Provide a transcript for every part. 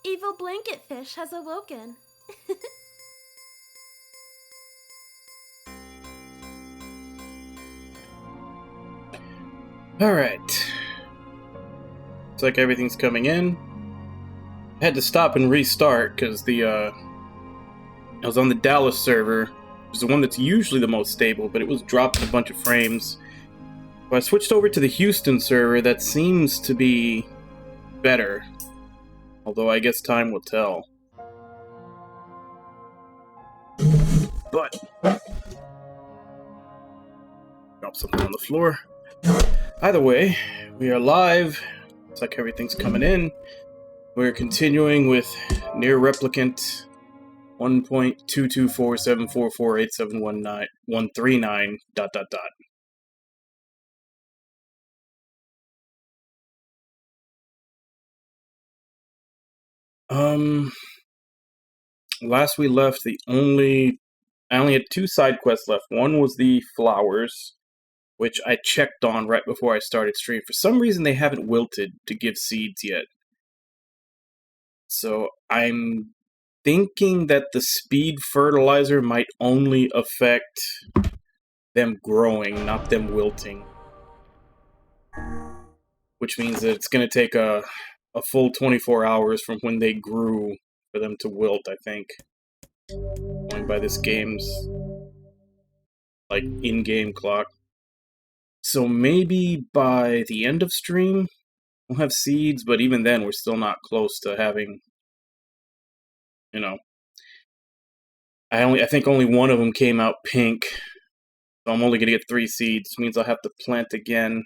Evil blanket fish has awoken. Alright. Looks like everything's coming in. I had to stop and restart because I was on the Dallas server, which is the one that's usually the most stable, but it was dropping a bunch of frames. So I switched over to the Houston server that seems to be better. Although I guess time will tell. But drop something on the floor. Either way, we are live. Looks like everything's coming in. We're continuing with Nier Replicant 1.2247448719139 ... Last we left, I only had 2 side quests left. One was the flowers, which I checked on right before I started stream. For some reason, they haven't wilted to give seeds yet. So I'm thinking that the speed fertilizer might only affect them growing, not them wilting. Which means that it's going to take a full 24 hours from when they grew for them to wilt, I think. Going by this game's, like, in-game clock. So maybe by the end of stream, we'll have seeds, but even then, we're still not close to having, you know... I think only one of them came out pink, so I'm only going to get 3 seeds. Which means I'll have to plant again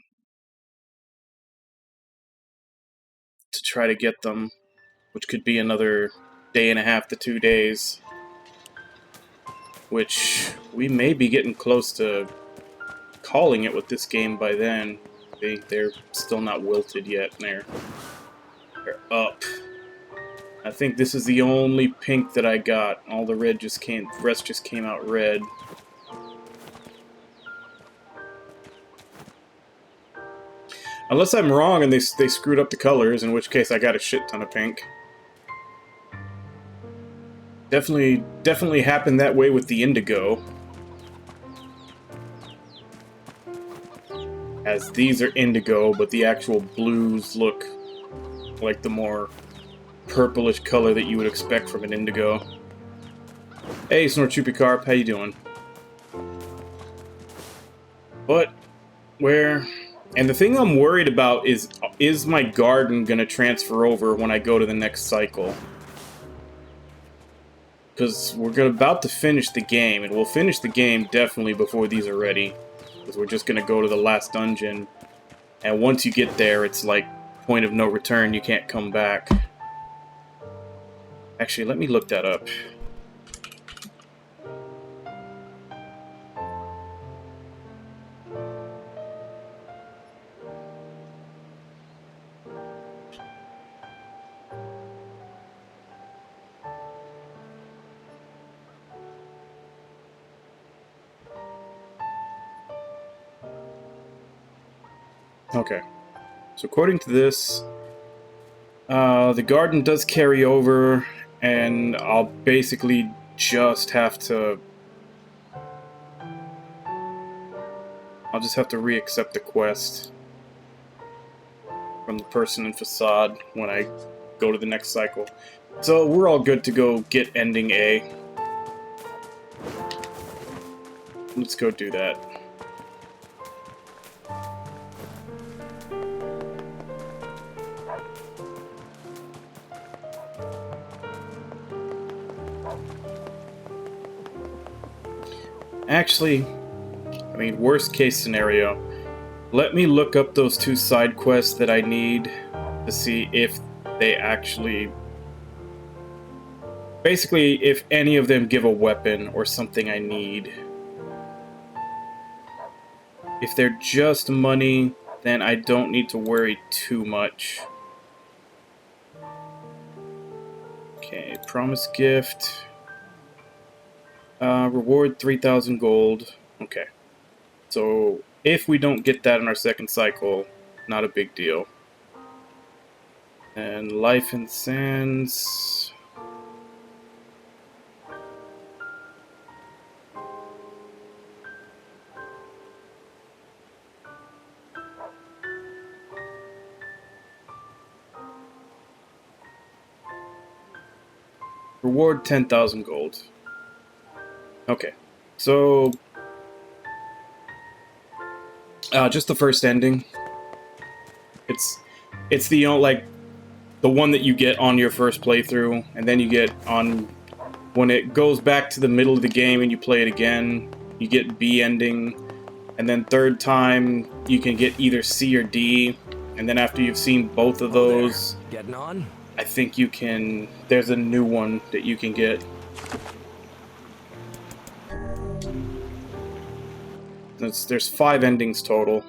to try to get them, which could be another day and a half to 2 days. Which we may be getting close to calling it with this game by then. They're still not wilted yet. They're up. I think this is the only pink that I got. All the red just came. The rest just came out red. Unless I'm wrong and they screwed up the colors, in which case I got a shit ton of pink. Definitely happened that way with the indigo. As these are indigo, but the actual blues look like the more purplish color that you would expect from an indigo. Hey, Snorchupicarp, how you doing? But and the thing I'm worried about is my garden gonna transfer over when I go to the next cycle? Because we're about to finish the game, and we'll finish the game definitely before these are ready. Because we're just gonna go to the last dungeon, and once you get there, it's like point of no return. You can't come back. Actually, let me look that up. Okay, so according to this, the garden does carry over, and I'll basically just have to... I'll just have to re-accept the quest from the person in Facade when I go to the next cycle. So we're all good to go get ending A. Let's go do that. Actually, I mean, worst case scenario, let me look up those 2 side quests that I need to see if they actually... Basically, if any of them give a weapon or something I need. If they're just money, then I don't need to worry too much. Okay, promise gift. Reward 3,000 gold. Okay. So, if we don't get that in our second cycle, not a big deal. And Life in Sands. Reward 10,000 gold. Okay, so just the first ending. It's the like the one that you get on your first playthrough, and then you get on when it goes back to the middle of the game and you play it again. You get B ending, and then third time you can get either C or D, and then after you've seen both of those, getting on. I think you can. There's a new one that you can get. There's 5 endings total.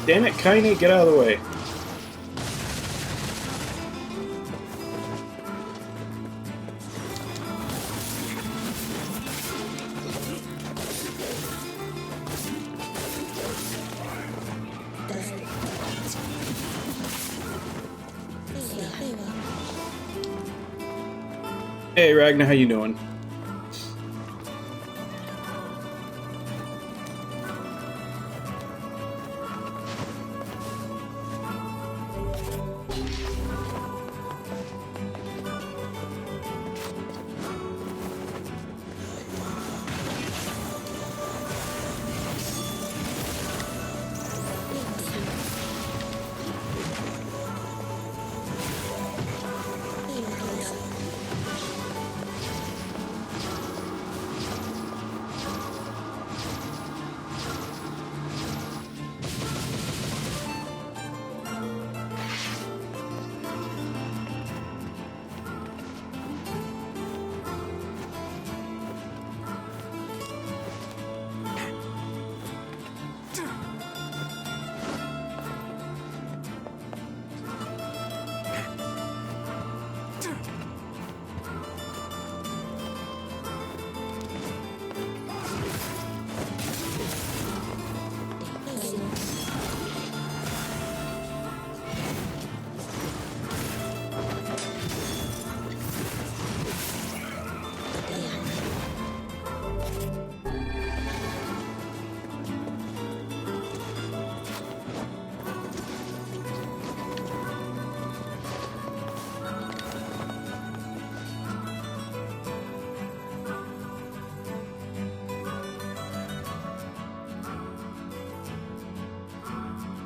Damn it, Kaine, get out of the way. Hey Ragnar, how you doing?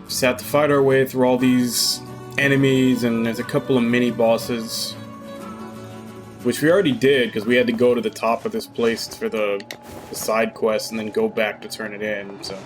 Just have to fight our way through all these enemies, and there's a couple of mini bosses, which we already did because we had to go to the top of this place for the side quest and then go back to turn it in. So.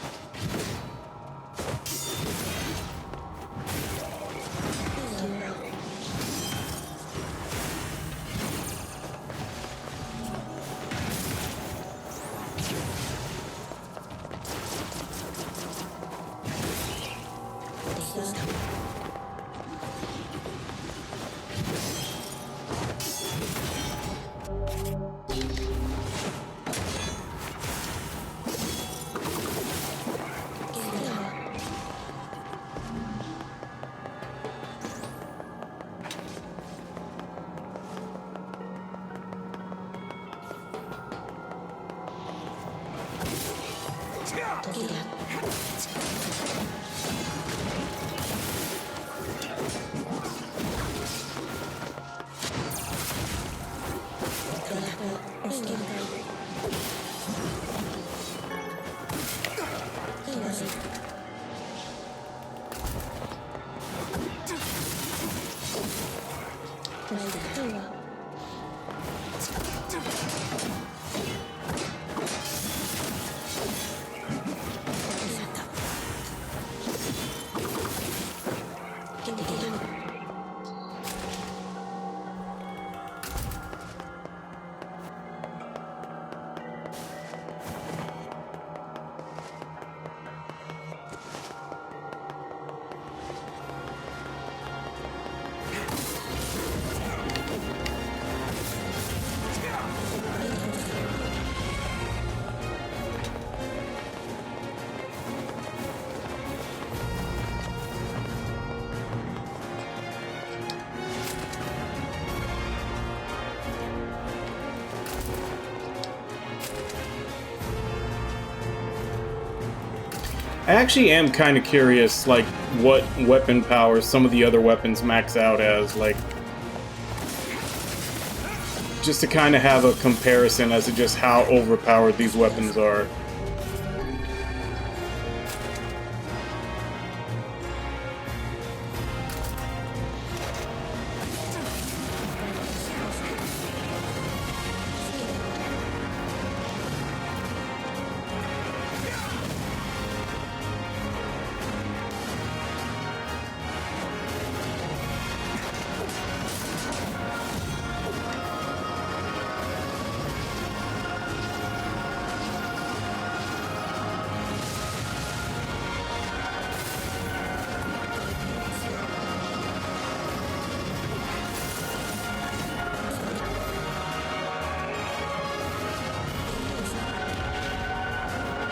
I actually am kind of curious, like, what weapon powers some of the other weapons max out as, like, just to kind of have a comparison as to just how overpowered these weapons are.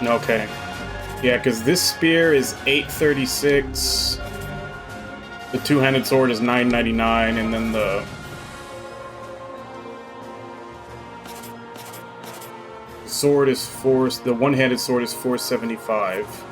Okay. Yeah, because this spear is 836. The two-handed sword is 999, and then the sword is the one-handed sword is 475.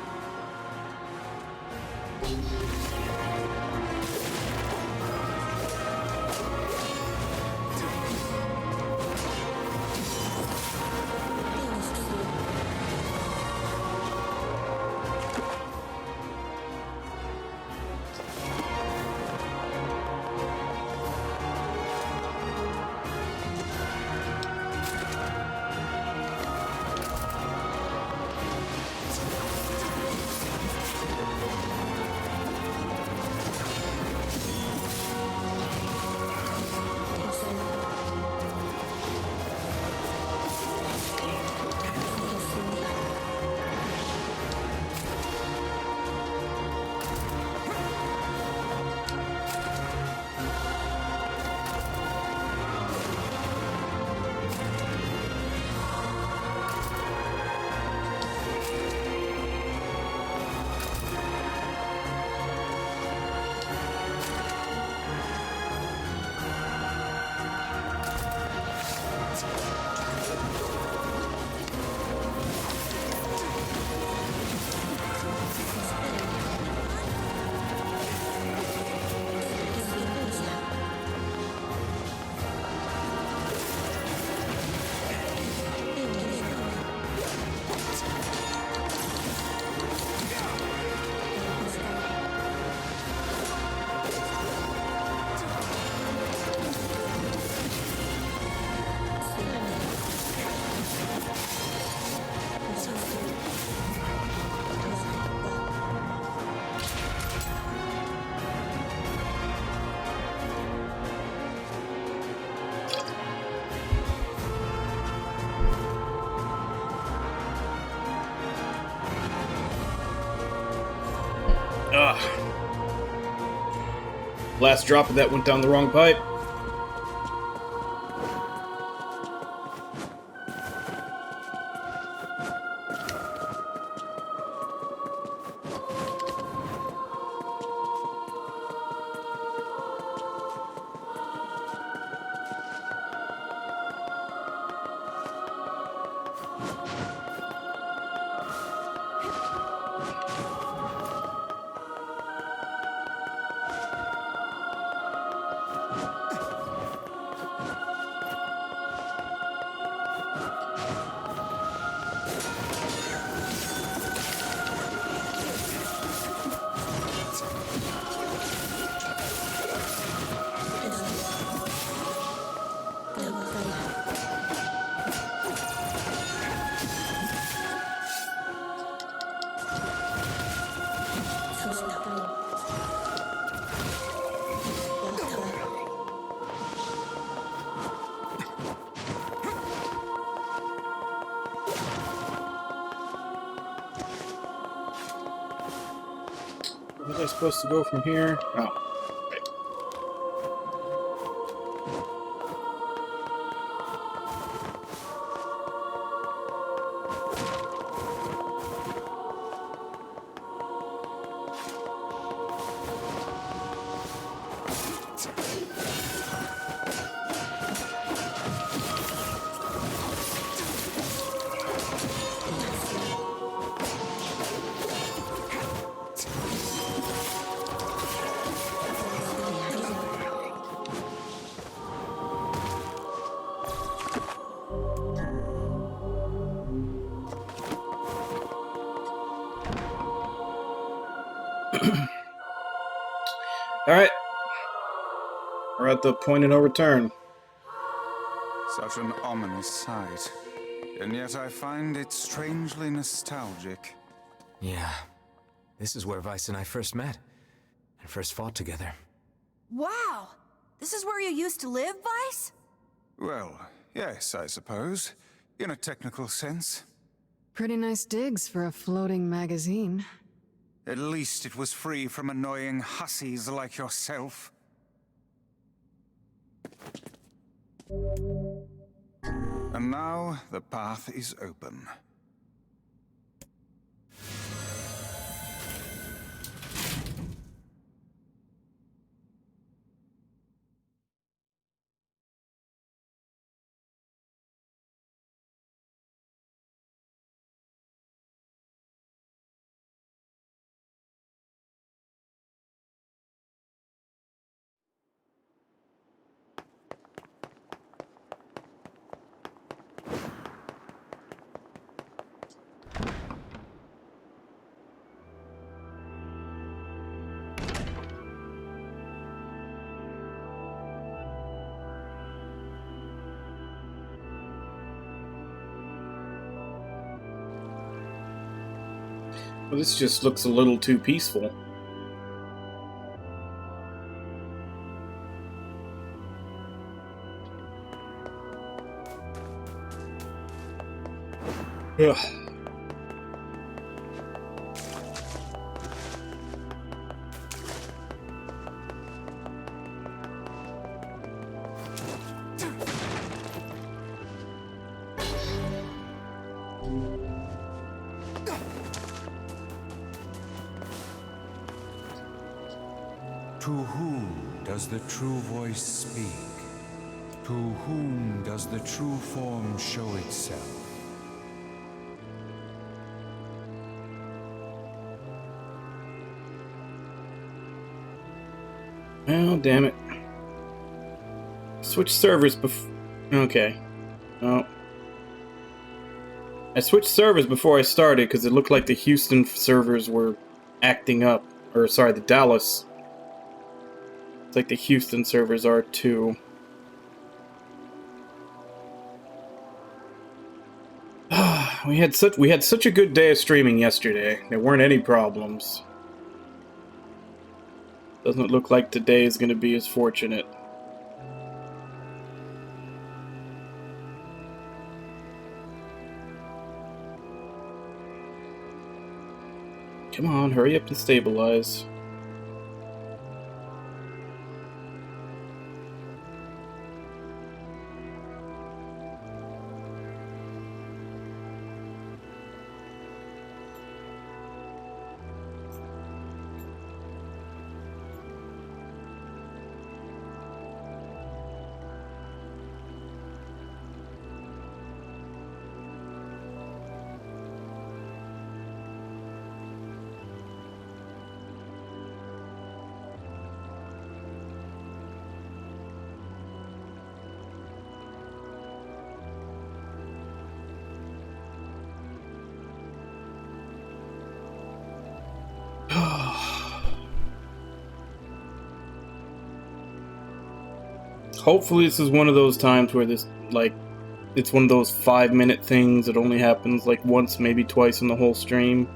Ugh. Last drop of that went down the wrong pipe. Where was I supposed to go from here? Oh. Alright. We're at the point of no return. Such an ominous sight. And yet I find it strangely nostalgic. Yeah. This is where Vice and I first met. And first fought together. Wow! This is where you used to live, Vice? Well, yes, I suppose. In a technical sense. Pretty nice digs for a floating magazine. At least it was free from annoying hussies like yourself. And now the path is open. Well, this just looks a little too peaceful. Ugh. To whom does the true voice speak? To whom does the true form show itself? Oh, damn it. Switch servers before... Okay. Oh. I switched servers before I started because it looked like the Houston servers were acting up. Or, sorry, the Dallas. It's like the Houston servers are too. We had such a good day of streaming yesterday. There weren't any problems. Doesn't look like today is going to be as fortunate. Come on, hurry up and stabilize. Hopefully this is one of those times where this, like, it's one of those 5-minute things that only happens, like, once, maybe twice in the whole stream.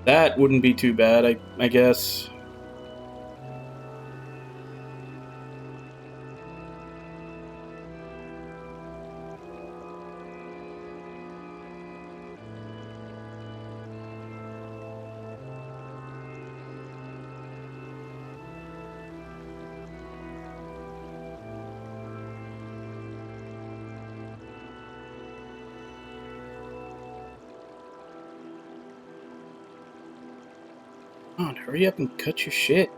That wouldn't be too bad, I guess. Come on, hurry up and cut your shit.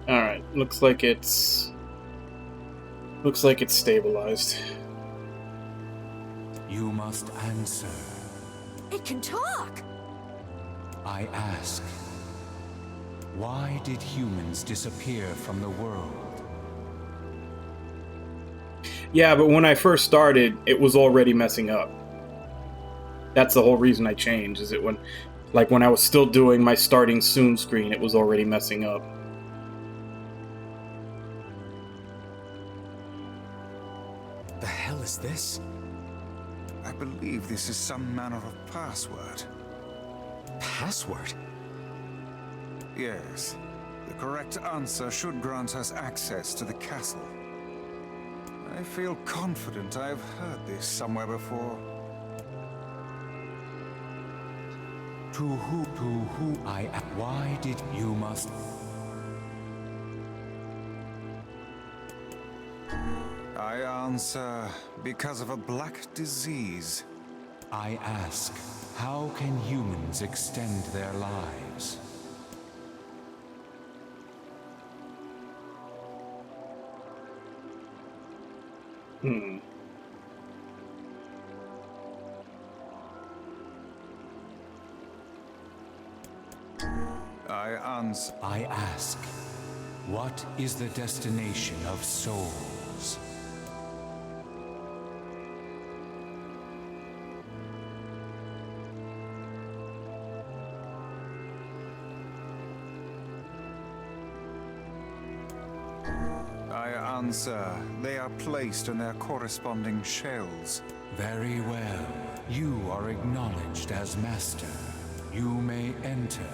Alright, looks like it's stabilized. You must answer. It can talk! I ask, why did humans disappear from the world? Yeah, but when I first started, it was already messing up. That's the whole reason I changed, is it when I was still doing my starting soon screen, it was already messing up. The hell is this? I believe this is some manner of password. Password? Yes. The correct answer should grant us access to the castle. I feel confident I've heard this somewhere before. To who why did you must... I answer because of a black disease. I ask, how can humans extend their lives? I ask, what is the destination of souls? I answer, they are placed in their corresponding shells. Very well. You are acknowledged as master. You may enter.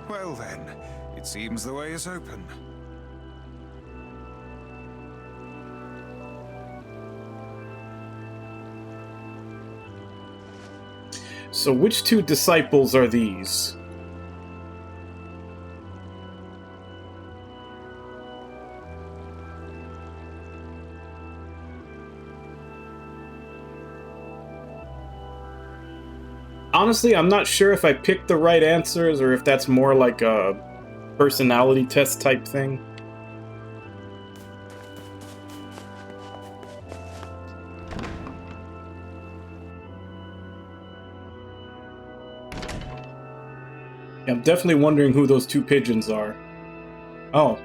Well then, it seems the way is open. So which two disciples are these? Honestly, I'm not sure if I picked the right answers or if that's more like a personality test type thing. I'm definitely wondering who those two pigeons are. Oh.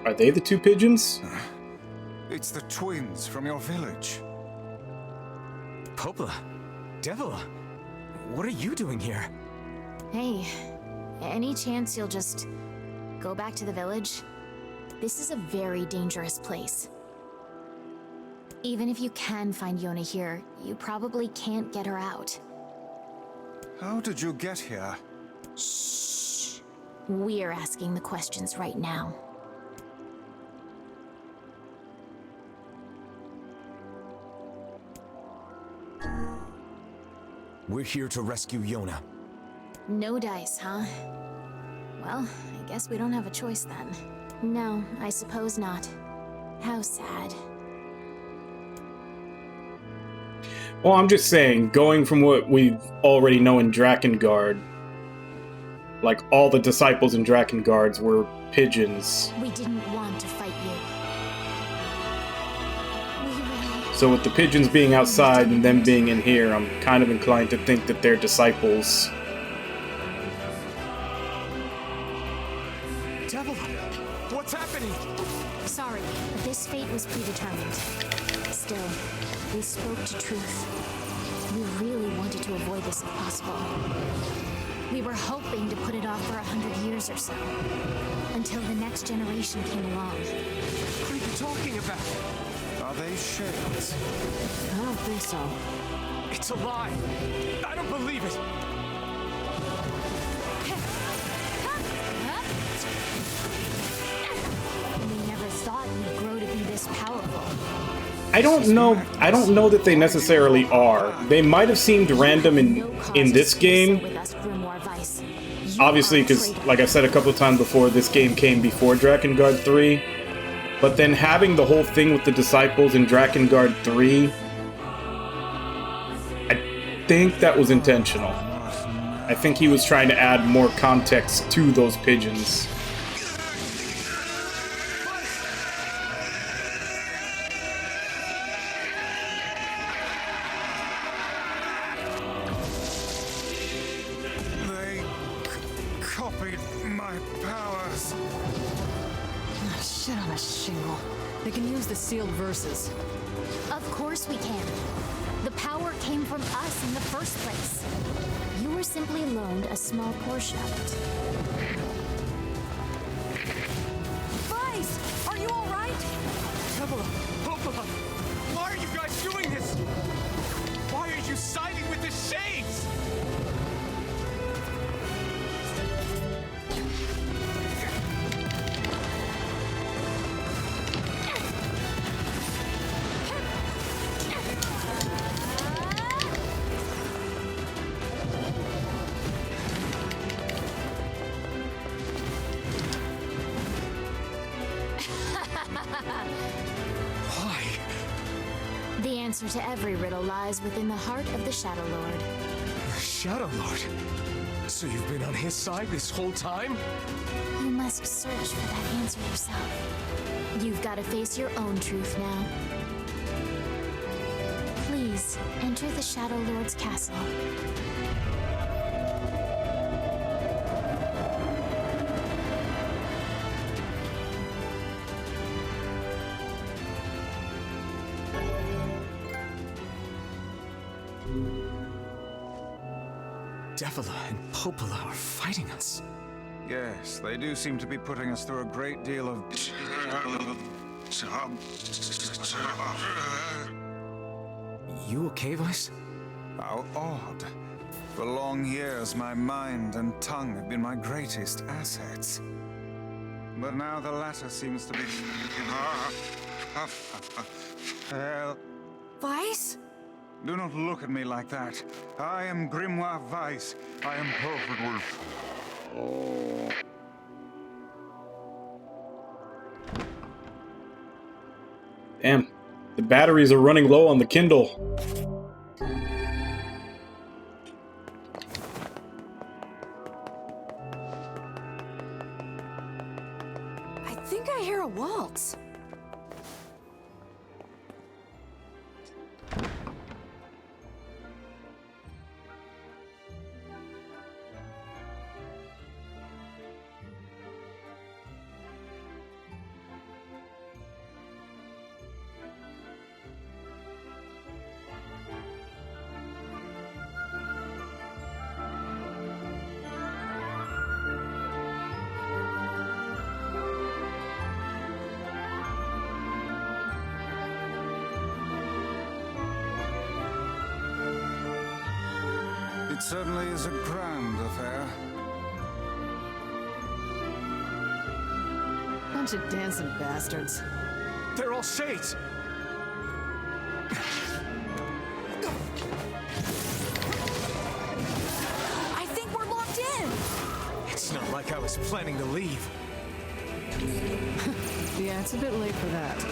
Are they the two pigeons? It's the twins from your village. Popola? Devila? What are you doing here? Hey, any chance you'll just go back to the village? This is a very dangerous place. Even if you can find Yona here, you probably can't get her out. How did you get here? Shh. We're asking the questions right now. We're here to rescue Yona. No dice, huh? Well, I guess we don't have a choice then. No, I suppose not. How sad. Well, I'm just saying, going from what we already know in Drakengard, like all the disciples in Drakengard were pigeons. We didn't want to fight you. So with the pigeons being outside and them being in here, I'm kind of inclined to think that they're disciples. Devila! What's happening? Sorry, this fate was predetermined. Still, we spoke to truth. We really wanted to avoid this if possible. We were hoping to put it off for 100 years or so, until the next generation came along. What are you talking about? Are they shades? I don't think so. It's a lie. I don't believe it. We never thought we'd grow to be this powerful. I don't know that they necessarily are. They might have seemed random in this game. With us, Grimoire Vice. You Obviously, are a because, traitor. like I said a couple of times before, this game came before Drakengard 3. But then having the whole thing with the disciples in Drakengard 3, I think that was intentional. I think he was trying to add more context to those pigeons. They copied my powers. Shit on a shingle. They can use the sealed verses. Of course we can. The power came from us in the first place. You were simply loaned a small portion of it. Vice, are you all right? Devila, Popola, why are you guys doing this? Why are you siding with the Shades? Why? The answer to every riddle lies within the heart of the Shadow Lord. Shadow Lord. So you've been on his side this whole time? You must search for that answer yourself. You've got to face your own truth now. Please, enter the Shadow Lord's castle. Devila and Popola are fighting us. Yes, they do seem to be putting us through a great deal of... You okay, Vice? How odd. For long years, my mind and tongue have been my greatest assets. But now the latter seems to be... Well, Vice? do not look at me like that. I am Grimoire Vice. I am perfectly... Damn, the batteries are running low on the Kindle. I think I hear a waltz. It certainly is a grand affair. Bunch of dancing bastards. They're all Shades! I think we're locked in. It's not like I was planning to leave. Yeah, it's a bit late for that.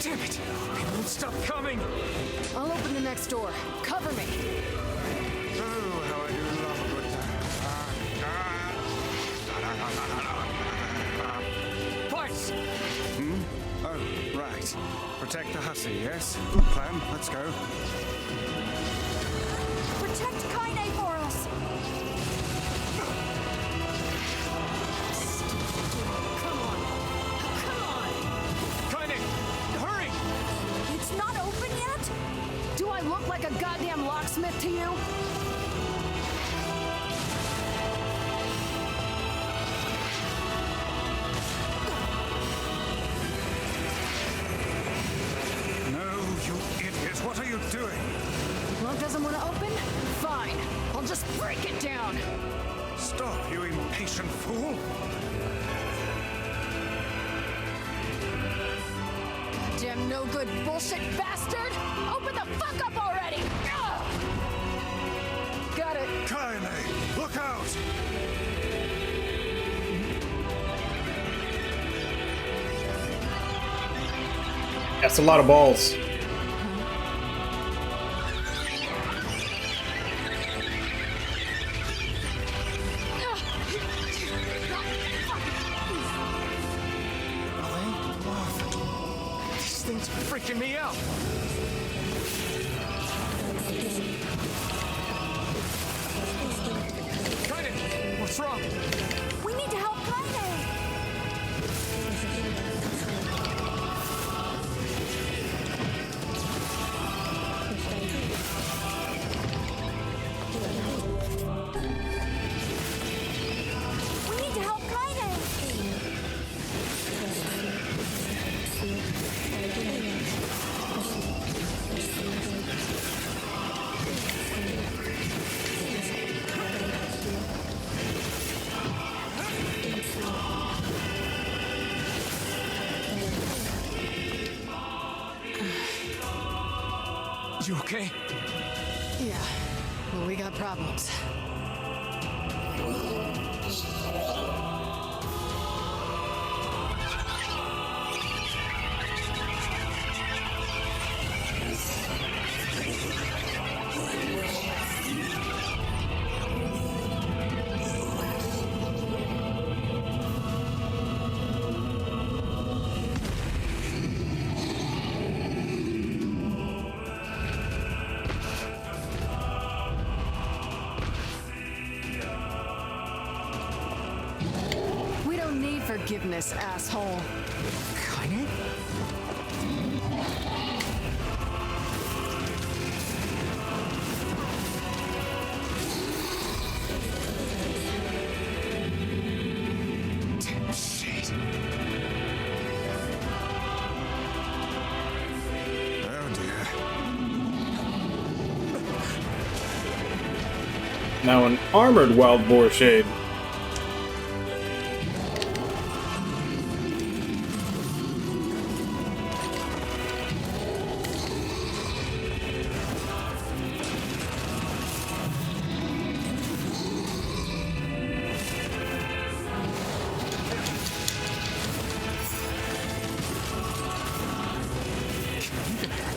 Damn it! I won't stop coming! I'll open the next door. Cover me. Oh, how I do love a good time. Fight! Oh, right. Protect the hussy, yes? Good plan. Let's go. Protect Kaine for us! Come on. Come on. Kaine! Hurry! It's not open yet? Do I look like a goddamn locksmith to you? No, you idiot. What are you doing? Lock doesn't want to open? Fine. I'll just break it down. Stop, you impatient fool. Damn no good bullshit bastard! Open the fuck up already! Ugh! Got it. Kaine, look out! That's a lot of balls. These things are freaking me out! Kaine! What's wrong? We need to help Kaine! We need to help Kaine! You okay? Yeah. Well, we got problems. darkness, asshole. Kaine? Damn shit. Oh dear. Now an armored wild boar shade.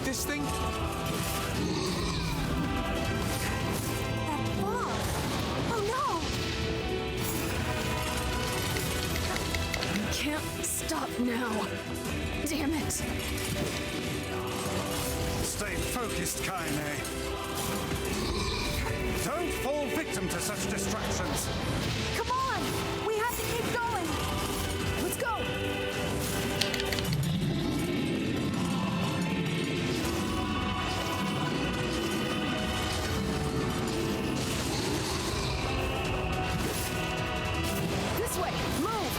This thing? That fog. Oh no! Can't stop now. Damn it. Stay focused, Kaine. Don't fall victim to such distractions. Come on! We have to keep going! Let's go. This way. Move.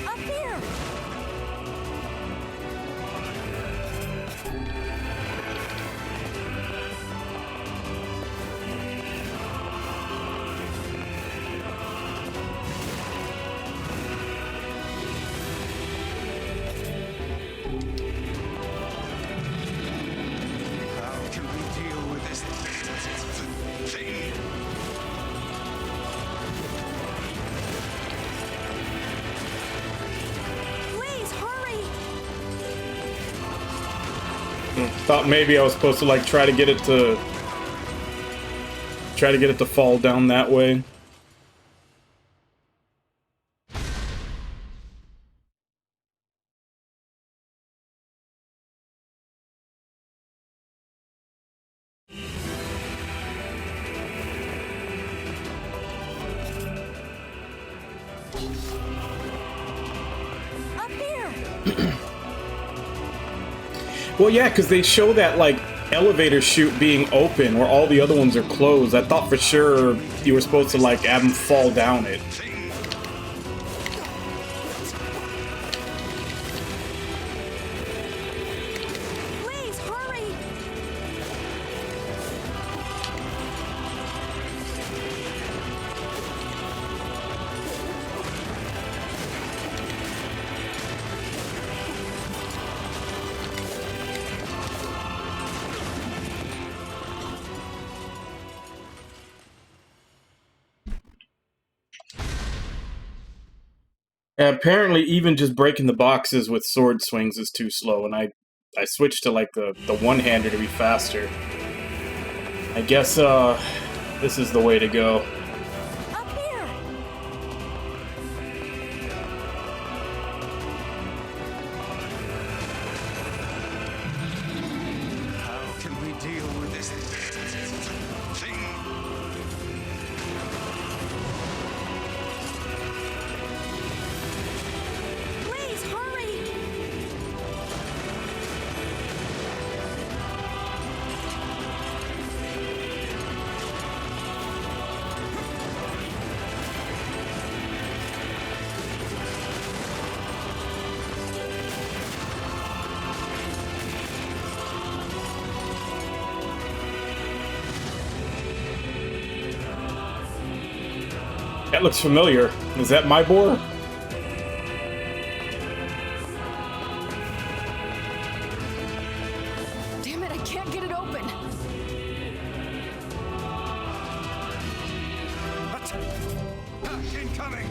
Up here! How can we deal with this thing? Please, hurry! Thought maybe I was supposed to like try to get it to fall down that way. Up here! Well, yeah, because they show that like elevator chute being open where all the other ones are closed. I thought for sure you were supposed to like have them fall down it. Please, hurry! Apparently, even just breaking the boxes with sword swings is too slow, and I switched to like the one-hander to be faster. I guess this is the way to go. Up here! How can we deal with this thing? Please, hurry! That looks familiar. Is that my boar? Damn it, I can't get it open. Attack incoming!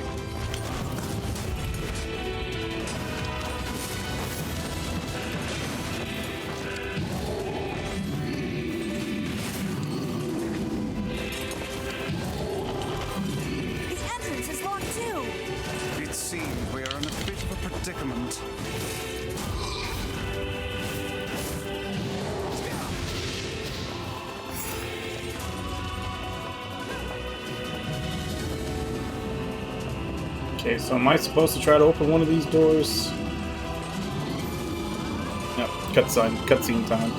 Okay, so am I supposed to try to open one of these doors? No, cutscene time.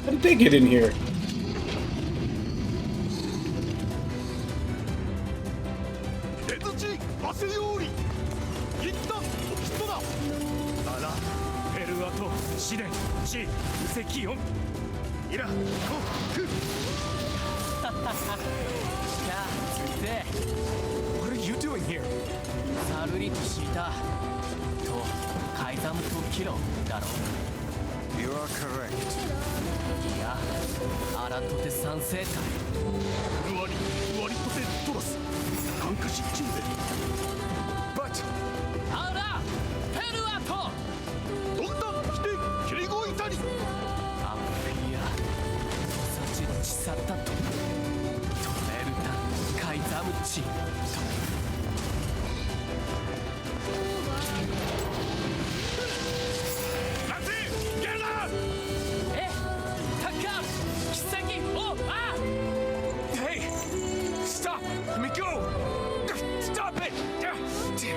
How did they get in here? What are you doing here? You are correct. But え、タッカー、奇跡を、あ hey, stop! Let me go! Stop it! Damn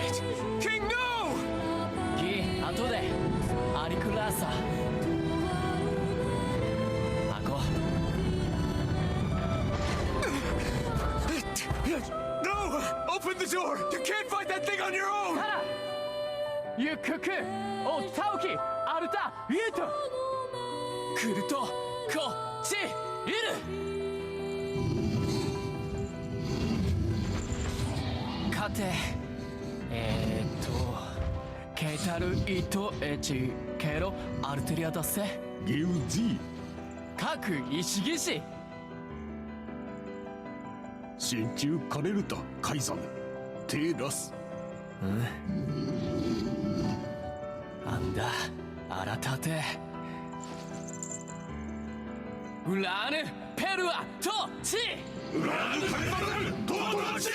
it! King, no! ギ、後で、アリクラーサ。アコ。 No! Open the door! You can't fight that thing on your own! ゆくく、おたおき、アルタ、ユート。来ると、こっち、いる。かて、ケタルイトエチケロアルテリアだせ。ゲウジ各石技師。真鍮カレルタカイザムテラス。なんだ、あらたて。ウラーヌ、ペルア、ト、チ。ウラーヌカイザムトマトチ。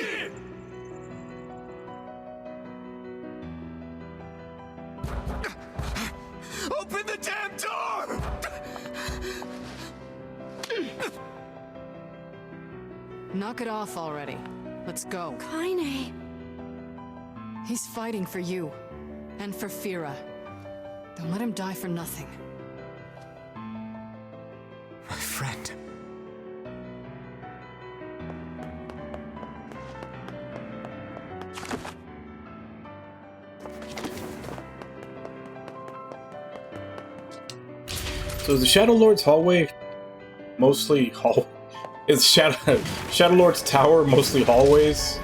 Open the damn door! Knock it off already. Let's go. Kaine. He's fighting for you. And for Fira. Don't let him die for nothing. My friend. So is the Shadow Lord's hallway mostly Is Shadow Lord's tower mostly hallways?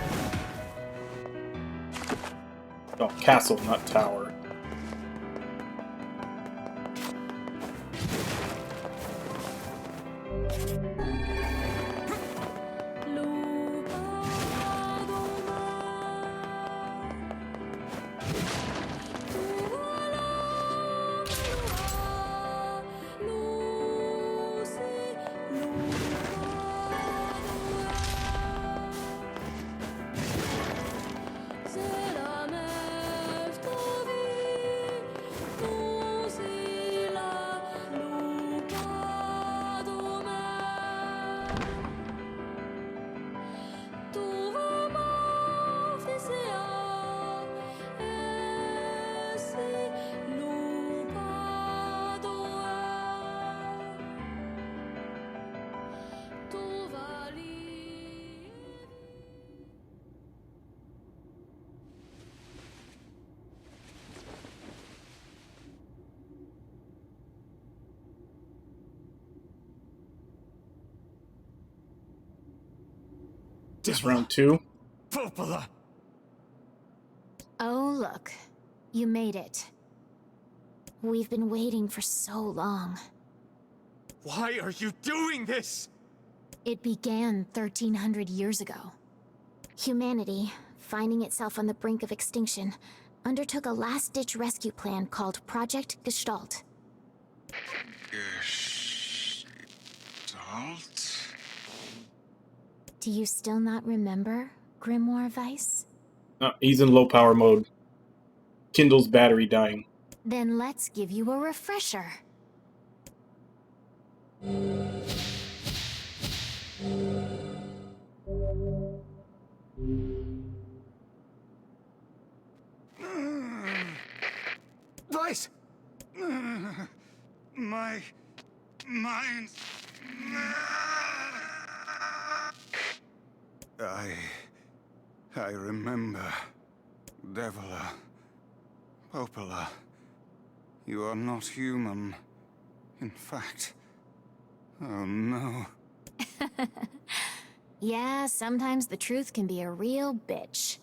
No, castle, not tower. This is round 2. Popola! Oh, look. You made it. We've been waiting for so long. Why are you doing this? It began 1300 years ago. Humanity, finding itself on the brink of extinction, undertook a last-ditch rescue plan called Project Gestalt. Gestalt? Do you still not remember, Grimoire Weiss? He's in low power mode. Kindle's battery dying. Then let's give you a refresher. Weiss! My mind. I remember. Devila. Popola. You are not human. In fact. Oh no. Yeah, sometimes the truth can be a real bitch.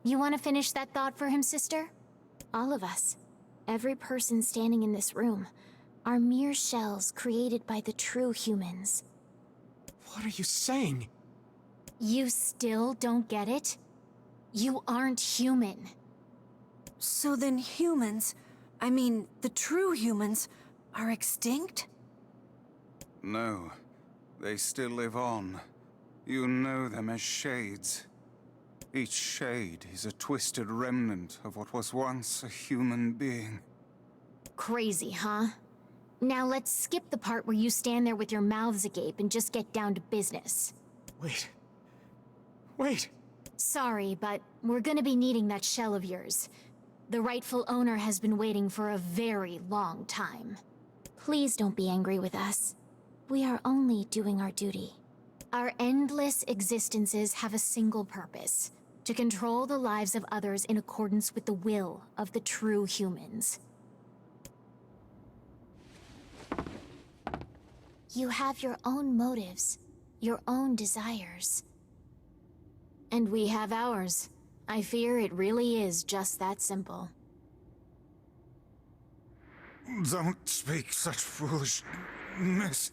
You want to finish that thought for him, sister? All of us, every person standing in this room, are mere shells created by the true humans. What are you saying? You still don't get it? You aren't human. So then humans, I mean, the true humans, are extinct? No. They still live on. You know them as shades. Each shade is a twisted remnant of what was once a human being. Crazy, huh? Now let's skip the part where you stand there with your mouths agape and just get down to business. Wait. Wait. Sorry, but we're gonna be needing that shell of yours. The rightful owner has been waiting for a very long time. Please don't be angry with us. We are only doing our duty. Our endless existences have a single purpose: to control the lives of others in accordance with the will of the true humans. You have your own motives, your own desires. And we have ours. I fear it really is just that simple. Don't speak such foolishness.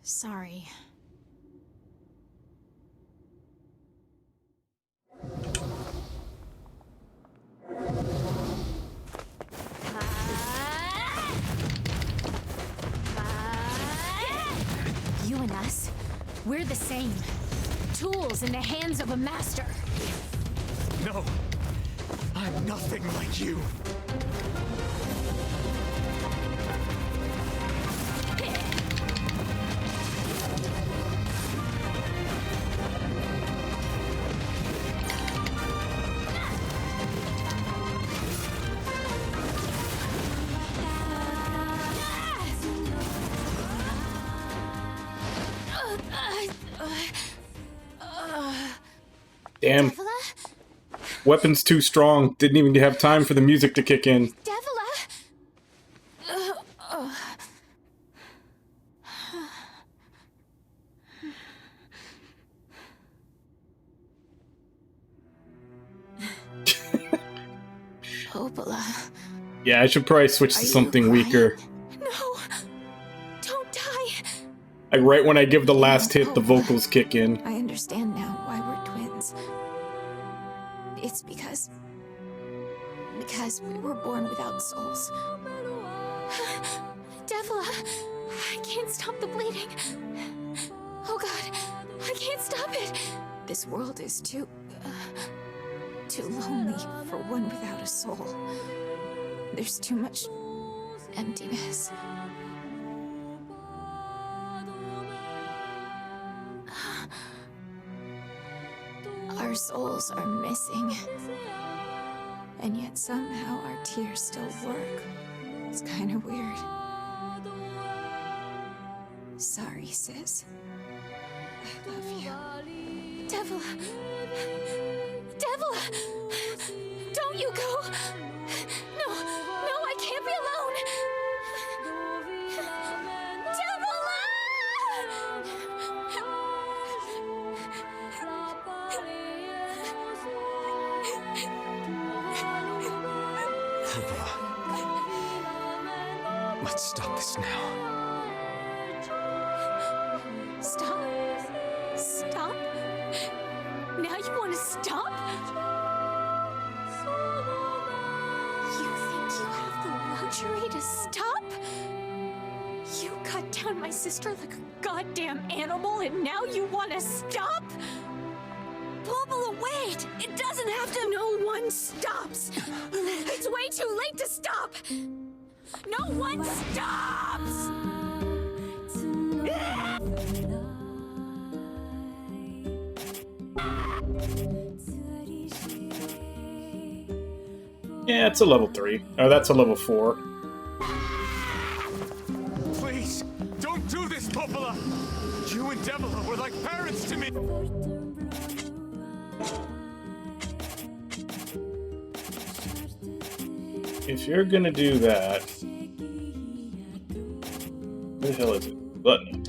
Sorry. You and us, we're the same. Tools in the hands of a master. No. I'm nothing like you. Damn. Weapon's too strong. Didn't even have time for the music to kick in. Popola. Yeah, I should probably switch to something weaker. No! Don't die! Like right when I give the last hit, the vocals kick in. I understand now why we're twins. It's because we were born without souls. Devila! I can't stop the bleeding. Oh god, I can't stop it! This world is too lonely for one without a soul. There's too much emptiness. Our souls are missing. And yet somehow our tears still work. It's kind of weird. Sorry, sis. I love you. Devila! Devila! Don't you go! No, I can't be alone! Let's stop this now. Stop. sister like a goddamn animal, and now you want to stop? Popola, wait! It doesn't have to. No one stops! It's way too late to stop! No one stops! Yeah, it's a level 3. Oh, that's a level 4. Please, don't do this, Popola! You and Devila were like parents to me! If you're gonna do that... Where the hell is it? Button.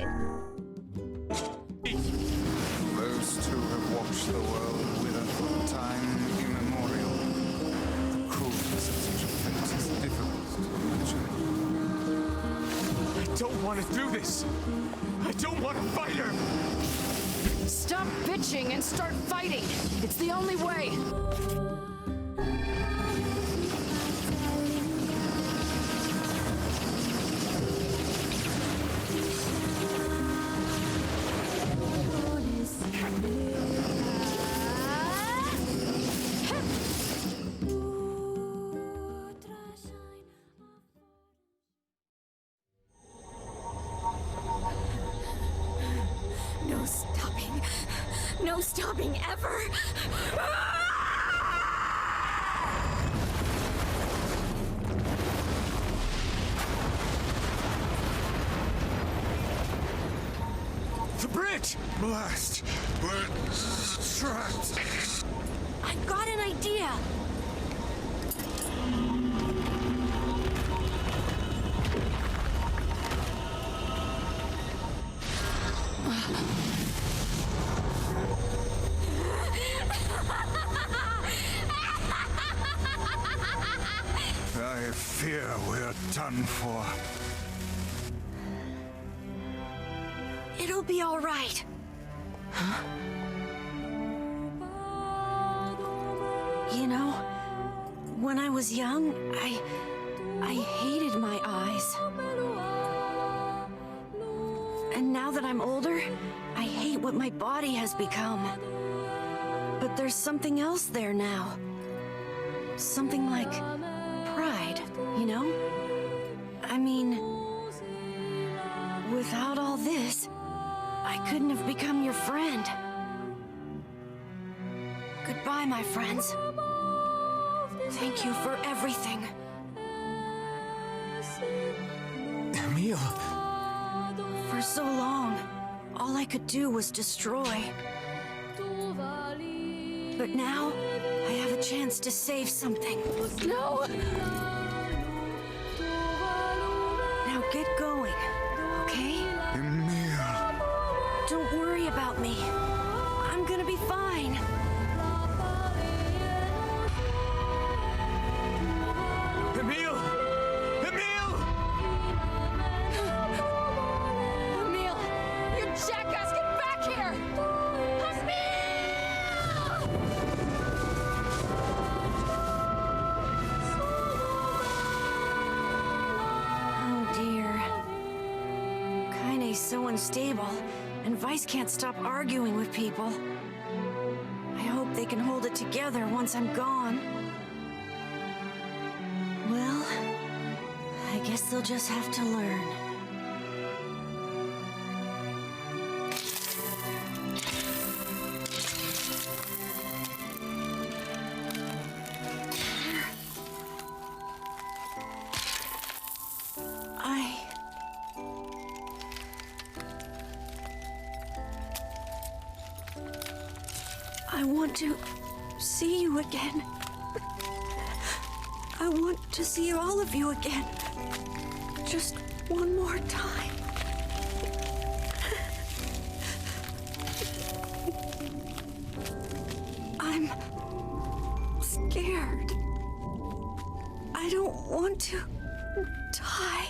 Those two have watched the world with us from time immemorial. The cruelness of such a fate is difficult to imagine. I don't want to do this! I don't want to fight her! Stop bitching and start fighting! It's the only way! No stopping. No stopping ever! The bridge! Blast! We're trapped! I've got an idea. I fear we're done for. It'll be all right. You know, when I was young, I hated my eyes. And now that I'm older, I hate what my body has become. But there's something else there now. Something like pride, you know? I mean, without all this, I couldn't have become your friend. Goodbye, my friends. Thank you for everything. Emil! For so long, all I could do was destroy. But now, I have a chance to save something. No! Now get going, okay? Emil! Don't worry about me. I'm gonna be fine. Emil! Emil! Emil! You jackass, get back here! Oh dear. Kaine's so unstable, and Vice can't stop arguing with people. I hope they can hold it together once I'm gone. Well, I guess they'll just have to learn. I want to see you again. I want to see all of you again. Just one more time. I'm scared. I don't want to die.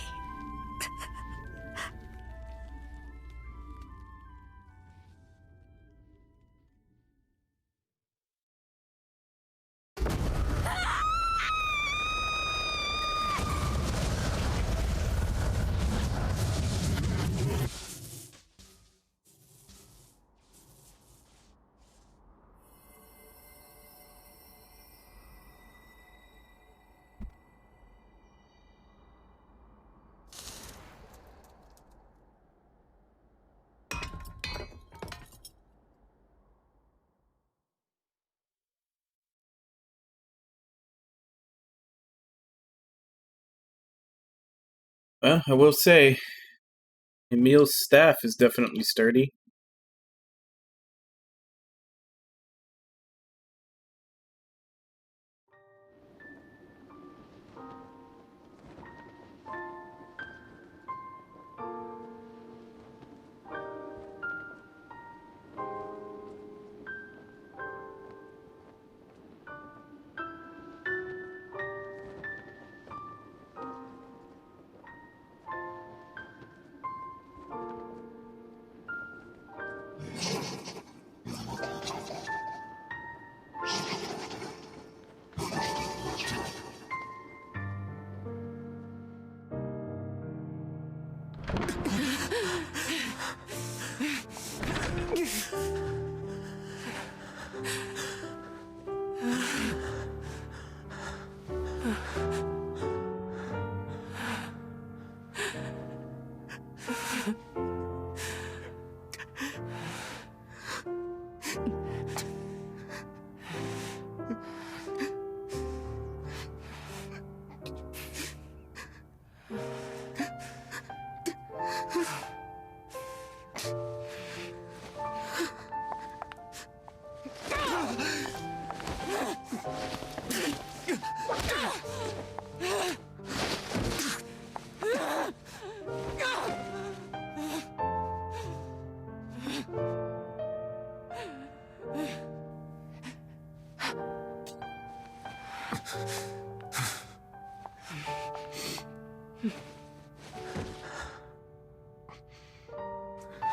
Well, I will say, Emil's staff is definitely sturdy.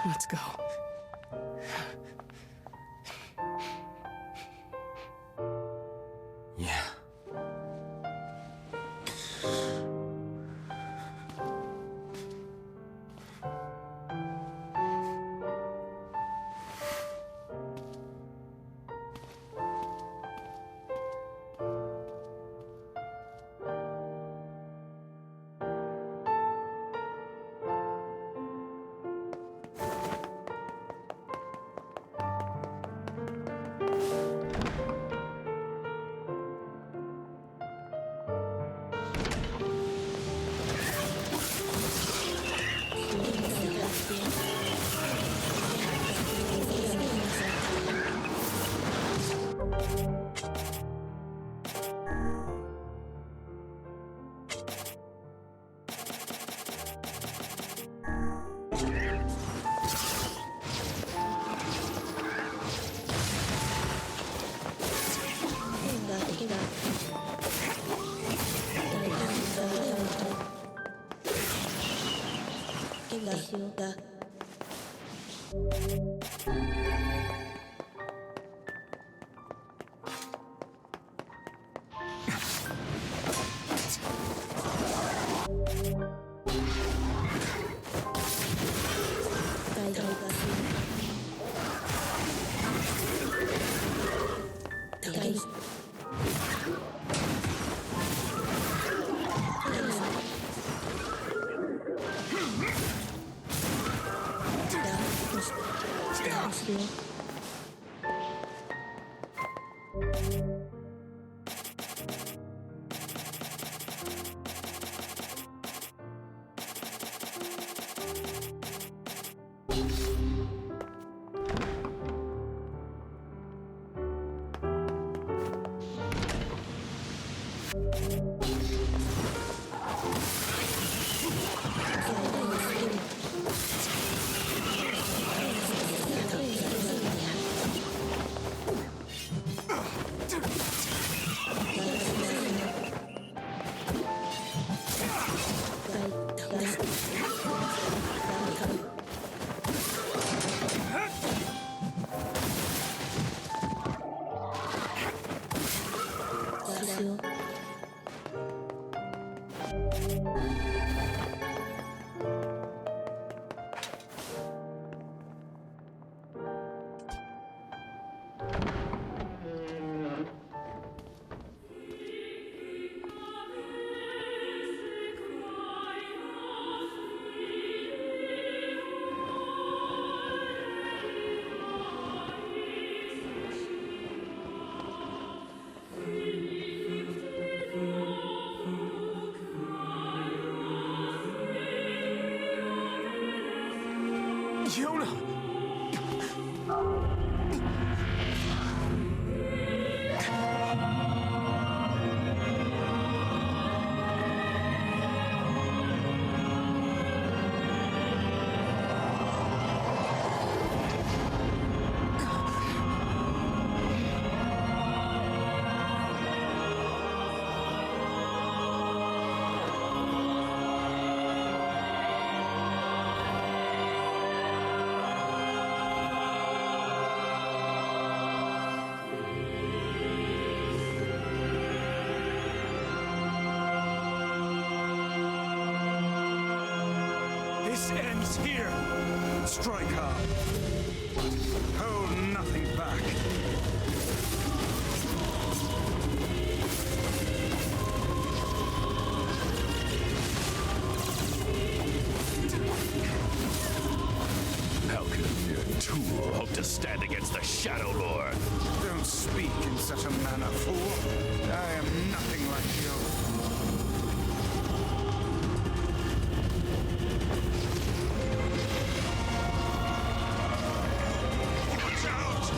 Let's go. Yeah. Yona! This ends here! Strike hard. Hold nothing back. How can a mere tool hope to stand against the Shadow Lord? Don't speak in such a manner, fool. I am nothing like you. Watch out!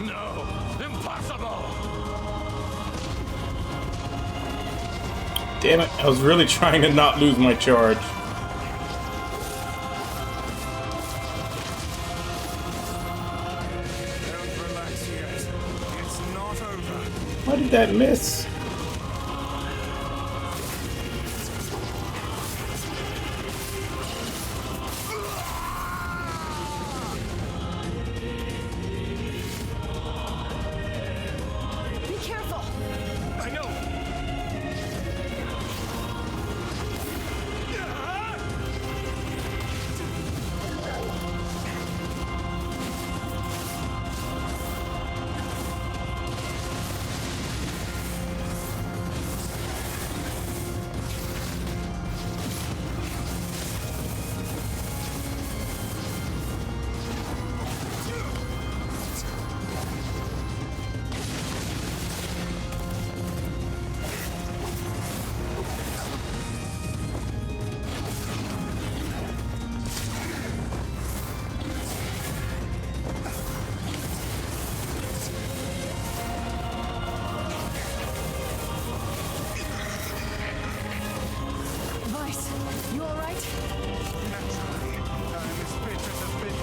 No! Impossible! Damn it, I was really trying to not lose my charge. Don't relax yet. It's not over. Why did that miss? Be careful! I know! Vice, you alright? Naturally, I'm as fit as a bit.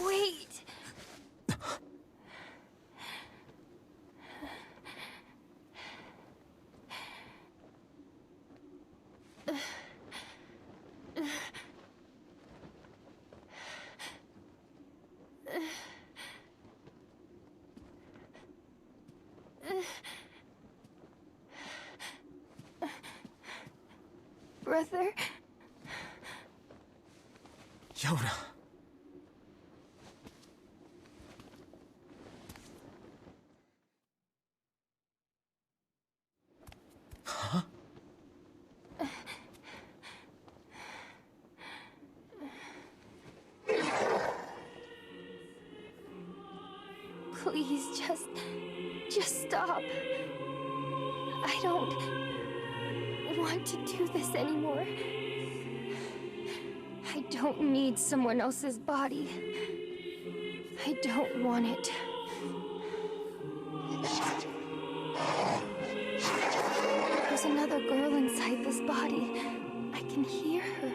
Wait! Brother? Yona. Please, just stop. I don't want to do this anymore. I don't need someone else's body. I don't want it. There's another girl inside this body. I can hear her.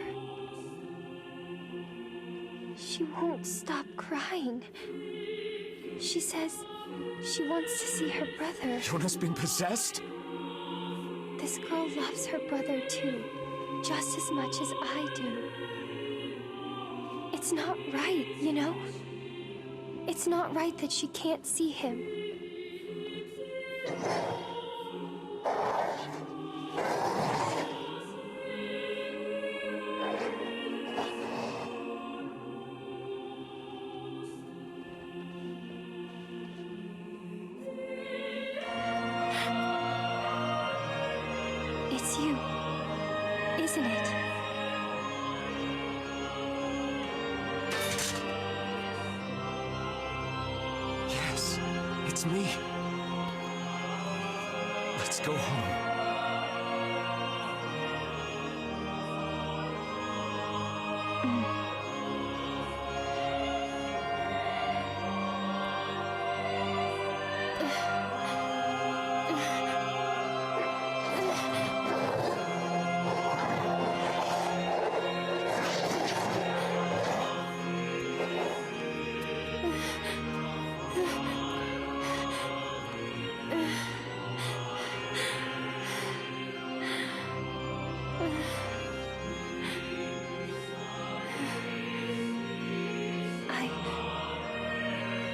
She She won't stop crying. She says she wants to see her brother. Yona's been possessed? This girl loves her brother too, just as much as I do. It's not right, you know? It's not right that she can't see him. It's you, isn't it? Yes, it's me. Let's go home.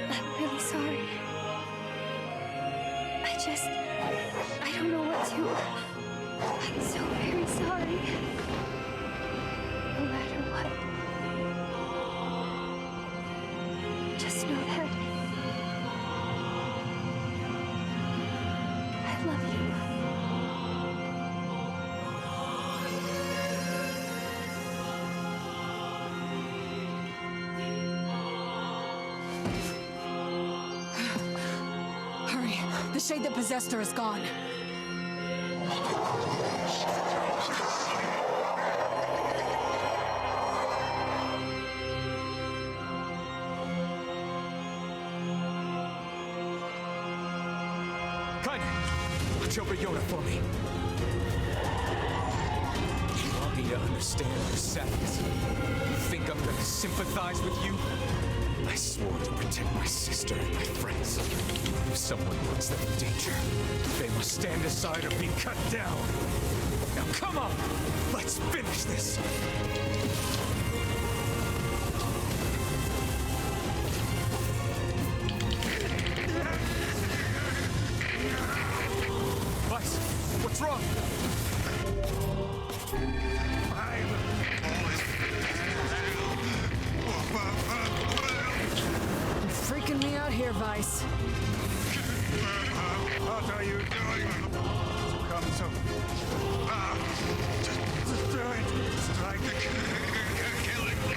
I'm really sorry. I don't know what to. I'm so very sorry. No matter what. Just know that I love you. Hurry! The shade that possessed her is gone. Kind, watch over Yona for me. You want me to understand your sadness? You think I'm gonna sympathize with you? I swore to protect my sister and my friends. If someone puts them in danger, they must stand aside or be cut down. Now come on, let's finish this. Vice, what's wrong? You're freaking me out here, Vice. What are you doing? Come so. Just do it. Strike the killing blow.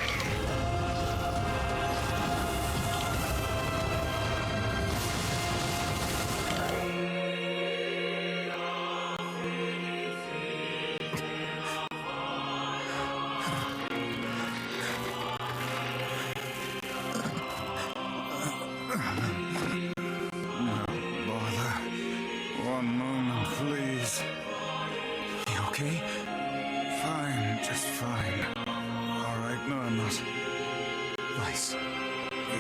One moment, please. You okay? Fine, just fine. All right, no, I'm not. Vice,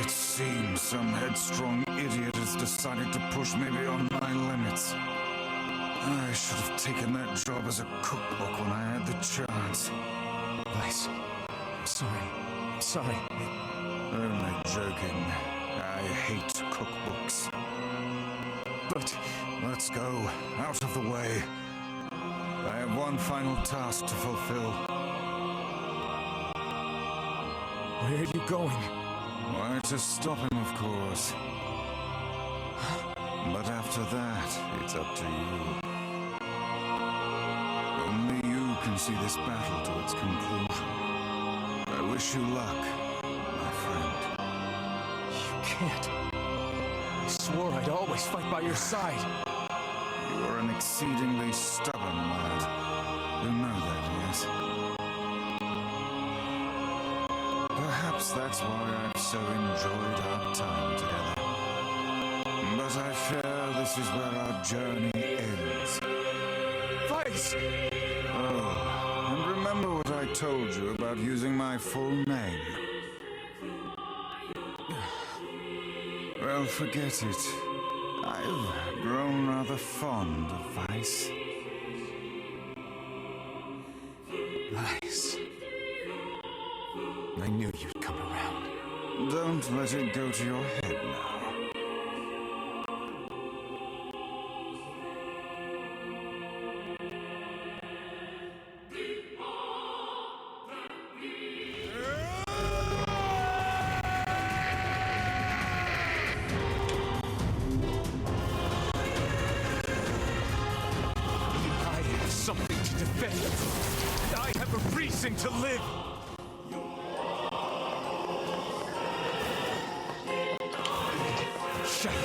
It seems some headstrong idiot has decided to push me beyond my limits. I should have taken that job as a cookbook when I had the chance. Vice, I'm sorry. I'm sorry. Only joking. I hate cookbooks. But Let's go. Out of the way. I have one final task to fulfill. where are you going? Why, to stop him, of course. But after that, it's up to you. Only you can see this battle to its conclusion. I wish you luck, my friend. You can't. I swore I'd always fight by your side. You are an exceedingly stubborn lad. You know that, yes? Perhaps that's why I've so enjoyed our time together. But I fear this is where our journey ends. Vice! Oh, and remember what I told you about using my full name. Well, forget it. I've grown rather fond of Vice. Nice. I knew you'd come around. Don't let it go to your head now. I have something to defend. I have a reason to live. Shadow.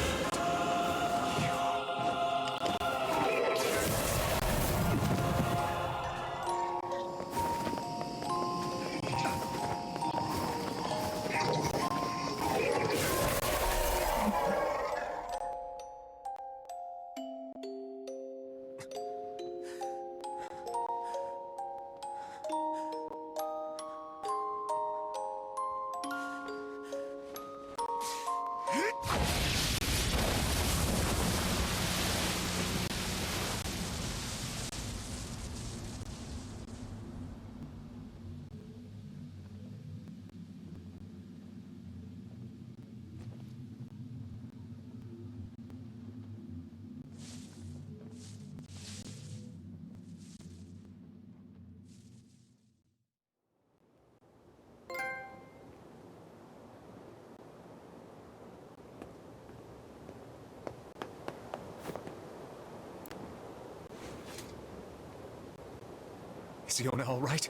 Is Yona all right?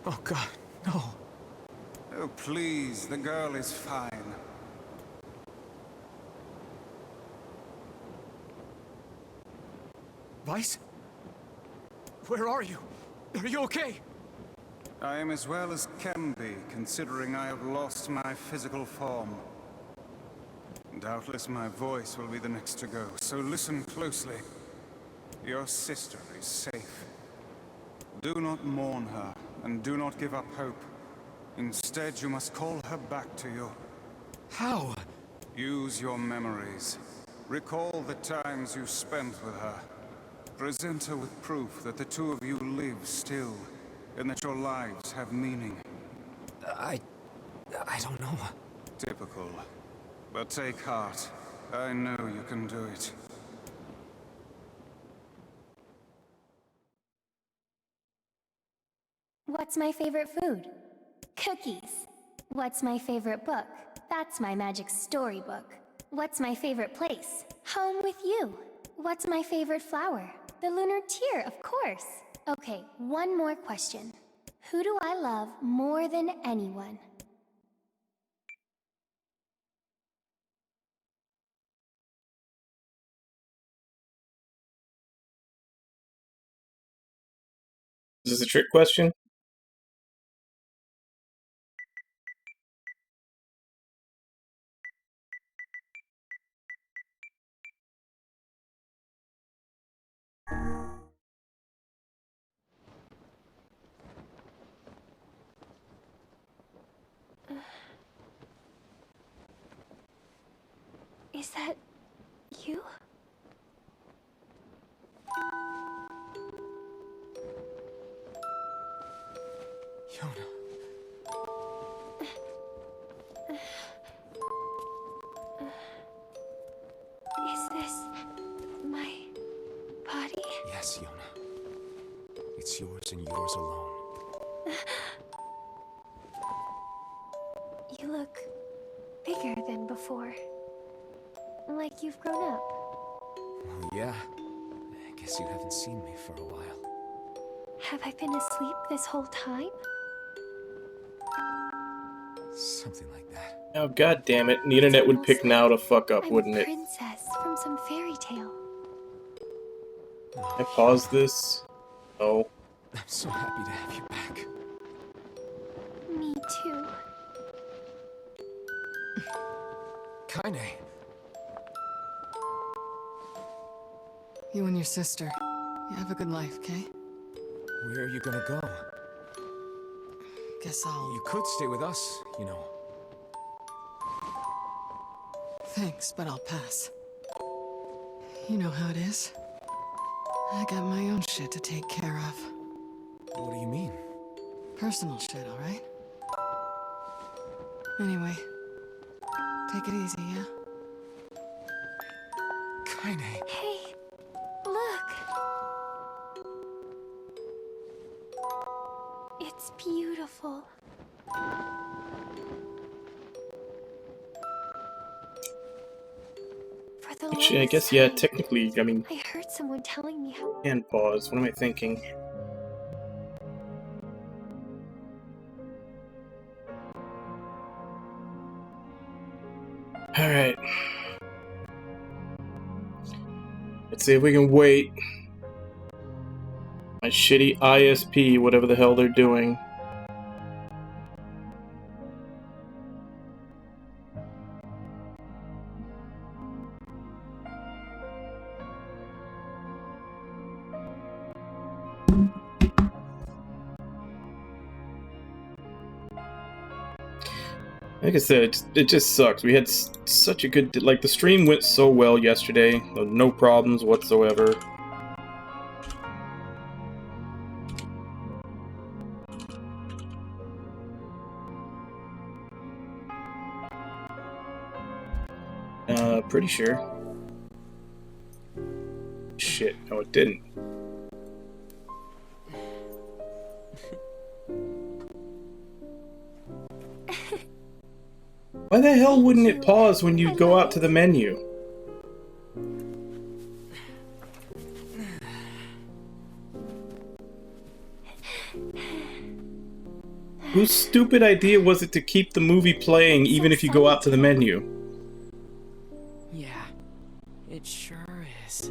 Oh God, no. Oh, please, the girl is fine. Vice? Where are you? Are you okay? I am as well as can be, considering I have lost my physical form. Doubtless my voice will be the next to go, so listen closely. Your sister is safe. Do not mourn her, and do not give up hope. Instead, you must call her back to you. How? Use your memories. Recall the times you spent with her. Present her with proof that the two of you live still, and that your lives have meaning. I don't know. Typical. But take heart. I know you can do it. What's my favorite food? Cookies. What's my favorite book? That's my magic storybook. What's my favorite place? Home with you. What's my favorite flower? The lunar tear, of course. Okay, one more question. Who do I love more than anyone? Is this a trick question? Is that you? Yona. Is this my body? Yes, Yona. It's yours and yours alone. You look bigger than before. Like you've grown up. Well, yeah. I guess you haven't seen me for a while. Have I been asleep this whole time? Something like that. Oh, god damn it. The internet would pick now to fuck up, I'm wouldn't a it? princess from some fairy tale. I pause this? Oh. I'm so happy to have you back. Me too. Kaine. You and your sister. You have a good life, okay? Where are you gonna go? Guess I'll... You could stay with us, you know. Thanks, but I'll pass. You know how it is. I got my own shit to take care of. What do you mean? Personal shit, alright? Anyway, take it easy, yeah? Kaine. Hey, look. It's beautiful. For the Actually, I longest guess, yeah, time, technically, I mean, I heard someone telling me how and pause. What am I thinking? Alright. Let's see if we can wait. My shitty ISP, whatever the hell they're doing. Like I said, it just sucks. We had such a good... Like, the stream went so well yesterday. No problems whatsoever. Pretty sure. Shit, no it didn't. Why the hell wouldn't it pause when you go out to the menu? Whose stupid idea was it to keep the movie playing even if you go out to the menu? Yeah, it sure is.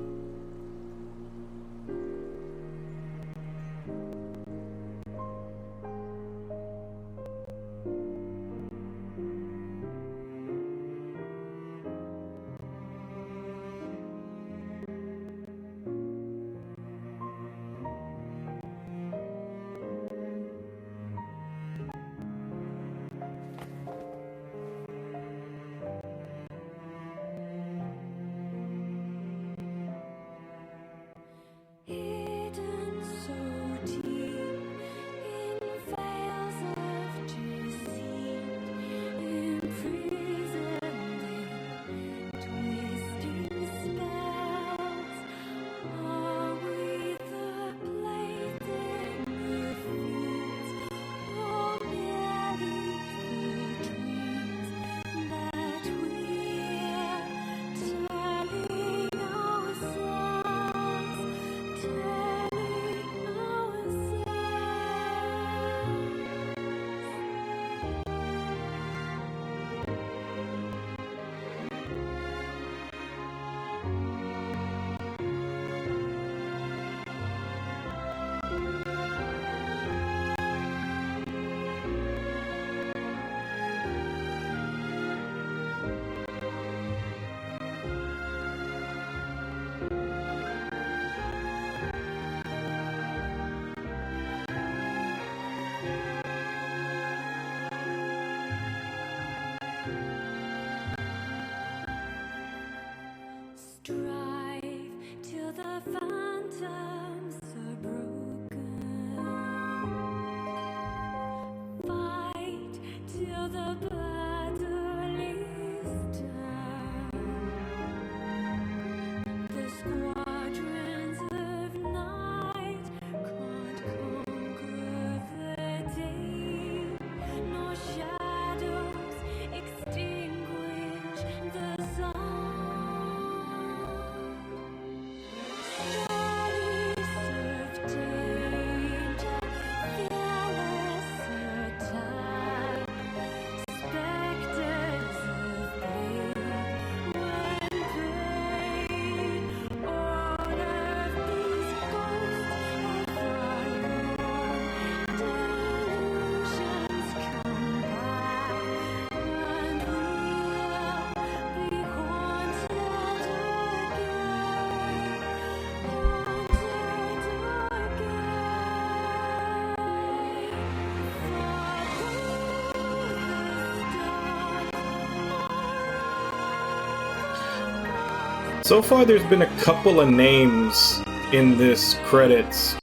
So far, there's been a couple of names in this credits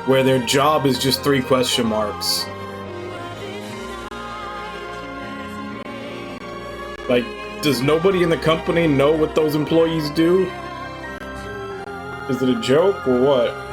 where their job is just 3 question marks. Like, does nobody in the company know what those employees do? Is it a joke or what?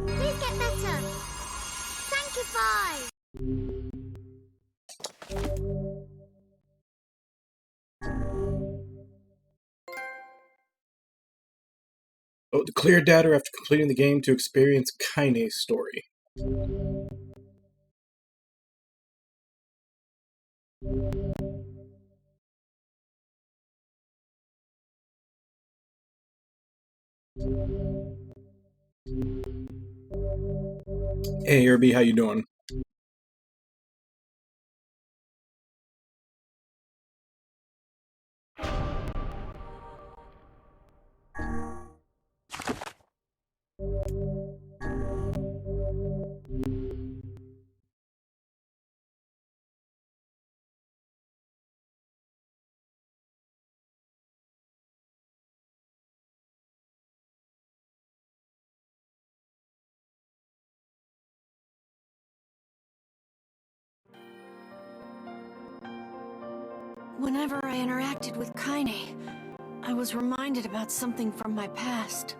Please get better. Sanctify. Oh, the clear data after completing the game to experience Kaine's story. Hey, Irby, how you doing? Whenever I interacted with Kaine, I was reminded about something from my past.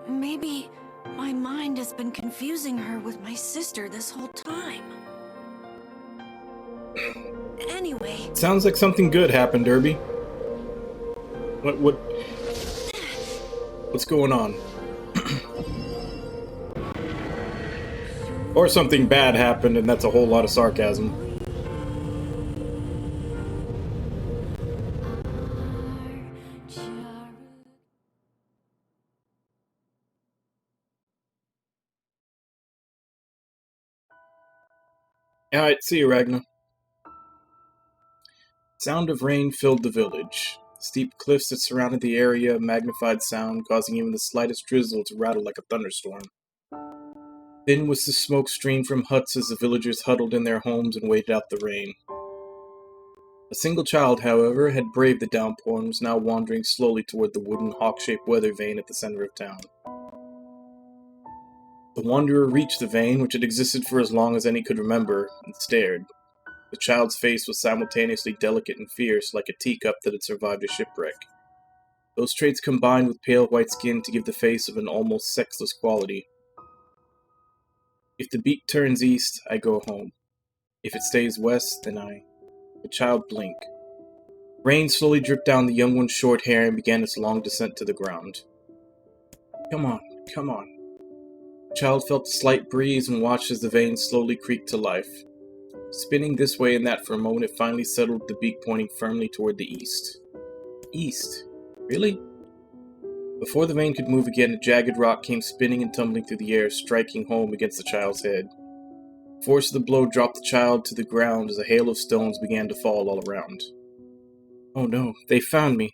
Maybe my mind has been confusing her with my sister this whole time. Anyway... Sounds like something good happened, Irby. What's going on? Or something bad happened and that's a whole lot of sarcasm. Alright, see you, Ragna. Sound of rain filled the village. Steep cliffs that surrounded the area magnified sound, causing even the slightest drizzle to rattle like a thunderstorm. Thin was the smoke stream from huts as the villagers huddled in their homes and waited out the rain. A single child, however, had braved the downpour and was now wandering slowly toward the wooden hawk-shaped weather vane at the center of town. The wanderer reached the vane, which had existed for as long as any could remember, and stared. The child's face was simultaneously delicate and fierce, like a teacup that had survived a shipwreck. Those traits combined with pale white skin to give the face of an almost sexless quality. If the beat turns east, I go home. If it stays west, then I... The child blinked. Rain slowly dripped down the young one's short hair and began its long descent to the ground. Come on, come on. The child felt a slight breeze and watched as the vane slowly creaked to life. Spinning this way and that for a moment, it finally settled, the beak pointing firmly toward the east. East? Really? Before the vane could move again, a jagged rock came spinning and tumbling through the air, striking home against the child's head. The force of the blow dropped the child to the ground as a hail of stones began to fall all around. Oh no, they found me.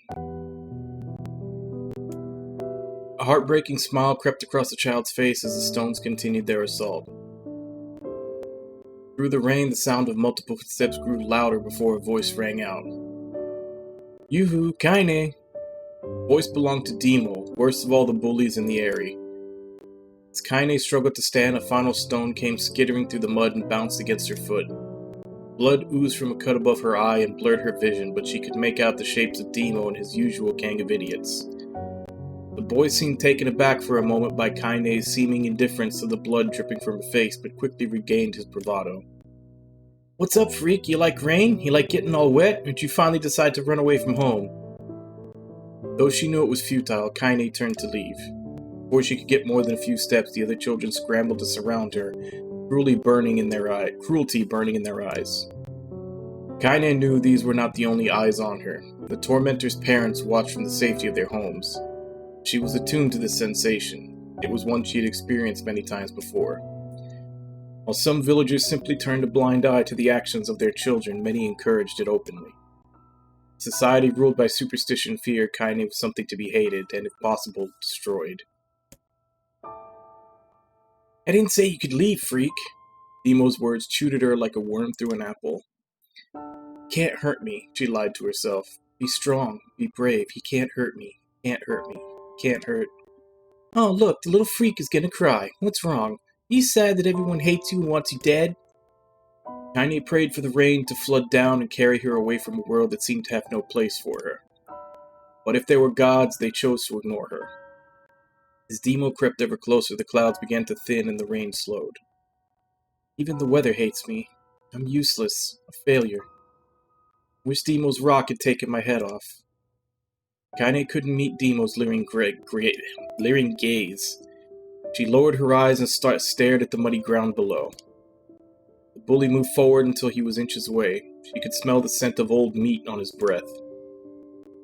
A heartbreaking smile crept across the child's face as the stones continued their assault. Through the rain, the sound of multiple footsteps grew louder before a voice rang out. Yoo-hoo, Kaine! The voice belonged to Demo, worst of all the bullies in the area. As Kaine struggled to stand, a final stone came skittering through the mud and bounced against her foot. Blood oozed from a cut above her eye and blurred her vision, but she could make out the shapes of Demo and his usual gang of idiots. The boy seemed taken aback for a moment by Kaine's seeming indifference to the blood dripping from her face, but quickly regained his bravado. What's up, freak? You like rain? You like getting all wet? Or did you finally decide to run away from home? Though she knew it was futile, Kaine turned to leave. Before she could get more than a few steps, the other children scrambled to surround her, cruelty burning in their eyes. Kaine knew these were not the only eyes on her. The tormentor's parents watched from the safety of their homes. She was attuned to this sensation. It was one she had experienced many times before. While some villagers simply turned a blind eye to the actions of their children, many encouraged it openly. A society ruled by superstition and fear, Kaine was something to be hated, and if possible, destroyed. I didn't say you could leave, freak. Demo's words chewed at her like a worm through an apple. Can't hurt me, she lied to herself. Be strong, be brave, he can't hurt me, can't hurt me, can't hurt. Oh look, the little freak is gonna cry. What's wrong? You sad that everyone hates you and wants you dead? Kaine prayed for the rain to flood down and carry her away from a world that seemed to have no place for her. But if they were gods, they chose to ignore her. As Demo crept ever closer, the clouds began to thin and the rain slowed. Even the weather hates me. I'm useless, a failure. Wish Demo's rock had taken my head off. Kaine couldn't meet Demo's leering gaze. She lowered her eyes and stared at the muddy ground below. The bully moved forward until he was inches away. She could smell the scent of old meat on his breath.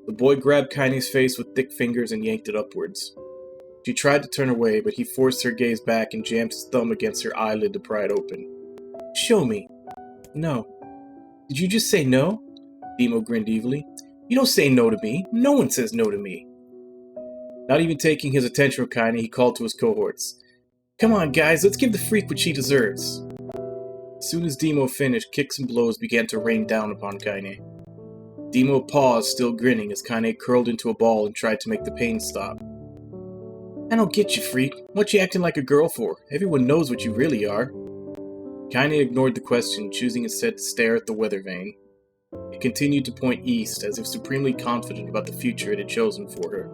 The boy grabbed Kaine's face with thick fingers and yanked it upwards. She tried to turn away, but he forced her gaze back and jammed his thumb against her eyelid to pry it open. Show me. No. Did you just say no? Demo grinned evilly. You don't say no to me. No one says no to me. Not even taking his attention from Kaine, he called to his cohorts. Come on, guys, let's give the freak what she deserves. As soon as Demo finished, kicks and blows began to rain down upon Kaine. Demo paused, still grinning, as Kaine curled into a ball and tried to make the pain stop. I don't get you, freak. What you acting like a girl for? Everyone knows what you really are. Kaine ignored the question, choosing instead to stare at the weather vane. It continued to point east, as if supremely confident about the future it had chosen for her.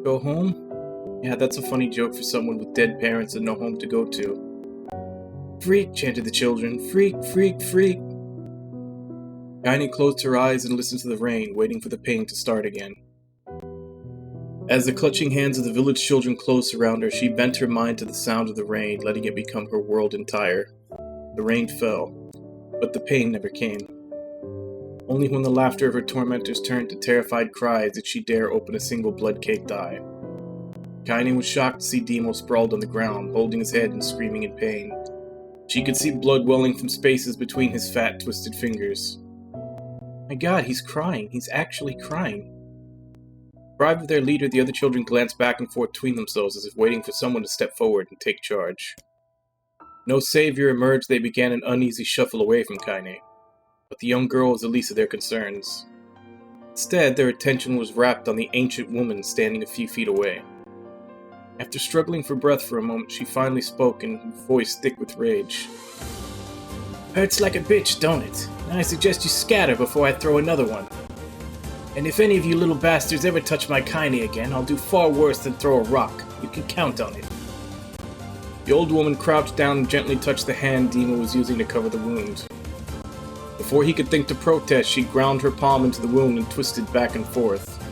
Go home? Yeah, that's a funny joke for someone with dead parents and no home to go to. Freak, chanted the children. Freak, freak, freak. Kaine closed her eyes and listened to the rain, waiting for the pain to start again. As the clutching hands of the village children closed around her, she bent her mind to the sound of the rain, letting it become her world entire. The rain fell, but the pain never came. Only when the laughter of her tormentors turned to terrified cries did she dare open a single blood-caked eye. Kaine was shocked to see Demo sprawled on the ground, holding his head and screaming in pain. She could see blood welling from spaces between his fat, twisted fingers. My God, he's crying. He's actually crying. Deprived of their leader, the other children glanced back and forth between themselves as if waiting for someone to step forward and take charge. No savior emerged, they began an uneasy shuffle away from Kaine. But the young girl was the least of their concerns. Instead, their attention was rapt on the ancient woman standing a few feet away. After struggling for breath for a moment, she finally spoke in a voice thick with rage. Hurts like a bitch, don't it? Now I suggest you scatter before I throw another one. And if any of you little bastards ever touch my Kaine again, I'll do far worse than throw a rock. You can count on it. The old woman crouched down and gently touched the hand Dima was using to cover the wound. Before he could think to protest, she ground her palm into the wound and twisted back and forth.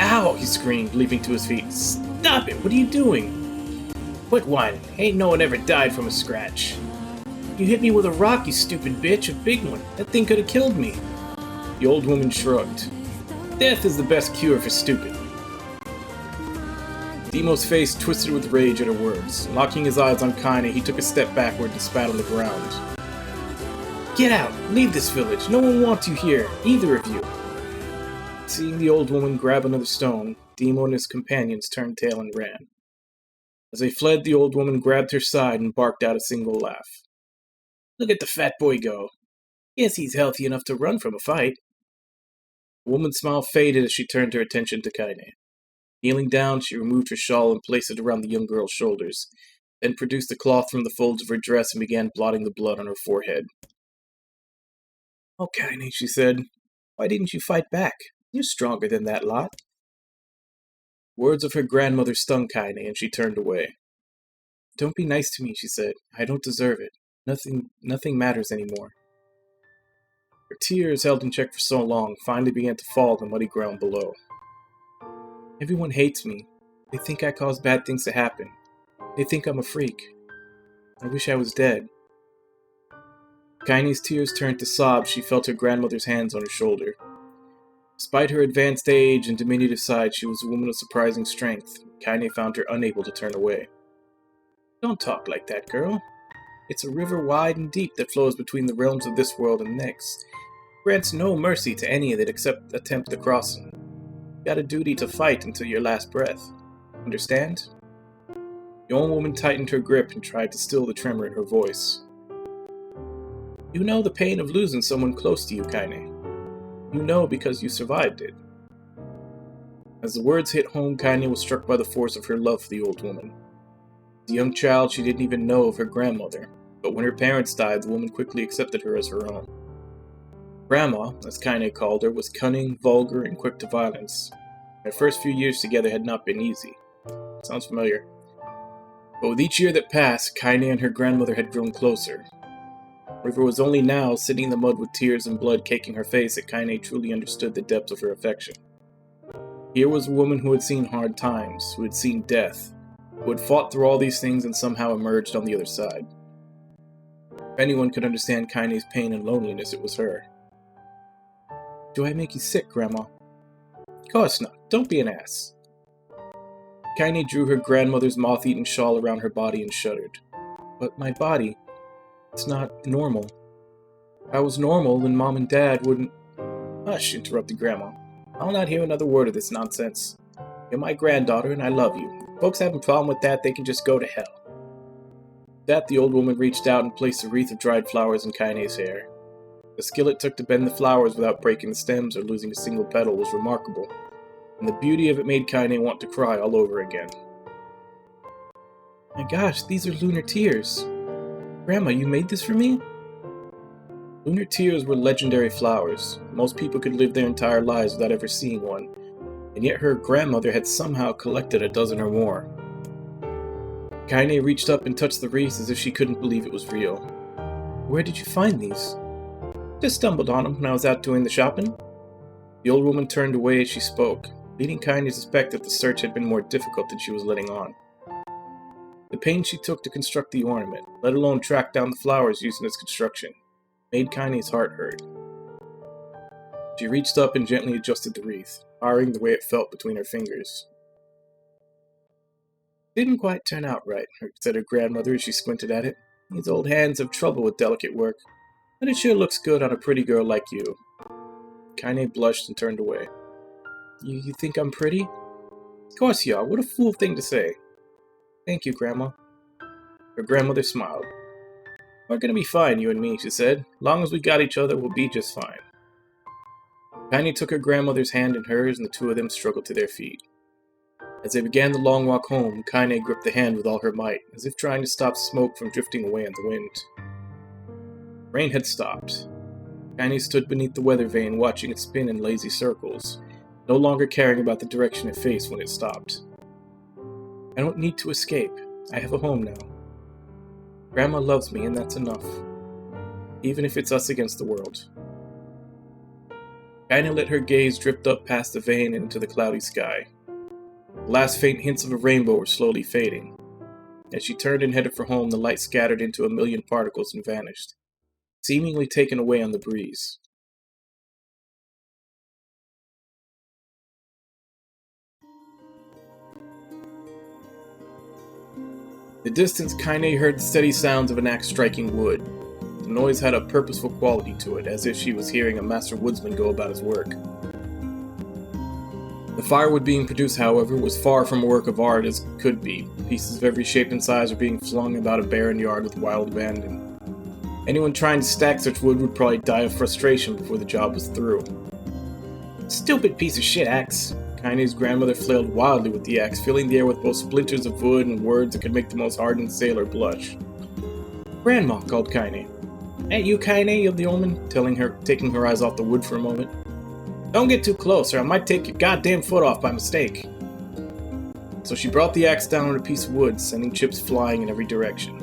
Ow! He screamed, leaping to his feet. Stop it! What are you doing? Quit whining. Ain't no one ever died from a scratch. You hit me with a rock, you stupid bitch, a big one. That thing could have killed me. The old woman shrugged. Death is the best cure for stupid. Demo's face twisted with rage at her words. Locking his eyes on Kaine, he took a step backward and spat on the ground. Get out! Leave this village! No one wants you here! Either of you! Seeing the old woman grab another stone, Demo and his companions turned tail and ran. As they fled, the old woman grabbed her side and barked out a single laugh. Look at the fat boy go! Guess he's healthy enough to run from a fight. The woman's smile faded as she turned her attention to Kaine. Kneeling down, she removed her shawl and placed it around the young girl's shoulders, then produced the cloth from the folds of her dress and began blotting the blood on her forehead. Oh, Kaine, she said, why didn't you fight back? You're stronger than that lot. Words of her grandmother stung Kaine, and she turned away. Don't be nice to me, she said. I don't deserve it. Nothing matters anymore. Her tears, held in check for so long, finally began to fall on the muddy ground below. Everyone hates me. They think I cause bad things to happen. They think I'm a freak. I wish I was dead. Kaine's tears turned to sobs. She felt her grandmother's hands on her shoulder. Despite her advanced age and diminutive size, she was a woman of surprising strength. Kaine found her unable to turn away. Don't talk like that, girl. It's a river wide and deep that flows between the realms of this world and the next. Grants no mercy to any that attempt the crossing. You got a duty to fight until your last breath. Understand? The old woman tightened her grip and tried to still the tremor in her voice. You know the pain of losing someone close to you, Kaine. You know because you survived it. As the words hit home, Kaine was struck by the force of her love for the old woman. As a young child, she didn't even know of her grandmother, but when her parents died, the woman quickly accepted her as her own. Grandma, as Kaine called her, was cunning, vulgar, and quick to violence. Their first few years together had not been easy. Sounds familiar. But with each year that passed, Kaine and her grandmother had grown closer. River was only now, sitting in the mud with tears and blood caking her face, that Kaine truly understood the depths of her affection. Here was a woman who had seen hard times, who had seen death, who had fought through all these things and somehow emerged on the other side. If anyone could understand Kaine's pain and loneliness, it was her. Do I make you sick, Grandma? Of course not. Don't be an ass. Kaine drew her grandmother's moth-eaten shawl around her body and shuddered. But my body, it's not normal. If I was normal, then Mom and Dad wouldn't... Hush, interrupted Grandma. I'll not hear another word of this nonsense. You're my granddaughter and I love you. If folks have a problem with that, they can just go to hell. With that, the old woman reached out and placed a wreath of dried flowers in Kaine's hair. The skill it took to bend the flowers without breaking the stems or losing a single petal was remarkable, and the beauty of it made Kaine want to cry all over again. My gosh, these are lunar tears. Grandma, you made this for me? Lunar tears were legendary flowers. Most people could live their entire lives without ever seeing one, and yet her grandmother had somehow collected a dozen or more. Kaine reached up and touched the wreath as if she couldn't believe it was real. Where did you find these? Just stumbled on them when I was out doing the shopping. The old woman turned away as she spoke, leading Kaine to suspect that the search had been more difficult than she was letting on. The pains she took to construct the ornament, let alone track down the flowers used in its construction, made Kaine's heart hurt. She reached up and gently adjusted the wreath, admiring the way it felt between her fingers. Didn't quite turn out right, said her grandmother as she squinted at it. These old hands have trouble with delicate work, but it sure looks good on a pretty girl like you. Kaine blushed and turned away. You think I'm pretty? Of course you are. What a fool thing to say. Thank you, Grandma. Her grandmother smiled. "We're gonna be fine, you and me," she said. "Long as we got each other, we'll be just fine." Kaine took her grandmother's hand in hers, and the two of them struggled to their feet. As they began the long walk home, Kaine gripped the hand with all her might, as if trying to stop smoke from drifting away in the wind. Rain had stopped. Kaine stood beneath the weather vane, watching it spin in lazy circles, no longer caring about the direction it faced when it stopped. "I don't need to escape. I have a home now. Grandma loves me, and that's enough. Even if it's us against the world." Kaine let her gaze drift up past the vane and into the cloudy sky. The last faint hints of a rainbow were slowly fading. As she turned and headed for home, the light scattered into a million particles and vanished, seemingly taken away on the breeze. In the distance, Kaine heard the steady sounds of an axe striking wood. The noise had a purposeful quality to it, as if she was hearing a master woodsman go about his work. The firewood being produced, however, was far from a work of art as could be. Pieces of every shape and size were being flung about a barren yard with wild abandon. Anyone trying to stack such wood would probably die of frustration before the job was through. "Stupid piece of shit axe!" Kaine's grandmother flailed wildly with the axe, filling the air with both splinters of wood and words that could make the most hardened sailor blush. "Grandma," called Kaine. "Ain't you Kaine?" yelled the old woman, taking her eyes off the wood for a moment. "Don't get too close, or I might take your goddamn foot off by mistake." So she brought the axe down on a piece of wood, sending chips flying in every direction.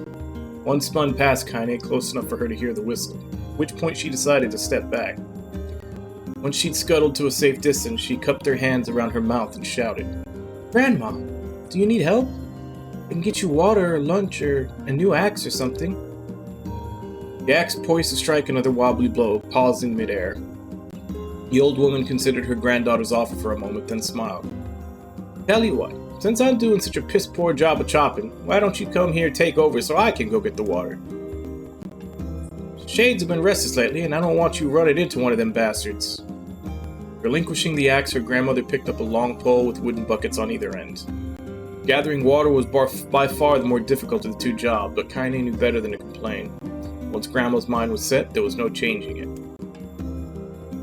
One spun past Kaine, close enough for her to hear the whistle, at which point she decided to step back. Once she'd scuttled to a safe distance, she cupped her hands around her mouth and shouted, "Grandma, do you need help? I can get you water or lunch or a new axe or something." The axe, poised to strike another wobbly blow, paused in midair. The old woman considered her granddaughter's offer for a moment, then smiled. "Tell you what, since I'm doing such a piss-poor job of chopping, why don't you come here take over so I can go get the water? Shades have been restless lately, and I don't want you running into one of them bastards." Relinquishing the axe, her grandmother picked up a long pole with wooden buckets on either end. Gathering water was by far the more difficult of the two jobs, but Kaine knew better than to complain. Once Grandma's mind was set, there was no changing it.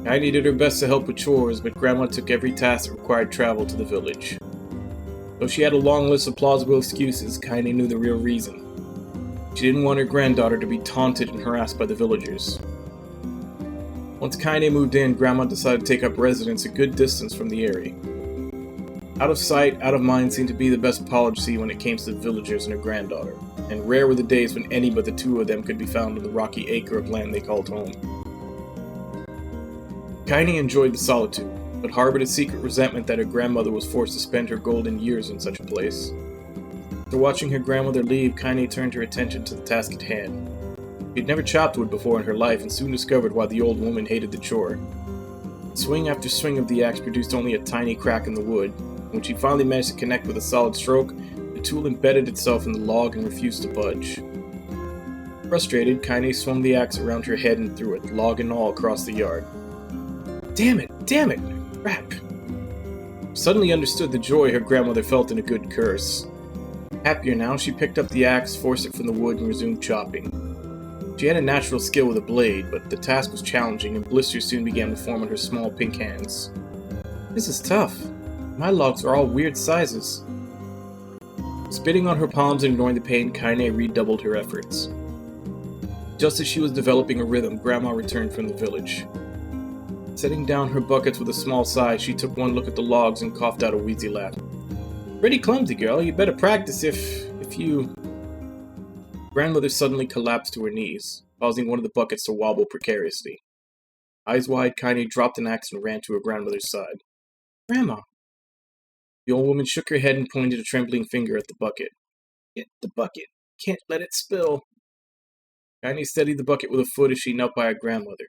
Kaine did her best to help with chores, but Grandma took every task that required travel to the village. Though she had a long list of plausible excuses, Kaine knew the real reason. She didn't want her granddaughter to be taunted and harassed by the villagers. Once Kaine moved in, Grandma decided to take up residence a good distance from the area. Out of sight, out of mind seemed to be the best policy when it came to the villagers and her granddaughter, and rare were the days when any but the two of them could be found on the rocky acre of land they called home. Kaine enjoyed the solitude, but harbored a secret resentment that her grandmother was forced to spend her golden years in such a place. After watching her grandmother leave, Kaine turned her attention to the task at hand. She had never chopped wood before in her life and soon discovered why the old woman hated the chore. Swing after swing of the axe produced only a tiny crack in the wood. When she finally managed to connect with a solid stroke, the tool embedded itself in the log and refused to budge. Frustrated, Kaine swung the axe around her head and threw it, log and all, across the yard. Damn it! Crap! Suddenly understood the joy her grandmother felt in a good curse. Happier now, she picked up the axe, forced it from the wood, and resumed chopping. She had a natural skill with a blade, but the task was challenging, and blisters soon began to form on her small pink hands. "This is tough. My logs are all weird sizes." Spitting on her palms and ignoring the pain, Kaine redoubled her efforts. Just as she was developing a rhythm, Grandma returned from the village. Setting down her buckets with a small sigh, she took one look at the logs and coughed out a wheezy laugh. "Pretty clumsy, girl. You better practice if you..." Grandmother suddenly collapsed to her knees, causing one of the buckets to wobble precariously. Eyes wide, Kaine dropped an axe and ran to her grandmother's side. "Grandma." The old woman shook her head and pointed a trembling finger at the bucket. "Get the bucket. Can't let it spill." Kaine steadied the bucket with a foot as she knelt by her grandmother.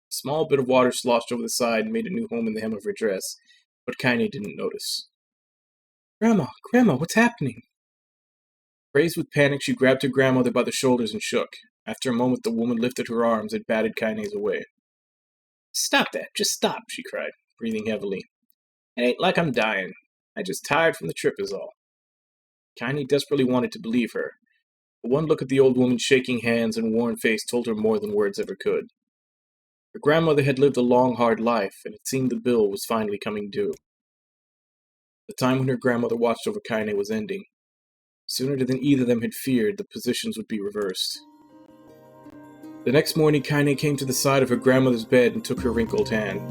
A small bit of water sloshed over the side and made a new home in the hem of her dress, but Kaine didn't notice. Grandma, what's happening?" Crazed with panic, she grabbed her grandmother by the shoulders and shook. After a moment, the woman lifted her arms and batted Kaine's away. "Stop that! Just stop!" she cried, breathing heavily. "It ain't like I'm dying. I just tired from the trip is all." Kaine desperately wanted to believe her. But one look at the old woman's shaking hands and worn face told her more than words ever could. Her grandmother had lived a long, hard life, and it seemed the bill was finally coming due. The time when her grandmother watched over Kaine was ending. Sooner than either of them had feared, the positions would be reversed. The next morning, Kaine came to the side of her grandmother's bed and took her wrinkled hand.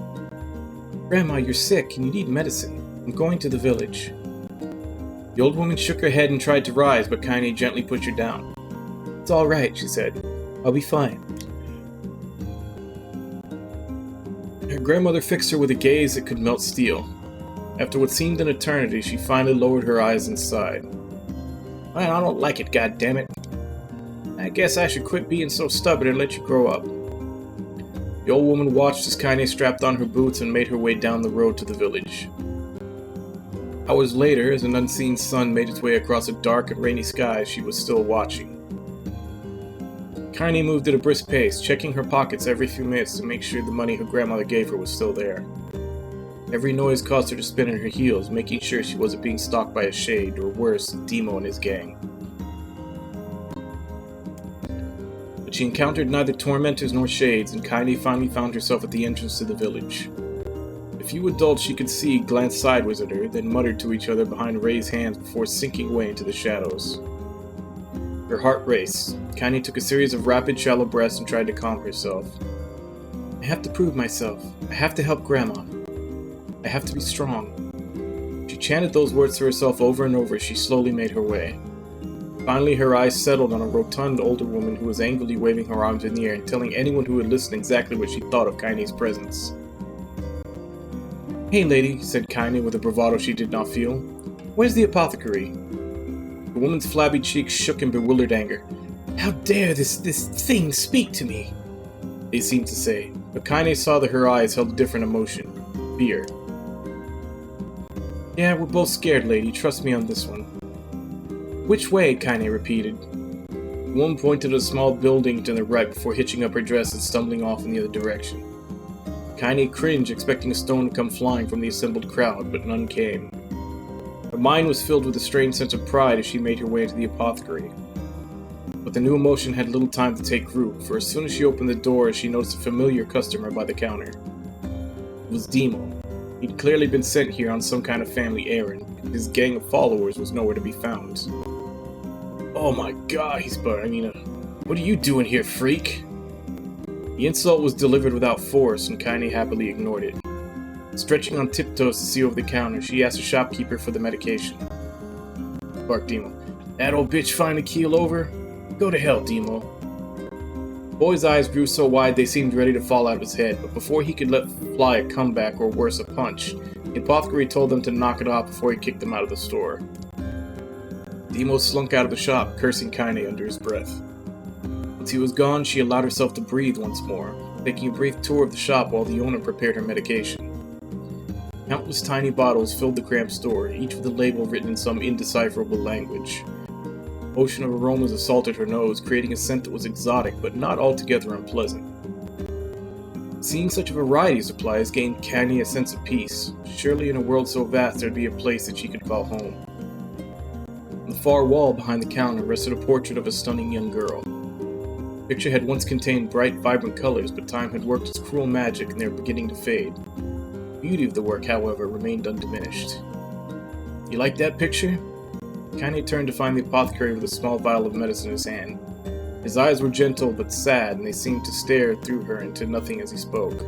"Grandma, you're sick and you need medicine. I'm going to the village." The old woman shook her head and tried to rise, but Kaine gently pushed her down. "It's all right," she said. "I'll be fine." Her grandmother fixed her with a gaze that could melt steel. After what seemed an eternity, she finally lowered her eyes and sighed. "Well, I don't like it, goddammit. I guess I should quit being so stubborn and let you grow up." The old woman watched as Kaine strapped on her boots and made her way down the road to the village. Hours later, as an unseen sun made its way across a dark and rainy sky, she was still watching. Kaine moved at a brisk pace, checking her pockets every few minutes to make sure the money her grandmother gave her was still there. Every noise caused her to spin on her heels, making sure she wasn't being stalked by a shade, or worse, Demo and his gang. But she encountered neither tormentors nor shades, and Kaine finally found herself at the entrance to the village. The few adults she could see glanced sideways at her, then muttered to each other behind raised hands before sinking away into the shadows. Her heart raced. Kaine took a series of rapid, shallow breaths and tried to calm herself. "I have to prove myself. I have to help Grandma. I have to be strong." She chanted those words to herself over and over as she slowly made her way. Finally, her eyes settled on a rotund older woman who was angrily waving her arms in the air and telling anyone who would listen exactly what she thought of Kaine's presence. "Hey lady," said Kaine with a bravado she did not feel. "Where's the apothecary?" The woman's flabby cheeks shook in bewildered anger. "How dare this thing speak to me?" they seemed to say, but Kaine saw that her eyes held a different emotion. Fear. "Yeah, we're both scared, lady. Trust me on this one." "Which way?" Kaine repeated. The woman pointed at a small building to the right before hitching up her dress and stumbling off in the other direction. Kaine cringed, expecting a stone to come flying from the assembled crowd, but none came. Her mind was filled with a strange sense of pride as she made her way into the apothecary. But the new emotion had little time to take root, for as soon as she opened the door, she noticed a familiar customer by the counter. It was Demo. He'd clearly been sent here on some kind of family errand. His gang of followers was nowhere to be found. "Oh my god," he sputtered. "What are you doing here, freak?" The insult was delivered without force, and Kaine happily ignored it. Stretching on tiptoes to see over the counter, she asked the shopkeeper for the medication. Barked Demo. "That old bitch find a keel over? Go to hell, Demo." The boy's eyes grew so wide they seemed ready to fall out of his head, but before he could let fly a comeback or worse, a punch, the apothecary told them to knock it off before he kicked them out of the store. Demo slunk out of the shop, cursing Kaine under his breath. Once he was gone, she allowed herself to breathe once more, taking a brief tour of the shop while the owner prepared her medication. Countless tiny bottles filled the cramped store, each with a label written in some indecipherable language. An ocean of aromas assaulted her nose, creating a scent that was exotic but not altogether unpleasant. Seeing such a variety of supplies gained Kaine a sense of peace. Surely in a world so vast there'd be a place that she could call home. On the far wall behind the counter rested a portrait of a stunning young girl. The picture had once contained bright, vibrant colors, but time had worked its cruel magic and they were beginning to fade. The beauty of the work, however, remained undiminished. "You like that picture?" Kaine turned to find the apothecary with a small vial of medicine in his hand. His eyes were gentle but sad, and they seemed to stare through her into nothing as he spoke.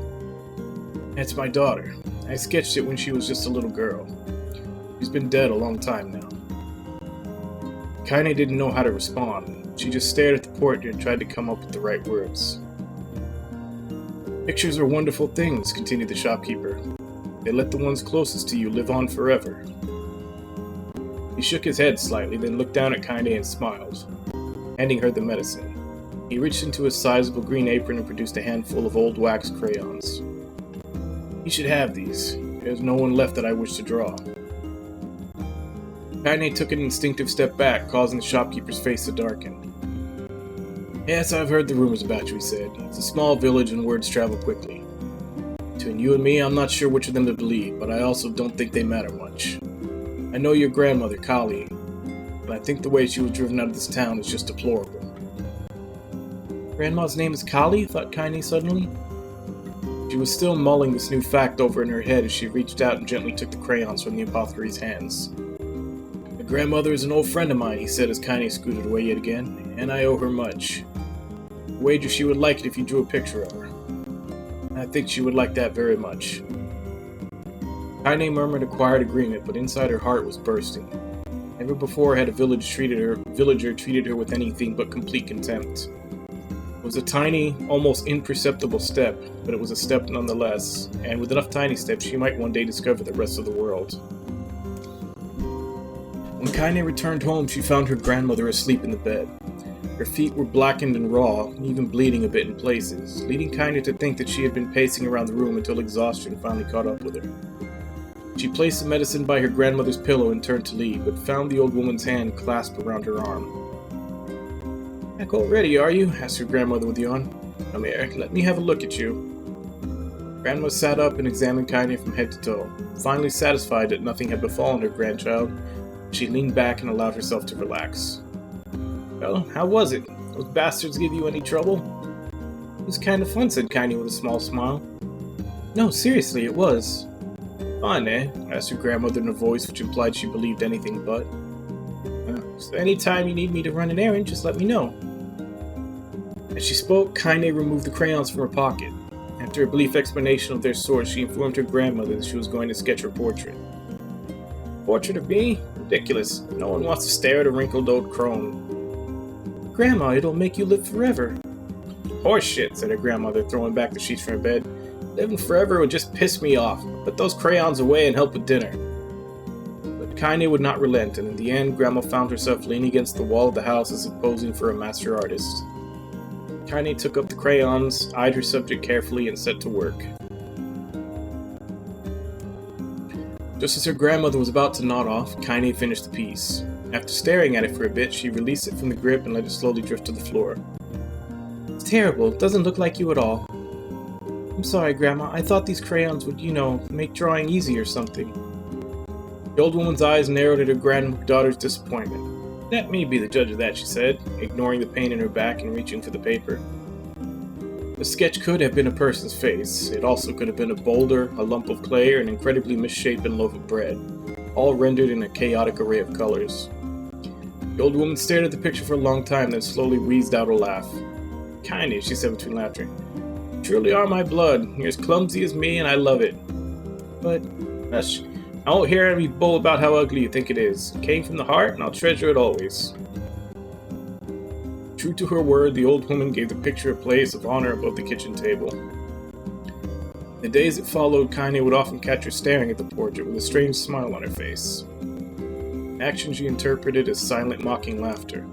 "That's my daughter. I sketched it when she was just a little girl. She's been dead a long time now." Kaine didn't know how to respond. She just stared at the portrait and tried to come up with the right words. "Pictures are wonderful things," continued the shopkeeper. "They let the ones closest to you live on forever." He shook his head slightly, then looked down at Kaine and smiled, handing her the medicine. He reached into his sizable green apron and produced a handful of old wax crayons. "You should have these. There's no one left that I wish to draw." Kaine took an instinctive step back, causing the shopkeeper's face to darken. "Yes, I've heard the rumors about you," he said. "It's a small village and words travel quickly. Between you and me, I'm not sure which of them to believe, but I also don't think they matter much. I know your grandmother, Kali. but I think the way she was driven out of this town is just deplorable. Grandma's name is Kali? Thought Kaine suddenly. She was still mulling this new fact over in her head as she reached out and gently took the crayons from the apothecary's hands. My grandmother is an old friend of mine, he said as Kaine scooted away yet again, and I owe her much. I wager she would like it if you drew a picture of her. I think she would like that very much. Kaine murmured a quiet agreement, but inside her heart was bursting. Never before had a villager treated her with anything but complete contempt. It was a tiny, almost imperceptible step, but it was a step nonetheless, and with enough tiny steps she might one day discover the rest of the world. When Kaine returned home, she found her grandmother asleep in the bed. Her feet were blackened and raw, even bleeding a bit in places, leading Kaine to think that she had been pacing around the room until exhaustion finally caught up with her. She placed the medicine by her grandmother's pillow and turned to leave, but found the old woman's hand clasped around her arm. "Back already, are you?" asked her grandmother with a yawn. "Come here, let me have a look at you." Grandma sat up and examined Kaine from head to toe. Finally satisfied that nothing had befallen her grandchild, she leaned back and allowed herself to relax. "Well, how was it? Those bastards give you any trouble?" "It was kind of fun," said Kaine with a small smile. "No, seriously, it was." "Fun, eh?" asked her grandmother in a voice which implied she believed anything but. "So any time you need me to run an errand, just let me know." As she spoke, Kaine removed the crayons from her pocket. After a brief explanation of their source, she informed her grandmother that she was going to sketch her portrait. "Portrait of me? Ridiculous. No one wants to stare at a wrinkled old crone." "Grandma, it'll make you live forever." "Horseshit," said her grandmother, throwing back the sheets from her bed. "Living forever would just piss me off. Put those crayons away and help with dinner." But Kaine would not relent, and in the end, Grandma found herself leaning against the wall of the house as if posing for a master artist. Kaine took up the crayons, eyed her subject carefully, and set to work. Just as her grandmother was about to nod off, Kaine finished the piece. After staring at it for a bit, she released it from the grip and let it slowly drift to the floor. "It's terrible. It doesn't look like you at all." "I'm sorry, Grandma. I thought these crayons would, make drawing easy or something." The old woman's eyes narrowed at her granddaughter's disappointment. "Let me be the judge of that," she said, ignoring the pain in her back and reaching for the paper. The sketch could have been a person's face. It also could have been a boulder, a lump of clay, or an incredibly misshapen loaf of bread, all rendered in a chaotic array of colors. The old woman stared at the picture for a long time, then slowly wheezed out a laugh. "Kaine," she said between laughter, "you truly are my blood. You're as clumsy as me, and I love it. But, hush, I won't hear any bull about how ugly you think it is. It came from the heart, and I'll treasure it always." True to her word, the old woman gave the picture a place of honor above the kitchen table. In the days that followed, Kaine would often catch her staring at the portrait with a strange smile on her face. An action she interpreted as silent, mocking laughter.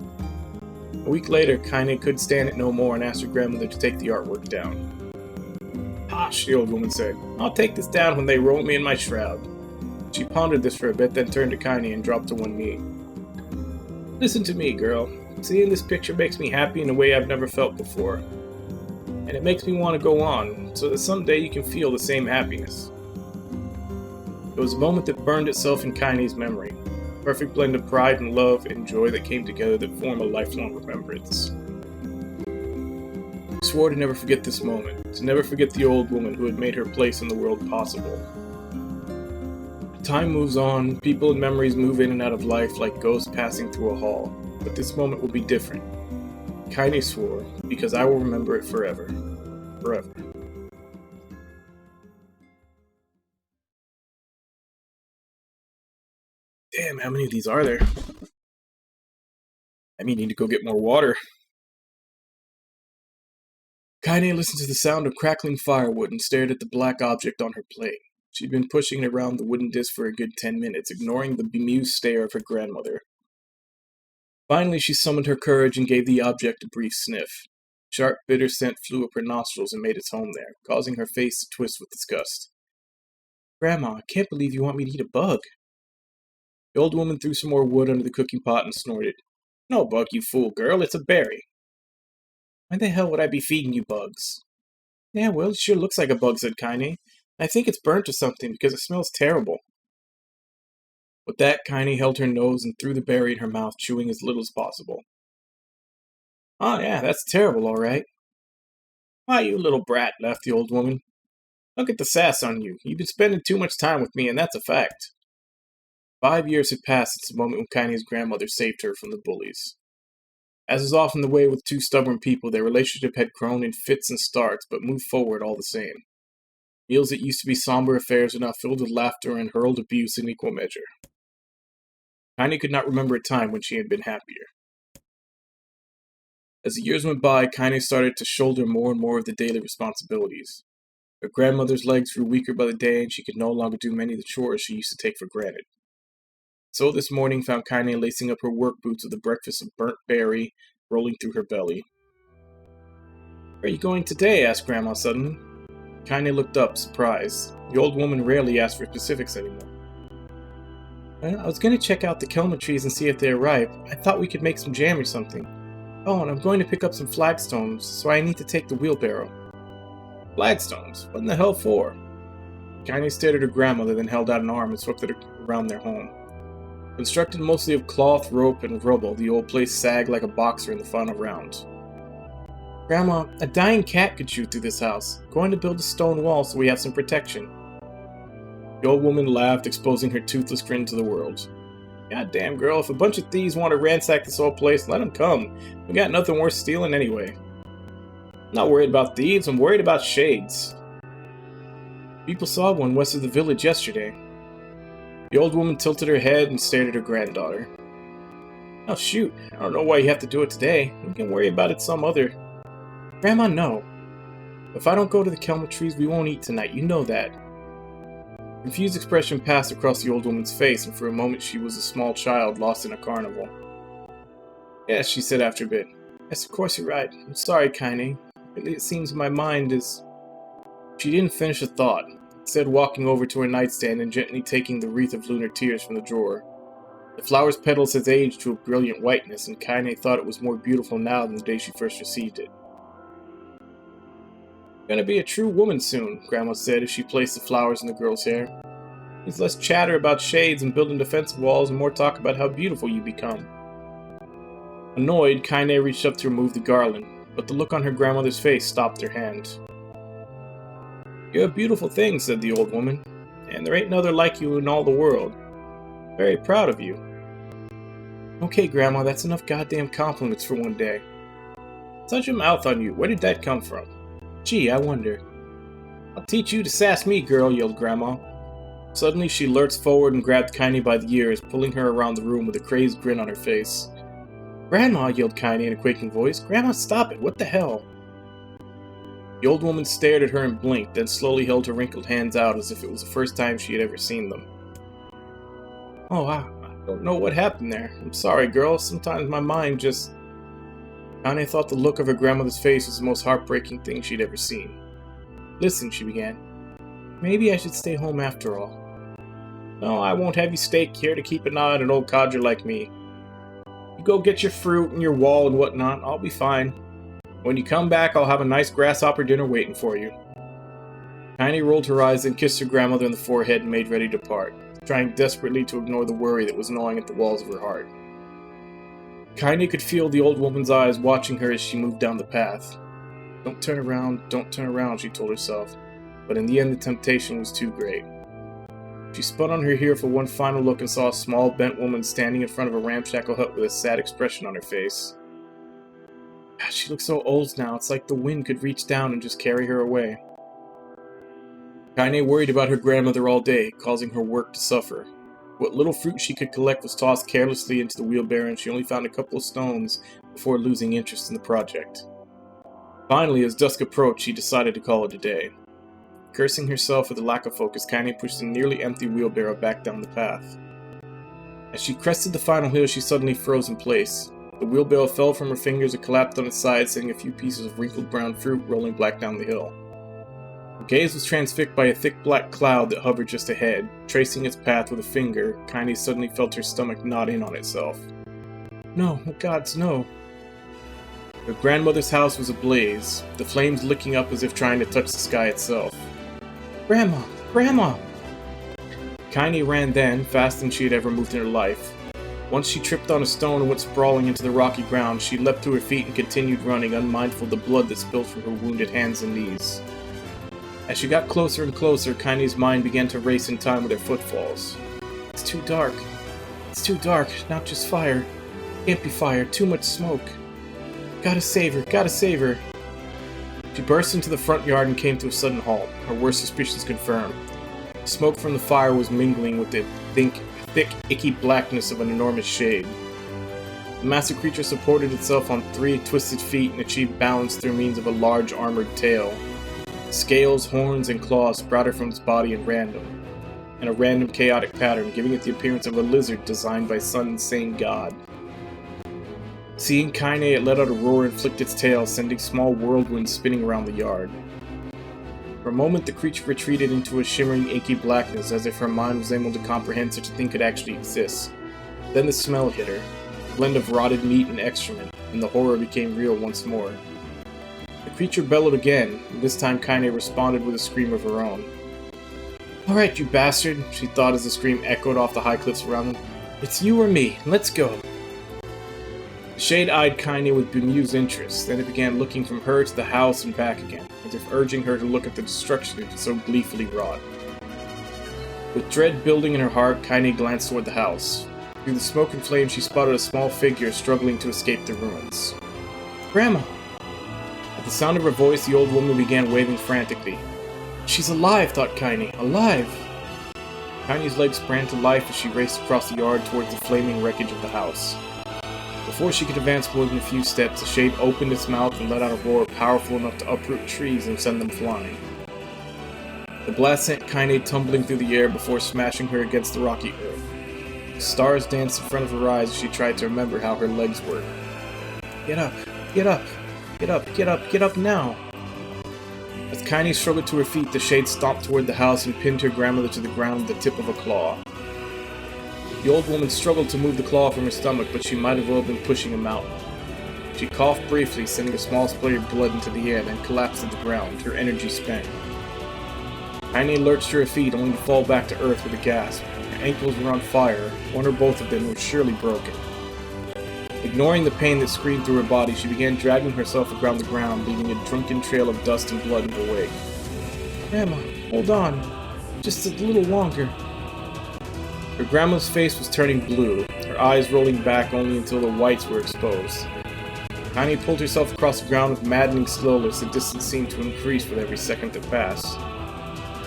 A week later, Kaine could stand it no more and asked her grandmother to take the artwork down. "Hush," the old woman said. "I'll take this down when they roll me in my shroud." She pondered this for a bit, then turned to Kaine and dropped to one knee. "Listen to me, girl. Seeing this picture makes me happy in a way I've never felt before. And it makes me want to go on, so that someday you can feel the same happiness." It was a moment that burned itself in Kaine's memory. A perfect blend of pride and love and joy that came together that form a lifelong remembrance. She swore to never forget this moment, to never forget the old woman who had made her place in the world possible. Time moves on, people and memories move in and out of life like ghosts passing through a hall, but this moment will be different. Kaine swore, because I will remember it forever. Forever. Damn, how many of these are there? I may need to go get more water. Kaine listened to the sound of crackling firewood and stared at the black object on her plate. She'd been pushing it around the wooden disc for a good 10 minutes, ignoring the bemused stare of her grandmother. Finally, she summoned her courage and gave the object a brief sniff. Sharp, bitter scent flew up her nostrils and made its home there, causing her face to twist with disgust. "Grandma, I can't believe you want me to eat a bug." The old woman threw some more wood under the cooking pot and snorted. "No bug, you fool girl, it's a berry." "Why the hell would I be feeding you bugs?" "Yeah, well, it sure looks like a bug," said Kaine. "I think it's burnt or something because it smells terrible." With that, Kaine held her nose and threw the berry in her mouth, chewing as little as possible. Oh yeah, that's terrible, all right. Why, you little brat, laughed the old woman. Look at the sass on you. You've been spending too much time with me, and that's a fact. 5 years had passed since the moment when Kaine's grandmother saved her from the bullies. As is often the way with two stubborn people, their relationship had grown in fits and starts, but moved forward all the same. Meals that used to be somber affairs are now filled with laughter and hurled abuse in equal measure. Kaine could not remember a time when she had been happier. As the years went by, Kaine started to shoulder more and more of the daily responsibilities. Her grandmother's legs grew weaker by the day, and she could no longer do many of the chores she used to take for granted. So this morning found Kaine lacing up her work boots with a breakfast of burnt berry rolling through her belly. Where are you going today? Asked Grandma suddenly. Kaine looked up, surprised. The old woman rarely asked for specifics anymore. Well, I was going to check out the kelma trees and see if they're ripe. I thought we could make some jam or something. Oh, and I'm going to pick up some flagstones, so I need to take the wheelbarrow. Flagstones? What in the hell for? Kaine stared at her grandmother, then held out an arm and swept it around their home. Constructed mostly of cloth, rope, and rubble, the old place sagged like a boxer in the final round. Grandma, a dying cat could shoot through this house. Going to build a stone wall so we have some protection. The old woman laughed, exposing her toothless grin to the world. Goddamn, girl, if a bunch of thieves want to ransack this old place, let them come. We got nothing worth stealing anyway. I'm not worried about thieves, I'm worried about shades. People saw one west of the village yesterday. The old woman tilted her head and stared at her granddaughter. Oh shoot, I don't know why you have to do it today. We can worry about it some other... Grandma, no. If I don't go to the kelma trees, we won't eat tonight, you know that. A confused expression passed across the old woman's face, and for a moment she was a small child lost in a carnival. Yes, she said after a bit. Yes, of course you're right. I'm sorry, Kaine. It seems my mind is... She didn't finish the thought, instead walking over to her nightstand and gently taking the wreath of lunar tears from the drawer. The flower's petals had aged to a brilliant whiteness, and Kaine thought it was more beautiful now than the day she first received it. You're gonna be a true woman soon, Grandma said as she placed the flowers in the girl's hair. There's less chatter about shades and building defensive walls and more talk about how beautiful you become. Annoyed, Kaine reached up to remove the garland, but the look on her grandmother's face stopped her hand. You're a beautiful thing, said the old woman, and there ain't another like you in all the world. Very proud of you. Okay, Grandma, that's enough goddamn compliments for one day. Such a mouth on you, where did that come from? Gee, I wonder. I'll teach you to sass me, girl, yelled Grandma. Suddenly she lurched forward and grabbed Kaine by the ears, pulling her around the room with a crazed grin on her face. Grandma, yelled Kaine in a quaking voice. Grandma, stop it, what the hell? The old woman stared at her and blinked, then slowly held her wrinkled hands out as if it was the first time she had ever seen them. Oh, I don't know what happened there. I'm sorry, girl. Sometimes my mind just... Kaine thought the look of her grandmother's face was the most heartbreaking thing she'd ever seen. Listen, she began. Maybe I should stay home after all. No, I won't have you stay here to keep an eye on an old codger like me. You go get your fruit and your wall and whatnot. I'll be fine. When you come back, I'll have a nice grasshopper dinner waiting for you. Kaine rolled her eyes and kissed her grandmother in the forehead and made ready to depart, trying desperately to ignore the worry that was gnawing at the walls of her heart. Kaine could feel the old woman's eyes watching her as she moved down the path. Don't turn around, she told herself, but in the end the temptation was too great. She spun on her heel for one final look and saw a small, bent woman standing in front of a ramshackle hut with a sad expression on her face. God, she looks so old now, it's like the wind could reach down and just carry her away. Kaine worried about her grandmother all day, causing her work to suffer. What little fruit she could collect was tossed carelessly into the wheelbarrow, and she only found a couple of stones before losing interest in the project. Finally, as dusk approached, she decided to call it a day. Cursing herself for the lack of focus, Kaine pushed the nearly empty wheelbarrow back down the path. As she crested the final hill, she suddenly froze in place. The wheelbarrow fell from her fingers and collapsed on its side, sending a few pieces of wrinkled brown fruit rolling back down the hill. Her gaze was transfixed by a thick black cloud that hovered just ahead. Tracing its path with a finger, Kaine suddenly felt her stomach knot in on itself. No, oh gods, no. Her grandmother's house was ablaze, the flames licking up as if trying to touch the sky itself. Grandma! Grandma! Kaine ran then, faster than she had ever moved in her life. Once she tripped on a stone and went sprawling into the rocky ground, she leapt to her feet and continued running, unmindful of the blood that spilled from her wounded hands and knees. As she got closer and closer, Kaine's mind began to race in time with her footfalls. It's too dark. It's too dark. Not just fire. Can't be fire. Too much smoke. Gotta save her. Gotta save her. She burst into the front yard and came to a sudden halt, her worst suspicions confirmed. Smoke from the fire was mingling with the thick, icky blackness of an enormous shade. The massive creature supported itself on 3 twisted feet and achieved balance through means of a large armored tail. Scales, horns, and claws sprouted from its body in a random chaotic pattern, giving it the appearance of a lizard designed by some insane god. Seeing Kaine, it let out a roar and flicked its tail, sending small whirlwinds spinning around the yard. For a moment, the creature retreated into a shimmering, inky blackness, as if her mind was able to comprehend such a thing could actually exist. Then the smell hit her, a blend of rotted meat and excrement, and the horror became real once more. The creature bellowed again, and this time Kaine responded with a scream of her own. "Alright, you bastard," she thought as the scream echoed off the high cliffs around them. "It's you or me. Let's go." The shade eyed Kaine with bemused interest, then it began looking from her to the house and back again, as if urging her to look at the destruction it had so gleefully wrought. With dread building in her heart, Kaine glanced toward the house. Through the smoke and flame, she spotted a small figure struggling to escape the ruins. "Grandma!" At the sound of her voice, the old woman began waving frantically. "She's alive," thought Kaine. "Alive!" Kaine's legs sprang to life as she raced across the yard towards the flaming wreckage of the house. Before she could advance more than a few steps, the shade opened its mouth and let out a roar powerful enough to uproot trees and send them flying. The blast sent Kaine tumbling through the air before smashing her against the rocky earth. Stars danced in front of her eyes as she tried to remember how her legs worked. "Get up! Get up! Get up! Get up! Get up now!" As Kaine struggled to her feet, the shade stomped toward the house and pinned her grandmother to the ground with the tip of a claw. The old woman struggled to move the claw from her stomach, but she might have well been pushing a mountain. She coughed briefly, sending a small splatter of blood into the air, then collapsed to the ground, her energy spent. Kaine lurched to her feet, only to fall back to earth with a gasp. Her ankles were on fire, one or both of them were surely broken. Ignoring the pain that screamed through her body, she began dragging herself around the ground, leaving a drunken trail of dust and blood in her wake. "Grandma, hold on. Just a little longer." Her grandma's face was turning blue, her eyes rolling back only until the whites were exposed. Kaine pulled herself across the ground with maddening slowness, the distance seemed to increase with every second that passed.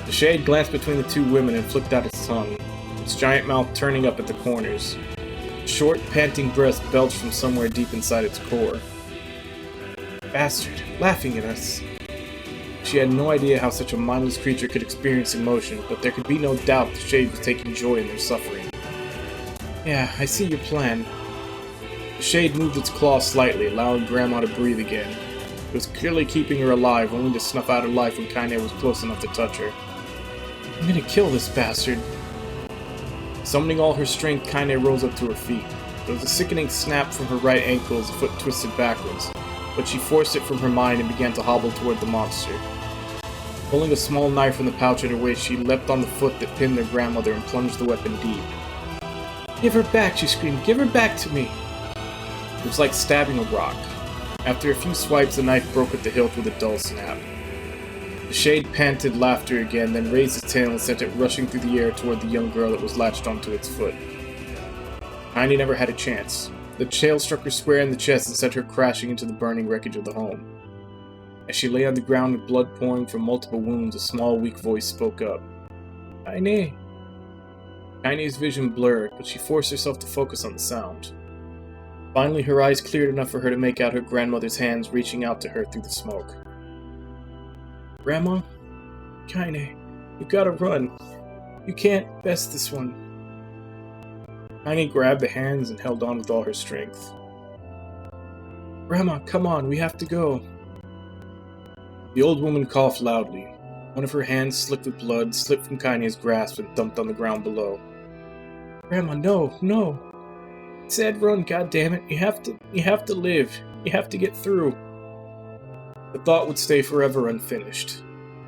The shade glanced between the two women and flicked out its tongue, its giant mouth turning up at the corners. Short, panting breaths belched from somewhere deep inside its core. "Bastard, laughing at us." She had no idea how such a mindless creature could experience emotion, but there could be no doubt the shade was taking joy in their suffering. "Yeah, I see your plan." The shade moved its claw slightly, allowing Grandma to breathe again. It was clearly keeping her alive, only to snuff out her life when Kaine was close enough to touch her. "I'm gonna kill this bastard." Summoning all her strength, Kaine rose up to her feet. There was a sickening snap from her right ankle as the foot twisted backwards, but she forced it from her mind and began to hobble toward the monster. Pulling a small knife from the pouch at her waist, she leapt on the foot that pinned their grandmother and plunged the weapon deep. "Give her back," she screamed. "Give her back to me!" It was like stabbing a rock. After a few swipes, the knife broke at the hilt with a dull snap. The shade panted laughter again, then raised its tail and sent it rushing through the air toward the young girl that was latched onto its foot. Kaine never had a chance. The tail struck her square in the chest and sent her crashing into the burning wreckage of the home. As she lay on the ground with blood pouring from multiple wounds, a small, weak voice spoke up. "Kaine." Kaine's vision blurred, but she forced herself to focus on the sound. Finally, her eyes cleared enough for her to make out her grandmother's hands reaching out to her through the smoke. "Grandma? Kaine, you gotta run. You can't best this one." Kaine grabbed the hands and held on with all her strength. "Grandma, come on, we have to go." The old woman coughed loudly. One of her hands, slick with blood, slipped from Kaine's grasp and thumped on the ground below. "Grandma, no, no. I said run, goddammit. You have to live. You have to get through." The thought would stay forever unfinished.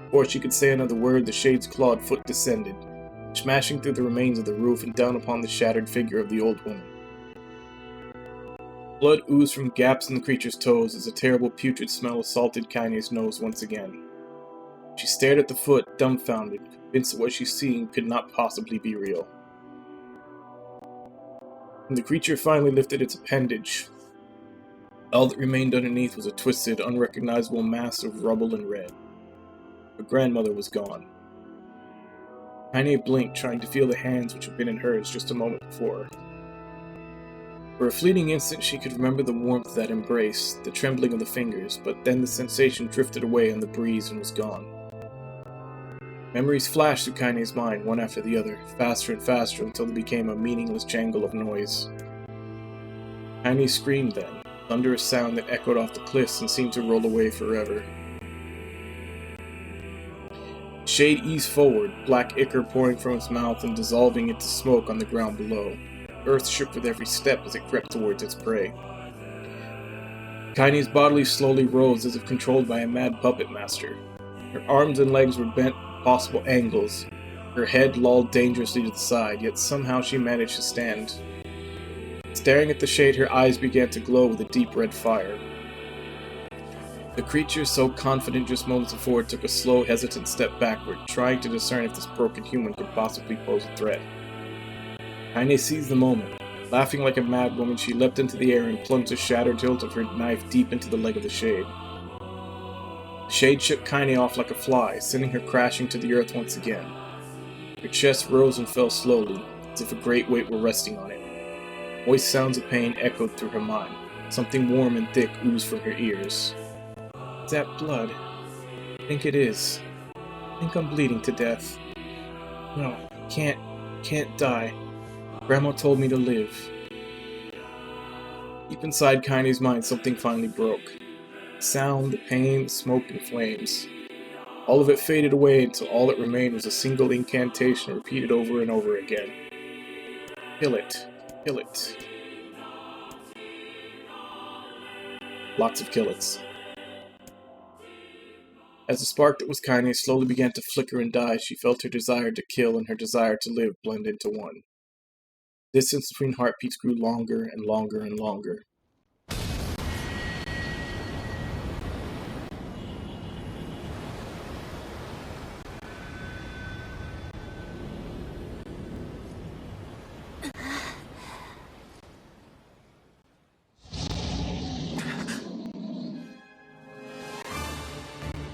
Before she could say another word, the shade's clawed foot descended. smashing through the remains of the roof and down upon the shattered figure of the old woman. Blood oozed from gaps in the creature's toes as a terrible putrid smell assaulted Kaine's nose once again. She stared at the foot, dumbfounded, convinced that what she's seeing could not possibly be real. When the creature finally lifted its appendage, all that remained underneath was a twisted, unrecognizable mass of rubble and red. Her grandmother was gone. Kaine blinked, trying to feel the hands which had been in hers just a moment before. For a fleeting instant she could remember the warmth of that embrace, the trembling of the fingers, but then the sensation drifted away on the breeze and was gone. Memories flashed through Kaine's mind, one after the other, faster and faster until they became a meaningless jangle of noise. Kaine screamed then, thunderous sound that echoed off the cliffs and seemed to roll away forever. The shade eased forward, black ichor pouring from its mouth and dissolving into smoke on the ground below. Earth shook with every step as it crept towards its prey. Kaine's body slowly rose as if controlled by a mad puppet master. Her arms and legs were bent at possible angles, her head lolled dangerously to the side, yet somehow she managed to stand. Staring at the shade, her eyes began to glow with a deep red fire. The creature, so confident just moments before, took a slow, hesitant step backward, trying to discern if this broken human could possibly pose a threat. Kaine seized the moment. Laughing like a mad woman, she leapt into the air and plunged the shattered hilt of her knife deep into the leg of the shade. The shade shook Kaine off like a fly, sending her crashing to the earth once again. Her chest rose and fell slowly, as if a great weight were resting on it. Moist sounds of pain echoed through her mind. Something warm and thick oozed from her ears. Is that blood? I think it is. I think I'm bleeding to death. No, can't die. Grandma told me to live. Deep inside Kaine's mind, something finally broke. The sound, the pain, the smoke and flames. All of it faded away until all that remained was a single incantation repeated over and over again. Kill it. Kill it. Lots of killets. As the spark that was Kaine slowly began to flicker and die, she felt her desire to kill and her desire to live blend into one. The distance between heartbeats grew longer and longer and longer.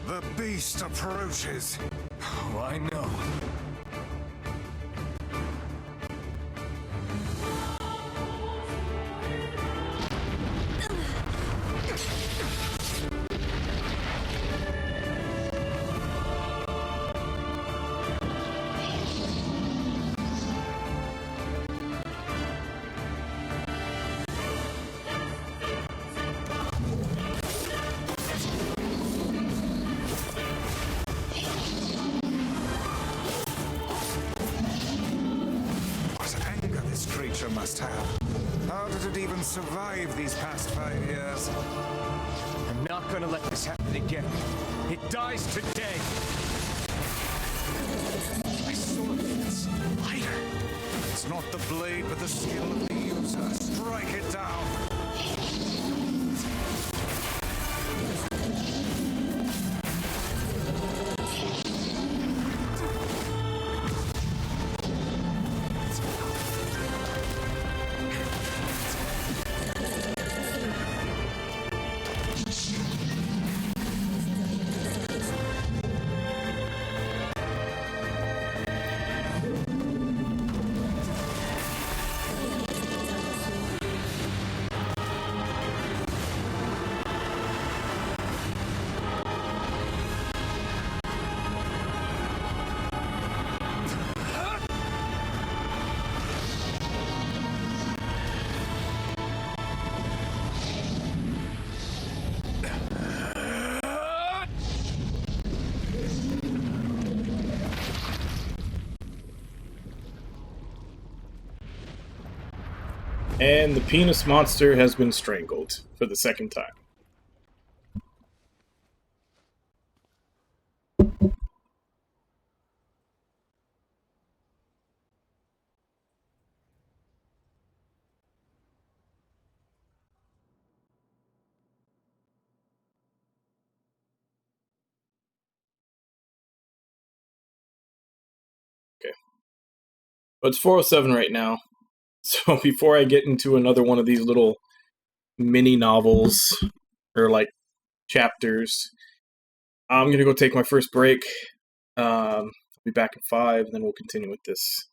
The beast approaches. Oh, I know. Must have. How did it even survive these past 5 years? I'm not gonna let this happen again. It dies today. My sword feels lighter. It's not the blade, but the skill of the user. Strike it down. And the penis monster has been strangled for the second time. But it's 4:07 right now. So before I get into another one of these little mini novels, or like chapters, I'm going to go take my first break. I'll be back in 5, and then we'll continue with this.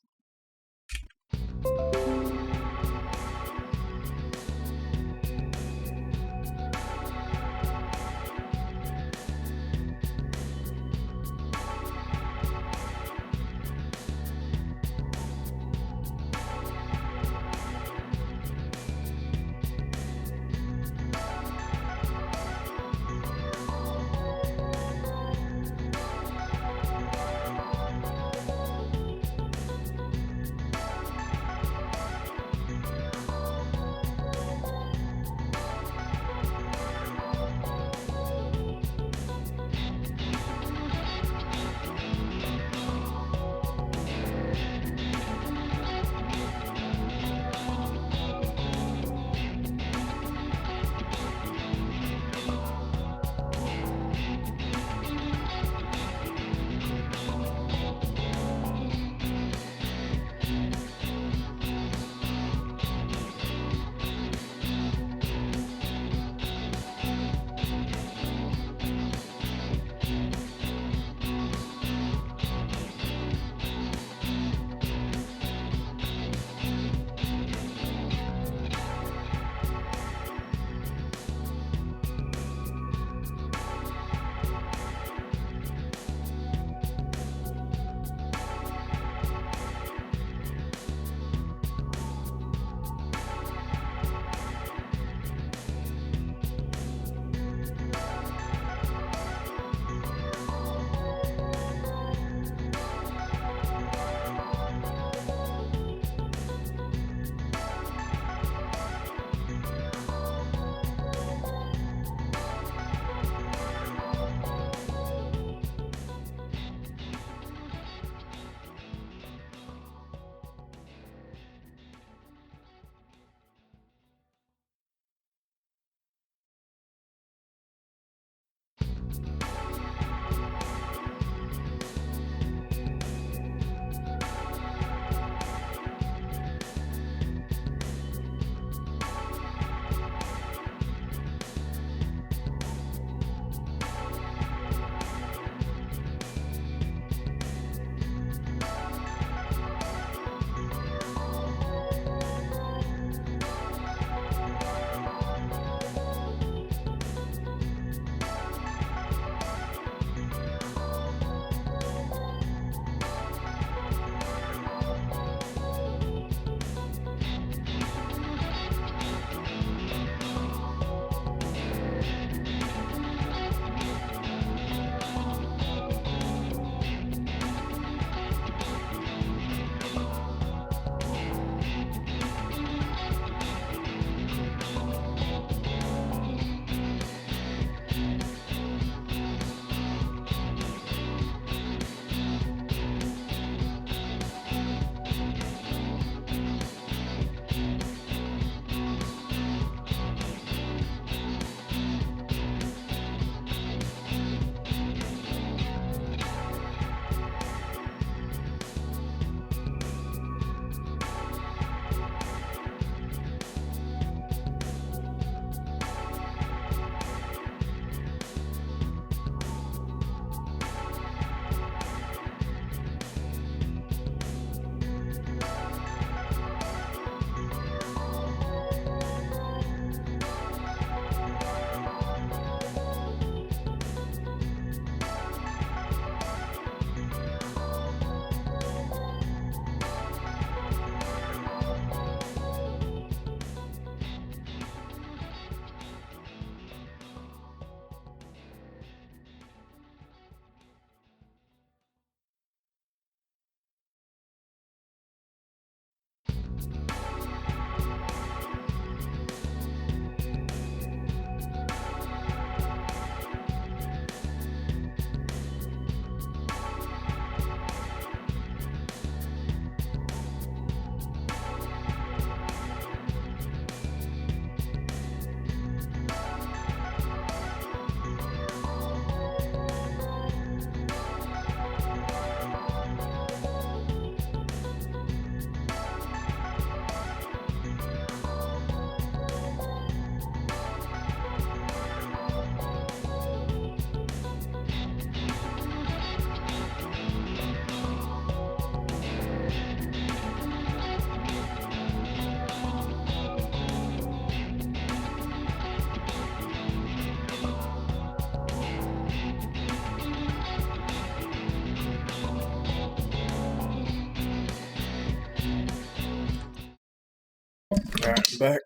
Alright, I'm back.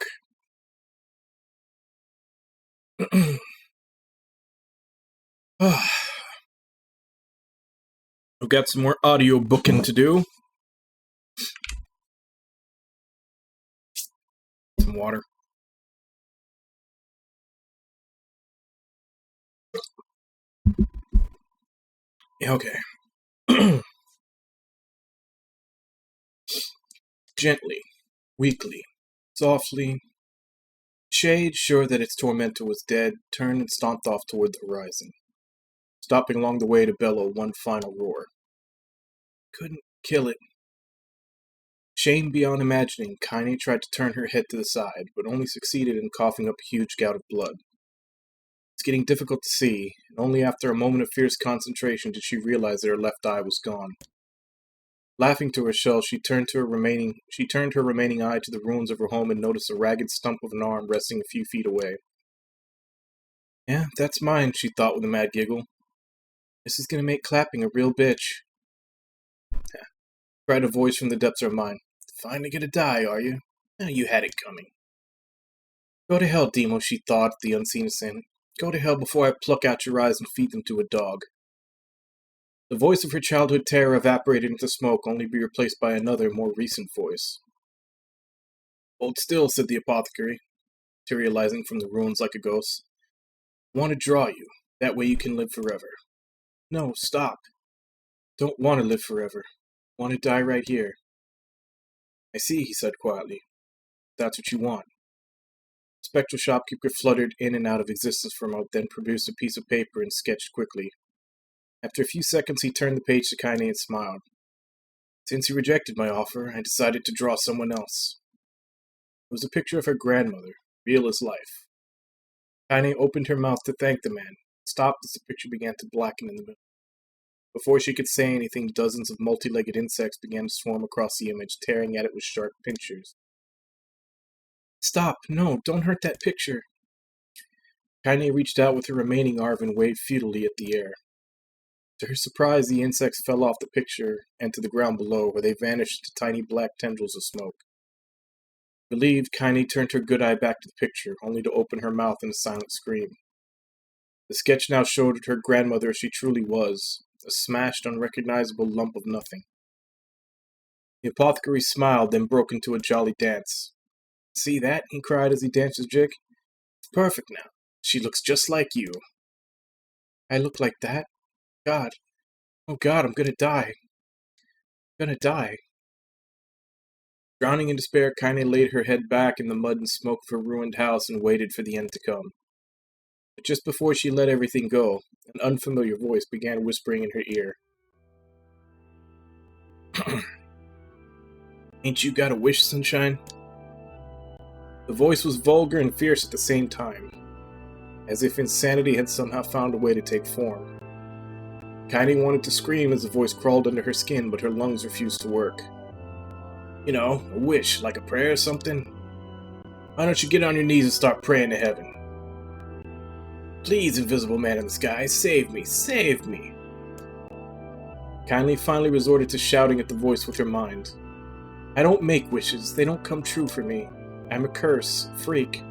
I've got some more audio booking to do. Some water. Yeah, okay. Gently, weakly, softly, Shade, sure that its tormentor was dead, turned and stomped off toward the horizon, stopping along the way to bellow one final roar. Couldn't kill it. Shamed beyond imagining, Kaine tried to turn her head to the side, but only succeeded in coughing up a huge gout of blood. It's getting difficult to see, and only after a moment of fierce concentration did she realize that her left eye was gone. Laughing to herself, she turned her remaining eye to the ruins of her home and noticed a ragged stump of an arm resting a few feet away. Yeah, that's mine, she thought with a mad giggle. This is gonna make clapping a real bitch. Cried a voice from the depths of her mind. Finally gonna die, are you? Oh, you had it coming. Go to hell, Demo, she thought, the unseen assailant. Go to hell before I pluck out your eyes and feed them to a dog. The voice of her childhood terror evaporated into smoke, only to be replaced by another, more recent voice. Hold still, said the apothecary, materializing from the ruins like a ghost. I want to draw you. That way you can live forever. No, stop. Don't want to live forever. I want to die right here. I see, he said quietly. That's what you want. The spectral shopkeeper fluttered in and out of existence for a moment, then produced a piece of paper and sketched quickly. After a few seconds, he turned the page to Kaine and smiled. Since you rejected my offer, I decided to draw someone else. It was a picture of her grandmother, real as life. Kaine opened her mouth to thank the man, stopped as the picture began to blacken in the middle. Before she could say anything, dozens of multi-legged insects began to swarm across the image, tearing at it with sharp pincers. Stop! No, don't hurt that picture! Kaine reached out with her remaining arm and waved futilely at the air. To her surprise, the insects fell off the picture and to the ground below, where they vanished into tiny black tendrils of smoke. Relieved, Kaine turned her good eye back to the picture, only to open her mouth in a silent scream. The sketch now showed her grandmother as she truly was, a smashed, unrecognizable lump of nothing. The apothecary smiled, then broke into a jolly dance. See that? He cried as he danced his jig. It's perfect now. She looks just like you. I look like that? God. Oh God, I'm gonna die. I'm gonna die. Drowning in despair, Kaine laid her head back in the mud and smoke of her ruined house and waited for the end to come. But just before she let everything go, an unfamiliar voice began whispering in her ear. Ain't you got a wish, Sunshine? The voice was vulgar and fierce at the same time, as if insanity had somehow found a way to take form. Kaine wanted to scream as the voice crawled under her skin, but her lungs refused to work. You know, a wish, like a prayer or something? Why don't you get on your knees and start praying to heaven? Please, invisible man in the sky, save me, save me! Kaine finally resorted to shouting at the voice with her mind. I don't make wishes, they don't come true for me. I'm a curse, freak.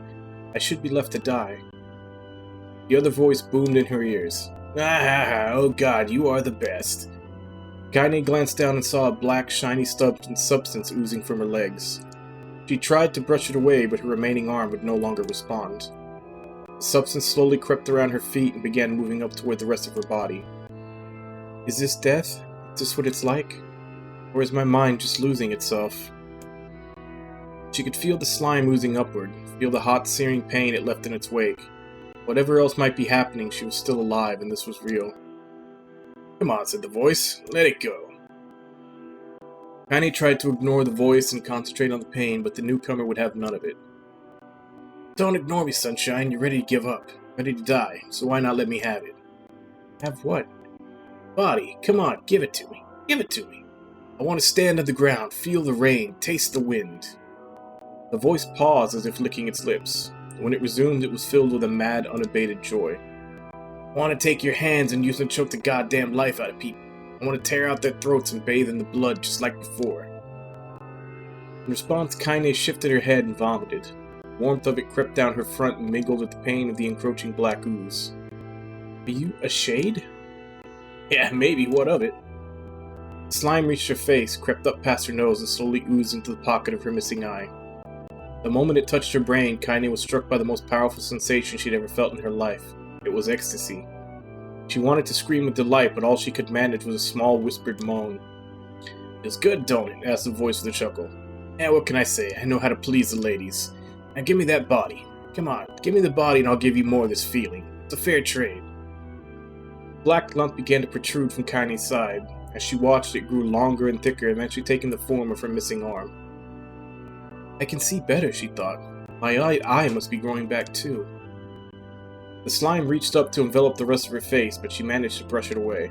I should be left to die. The other voice boomed in her ears. Ah, oh God, you are the best. Kaine glanced down and saw a black, shiny substance oozing from her legs. She tried to brush it away, but her remaining arm would no longer respond. The substance slowly crept around her feet and began moving up toward the rest of her body. Is this death? Is this what it's like? Or is my mind just losing itself? She could feel the slime oozing upward, feel the hot, searing pain it left in its wake. Whatever else might be happening, she was still alive, and this was real. Come on, said the voice. Let it go. Kaine tried to ignore the voice and concentrate on the pain, but the newcomer would have none of it. Don't ignore me, Sunshine. You're ready to give up. Ready to die, so why not let me have it? Have what? Body. Come on, give it to me. Give it to me. I want to stand on the ground, feel the rain, taste the wind. The voice paused as if licking its lips. When it resumed, it was filled with a mad, unabated joy. I want to take your hands and use them to choke the goddamn life out of people. I want to tear out their throats and bathe in the blood just like before. In response, Kaine shifted her head and vomited. The warmth of it crept down her front and mingled with the pain of the encroaching black ooze. Are you a shade? Yeah, maybe, what of it? The slime reached her face, crept up past her nose, and slowly oozed into the pocket of her missing eye. The moment it touched her brain, Kaine was struck by the most powerful sensation she'd ever felt in her life. It was ecstasy. She wanted to scream with delight, but all she could manage was a small whispered moan. "Feels good, don't it?" asked the voice with a chuckle. "Yeah, what can I say? I know how to please the ladies. Now give me that body. Come on, give me the body and I'll give you more of this feeling. It's a fair trade." A black lump began to protrude from Kaine's side. As she watched, it grew longer and thicker, eventually taking the form of her missing arm. I can see better, she thought. My eye must be growing back too. The slime reached up to envelop the rest of her face, but she managed to brush it away.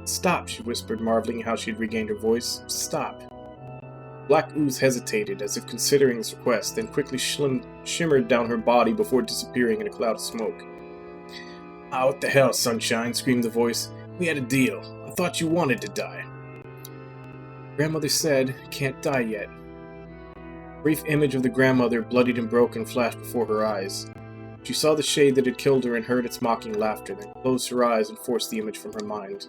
Stop, she whispered, marveling how she had regained her voice. Stop. Black ooze hesitated, as if considering this request, then quickly shimmered down her body before disappearing in a cloud of smoke. Ah, what the hell, Sunshine, screamed the voice. We had a deal. I thought you wanted to die. Grandmother said, can't die yet. A brief image of the grandmother, bloodied and broken, flashed before her eyes. She saw the shade that had killed her and heard its mocking laughter, then closed her eyes and forced the image from her mind.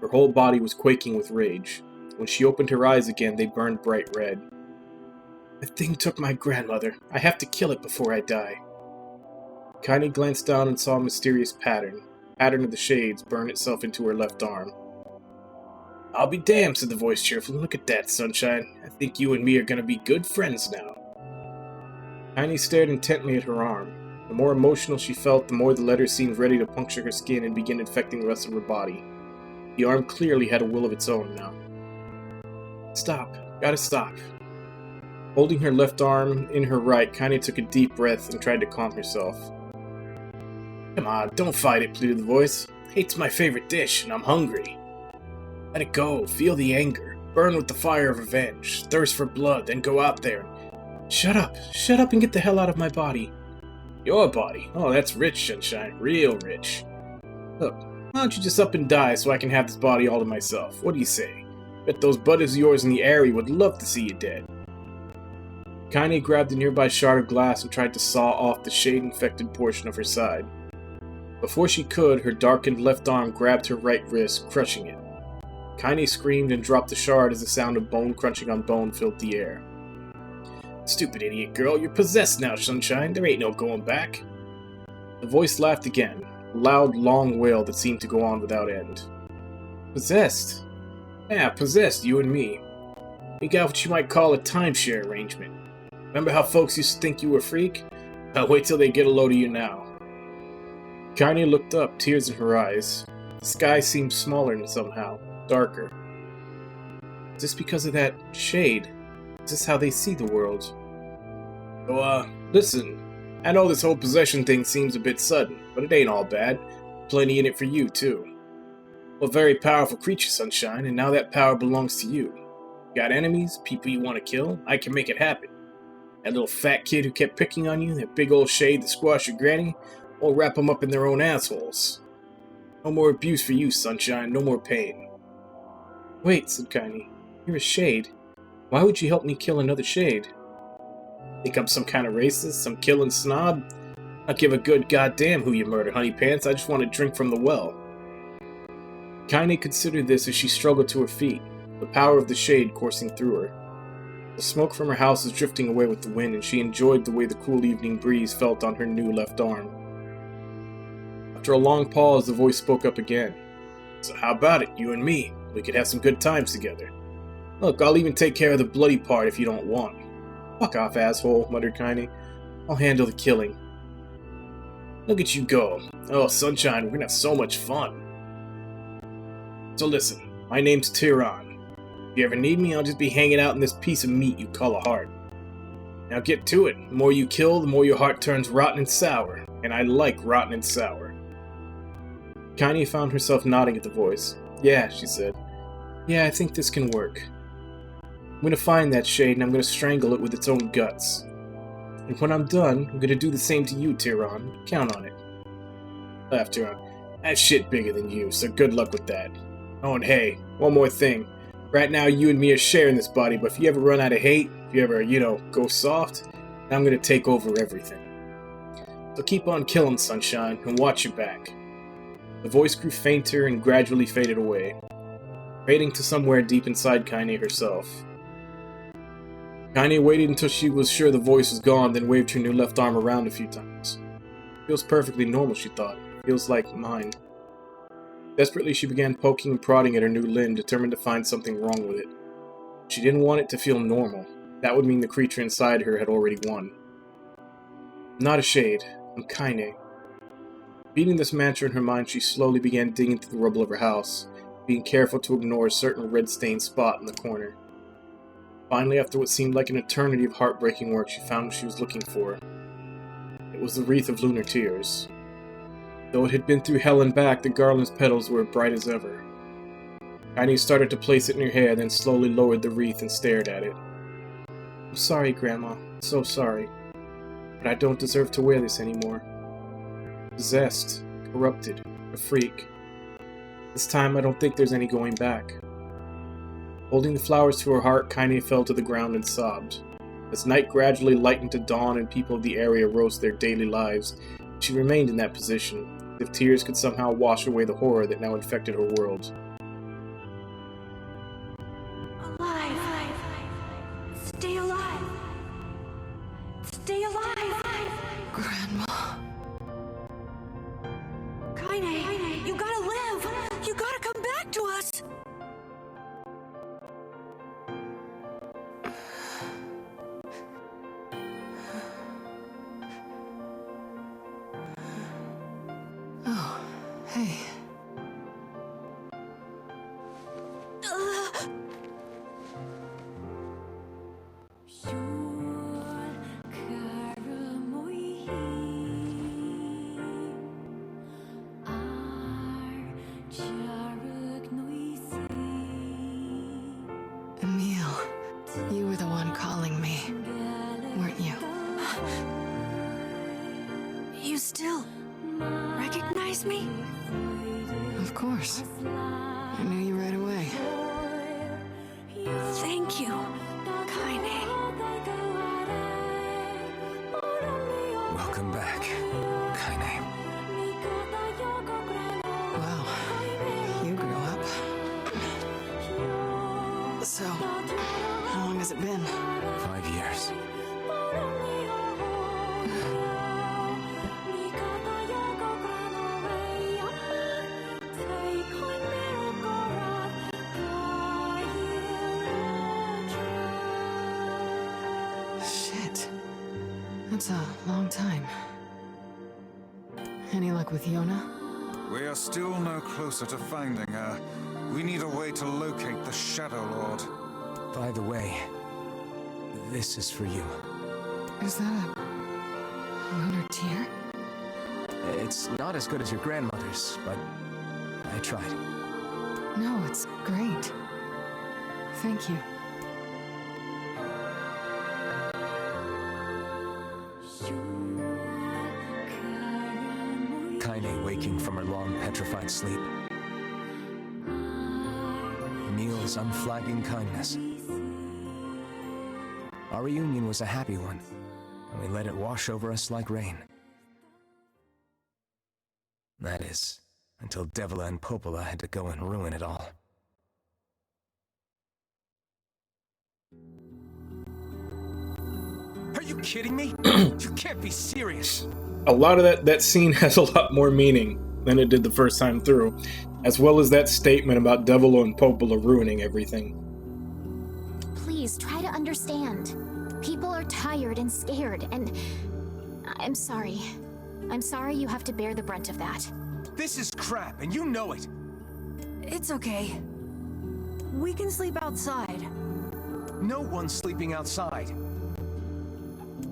Her whole body was quaking with rage. When she opened her eyes again, they burned bright red. The thing took my grandmother. I have to kill it before I die. Kaine glanced down and saw a mysterious pattern. The pattern of the shades burn itself into her left arm. I'll be damned, said the voice cheerfully. Look at that, Sunshine. I think you and me are going to be good friends now. Kaine stared intently at her arm. The more emotional she felt, the more the letters seemed ready to puncture her skin and begin infecting the rest of her body. The arm clearly had a will of its own now. Stop. Gotta stop. Holding her left arm in her right, Kaine took a deep breath and tried to calm herself. Come on, don't fight it, pleaded the voice. Hate's my favorite dish, and I'm hungry. Let it go, feel the anger, burn with the fire of revenge, thirst for blood, then go out there. Shut up and get the hell out of my body. Your body? Oh, that's rich, Sunshine, real rich. Look, why don't you just up and die so I can have this body all to myself? What do you say? Bet those buddies of yours in the area would love to see you dead. Kaine grabbed a nearby shard of glass and tried to saw off the shade-infected portion of her side. Before she could, her darkened left arm grabbed her right wrist, crushing it. Kaine screamed and dropped the shard as the sound of bone crunching on bone filled the air. Stupid idiot girl, you're possessed now, Sunshine. There ain't no going back. The voice laughed again, a loud, long wail that seemed to go on without end. Possessed? Yeah, possessed, you and me. We got what you might call a timeshare arrangement. Remember how folks used to think you were a freak? Well, wait till they get a load of you now. Kaine looked up, tears in her eyes. The sky seemed smaller somehow, darker. Is this because of that shade? Is this how they see the world? So, listen. I know this whole possession thing seems a bit sudden, but it ain't all bad. Plenty in it for you, too. Well, a very powerful creature, Sunshine, and now that power belongs to you. Got enemies? People you want to kill? I can make it happen. That little fat kid who kept picking on you, that big old shade that squashed your granny, we'll wrap them up in their own assholes. No more abuse for you, Sunshine, no more pain. Wait, said Kaine. You're a shade. Why would you help me kill another shade? Think I'm some kind of racist, some killing snob? I'll give a good goddamn who you murder, honey pants. I just want to drink from the well. Kaine considered this as she struggled to her feet, the power of the shade coursing through her. The smoke from her house was drifting away with the wind, and she enjoyed the way the cool evening breeze felt on her new left arm. After a long pause, the voice spoke up again. So how about it, you and me? We could have some good times together. Look, I'll even take care of the bloody part if you don't want. Fuck off, asshole, muttered Kaine. I'll handle the killing. Look at you go. Oh, Sunshine, we're gonna have so much fun. So listen, my name's Tyron. If you ever need me, I'll just be hanging out in this piece of meat you call a heart. Now get to it. The more you kill, the more your heart turns rotten and sour. And I like rotten and sour. Kaine found herself nodding at the voice. Yeah, she said. Yeah, I think this can work. I'm gonna find that shade and I'm gonna strangle it with its own guts. And when I'm done, I'm gonna do the same to you, Tyron. Count on it. Laughed Tyron. That shit bigger than you, so good luck with that. Oh, and hey, one more thing. Right now, you and me are sharing this body, but if you ever run out of hate, if you ever, go soft, I'm gonna take over everything. So keep on killing, Sunshine, and watch your back. The voice grew fainter and gradually faded away, fading to somewhere deep inside Kaine herself. Kaine waited until she was sure the voice was gone, then waved her new left arm around a few times. Feels perfectly normal, she thought. Feels like mine. Desperately, she began poking and prodding at her new limb, determined to find something wrong with it. She didn't want it to feel normal. That would mean the creature inside her had already won. I'm not a shade. I'm Kaine. Beating this mantra in her mind, she slowly began digging through the rubble of her house, being careful to ignore a certain red-stained spot in the corner. Finally, after what seemed like an eternity of heartbreaking work, she found what she was looking for. It was the wreath of lunar tears. Though it had been through hell and back, the garland's petals were bright as ever. Kaine started to place it in her hair, then slowly lowered the wreath and stared at it. I'm sorry, Grandma. So sorry. But I don't deserve to wear this anymore. Possessed, corrupted, a freak. This time I don't think there's any going back. Holding the flowers to her heart, Kaine fell to the ground and sobbed. As night gradually lightened to dawn and people of the area rose to their daily lives, she remained in that position, as if tears could somehow wash away the horror that now infected her world. Alive! Stay alive! Stay alive! Grandma. Kaine, you gotta live! You gotta come back to us! Oh, hey. Emil, you were the one calling me, weren't you? You still recognize me? Of course. I knew you right away. Thank you, Kaine. Welcome back, Kaine. Wow, you grew up. So, how long has it been? 5 years. Shit. That's a long time. Any luck with Yona? We are still no closer to finding her. We need a way to locate the Shadow Lord. By the way, this is for you. Is that a lunar tear? It's not as good as your grandmother's, but I tried. No, it's great. Thank you. Kaine waking from her long, petrified sleep. Emil's unflagging kindness. Our reunion was a happy one, and we let it wash over us like rain. That is, until Devila and Popola had to go and ruin it all. Are you kidding me? You can't be serious. A lot of that scene has a lot more meaning than it did the first time through, as well as that statement about Devila and Popola ruining everything. Please try to understand. People are tired and scared, and I'm sorry. I'm sorry you have to bear the brunt of that. This is crap, and you know it. It's okay. We can sleep outside. No one's sleeping outside.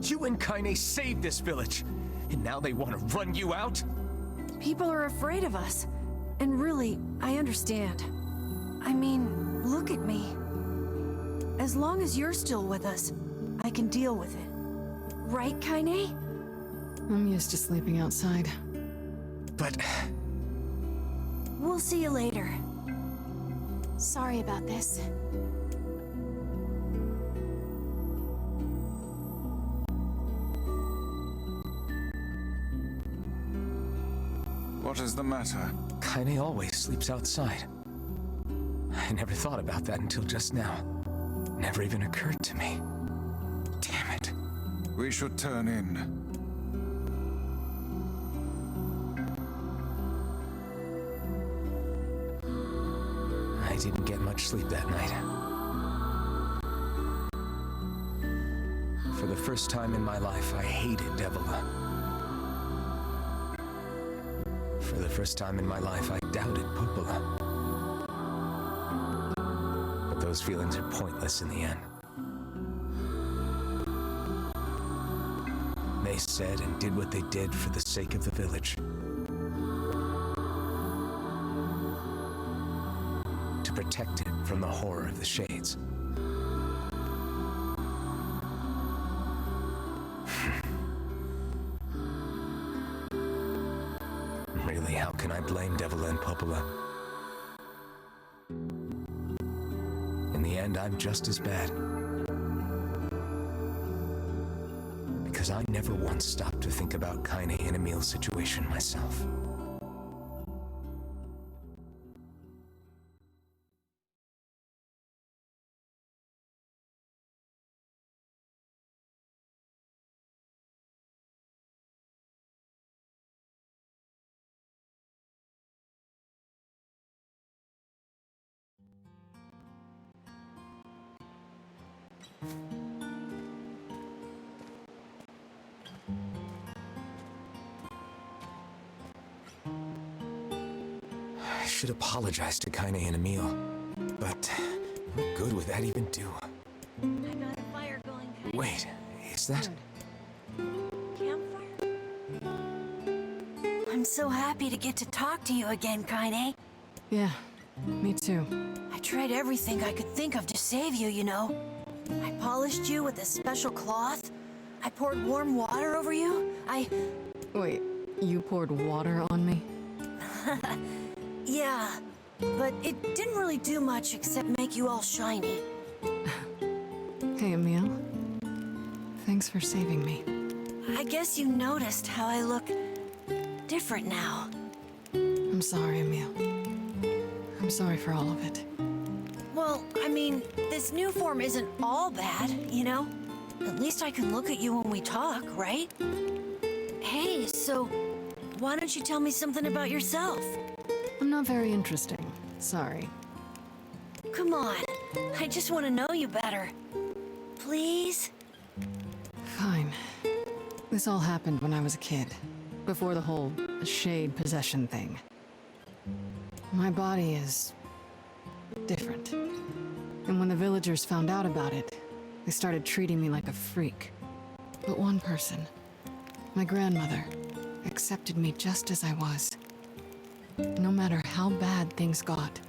You and Kaine saved this village, and now they want to run you out? People are afraid of us. And really, I understand. I mean, look at me. As long as you're still with us, I can deal with it. Right, Kaine? I'm used to sleeping outside. But... We'll see you later. Sorry about this. What is the matter? Kaine always sleeps outside. I never thought about that until just now. Never even occurred to me. Damn it. We should turn in. I didn't get much sleep that night. For the first time in my life, I hated Devila. For the first time in my life, I doubted Popola. But those feelings are pointless in the end. They said and did what they did for the sake of the village. To protect it from the horror of the Shades. Really, how can I blame Devila and Popola? In the end, I'm just as bad. Because I never once stopped to think about Kaine and Emil's situation myself. I should apologize to Kaine and Emil, but what good would that even do? I got a fire going. Wait, is that... Campfire? I'm so happy to get to talk to you again, Kaine. Yeah, me too. I tried everything I could think of to save you, you know. I polished you with a special cloth. I poured warm water over you. Wait, you poured water on me? Yeah, but it didn't really do much except make you all shiny. Hey, Emil. Thanks for saving me. I guess you noticed how I look different now. I'm sorry, Emil. I'm sorry for all of it. Well, I mean, this new form isn't all bad, you know? At least I can look at you when we talk, right? Hey, so why don't you tell me something about yourself? I'm not very interesting. Sorry. Come on, I just want to know you better. Please? Fine. This all happened when I was a kid, before the whole shade possession thing. My body is different. And when the villagers found out about it, they started treating me like a freak. But one person, my grandmother, accepted me just as I was. No matter how bad things got,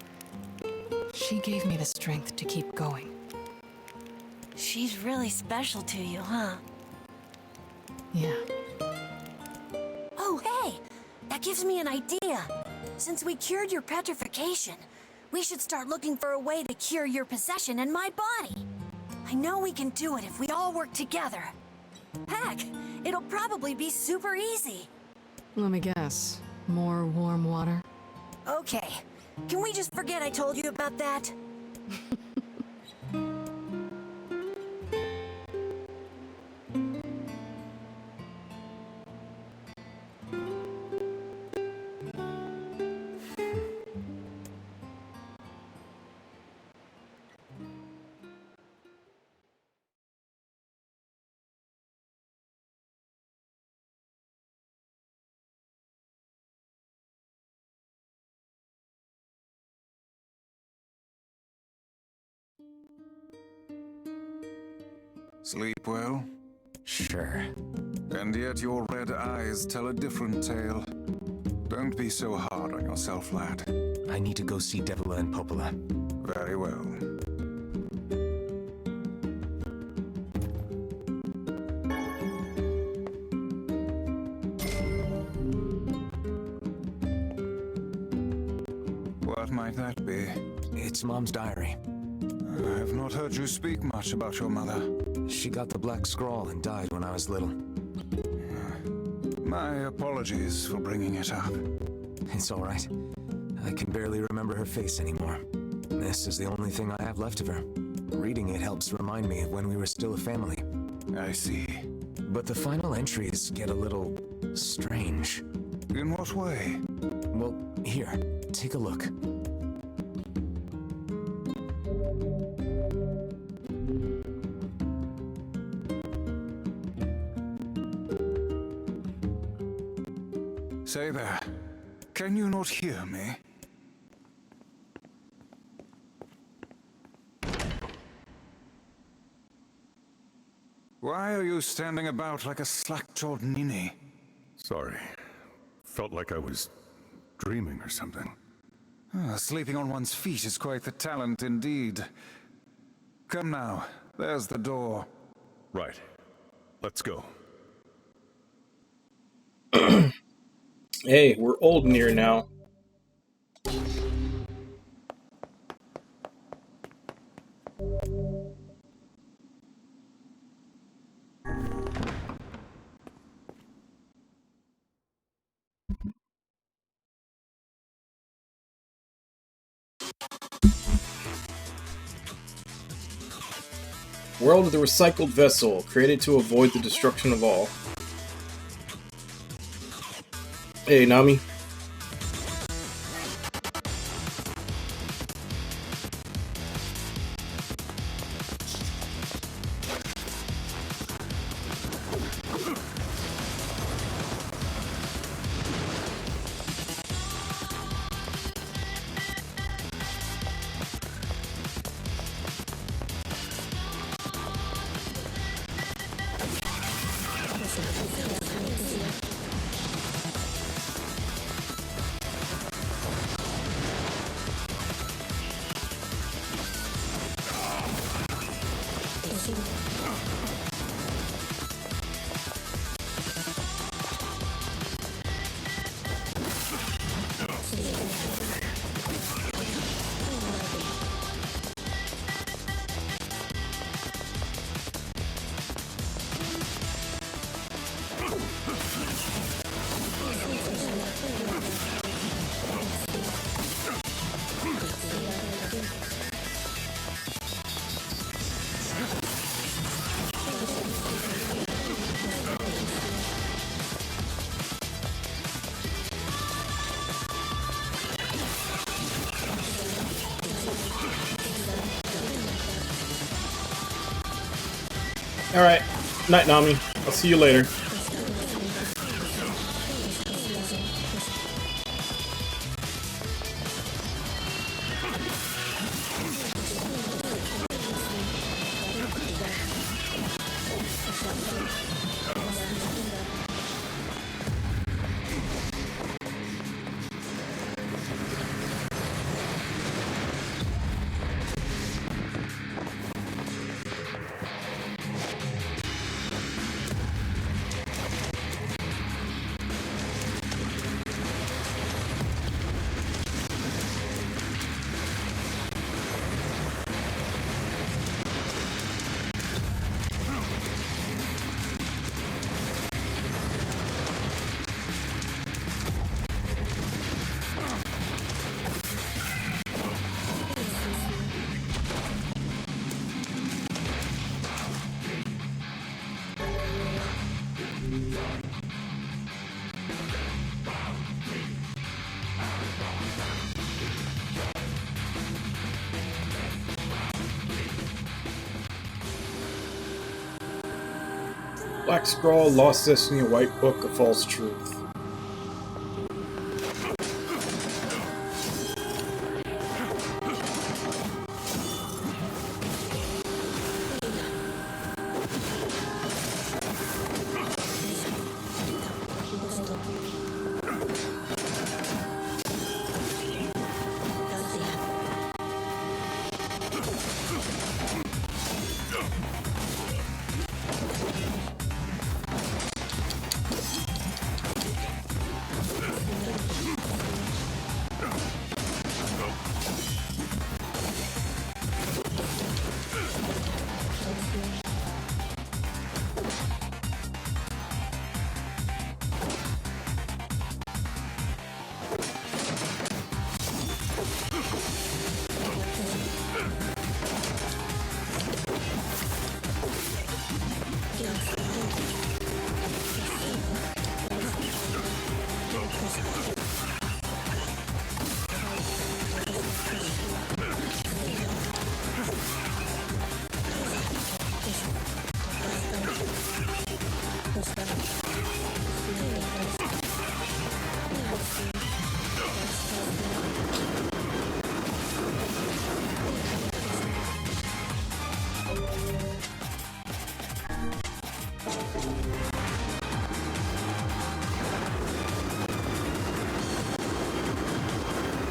she gave me the strength to keep going. She's really special to you, huh? Yeah. Oh, hey! That gives me an idea. Since we cured your petrification, we should start looking for a way to cure your possession in my body. I know we can do it if we all work together. Heck, it'll probably be super easy. Let me guess. More warm water? Okay, can we just forget I told you about that? Sleep well? Sure. And yet your red eyes tell a different tale. Don't be so hard on yourself, lad. I need to go see Devila and Popola. Very well. What might that be? It's Mom's diary. I have not heard you speak much about your mother. She got the Black Scrawl and died when I was little. My apologies for bringing it up. It's all right. I can barely remember her face anymore. This is the only thing I have left of her. Reading it helps remind me of when we were still a family. I see. But the final entries get a little strange. In what way? Well, here, take a look. Say there, can you not hear me? Why are you standing about like a slack-jawed ninny? Sorry. Felt like I was dreaming or something. Sleeping on one's feet is quite the talent indeed. Come now, there's the door. Right. Let's go. Hey, we're old Nier now. World of the recycled vessel, created to avoid the destruction of all. Hey, Nami. Alright. Night, Nami. I'll see you later. Black Scrawl, Lost Destiny, White Book, A False Truth.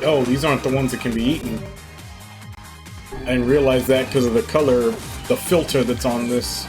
Oh, these aren't the ones that can be eaten. I didn't realize that because of the color, the filter that's on this.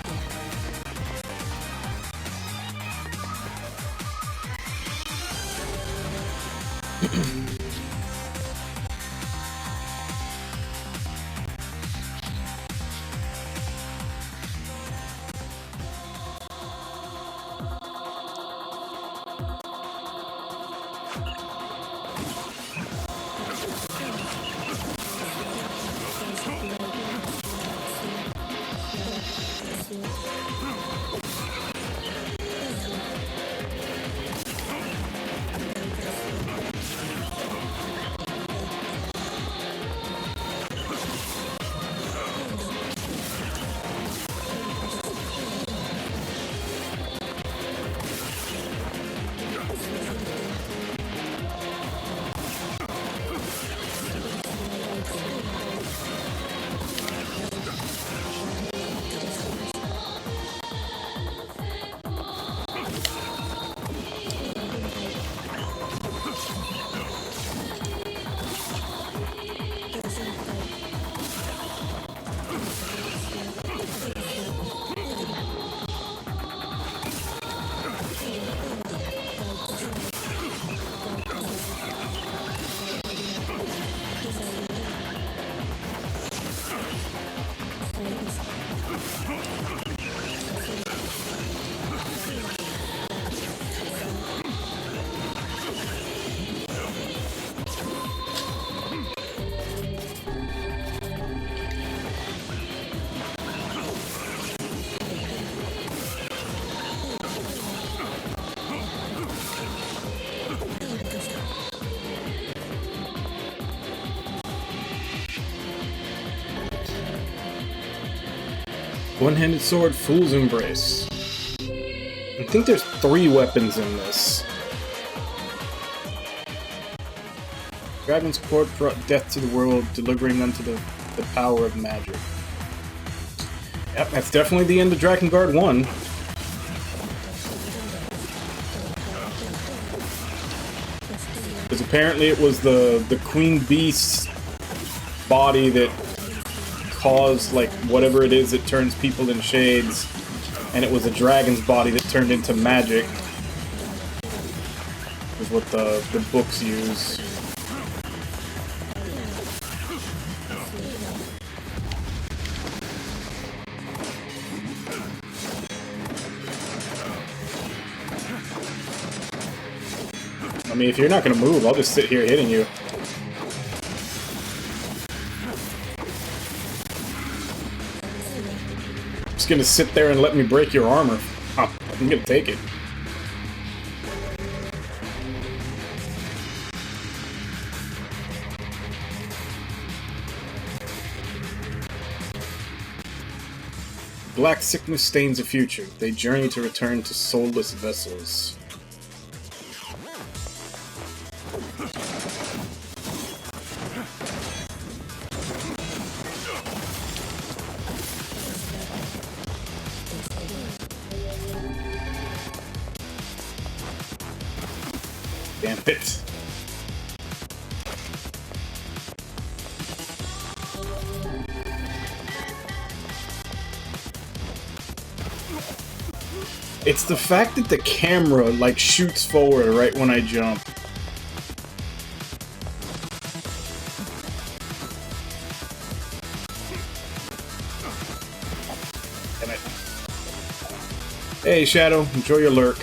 One-handed sword, Fool's Embrace. I think there's 3 weapons in this. Dragon's court brought death to the world, delivering unto the power of magic. Yep, that's definitely the end of Drakengard 1. Because apparently it was the Queen Beast's body that caused, like, whatever it is that turns people in shades, and it was a dragon's body that turned into magic, is what the books use. I mean, if you're not gonna move, I'll just sit here hitting you. Just gonna sit there and let me break your armor. Huh, I'm gonna take it. Black sickness stains the future. They journey to return to soulless vessels. Damn it. It's the fact that the camera, like, shoots forward right when I jump. Damn it. Hey, Shadow, enjoy your lurk.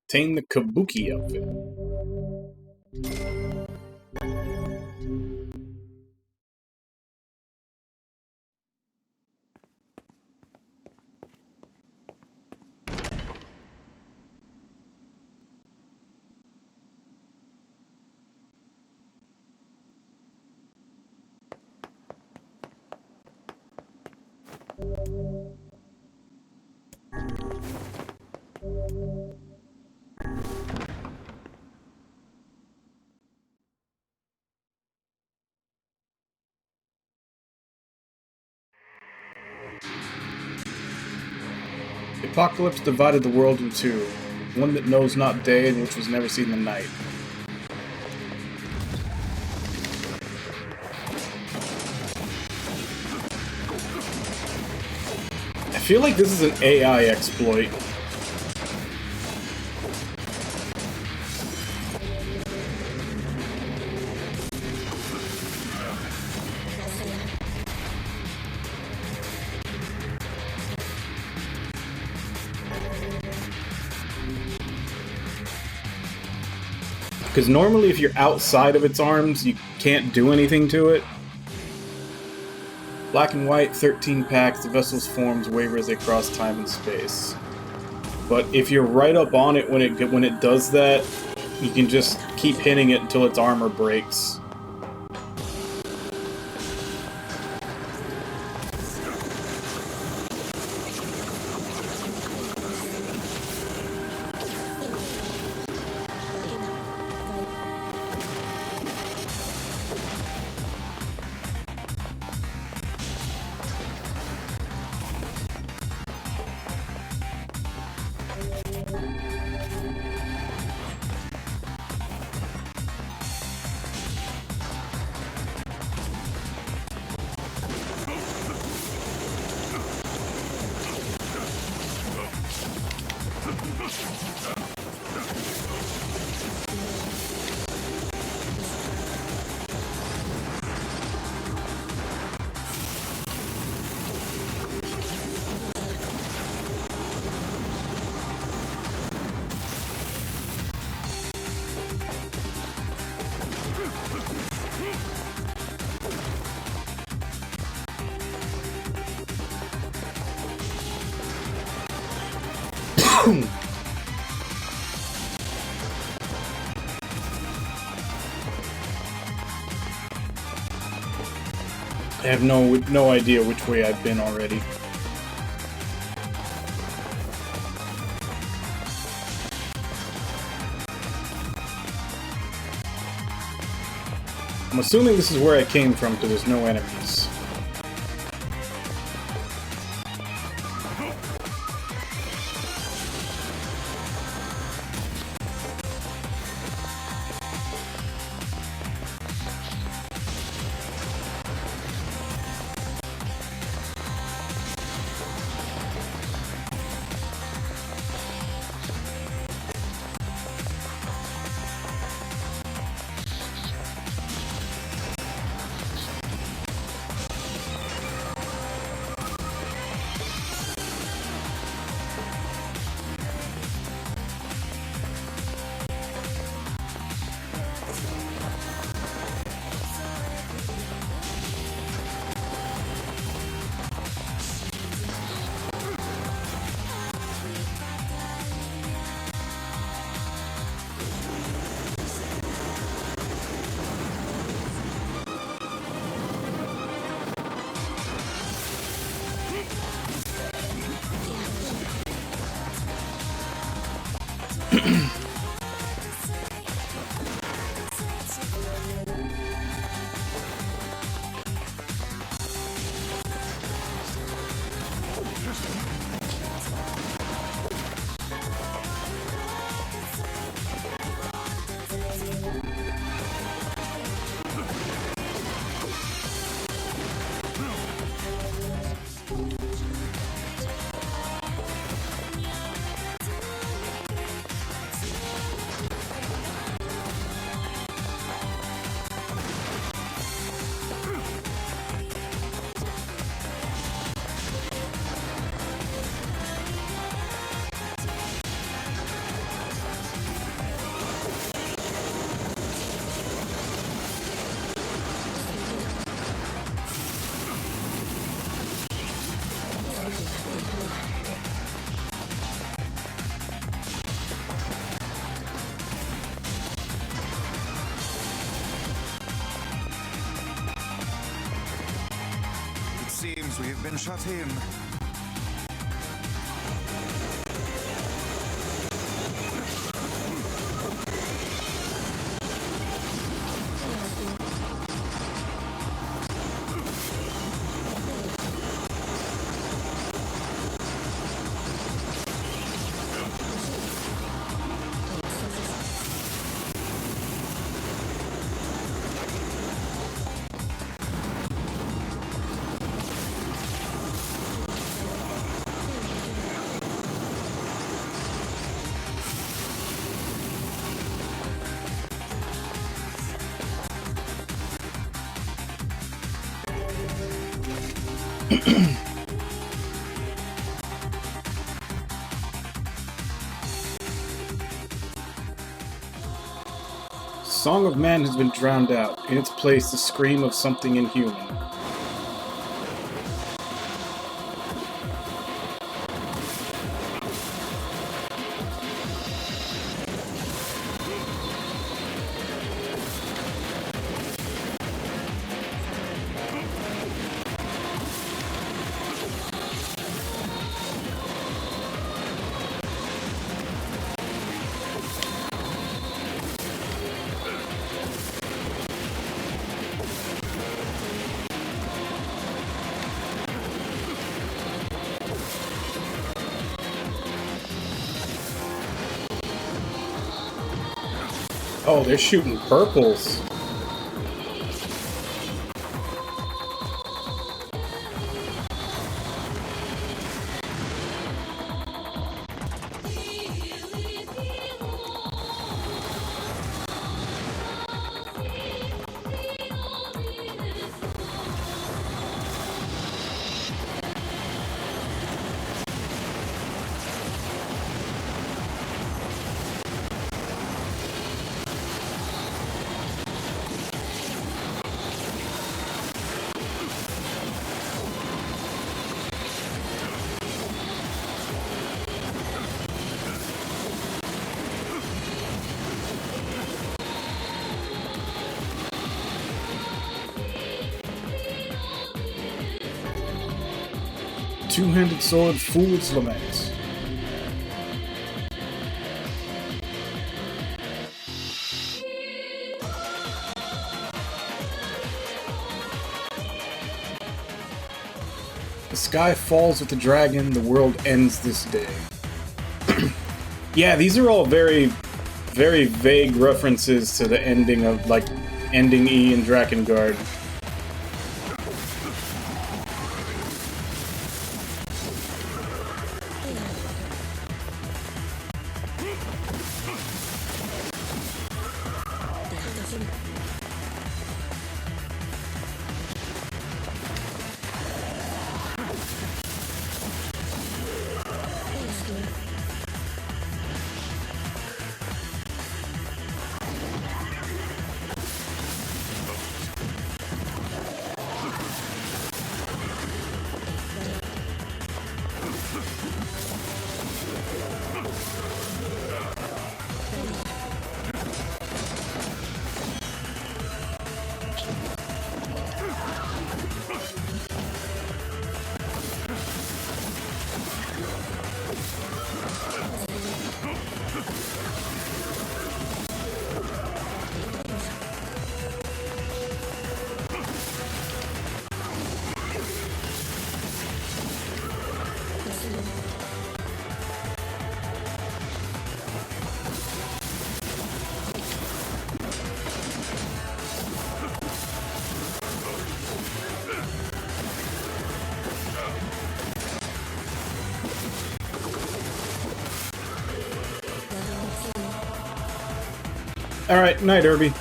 Obtain the Kabuki outfit. The apocalypse divided the world in two, one that knows not day and which was never seen the night. I feel like this is an AI exploit. Because normally if you're outside of its arms, you can't do anything to it. Black and white, 13 packs, the vessel's forms waver as they cross time and space. But if you're right up on it when it does that, you can just keep hitting it until its armor breaks. I have no idea which way I've been already. I'm assuming this is where I came from because there's no enemies. They've been shut in. Song of Man has been drowned out. In its place, the scream of something inhuman. Oh, they're shooting purples. Two-handed sword, Fool's Lament. The sky falls with the dragon, the world ends this day. Yeah, these are all very, very vague references to the ending of, like, ending E in Drakengard. Alright, night, Irby.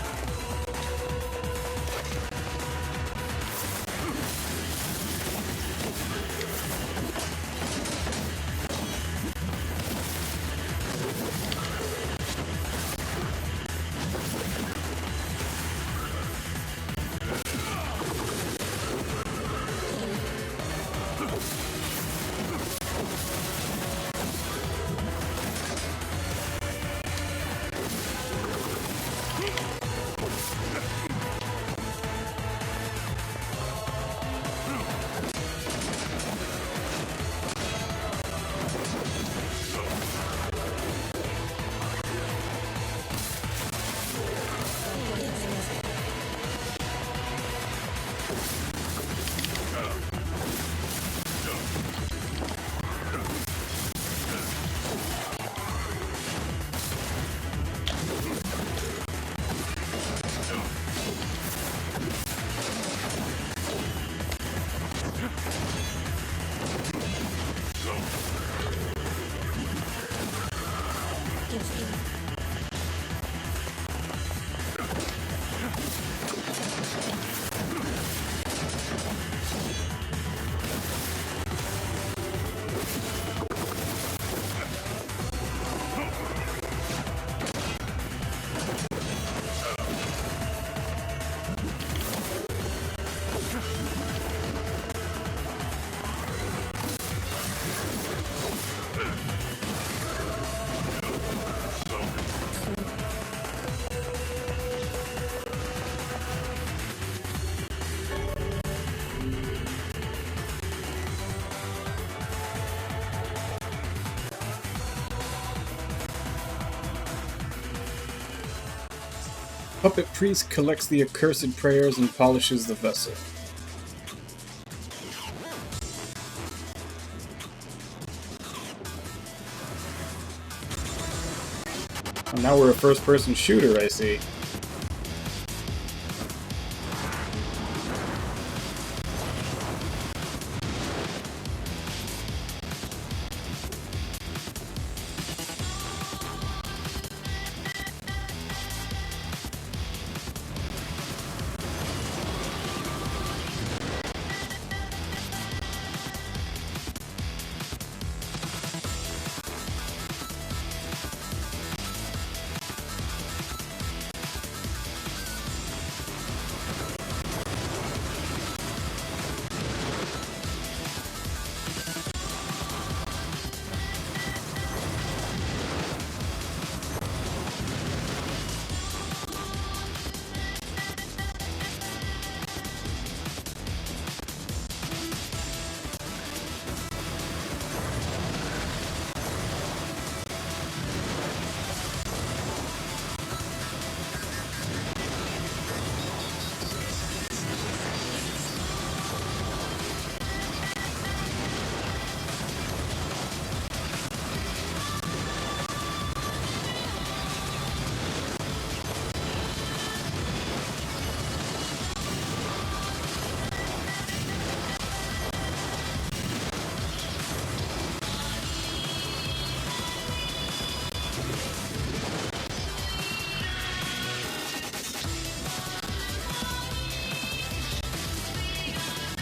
Puppet Priest collects the accursed prayers and polishes the vessel. And now we're a first-person shooter, I see.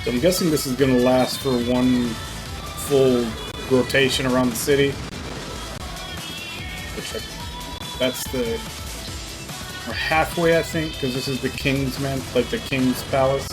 So I'm guessing this is going to last for one full rotation around the city. That's the... Or halfway, I think, because this is the King's like the King's Palace.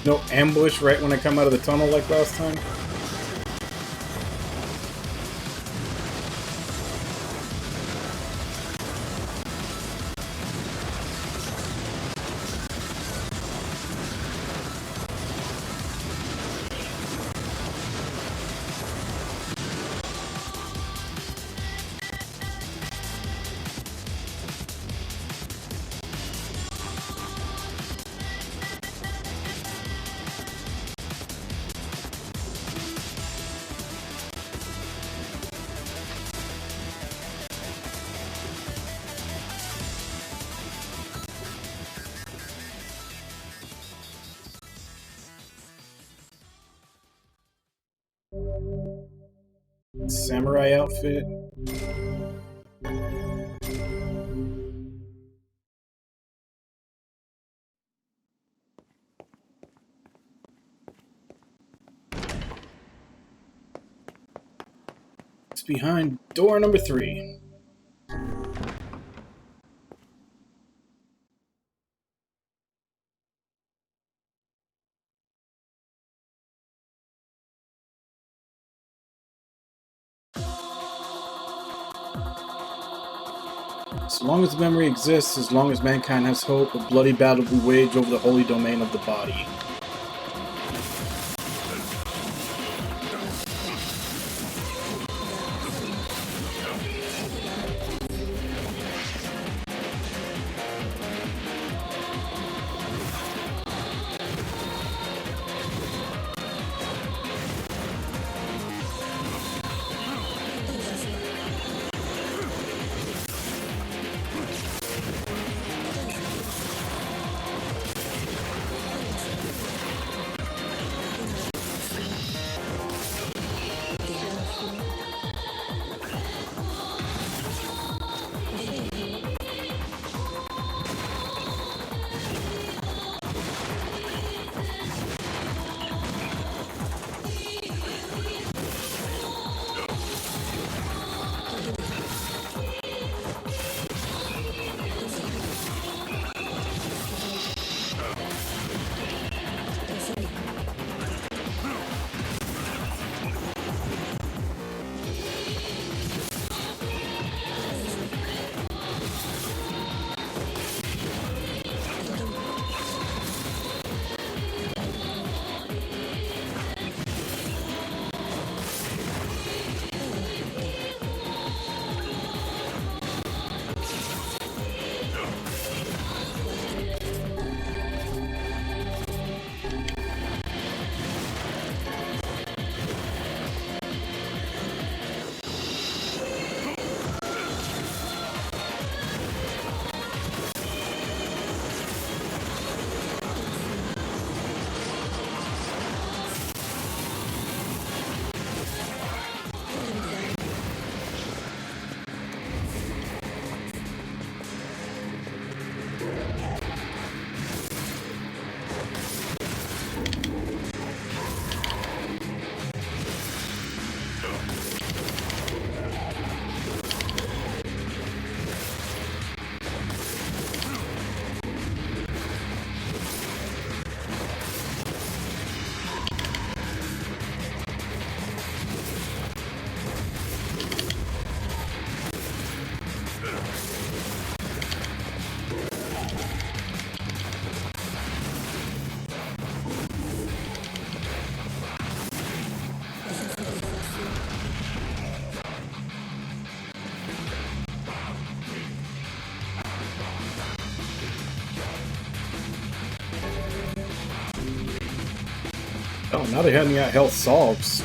No ambush right when I come out of the tunnel like last time? Samurai outfit. It's behind door number 3. As long as the memory exists, as long as mankind has hope, a bloody battle will be waged over the holy domain of the body. Oh, now they had me at health solves.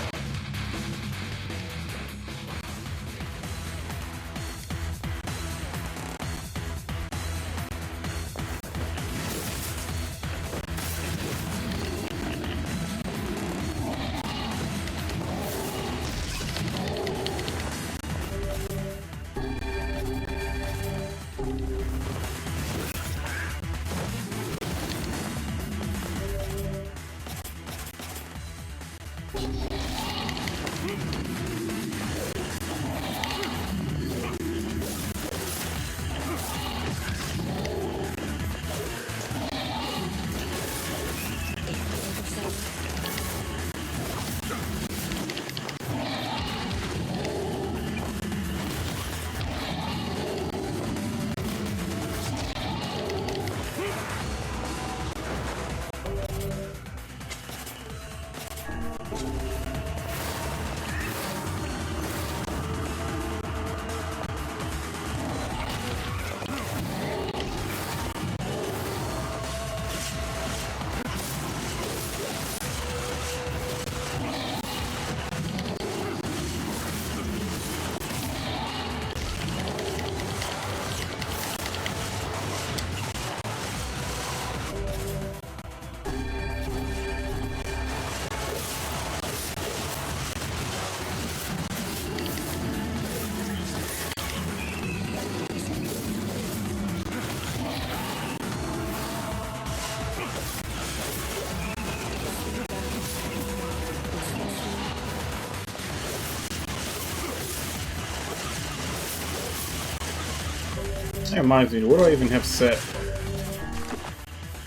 That reminds me, what do I even have set?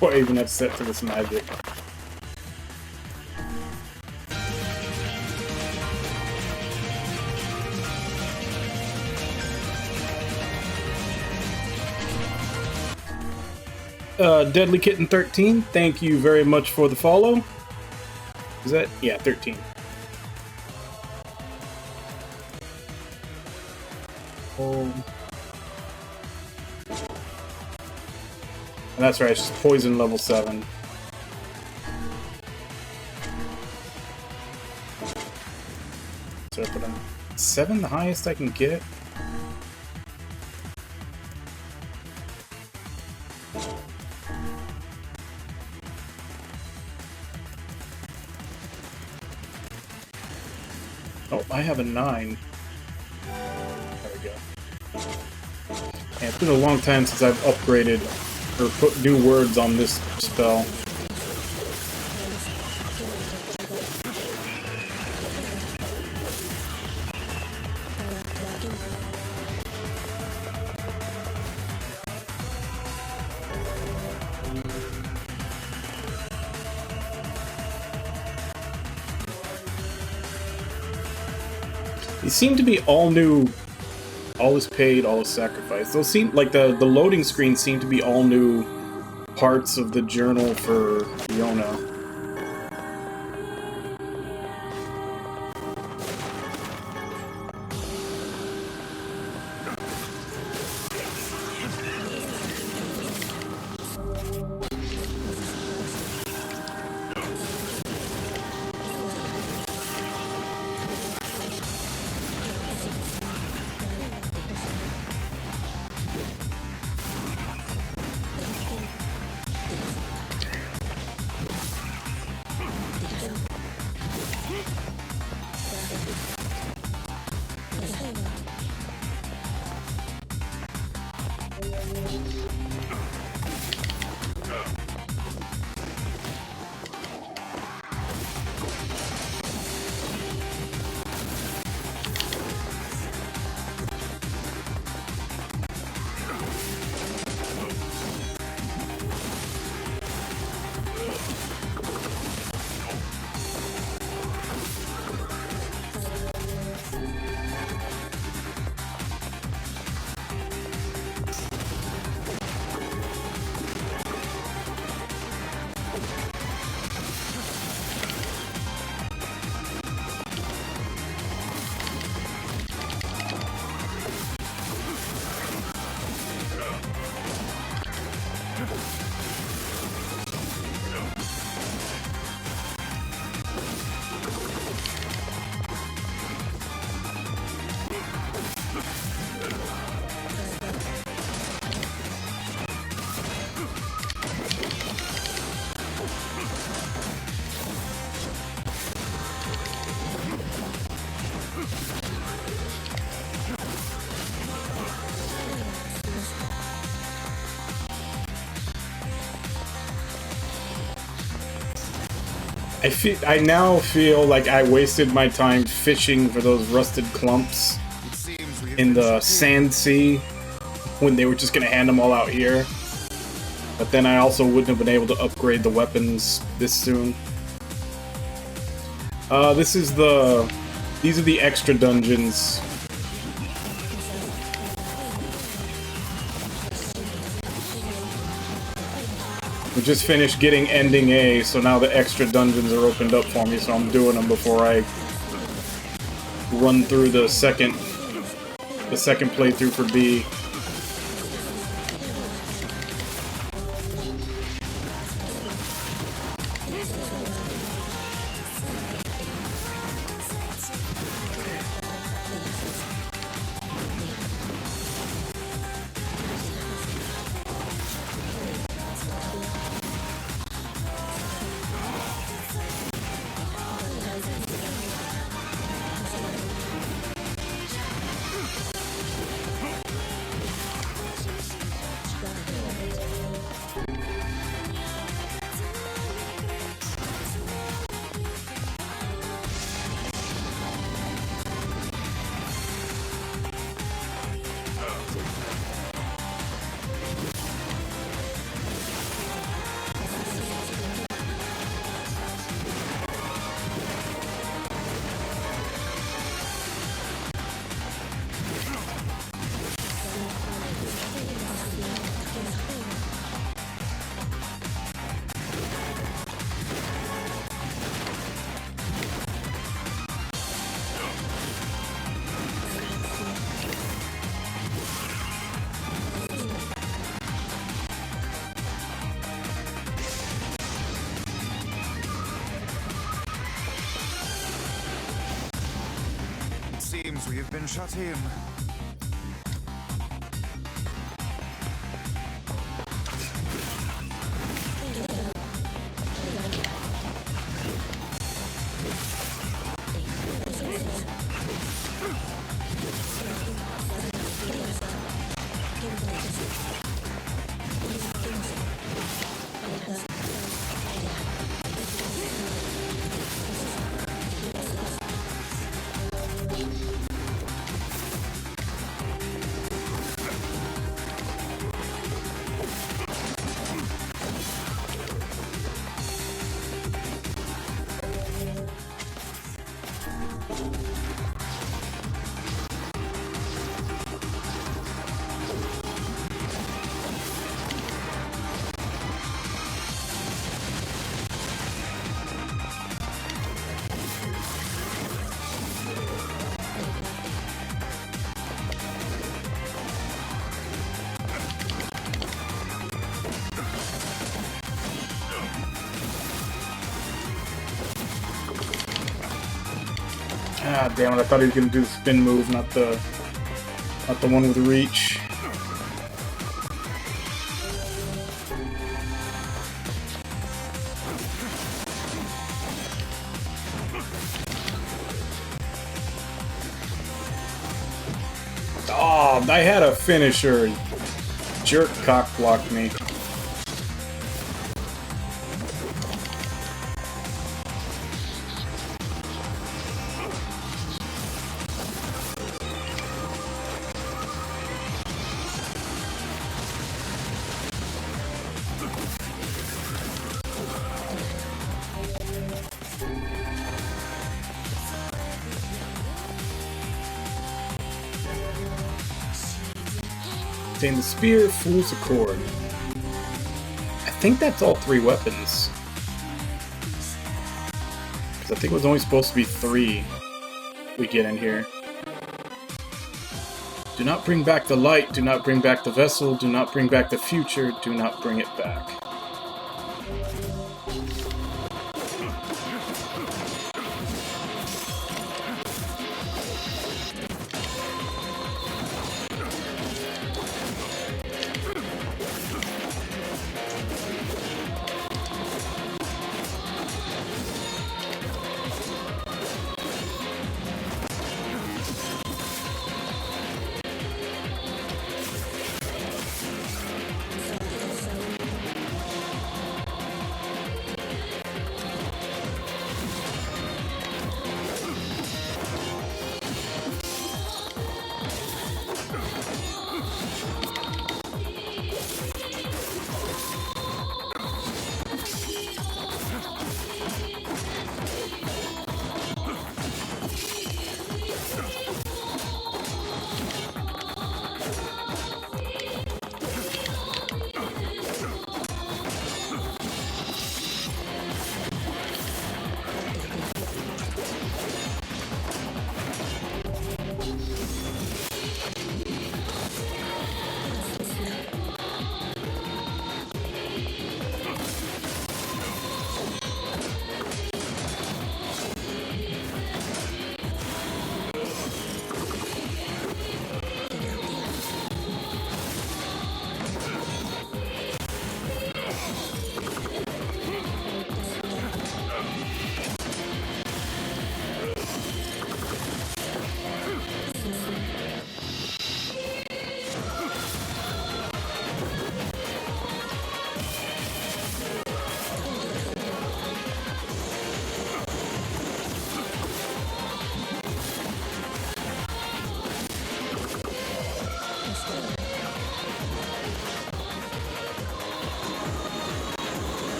What do I even have set to this magic? Deadly Kitten 13, thank you very much for the follow. Is that? Yeah, 13. And that's right, it's just poison level 7. So I put on 7, the highest I can get. Oh, I have a 9. There we go. Yeah, it's been a long time since I've upgraded or put new words on this spell. These seem to be all new. All is paid, all is sacrificed. Those seem like the loading screens seem to be all new parts of the journal for Yona. I now feel like I wasted my time fishing for those rusted clumps in the sand sea when they were just gonna hand them all out here. But then I also wouldn't have been able to upgrade the weapons this soon. These are the extra dungeons. We just finished getting ending A, so now the extra dungeons are opened up for me, so I'm doing them before I run through the second playthrough for B. seems we have been shut in. Ah, damn it! I thought he was gonna do the spin move, not the one with reach. Oh, I had a finisher. Jerk cock blocked me. The spear, Fool's Accord. I think that's all 3 weapons. Because I think it was only supposed to be 3 we get in here. Do not bring back the light, do not bring back the vessel, do not bring back the future, do not bring it back.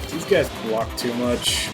These guys block too much.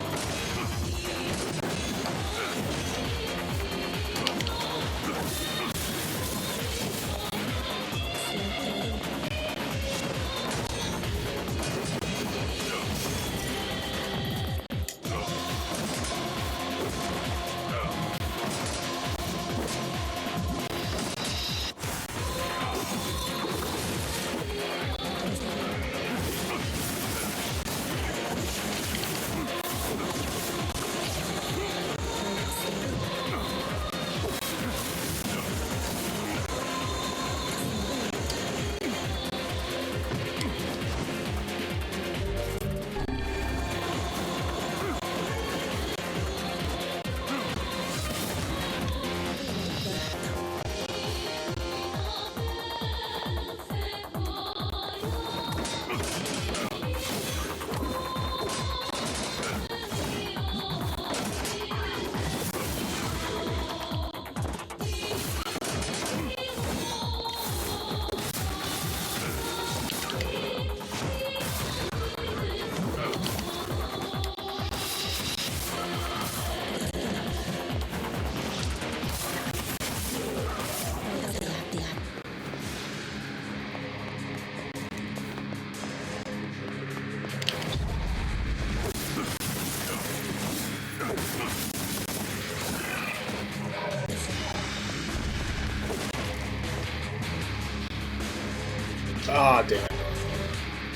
Ah, damn it.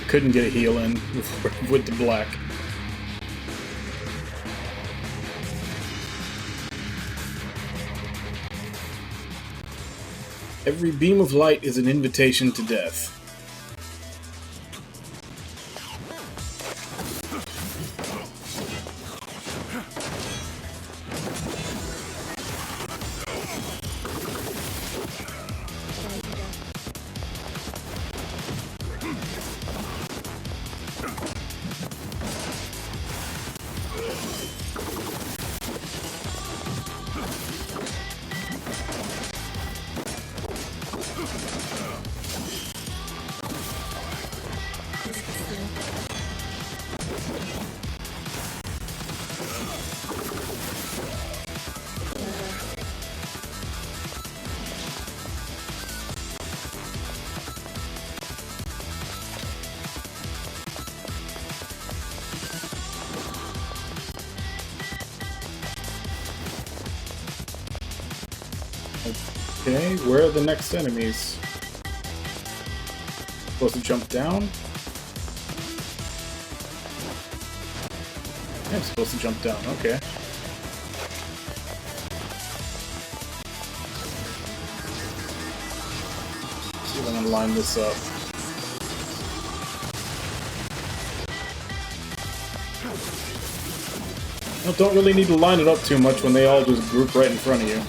Couldn't get a heal in with the black. Every beam of light is an invitation to death. Okay, where are the next enemies? Supposed to jump down? Yeah, I'm supposed to jump down, okay. See if I can line this up. You don't really need to line it up too much when they all just group right in front of you.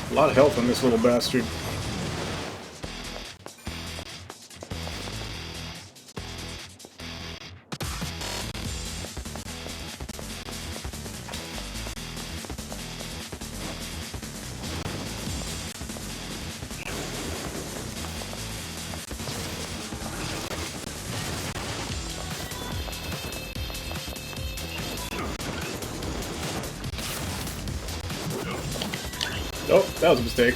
A lot of health on this little bastard. Oh, that was a mistake.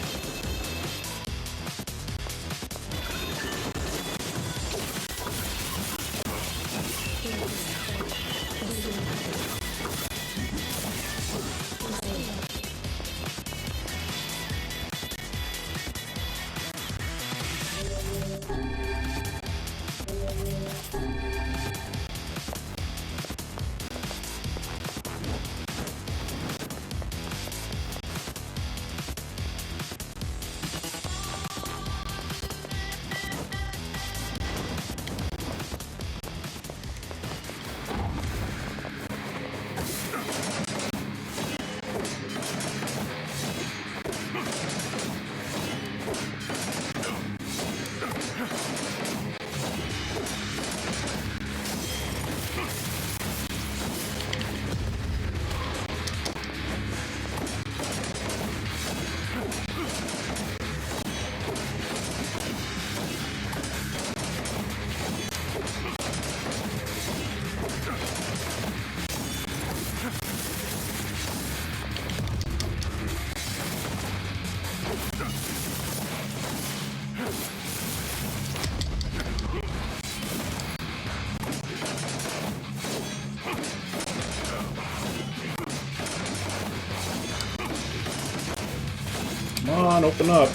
Come on, open up.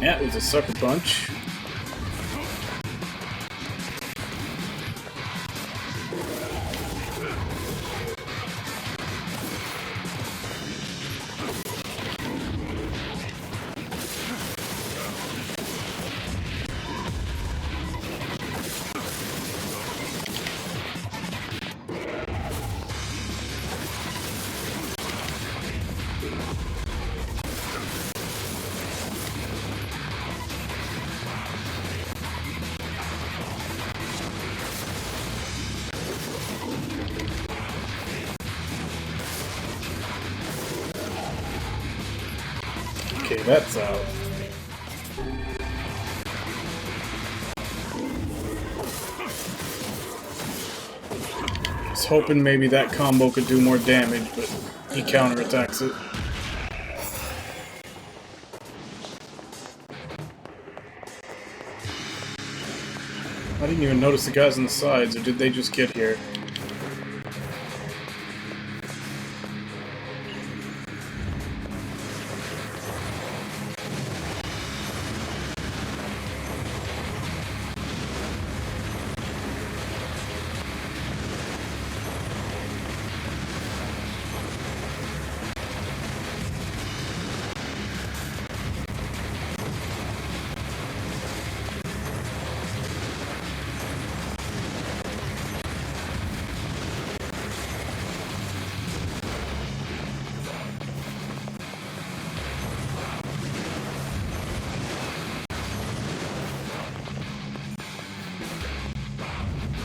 Yeah, it was a sucker punch. Okay, that's out. I was hoping maybe that combo could do more damage, but he counterattacks it. I didn't even notice the guys on the sides, or did they just get here?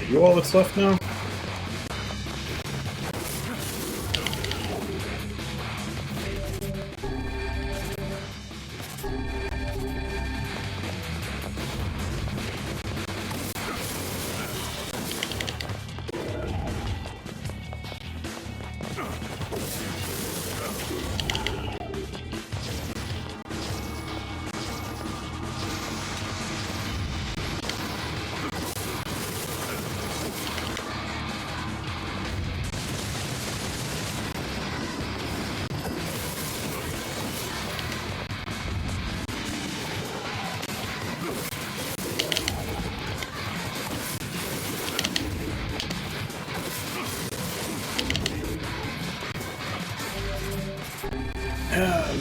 Are you all that's left now?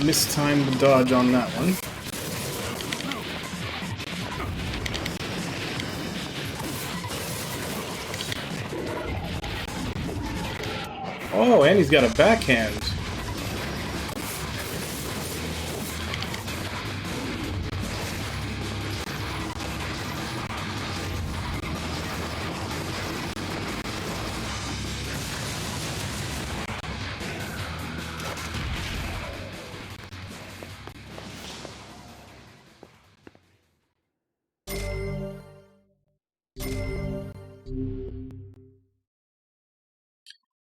Mistimed the dodge on that one. Oh, and he's got a backhand.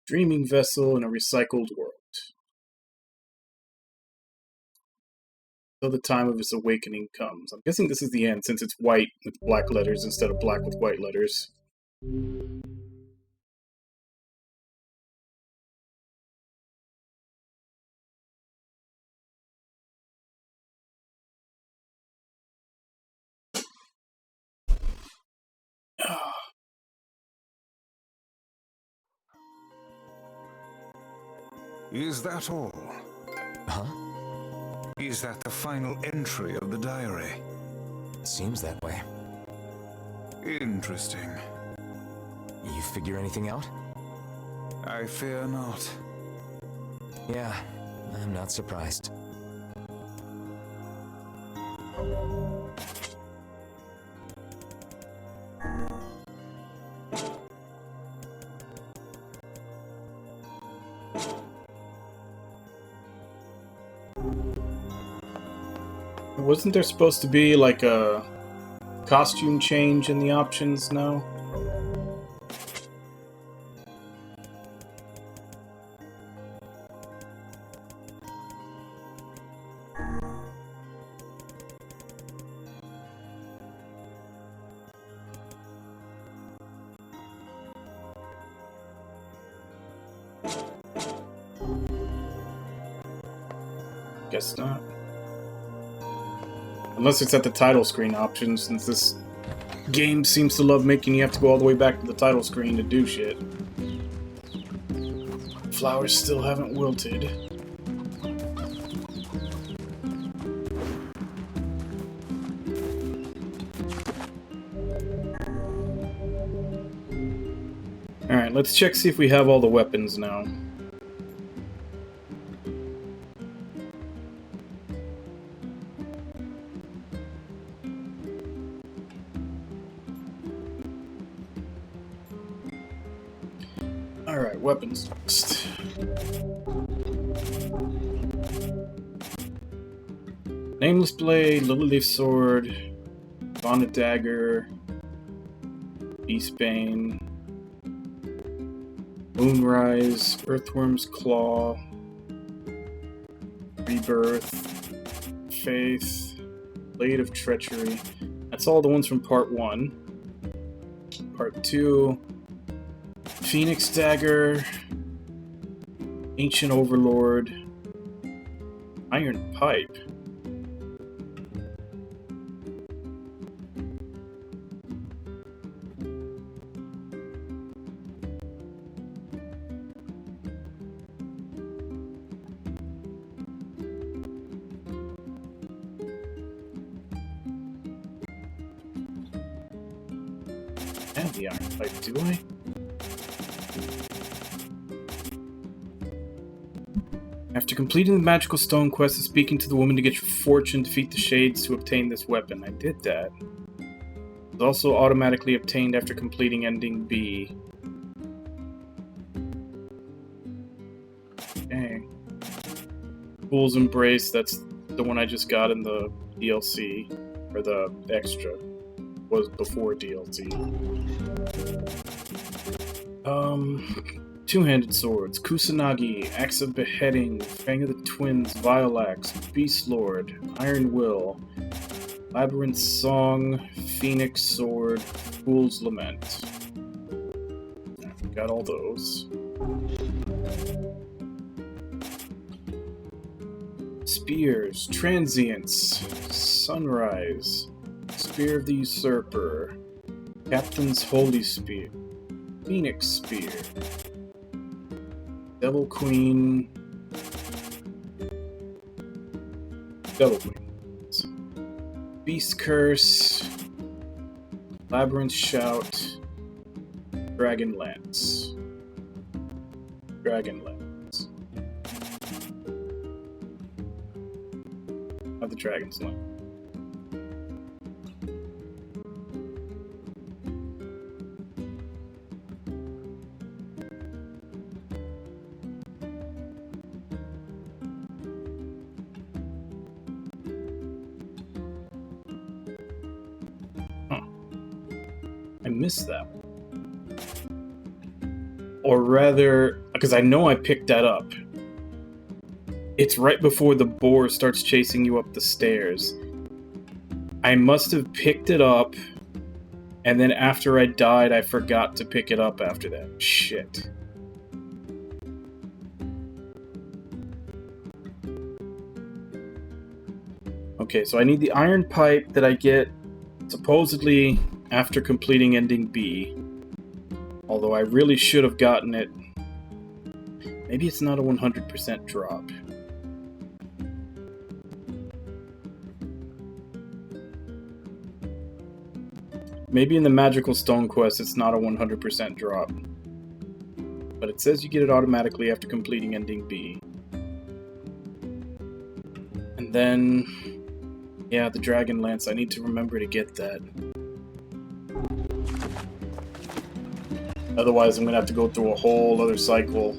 Dreaming vessel in a recycled world. Till the time of his awakening comes. I'm guessing this is the end, since it's white with black letters instead of black with white letters. Is that all? Huh? Is that the final entry of the diary? Seems that way. Interesting. You figure anything out? I fear not. Yeah, I'm not surprised. Wasn't there supposed to be like a costume change in the options now? Guess not. Unless it's at the title screen option, since this game seems to love making you have to go all the way back to the title screen to do shit. Flowers still haven't wilted. Alright, let's check see if we have all the weapons now. Alright, weapons next. Nameless Blade, Lily Leaf Sword, Bonnet Dagger, Beastbane, Moonrise, Earthworm's Claw, Rebirth, Faith, Blade of Treachery. That's all the ones from Part 1. Part 2, Phoenix Dagger, Ancient Overlord, Iron Pipe. I have the Iron Pipe, do I? After completing the magical stone quest of speaking to the woman to get your fortune, defeat the shades to obtain this weapon. I did that. It's also automatically obtained after completing ending B. Okay. Fool's Embrace, that's the one I just got in the DLC, or the extra. Was before DLC. Two-handed swords, Kusanagi, Axe of Beheading, Fang of the Twins, Violax, Beast Lord, Iron Will, Labyrinth Song, Phoenix Sword, Fool's Lament. Got all those. Spears, Transients, Sunrise, Spear of the Usurper, Captain's Holy Spear, Phoenix Spear, Devil Queen, Beast Curse, Labyrinth Shout, Dragon Lance. Have the Dragon's Lance. I missed that one. Or rather, because I know I picked that up. It's right before the boar starts chasing you up the stairs. I must have picked it up, and then after I died, I forgot to pick it up after that. Shit. Okay, so I need the Iron Pipe that I get supposedly after completing ending B. Although I really should have gotten it. Maybe it's not a 100% drop. Maybe in the Magical Stone quest it's not a 100% drop. But it says you get it automatically after completing ending B. And then... yeah, the Dragon Lance. I need to remember to get that. Otherwise, I'm gonna have to go through a whole other cycle.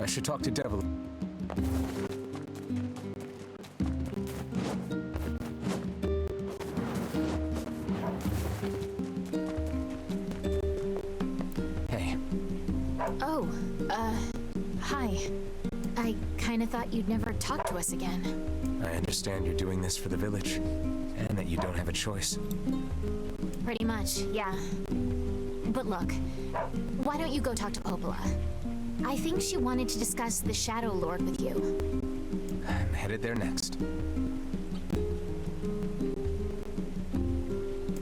I should talk to Devil. Oh, hi. I kinda thought you'd never talk to us again. I understand you're doing this for the village, and that you don't have a choice. Pretty much, yeah. But look, why don't you go talk to Popola? I think she wanted to discuss the Shadow Lord with you. I'm headed there next.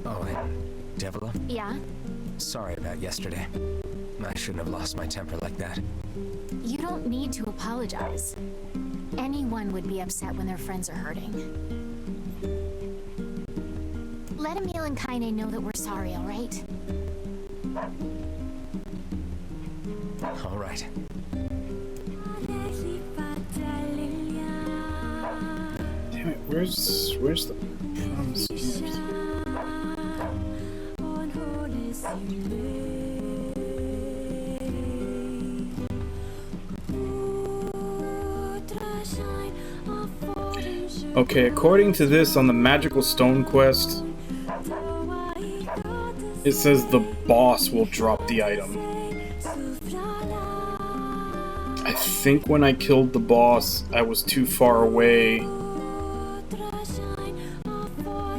Oh, and Devila? Yeah? Sorry about yesterday. I shouldn't have lost my temper like that. You don't need to apologize. Anyone would be upset when their friends are hurting. Let Emil and Kaine know that we're sorry, alright? All right. Damn it, where's the promise gift? Okay, according to this on the Magical Stone quest, it says the boss will drop the item. I think when I killed the boss, I was too far away.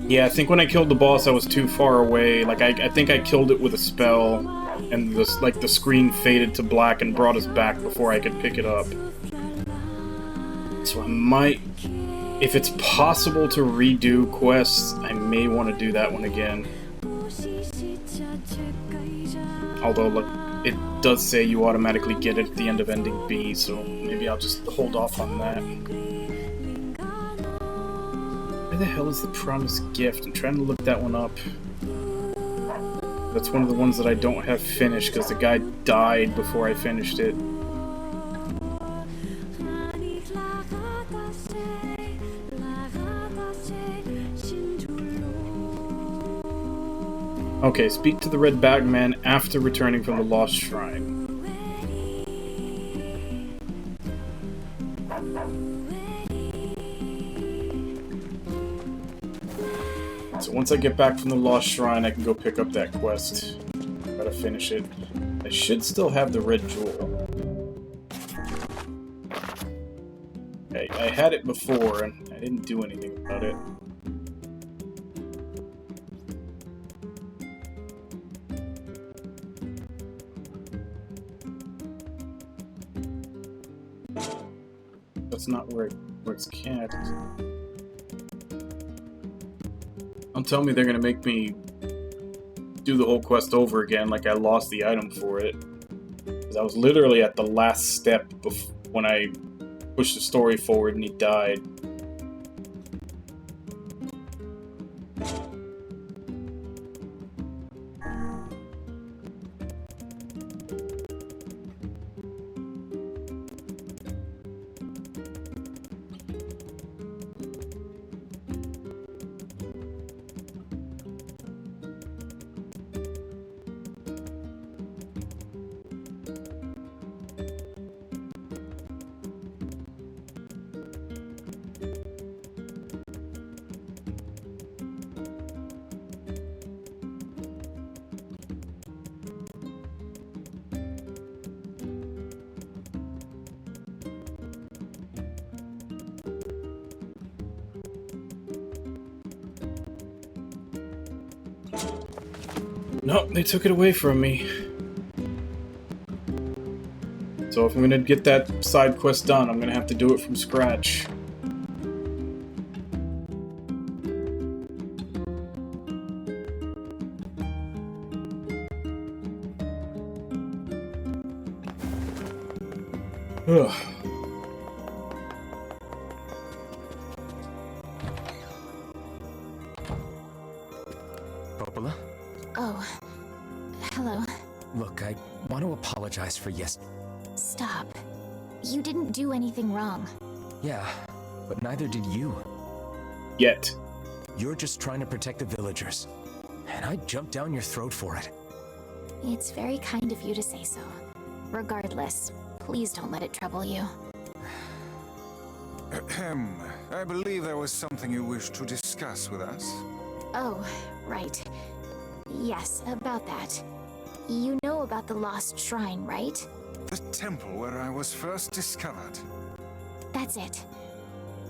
Yeah, I think when I killed the boss, I was too far away. Like, I think I killed it with a spell, and the screen faded to black and brought us back before I could pick it up. So I might... If it's possible to redo quests, I may want to do that one again. Although, look, it does say you automatically get it at the end of Ending B, so maybe I'll just hold off on that. Where the hell is the Promised Gift? I'm trying to look that one up. That's one of the ones that I don't have finished, because the guy died before I finished it. Okay, speak to the Red Bagman after returning from the Lost Shrine. So once I get back from the Lost Shrine, I can go pick up that quest. Gotta finish it. I should still have the Red Jewel. I had it before, and I didn't do anything about it. That's not where it's kept. Don't tell me they're gonna make me do the whole quest over again like I lost the item for it. Because I was literally at the last step when I pushed the story forward and he died. Nope, they took it away from me. So if I'm gonna get that side quest done, I'm gonna have to do it from scratch. Ugh. Popola? Oh, hello. Look, I want to apologize for Stop. You didn't do anything wrong. Yeah, but neither did you. Yet. You're just trying to protect the villagers. And I jumped down your throat for it. It's very kind of you to say so. Regardless, please don't let it trouble you. Ahem. I believe there was something you wished to discuss with us. Oh, right. Yes, about that. You know about the Lost Shrine, right? The temple where I was first discovered. That's it.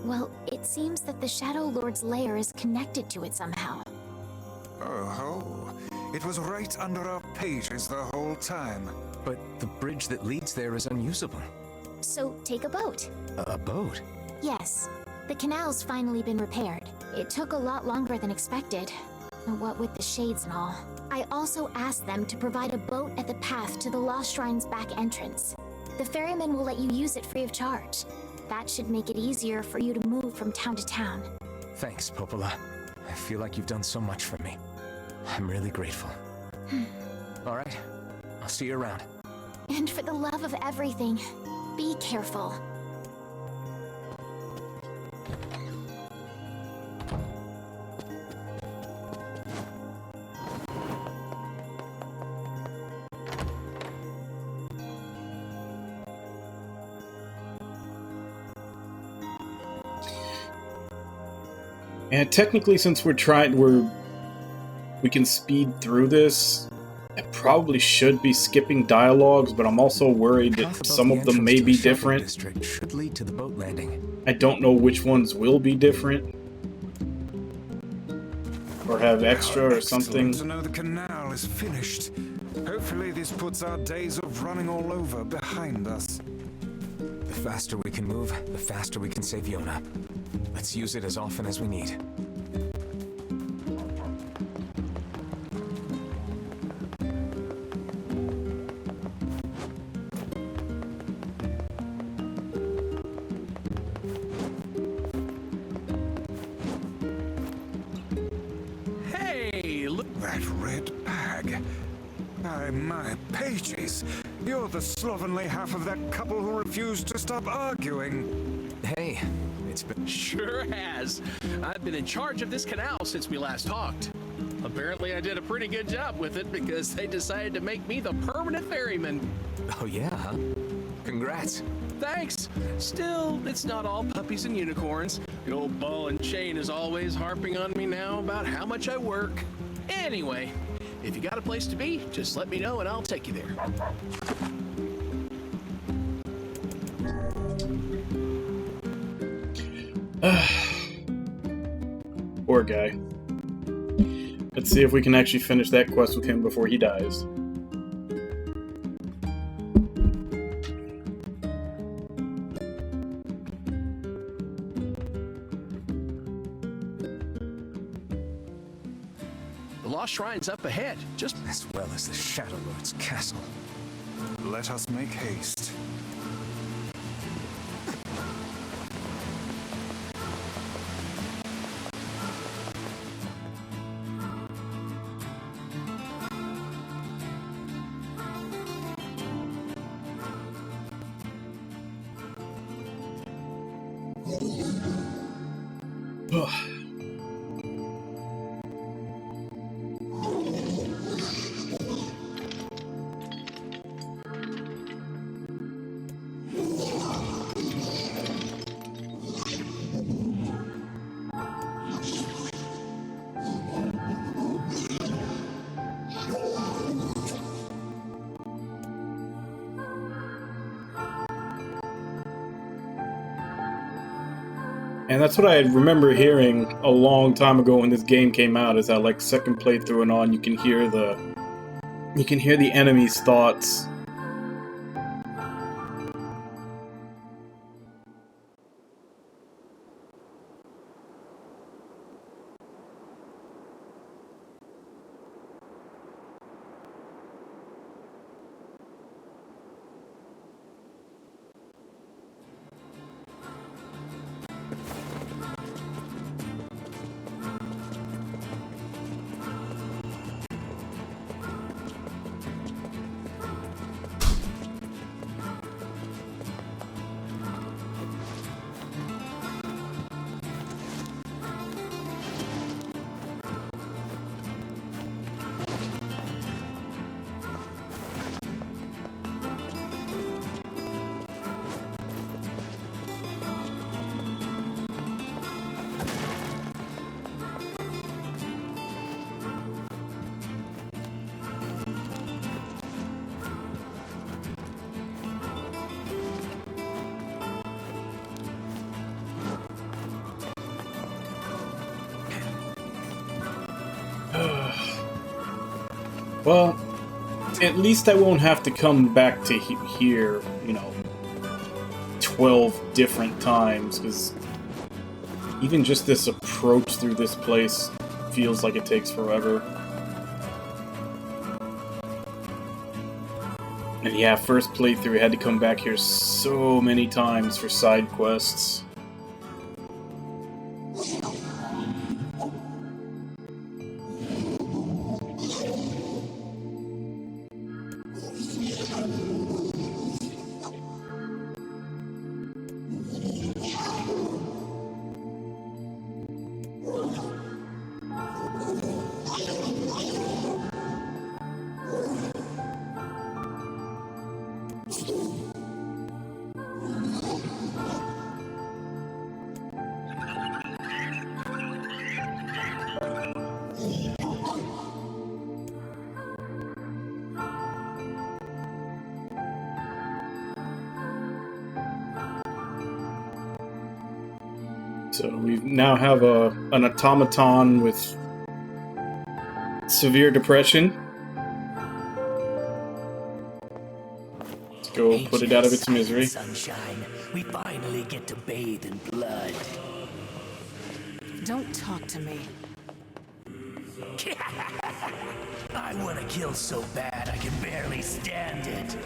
Well, it seems that the Shadow Lord's lair is connected to it somehow. Oh, it was right under our pages the whole time. But the bridge that leads there is unusable. So take a boat. A boat? Yes. The canal's finally been repaired. It took a lot longer than expected. What with the shades and all. I also asked them to provide a boat at the path to the Lost Shrine's back entrance. The ferryman will let you use it free of charge. That should make it easier for you to move from town to town. Thanks, Popola. I feel like you've done so much for me. I'm really grateful. All right, I'll see you around. And for the love of everything, be careful. And technically, since we can speed through this, I probably should be skipping dialogues, but I'm also worried that some of them may be different. District should lead to the boat landing. I don't know which ones will be different. Or have extra or something. To know the canal is finished. Hopefully this puts our days of running all over behind us. The faster we can move, the faster we can save Yona. Let's use it as often as we need. Hey, look! That red bag. By my pages, you're the slovenly half of that couple who refused to stop arguing. Hey, it's been... Sure has. I've been in charge of this canal since we last talked. Apparently I did a pretty good job with it because they decided to make me the permanent ferryman. Oh yeah, huh? Congrats. Thanks. Still, it's not all puppies and unicorns. The old ball and chain is always harping on me now about how much I work. Anyway, if you got a place to be, just let me know and I'll take you there. Poor guy. Let's see if we can actually finish that quest with him before he dies. The Lost Shrine's up ahead, just as well as the Shadow Lord's castle. Let us make haste. And that's what I remember hearing a long time ago when this game came out, is that like second playthrough and on, you can hear the enemy's thoughts. Well, at least I won't have to come back to here, you know, 12 different times, because even just this approach through this place feels like it takes forever. And yeah, first playthrough, I had to come back here so many times for side quests. So we now have an automaton with severe depression. Let's go put it out of its misery. Sunshine, we finally get to bathe in blood. Don't talk to me. I want to kill so bad I can barely stand it.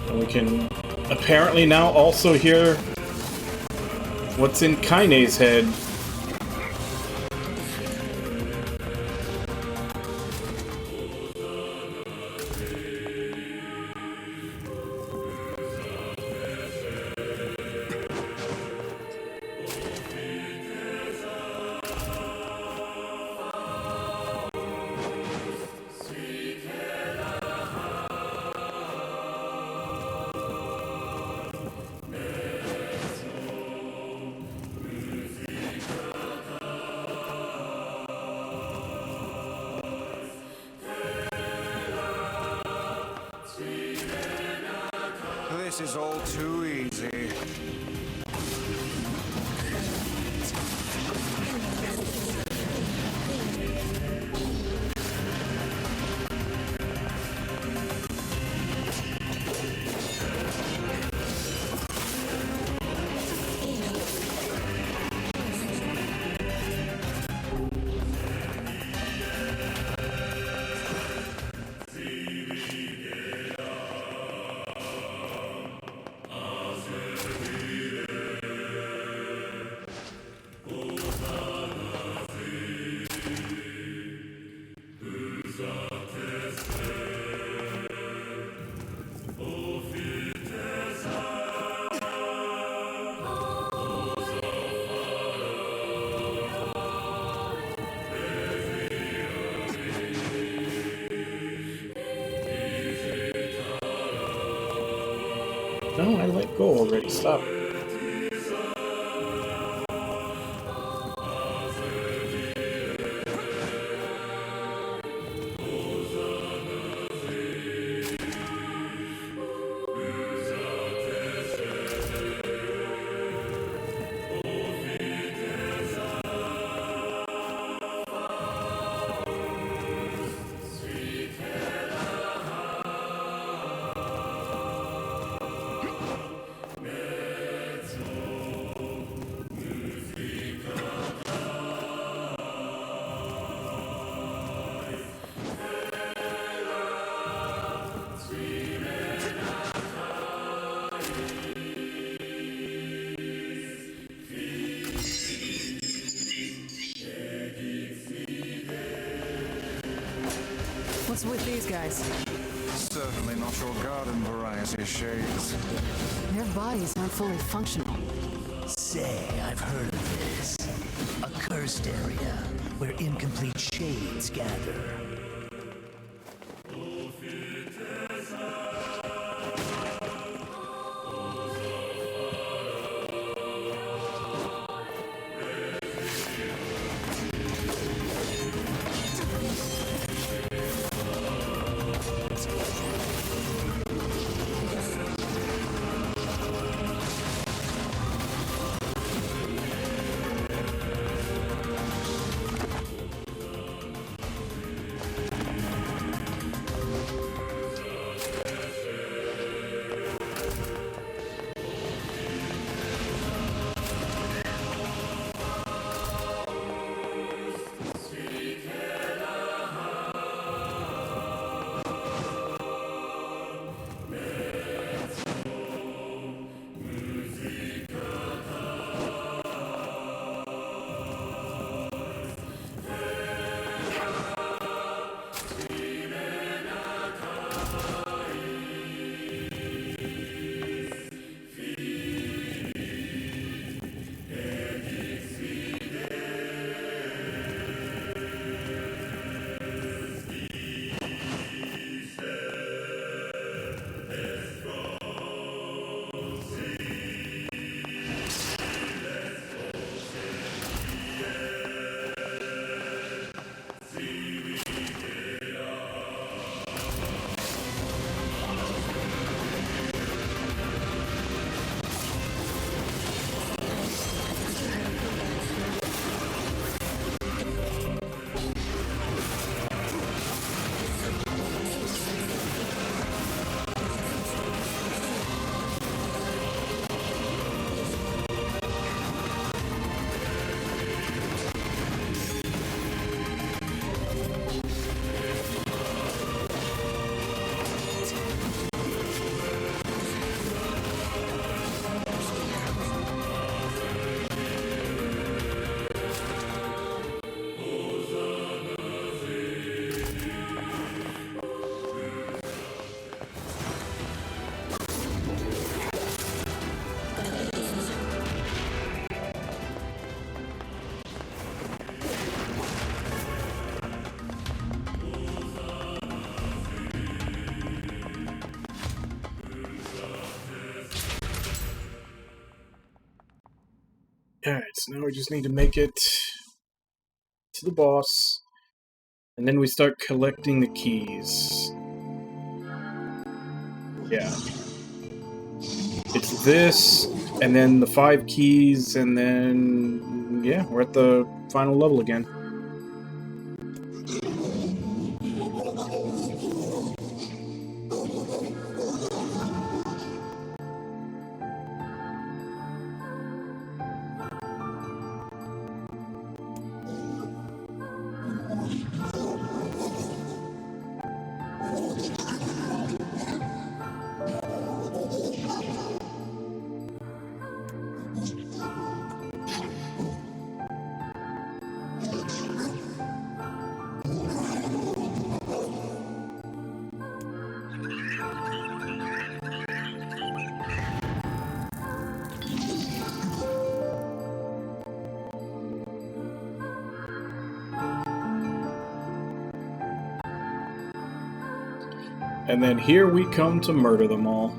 And we can apparently now also hear what's in Kaine's head. This is all too easy. No, I let go already. Stop. What's with these guys? Certainly not your garden variety shades. Their bodies aren't fully functional. Say, I've heard of this. A cursed area where incomplete shades gather. Alright, so now we just need to make it to the boss. And then we start collecting the keys. Yeah. It's this, and then the 5 keys, and then... yeah, we're at the final level again. And then here we come to murder them all.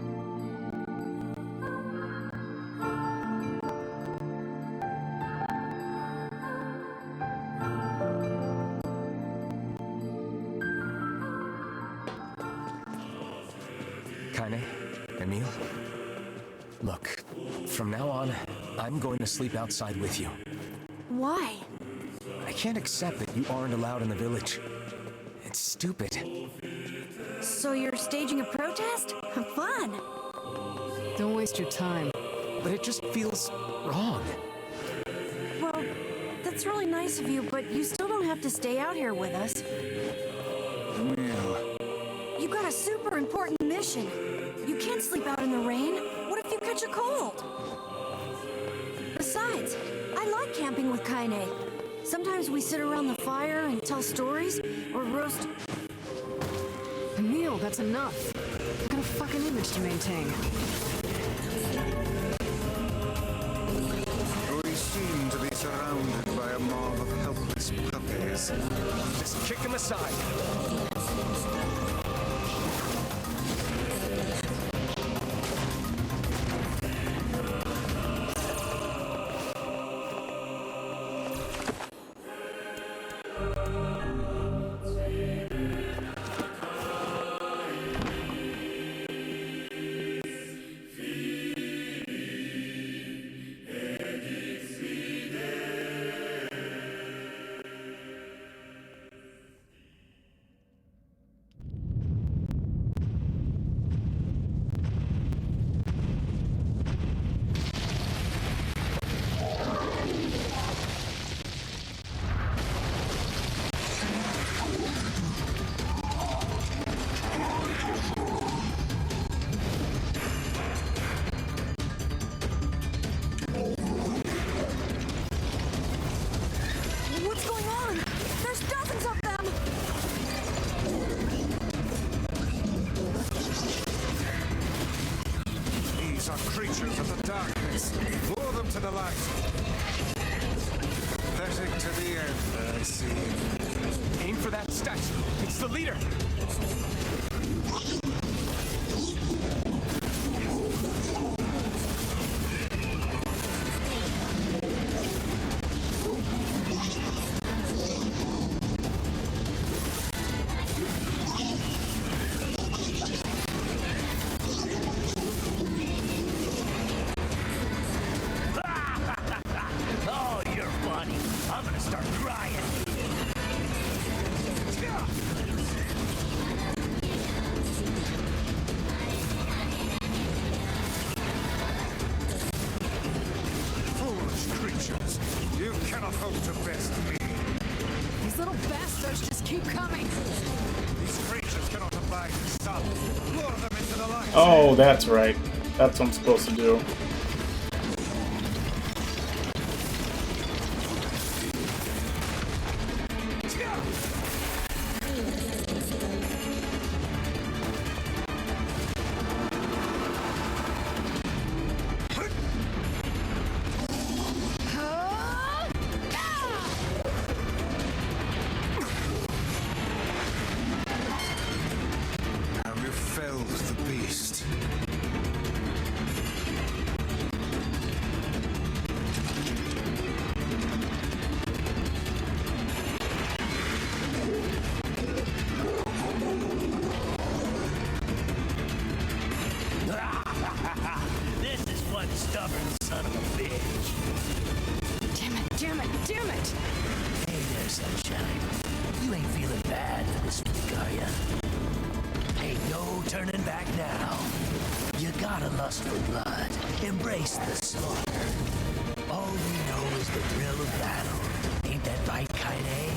Kaine, Emil, look, from now on, I'm going to sleep outside with you. Why? I can't accept that you aren't allowed in the village. It's stupid. So you're staging a protest? Fun! Don't waste your time. But it just feels wrong. Well, that's really nice of you, but you still don't have to stay out here with us. Emil. You got a super important mission. You can't sleep out in the rain. What if you catch a cold? Besides, I like camping with Kaine. Sometimes we sit around the fire and tell stories, or roast... Emil, that's enough. I've got a fucking image to maintain. We seem to be surrounded by a mob of helpless puppies. Just kick them aside. What's going on? There's dozens of them! These are creatures of the darkness. Lure them to the light. Pathetic to the end, I see. Aim for that statue. It's the leader. Oh, you're funny. I'm gonna start crying. Foolish creatures. You cannot hope to best me. These little bastards just keep coming. These creatures cannot abide the sun. Lure them into the light. Oh, that's right. That's what I'm supposed to do. Have you felled the beast? are ya? Ain't no turning back now. You gotta lust for blood. Embrace the slaughter. All you know is the thrill of battle. Ain't that right, Kaine?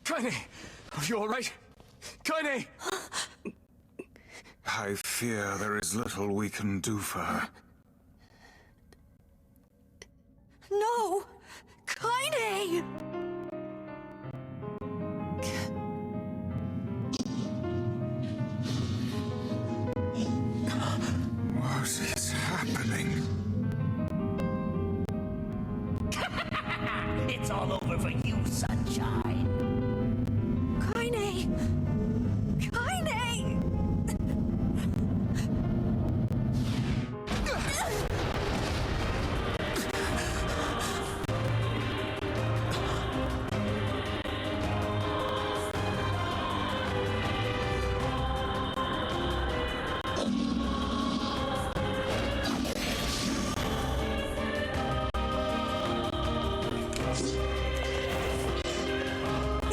Kaine! Are you alright? Kaine! I fear there is little we can do for her. No! Kaine! What is happening? It's all over for you, sunshine. Kaine! Kaine!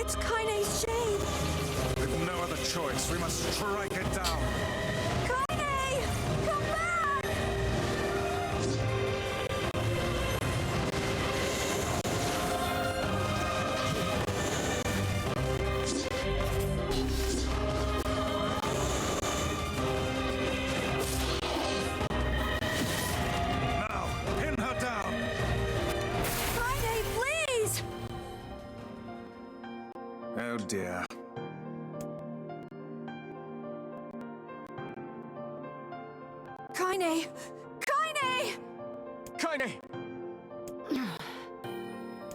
It's Kaine's shade! With no other choice, we must strike it down. Kaine! Come back! Now, pin her down. Kaine, please! Oh dear. Kaine! Kaine!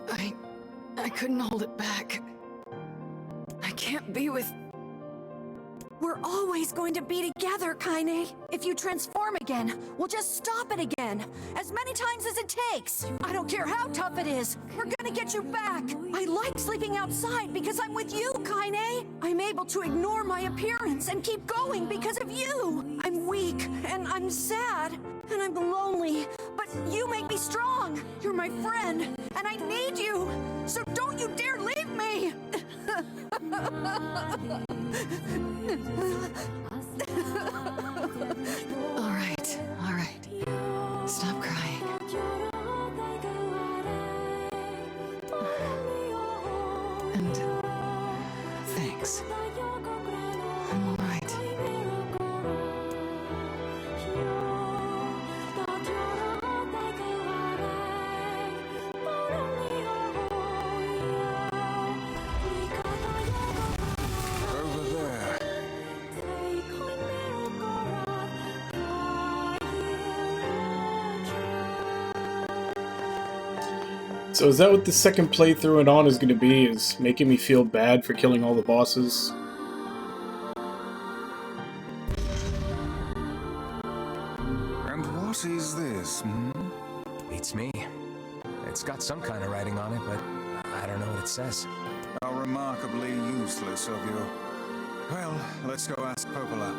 Kaine! I couldn't hold it back. I can't be with... We're always going to be together, Kaine. If you transform again, we'll just stop it again. As many times as it takes. I don't care how tough it is. We're gonna get you back. I like sleeping outside because I'm with you, Kaine. I'm able to ignore my appearance and keep going because of you. I'm weak and I'm sad and I'm lonely, but you make me strong. You're my friend and I need you. So don't you dare leave me. All right. Stop crying. And thanks. I'm all right. Over there. So is that what the second playthrough and on is going to be? Is making me feel bad for killing all the bosses? And what is this, hmm? Beats me. It's got some kind of writing on it, but I don't know what it says. How remarkably useless of you. Well, let's go ask Popola.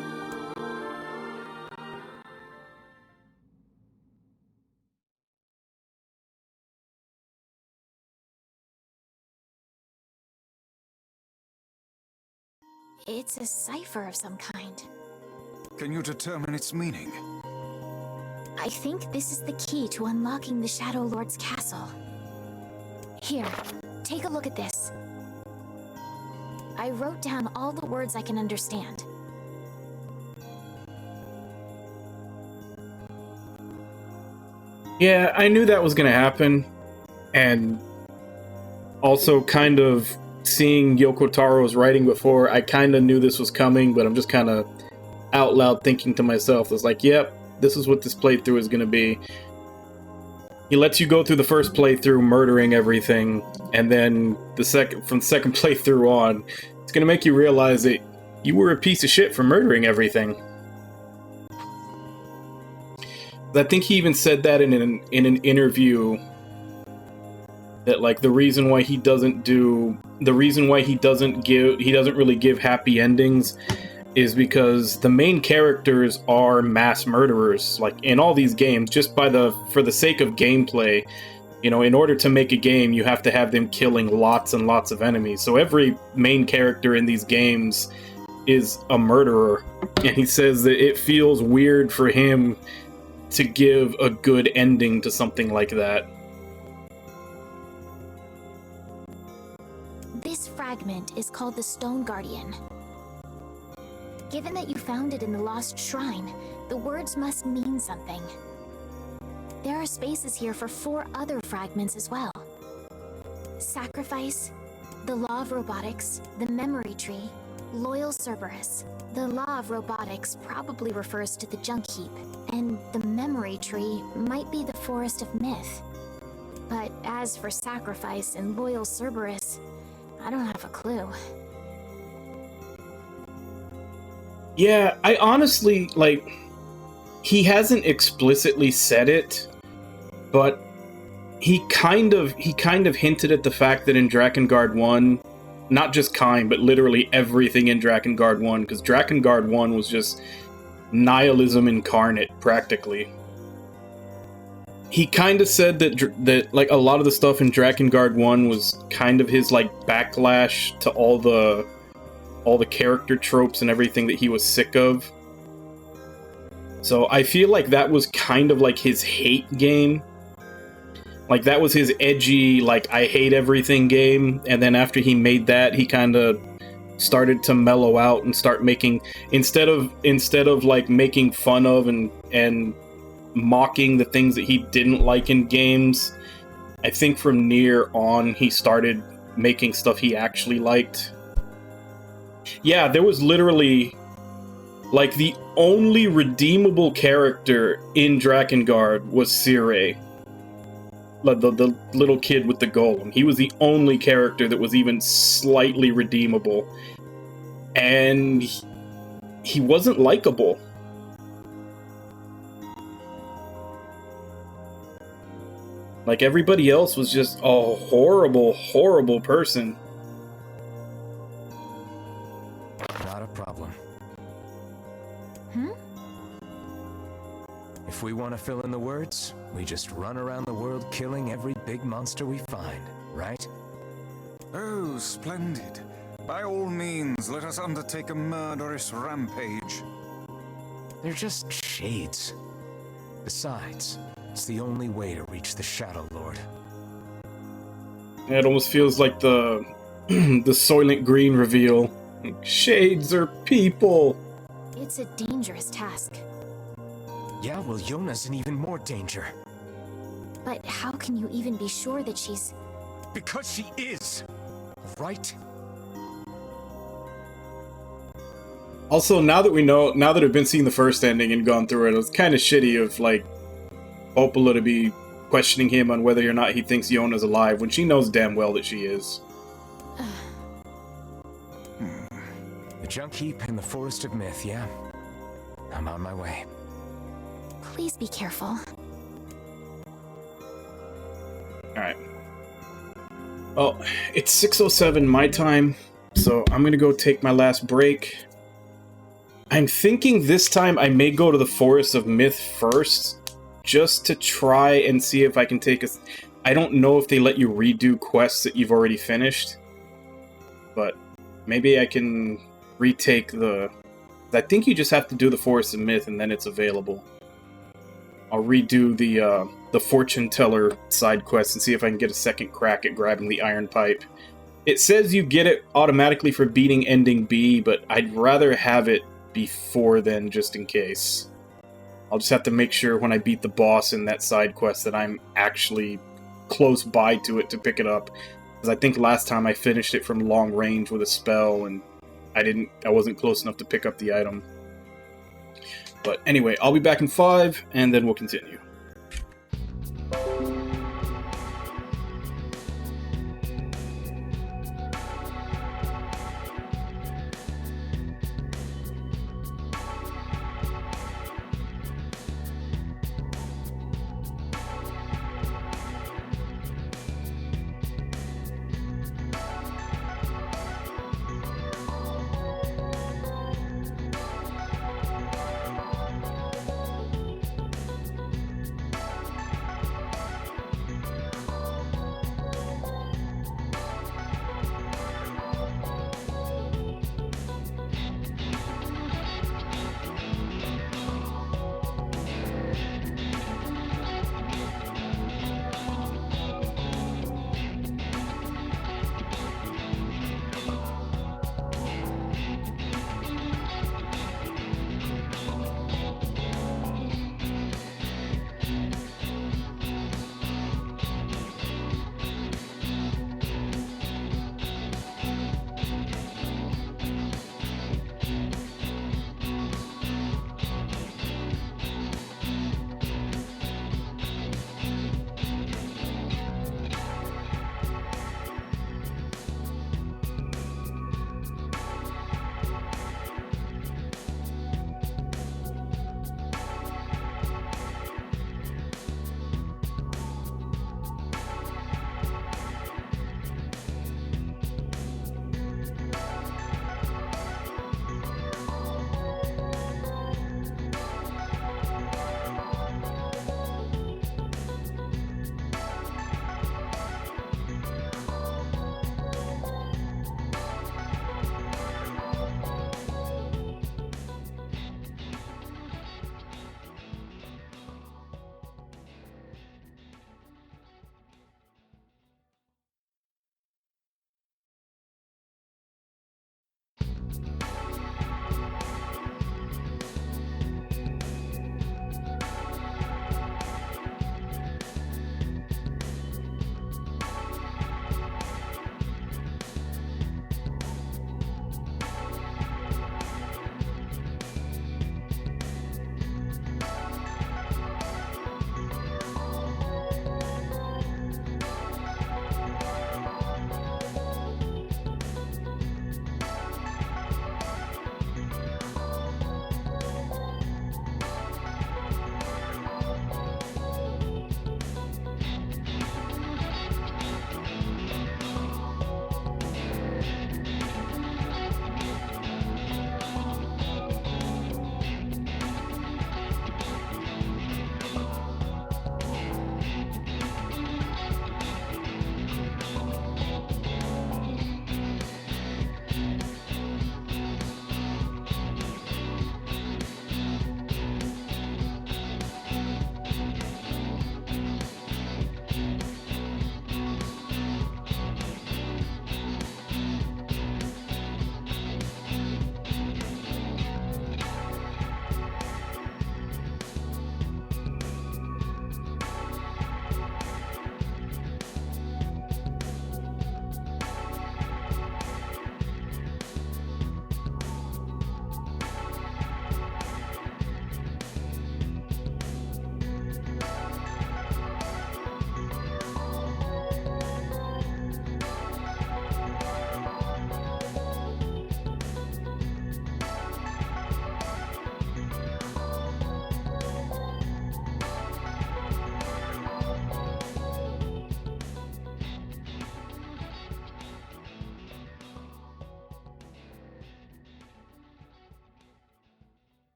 It's a cipher of some kind. Can you determine its meaning? I think this is the key to unlocking the Shadow Lord's castle. Here, take a look at this. I wrote down all the words I can understand. Yeah, I knew that was going to happen. And also kind of seeing Yoko Taro's writing before, I kind of knew this was coming, but I'm just kind of out loud thinking to myself, it's like, yep, this is what this playthrough is going to be. He lets you go through the first playthrough murdering everything, and then from the second playthrough on, it's going to make you realize that you were a piece of shit for murdering everything. I think he even said that in an interview, that like the reason why he doesn't really give happy endings is because the main characters are mass murderers. Like in all these games, just for the sake of gameplay, you know, in order to make a game, you have to have them killing lots and lots of enemies. So every main character in these games is a murderer. And he says that it feels weird for him to give a good ending to something like that. This fragment is called the Stone Guardian. Given that you found it in the Lost Shrine, the words must mean something. There are spaces here for 4 other fragments as well. Sacrifice, the Law of Robotics, the Memory Tree, Loyal Cerberus. The Law of Robotics probably refers to the Junk Heap, and the Memory Tree might be the Forest of Myth. But as for Sacrifice and Loyal Cerberus, I don't have a clue. Yeah, I honestly, like, he hasn't explicitly said it, but he kind of hinted at the fact that in Drakengard 1, not just kind, but literally everything in Drakengard 1, because Drakengard 1 was just nihilism incarnate, practically. He kind of said that like a lot of the stuff in Drakengard 1 was kind of his like backlash to all the character tropes and everything that he was sick of. So I feel like that was kind of like his hate game. Like that was his edgy, like, I hate everything game. And then after he made that, he kind of started to mellow out and start making, instead of like making fun of and mocking the things that he didn't like in games, I think from Nier on, he started making stuff he actually liked. Yeah, there was literally, like, the only redeemable character in Drakengard was Sirei. The little kid with the golem. He was the only character that was even slightly redeemable. And he wasn't likable. Like, everybody else was just a horrible, horrible person. Not a problem. Hmm? If we want to fill in the words, we just run around the world killing every big monster we find, right? Oh, splendid. By all means, let us undertake a murderous rampage. They're just shades. Besides, it's the only way to reach the Shadow Lord. It almost feels like the the Soylent Green reveal. Shades are people. It's a dangerous task. Yeah, well, Yona's in even more danger. But how can you even be sure that she's... Because she is! Right? Also, now that I've been seeing the first ending and gone through it was kind of shitty of, like, Popola to be questioning him on whether or not he thinks Yona's alive when she knows damn well that she is. The Junk Heap and the Forest of Myth, yeah? I'm on my way. Please be careful. Alright. Well, it's 6:07 my time, so I'm gonna go take my last break. I'm thinking this time I may go to the Forest of Myth first, just to try and see if I can take a... I don't know if they let you redo quests that you've already finished, but maybe I can retake the... I think you just have to do the Forest of Myth and then it's available. I'll redo the Fortune Teller side quest and see if I can get a second crack at grabbing the Iron Pipe. It says you get it automatically for beating Ending B, but I'd rather have it before then, just in case. I'll just have to make sure when I beat the boss in that side quest that I'm actually close by to it to pick it up. Because I think last time I finished it from long range with a spell, and I wasn't close enough to pick up the item. But anyway, I'll be back in 5, and then we'll continue.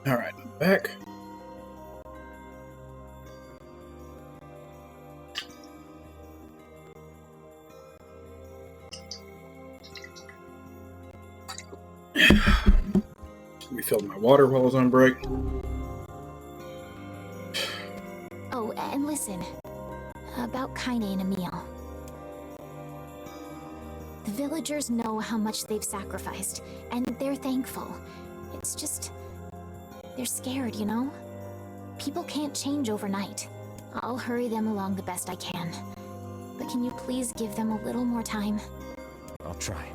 Alright, I'm back. Refilled my water while I was on break. Oh, and listen. About Kaine and Emil. The villagers know how much they've sacrificed, and they're thankful. It's just... they're scared, you know? People can't change overnight. I'll hurry them along the best I can. But can you please give them a little more time? I'll try.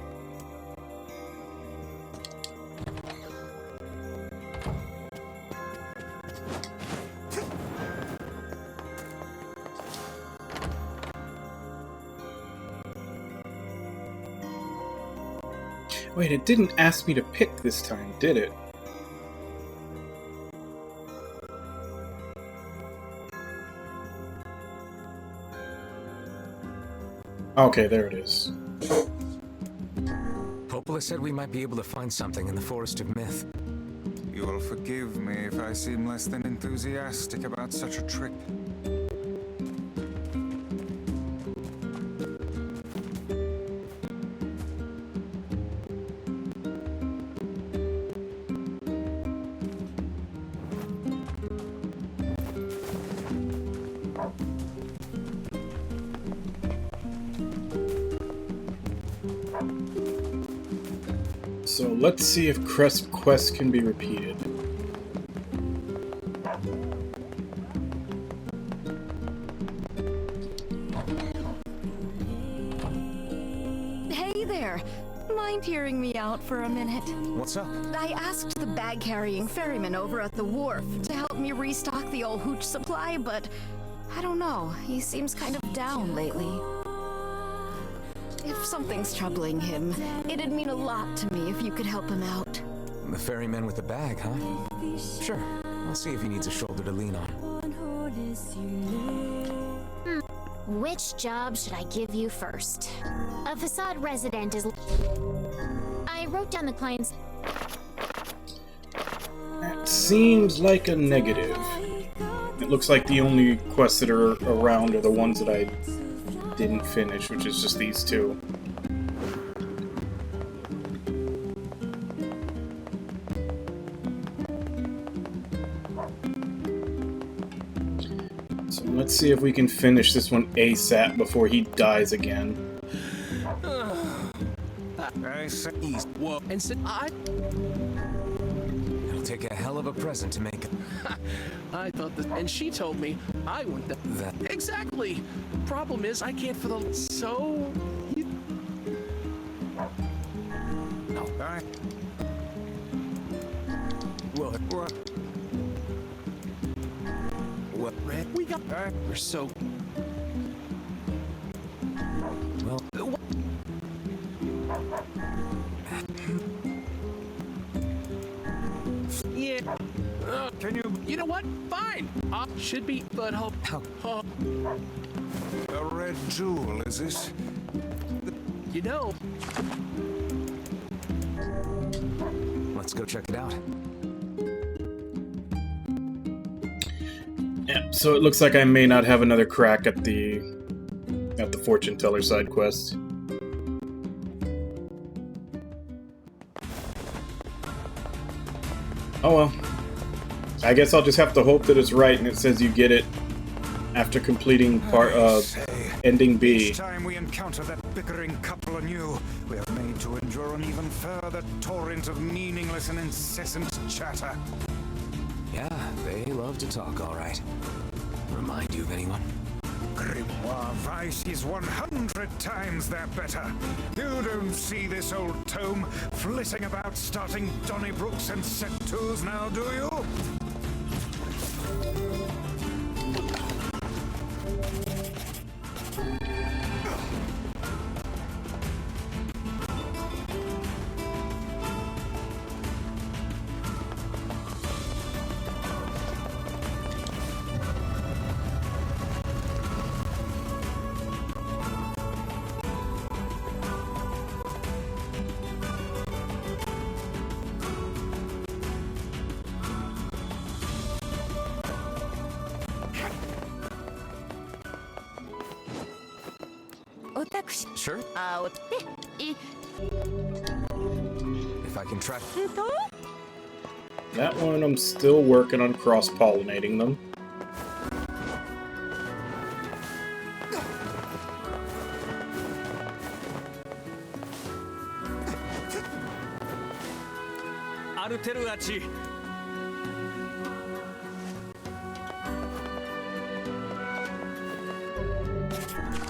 Wait, it didn't ask me to pick this time, did it? Okay, there it is. Popola said we might be able to find something in the Forest of Myth. You will forgive me if I seem less than enthusiastic about such a trip. So let's see if quests can be repeated. Hey there! Mind hearing me out for a minute? What's up? I asked the bag-carrying ferryman over at the wharf to help me restock the old hooch supply, but I don't know, he seems kind of down lately. If something's troubling him, it'd mean a lot to me if you could help him out. The ferryman with the bag, huh? Sure. I'll see if he needs a shoulder to lean on. Which job should I give you first? A facade resident is... I wrote down the client's... That seems like a negative. It looks like the only quests that are around are the ones that I didn't finish, which is just these two. So let's see if we can finish this one ASAP before he dies again. I say, Whoa, and said It'll take a hell of a present to make it. I thought that, and she told me I want that. Exactly. Problem is, I can't for the so. no, I... Well, Red, we got. We're so. well, Yeah. Can you... You know what? Fine. Should be, but hope. Oh, A red jewel, is it? you know. let's go check it out. Yeah, so it looks like I may not have another crack at the fortune teller side quest. Oh well. I guess I'll just have to hope that it's right and it says you get it after completing part of Ending B. Each time we encounter that bickering couple anew, we are made to endure an even further torrent of meaningless and incessant chatter. Yeah, they love to talk, all right. Remind you of anyone? Grimoire Vice is 100 times their better. You don't see this old tome flitting about starting Donnybrooks and set twos now, do you? Sure. If I can track... That one, I'm still working on cross-pollinating them.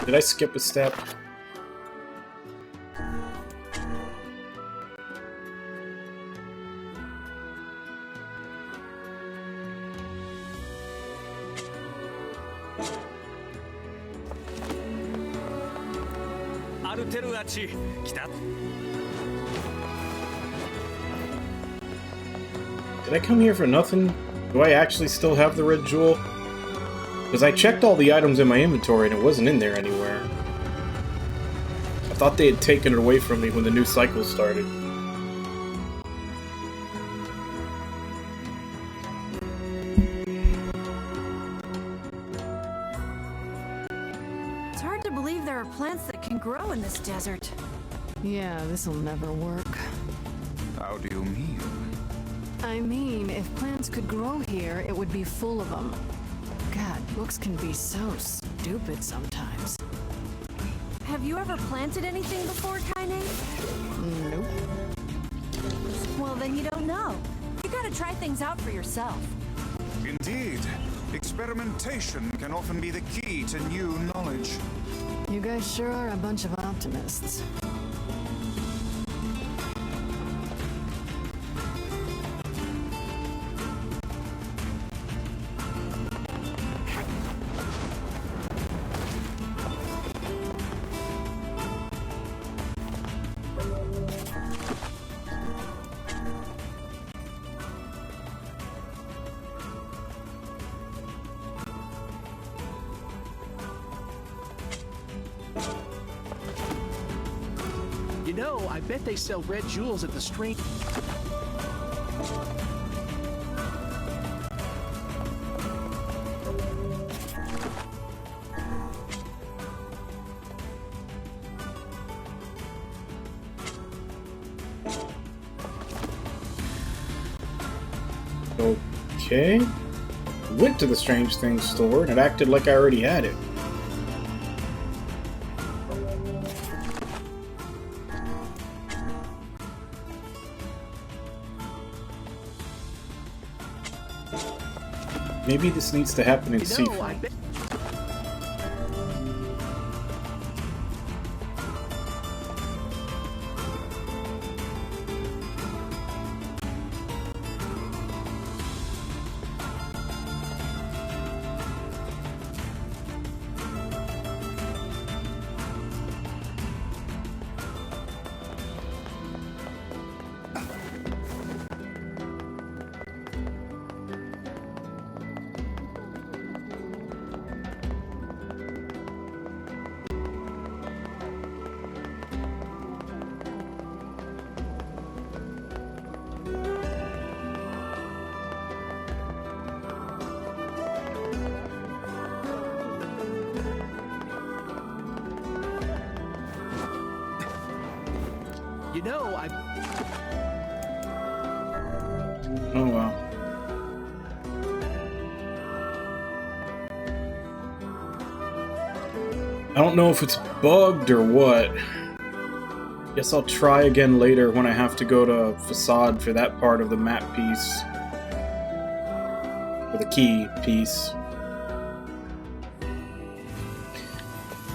Did I skip a step? Did I come here for nothing? Do I actually still have the red jewel? Because I checked all the items in my inventory and it wasn't in there anywhere. I thought they had taken it away from me when the new cycle started. It's hard to believe there are plants that can grow in this desert. Yeah, this'll never work. How do you mean? I mean, if plants could grow here, it would be full of them. God, books can be so stupid sometimes. Have you ever planted anything before, Kaine? Nope. Well, then you don't know. You gotta try things out for yourself. Indeed. Experimentation can often be the key to new knowledge. You guys sure are a bunch of optimists. You know, I bet they sell red jewels at the street. Okay. Went to the Strange Things store and it acted like I already had it. Maybe this needs to happen in Seafront. You know, Oh wow. I don't know if it's bugged or what. Guess I'll try again later when I have to go to Facade for that part of the map piece. For the key piece.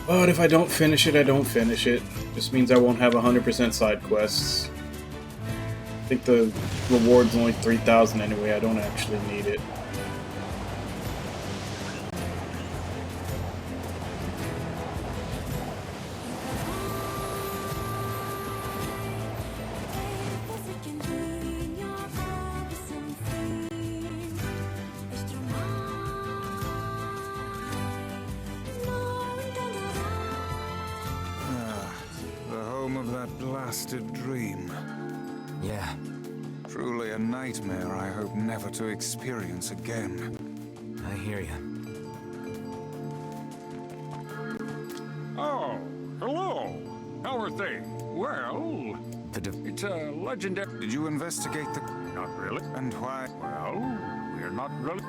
But if I don't finish it, I don't finish it. Just means I won't have 100% side quests. I think the reward's only 3,000 anyway, I don't actually need it. Blasted dream. Yeah. Truly a nightmare I hope never to experience again. I hear you. Oh, hello. How are things? Well, it's a legendary... Did you investigate the... Not really. And why? Well, we're not really...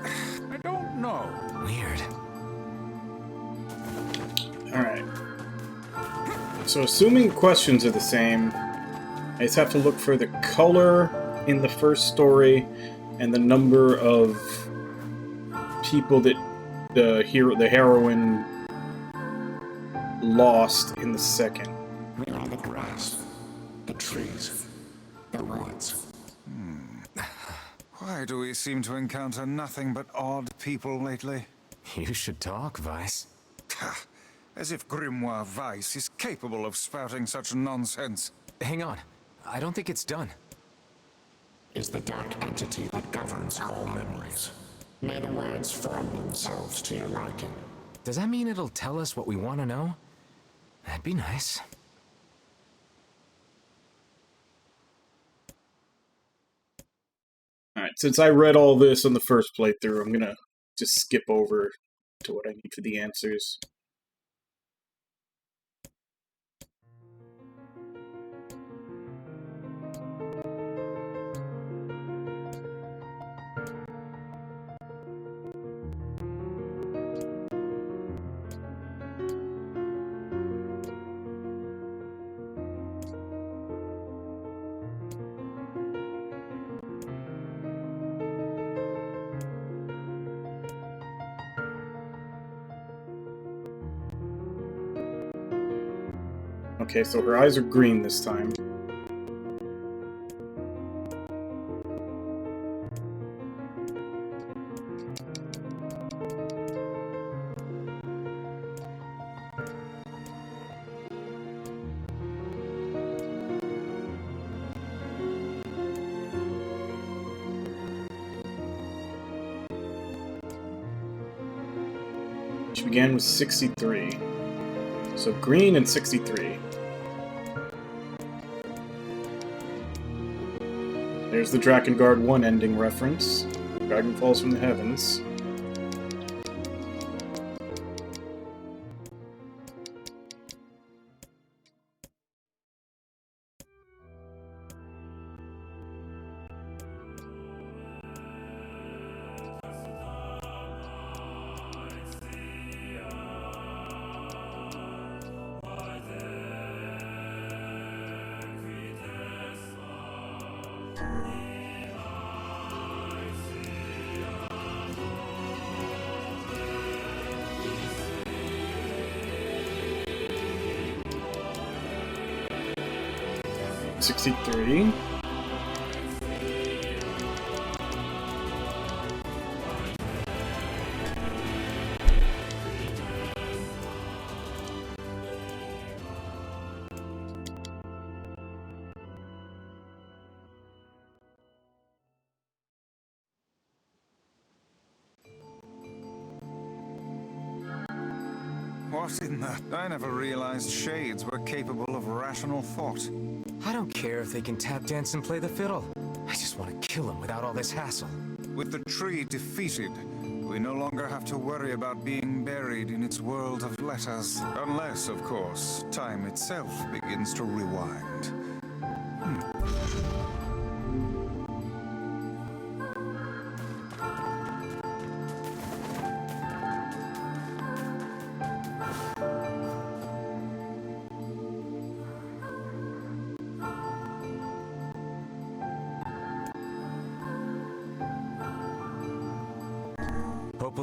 I don't know. Weird. Alright. So assuming questions are the same, I just have to look for the color in the first story and the number of people that the heroine lost in the second. We are the grass, the trees, the woods. Why do we seem to encounter nothing but odd people lately? You should talk, Vice. As if Grimoire Weiss is capable of spouting such nonsense. Hang on. I don't think it's done. Is the dark entity that governs all memories. May the words form themselves to your liking. Does that mean it'll tell us what we want to know? That'd be nice. Alright, since I read all this on the first playthrough, I'm gonna just skip over to what I need for the answers. Okay, so her eyes are green this time. She began with 63. So green and 63. There's the Drakengard 1 ending reference. Dragon falls from the heavens. $63. What in the... I never realized shades were capable of rational thought. I don't care if they can tap dance and play the fiddle. I just want to kill them without all this hassle. With the tree defeated, we no longer have to worry about being buried in its world of letters. Unless, of course, time itself begins to rewind.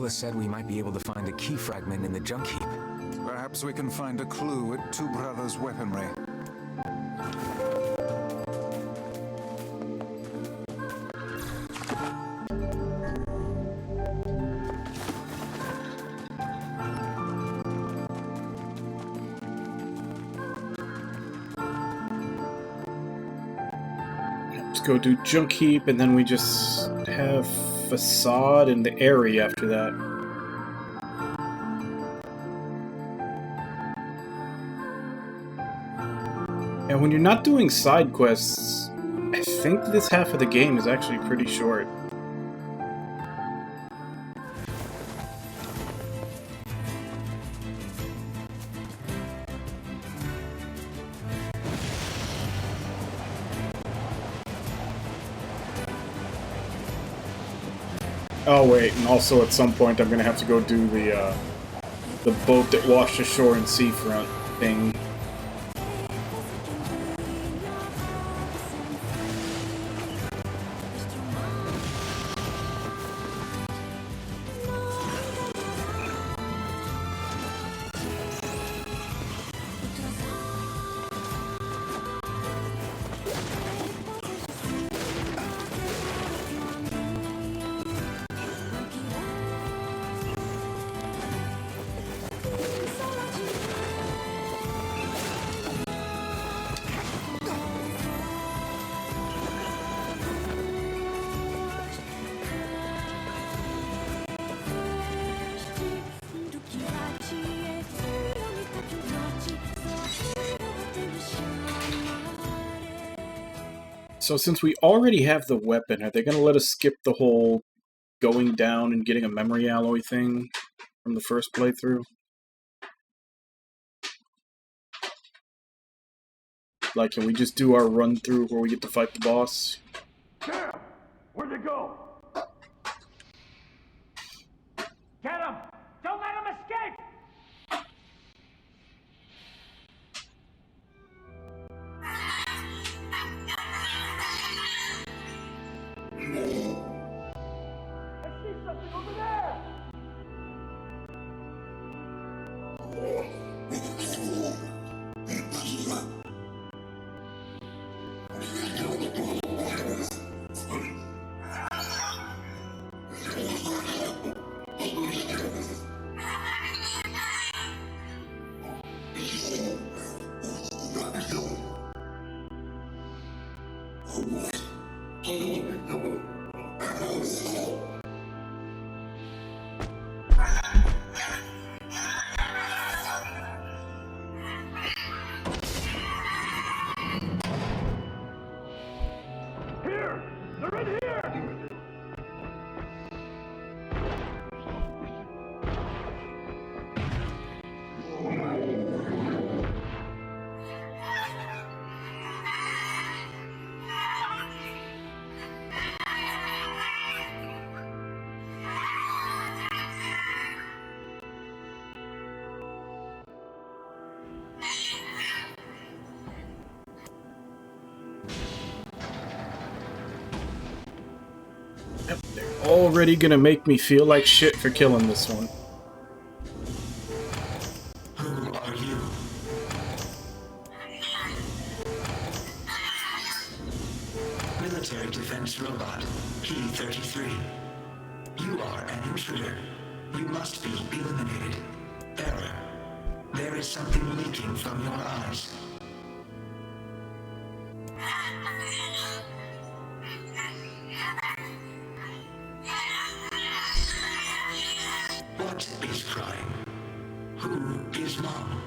Nicola said we might be able to find a key fragment in the junk heap. Perhaps we can find a clue at Two Brothers' weaponry. Let's go do junk heap, and then we just have facade and the area after that. And when you're not doing side quests, I think this half of the game is actually pretty short. Oh wait, and also at some point I'm gonna have to go do the boat that washed ashore in seafront thing. So since we already have the weapon, are they going to let us skip the whole going down and getting a memory alloy thing from the first playthrough? Like, can we just do our run through where we get to fight the boss? Damn! Where'd they go? Get him! Don't let him escape! I see something over there! Here! They're in here! Already gonna make me feel like shit for killing this one. Who are you? Military defense robot, Key 33. You are an intruder. You must be eliminated. Error. There is something leaking from your eyes. What is crying? Who is Mom?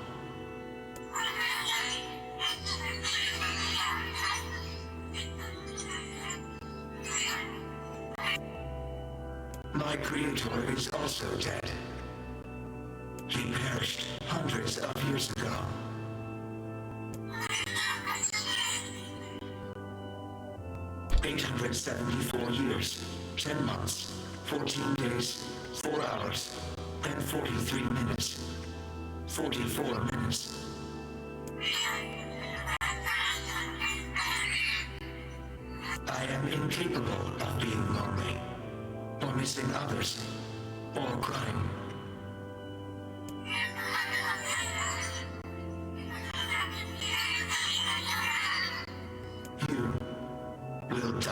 My creator is also dead. He perished hundreds of years ago. $874 years, 10 months, 14 days, 4 hours, and 43 minutes. 44 minutes. I am incapable of being lonely, or missing others. or crime. You will die.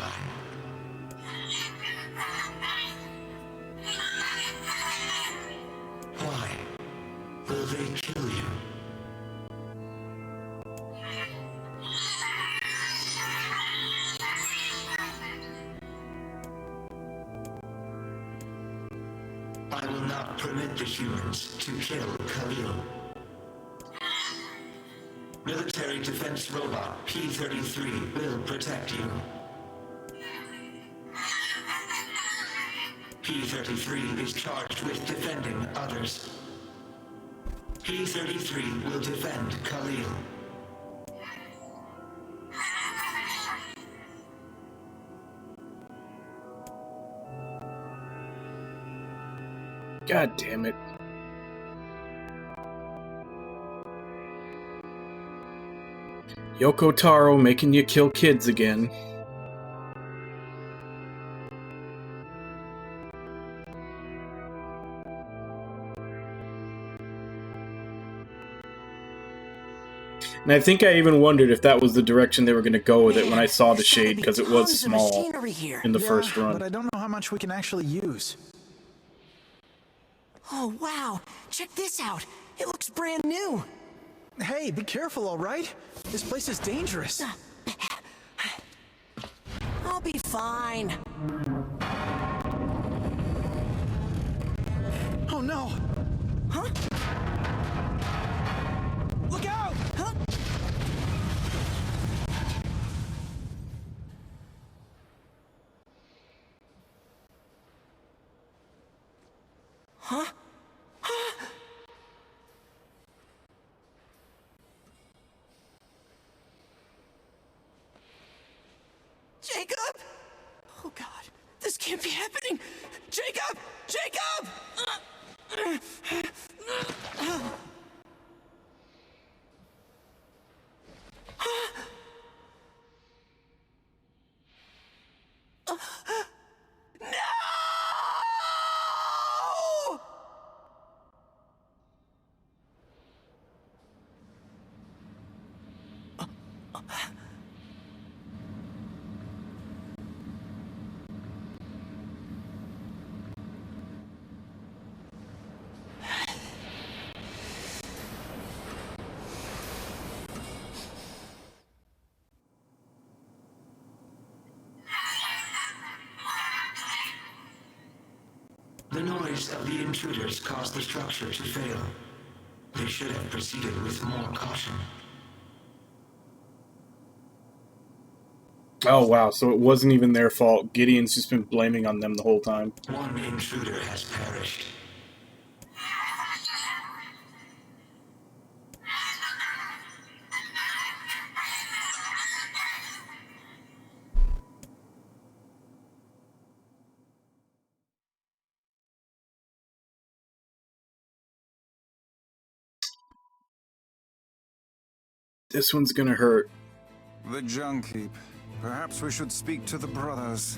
Why will they kill you? I will not permit the humans to kill Khalil. Military defense robot P-33 will protect you. P-33 is charged with defending others. P-33 will defend Khalil. God damn it. Yoko Taro making you kill kids again. And I think I even wondered if that was the direction they were going to go with it when I saw the shade, because it was small in the first run. But I don't know how much we can actually use. Oh, wow. Check this out. It looks brand new. Hey, be careful, all right? This place is dangerous. I'll be fine. Oh, no. Huh? Look out! Huh? Huh? Jacob! Oh God, this can't be happening! Jacob! Jacob! The noise of the intruders caused the structure to fail. They should have proceeded with more caution. Oh wow, so it wasn't even their fault. Gideon's just been blaming on them the whole time. One intruder has perished. This one's gonna hurt. The junk heap. Perhaps we should speak to the brothers.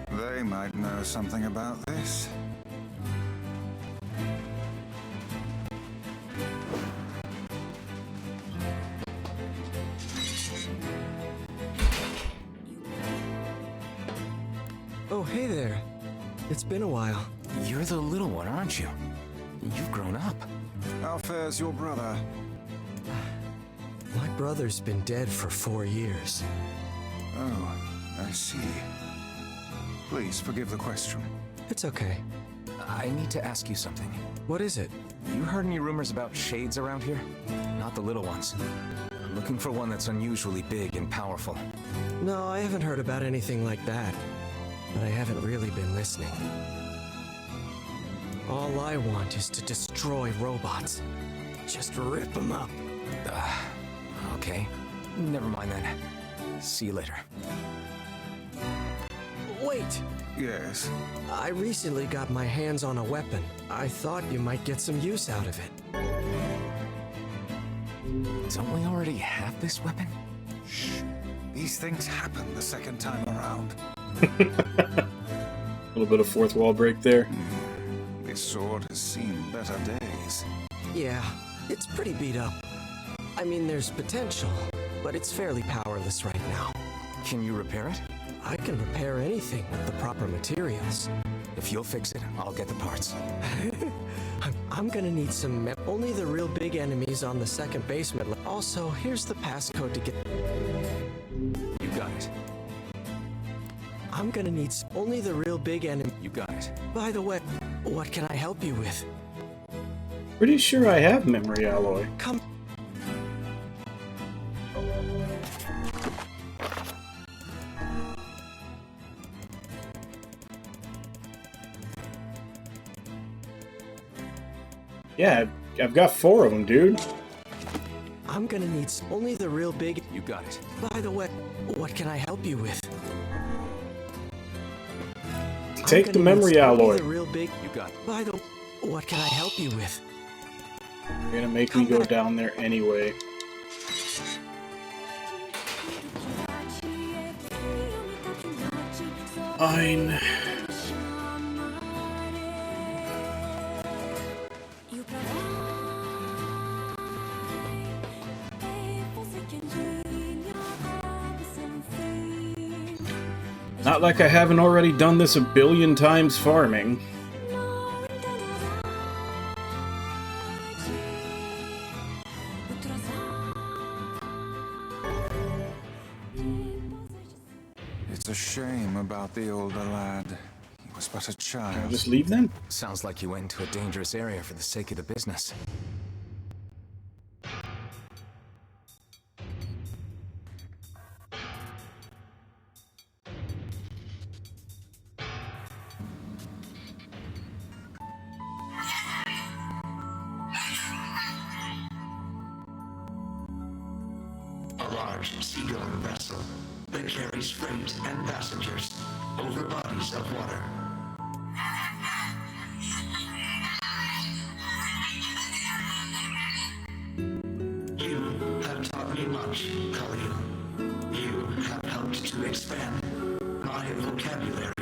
They might know something about this. Oh, hey there. It's been a while. You're the little one, aren't you? You've grown up. How fares your brother? My brother's been dead for 4 years. Oh, I see. Please forgive the question. It's okay. I need to ask you something. What is it? You heard any rumors about shades around here? Not the little ones. I'm looking for one that's unusually big and powerful. No, I haven't heard about anything like that. But I haven't really been listening. All I want is to destroy robots. Just rip them up. Okay. Never mind then. See you later. Wait! Yes? I recently got my hands on a weapon. I thought you might get some use out of it. Don't we already have this weapon? Shh. These things happen the second time around. A little bit of fourth wall break there. This sword has seen better days. Yeah, it's pretty beat up. I mean, there's potential, but it's fairly powerless right now. Can you repair it? I can repair anything with the proper materials. If you'll fix it, I'll get the parts. I'm gonna need some only the real big enemies on the second basement. Also, here's the passcode to get... You got it. I'm gonna need only the real big enemy... You got it. By the way, what can I help you with? Pretty sure I have memory alloy. Come... Yeah, I've got 4 of them, dude. I'm gonna need only the real big... You got it. By the way, what can I help you with? Take the memory alloy. The real big... You got it. By the... What can I help you with? You're gonna make me go down there anyway. Fine. Not like I haven't already done this a billion times farming. It's a shame about the older lad. He was but a child. Can I just leave then? Sounds like you went into a dangerous area for the sake of the business. A large seagoing vessel that carries freight and passengers over bodies of water. You have taught me much, Khalil. You have helped to expand my vocabulary.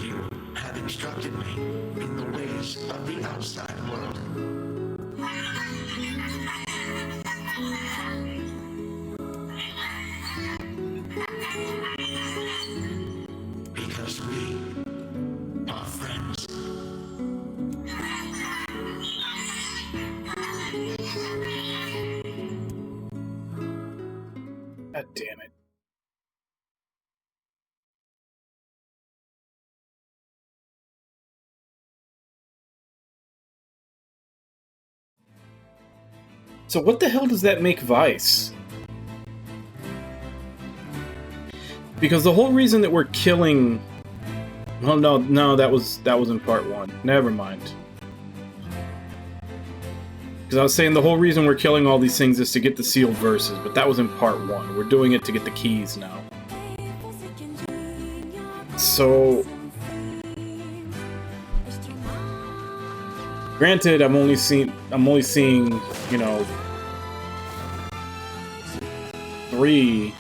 You have instructed me in the ways of the outside world. Because we are friends. God damn it. So what the hell does that make Vice? Because the whole reason that we're killing... Oh no, that was in part 1. Never mind. Because I was saying the whole reason we're killing all these things is to get the sealed verses, but that was in part 1. We're doing it to get the keys now. So... Granted, I'm only seeing, you know, 3.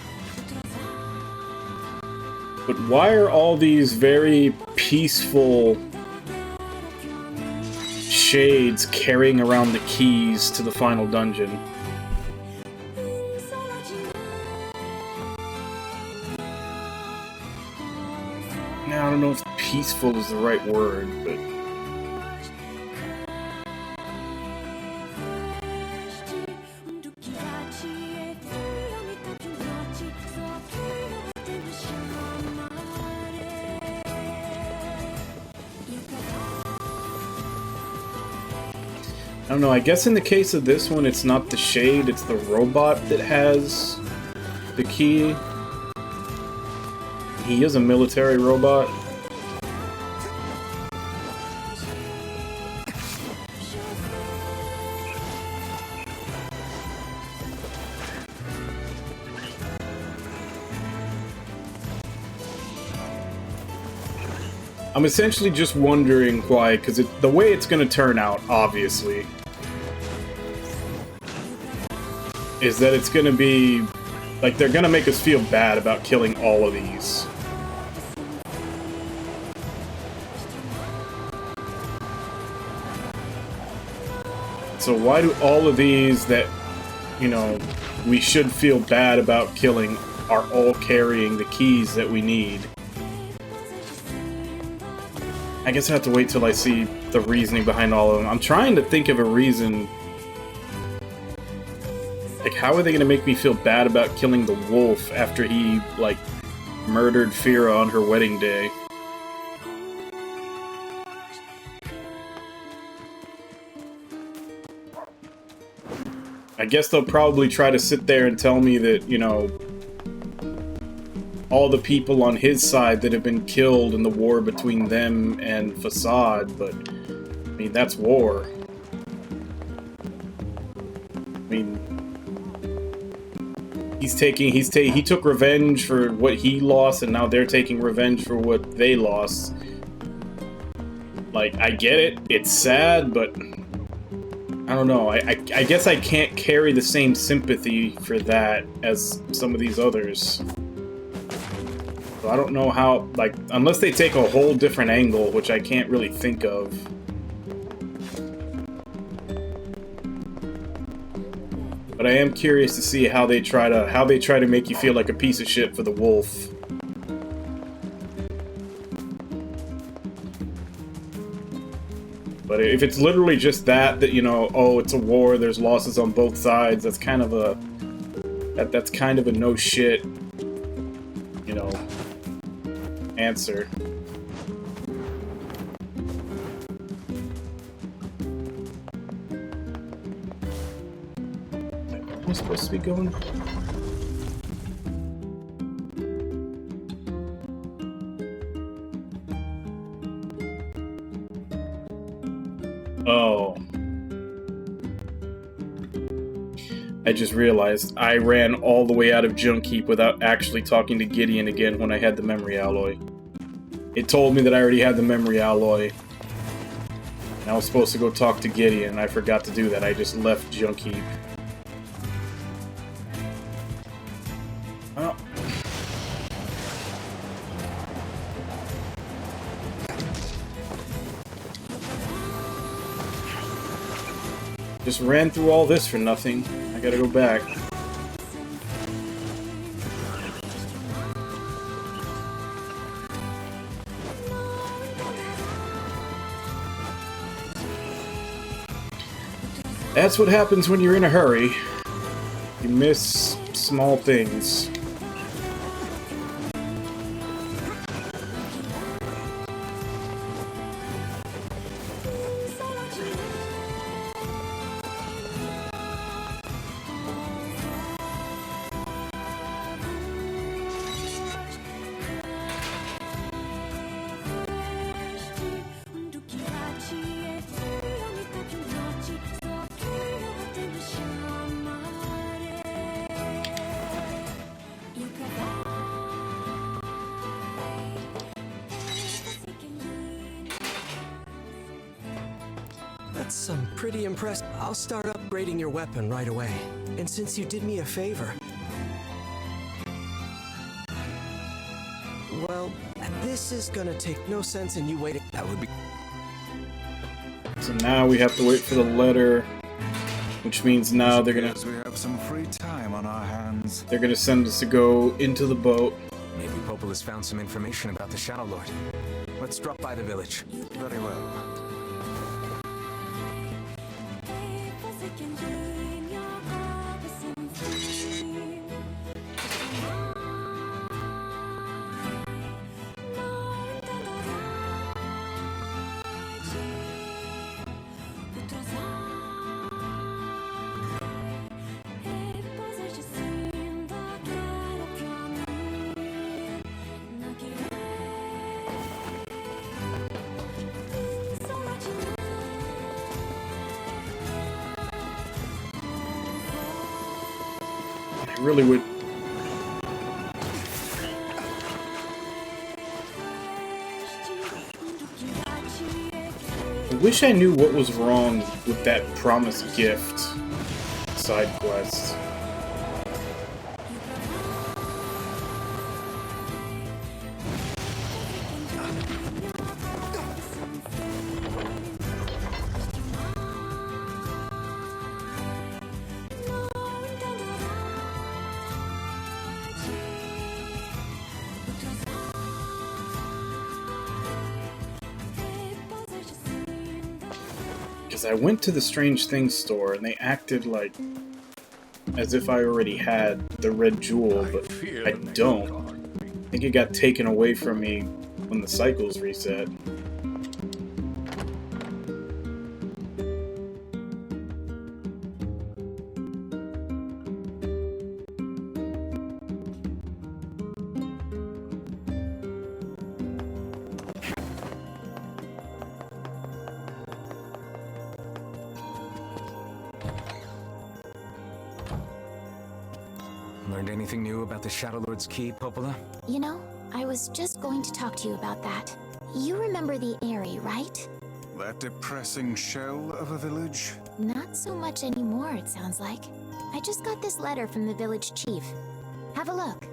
But why are all these very peaceful shades carrying around the keys to the final dungeon? Now, I don't know if peaceful is the right word, but... I don't know, I guess in the case of this one, it's not the shade, it's the robot that has the key. He is a military robot. I'm essentially just wondering why, because the way it's going to turn out, obviously, is that it's going to be, like, they're going to make us feel bad about killing all of these. So why do all of these that, you know, we should feel bad about killing are all carrying the keys that we need? I guess I have to wait till I see the reasoning behind all of them. I'm trying to think of a reason. Like, how are they going to make me feel bad about killing the wolf after he, like, murdered Fira on her wedding day? I guess they'll probably try to sit there and tell me that, you know, all the people on his side that have been killed in the war between them and Facade, but, I mean, that's war. I mean, he took revenge for what he lost, and now they're taking revenge for what they lost. Like, I get it, it's sad, but I don't know, I guess I can't carry the same sympathy for that as some of these others. So I don't know how, like, unless they take a whole different angle, which I can't really think of. But I am curious to see how they try to make you feel like a piece of shit for the wolf. But if it's literally just that, you know, oh, it's a war, there's losses on both sides, that's kind of a that's kind of a no shit, you know, answer. Am I supposed to be going? Oh. I just realized I ran all the way out of Junk Heap without actually talking to Gideon again when I had the memory alloy. It told me that I already had the memory alloy. And I was supposed to go talk to Gideon, and I forgot to do that. I just left Junk Heap. Well. Just ran through all this for nothing. I gotta go back. That's what happens when you're in a hurry. You miss small things. I'm pretty impressed. I'll start upgrading your weapon right away. And since you did me a favor... Well, this is gonna take no sense in you waiting. That would be... So now we have to wait for the letter, which means now they're gonna... We have some free time on our hands. They're gonna send us to go into the boat. Maybe Popol has found some information about the Shadow Lord. Let's drop by the village. Very well. I really would... I wish I knew what was wrong with that promised gift side quest. Because I went to the Strange Things store and they acted like as if I already had the red jewel, but I don't. I think it got taken away from me when the cycles reset. Learned anything new about the Shadow Lord's key, Popola? You know, I was just going to talk to you about that. You remember the Eyrie, right? That depressing shell of a village? Not so much anymore, it sounds like. I just got this letter from the village chief. Have a look.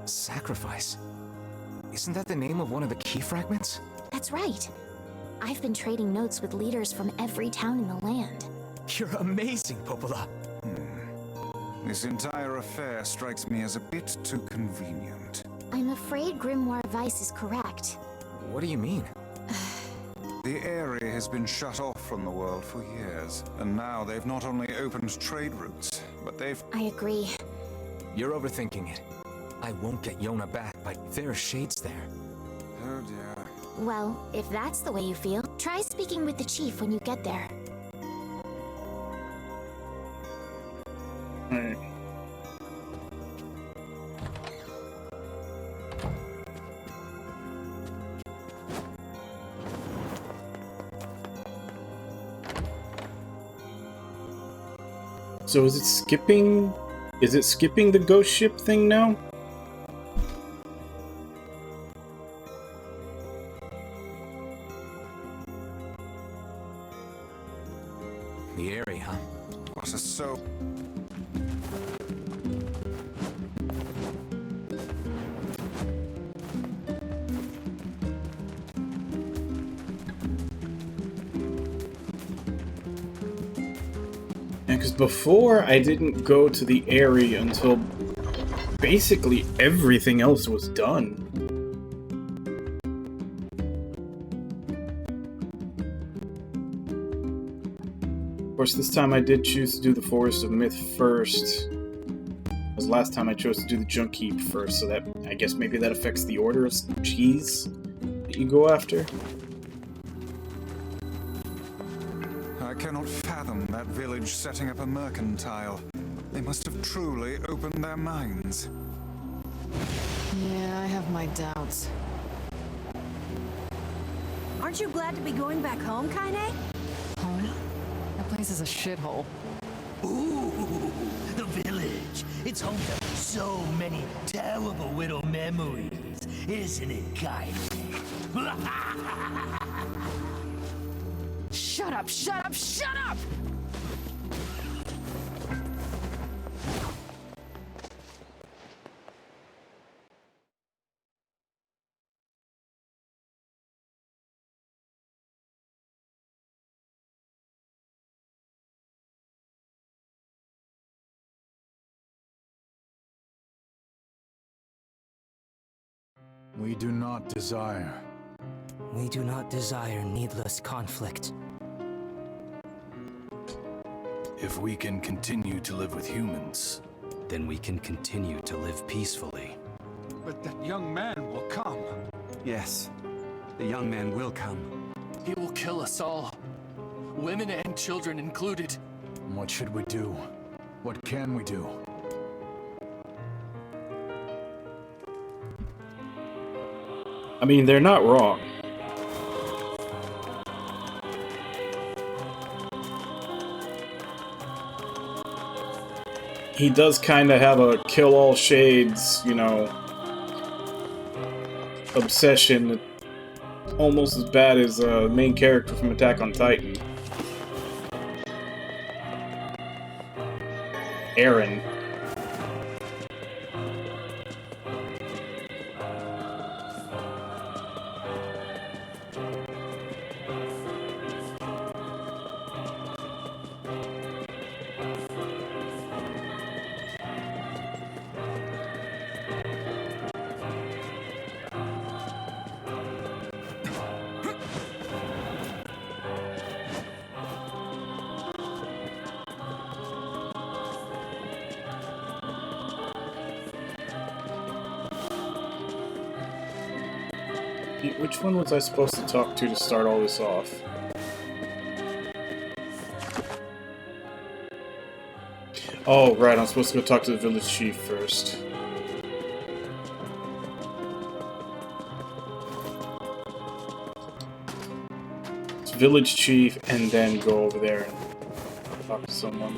Sacrifice? Isn't that the name of one of the key fragments? That's right. I've been trading notes with leaders from every town in the land. You're amazing, Popola. This entire affair strikes me as a bit too convenient. I'm afraid Grimoire Weiss is correct. What do you mean? The area has been shut off from the world for years, and now they've not only opened trade routes, but they've... I agree. You're overthinking it. I won't get Yona back, but there are shades there. Oh dear. Well, if that's the way you feel, try speaking with the chief when you get there. Alright. So is it skipping? Is it skipping the ghost ship thing now? The area, huh? What a so... Because before, I didn't go to the area until basically everything else was done. Of course, this time I did choose to do the Forest of Myth first. Because last time I chose to do the Junk Heap first, so that, I guess maybe that affects the order of cheese that you go after. I cannot fathom that village setting up a mercantile. They must have truly opened their minds. Yeah, I have my doubts. Aren't you glad to be going back home, Kaine? Home? That place is a shithole. Ooh, the village. It's home to so many terrible little memories, isn't it, Kaine? Shut up, shut up, shut up! We do not desire. We do not desire needless conflict. If we can continue to live with humans, then we can continue to live peacefully. But that young man will come. Yes, the young man will come. He will kill us all. Women and children included. what should we do? What can we do? I mean, they're not wrong. He does kind of have a kill all shades, you know, obsession, almost as bad as the main character from Attack on Titan. Eren. Which one was I supposed to talk to start all this off? Oh, right, I'm supposed to go talk to the village chief first. It's village chief, and then go over there and talk to someone.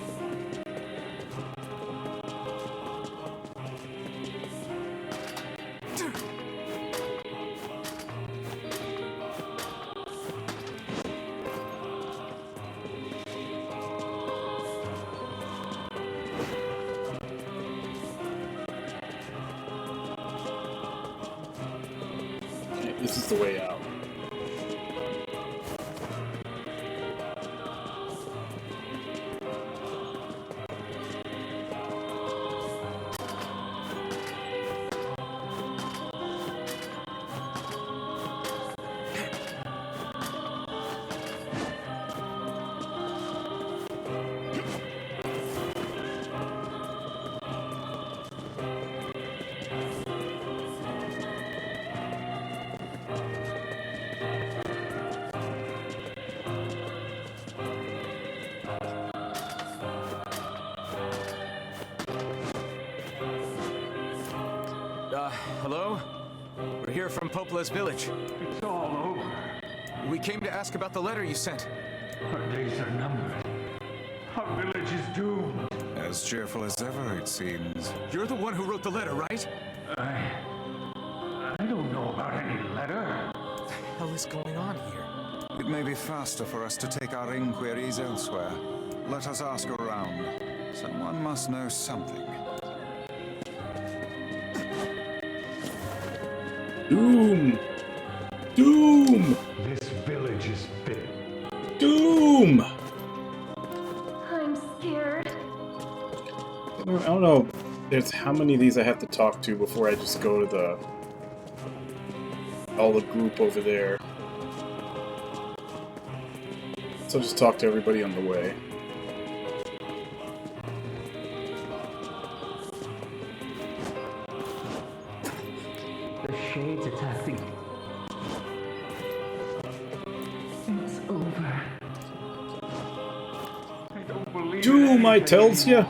This is the way out. Hello? We're here from Popola's village. It's all over. We came to ask about the letter you sent. Our days are numbered. Our village is doomed. As cheerful as ever, it seems. You're the one who wrote the letter, right? I don't know about any letter. What the hell is going on here? It may be faster for us to take our inquiries elsewhere. Let us ask around. Someone must know something. Doom! Doom! This village is fit. Doom! I'm scared. I don't know. There's how many of these I have to talk to before I just go to the group over there. So I'll just talk to everybody on the way. The shades attacking. It's over. I don't believe Doom, I tells ya!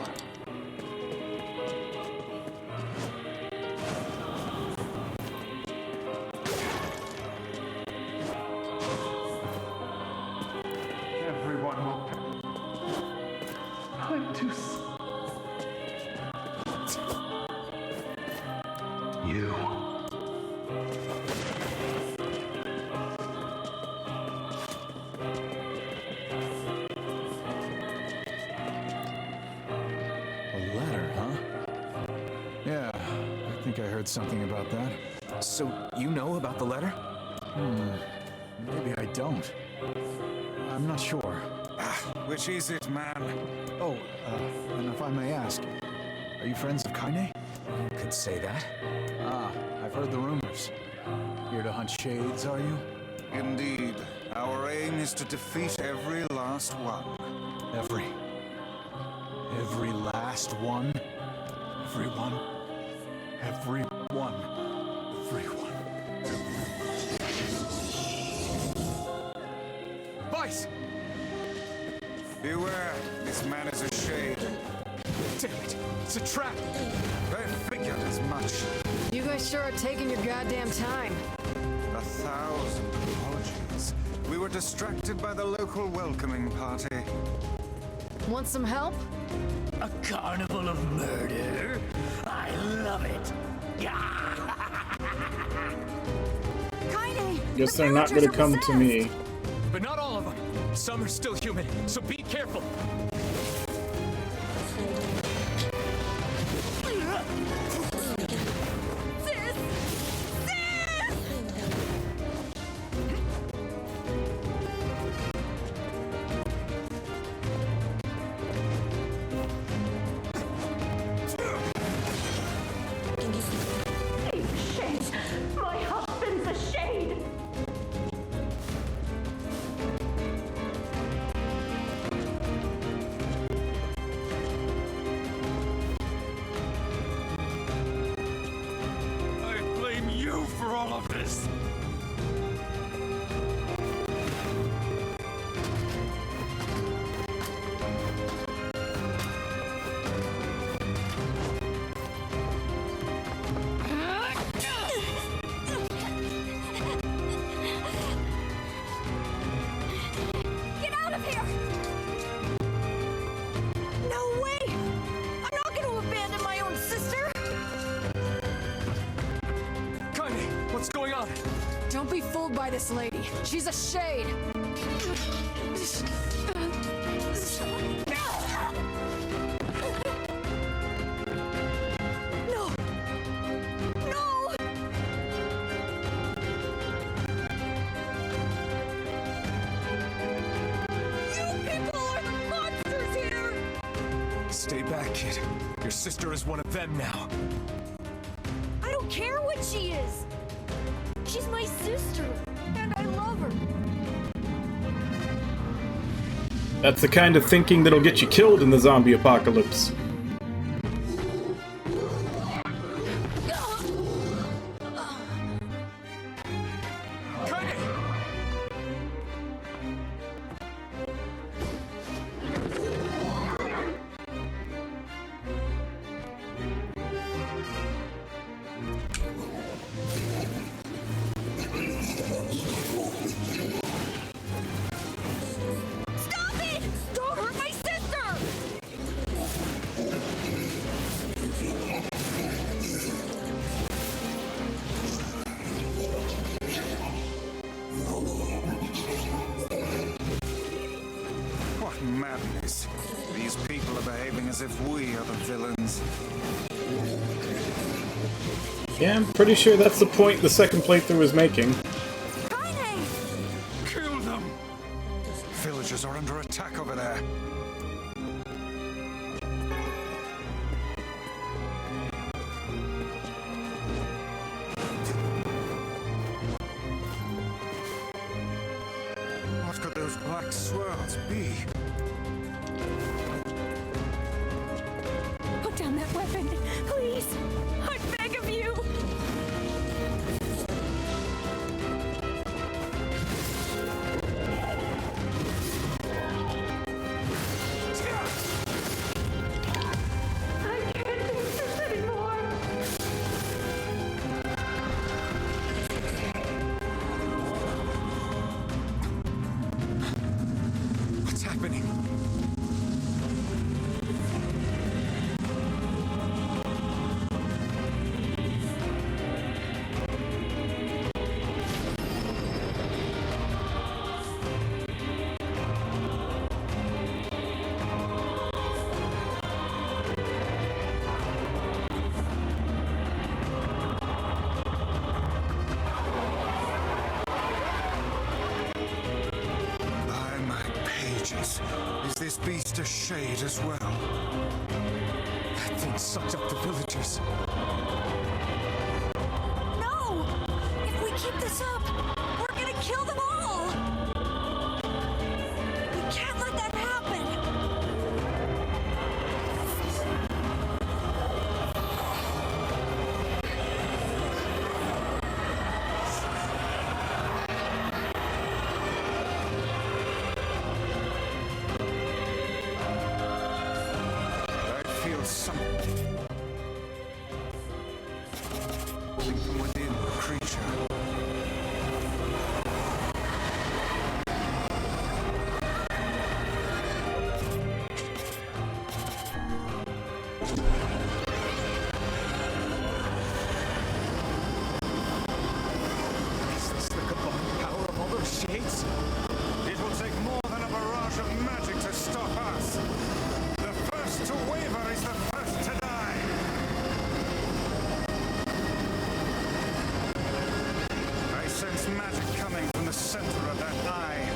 Everyone will. I'm too. You. A letter, huh? Yeah, I think I heard something about that. So, you know about the letter? Maybe I don't. I'm not sure. Which is it, man? Oh, and if I may ask, are you friends of Kaine? You could say that. Ah, I've heard the rumors. Here to hunt shades, are you? Indeed. Our aim is to defeat every last one. Every last one? Everyone? Everyone? Everyone? Vice! Beware, this man is a shade. Damn it, it's a trap! I figured as much. You guys sure are taking your goddamn time. 1,000 apologies. We were distracted by the local welcoming party. Want some help? A carnival of murder? I love it. Kaine! Guess they're not gonna come to me. But not all of them. Some are still human, so be careful. Shades! My husband's a shade! I blame you for all of this. killed by this lady. She's a shade. No! No! You people are the monsters here! Stay back, kid. Your sister is one of them now. I don't care what she is! She's my sister, and I love her. That's the kind of thinking that'll get you killed in the zombie apocalypse. Stop it! Don't hurt my sister! What madness. These people are behaving as if we are the villains. Yeah, I'm pretty sure that's the point the second playthrough is making. Kill them! Villagers are under attack over there. What could those black swirls be? Put down that weapon, please! I beg of you! I can't do this anymore! What's happening? By my pages, is this beast a shade as well? That thing sucked up the villagers. No! If we keep this up, we're gonna kill them all! We can't let that happen! I feel something from within the creature. Is this the combined power of all those shades? It will take more than a barrage of magic to stop us. The first to waver is the first to die. I sense magic coming from the center of that eye.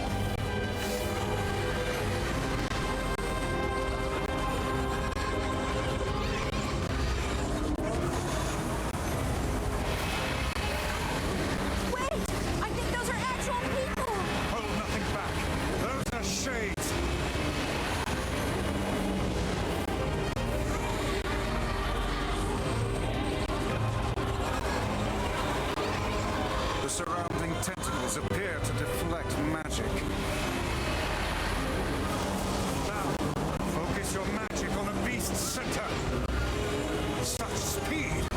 Wait! I think those are actual people! Hold nothing back. Those are shades. The surrounding tentacles appear to deflect magic. Now, focus your magic on the beast's center. Such speed!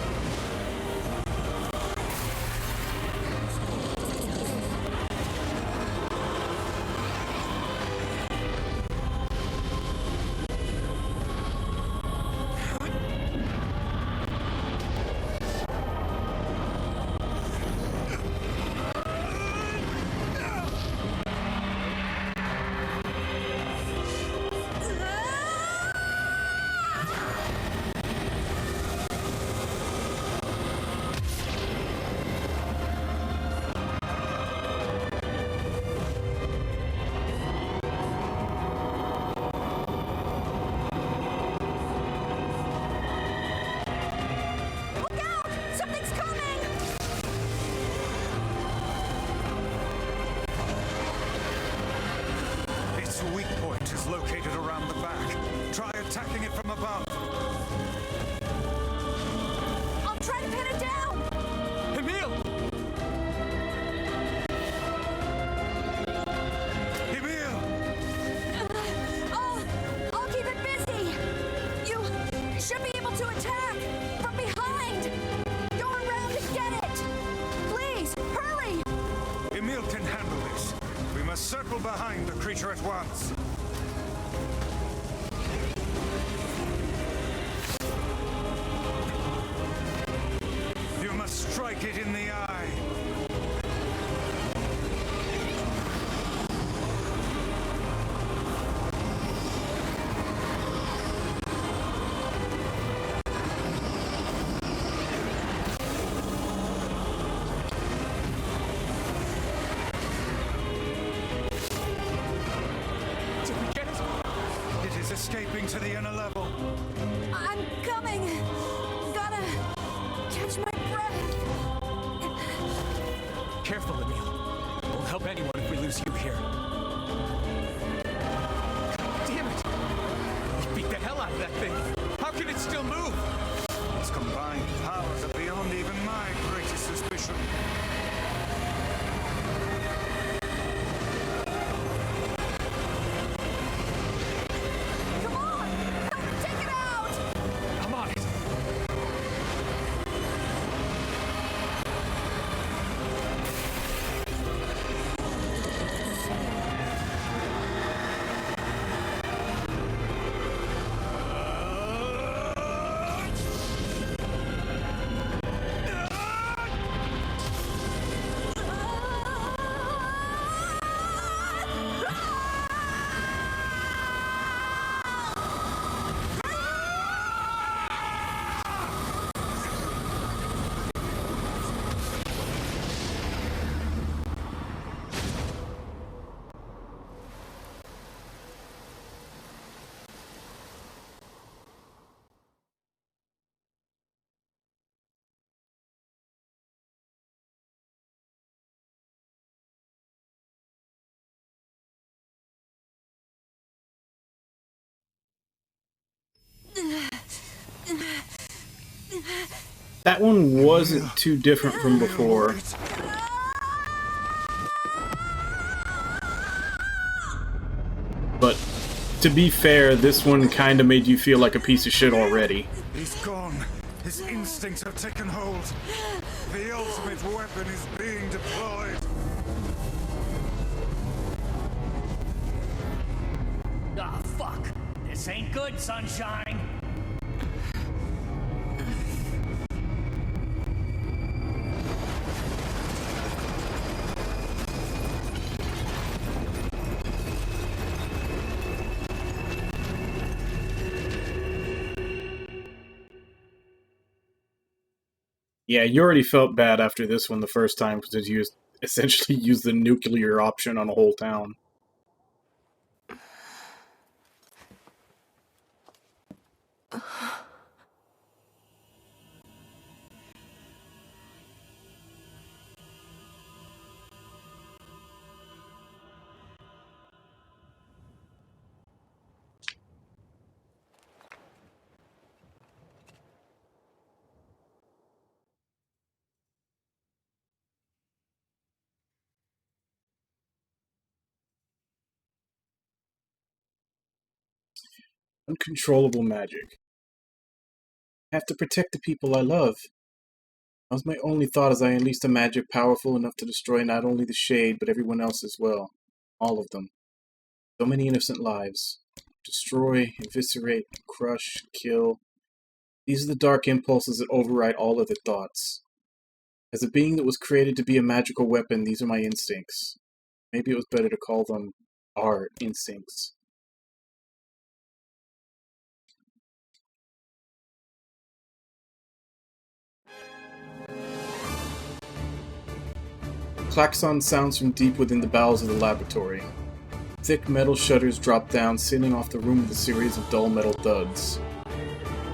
is located around the back. Try attacking it from above. I'll try to pin it down! Emil! Emil! I'll keep it busy! You should be able to attack from behind! Go around and get it! Please, hurry! Emil can handle this. We must circle behind the creature at once. You must strike it in the eye. Did we get it? It is escaping to the inner level. I'm coming! Gotta catch my breath! Careful, Emil. Won't help anyone if we lose you here. Damn it! You beat the hell out of that thing. How can it still move? Its combined powers are beyond even my greatest suspicion. Come on! Take it out! I'm on it. That one wasn't too different from before. But to be fair, this one kind of made you feel like a piece of shit already. He's gone. His instincts have taken hold. The ultimate weapon is being deployed. Ah, fuck. This ain't good, Sunshine. Yeah, you already felt bad after this one the first time because you essentially used the nuclear option on a whole town. Uncontrollable magic. I have to protect the people I love. That was my only thought as I unleashed a magic powerful enough to destroy not only the Shade, but everyone else as well. All of them. So many innocent lives. Destroy, eviscerate, crush, kill. These are the dark impulses that override all other thoughts. As a being that was created to be a magical weapon, these are my instincts. Maybe it was better to call them our instincts. Klaxon sounds from deep within the bowels of the laboratory. Thick metal shutters drop down, sealing off the room with a series of dull metal thuds.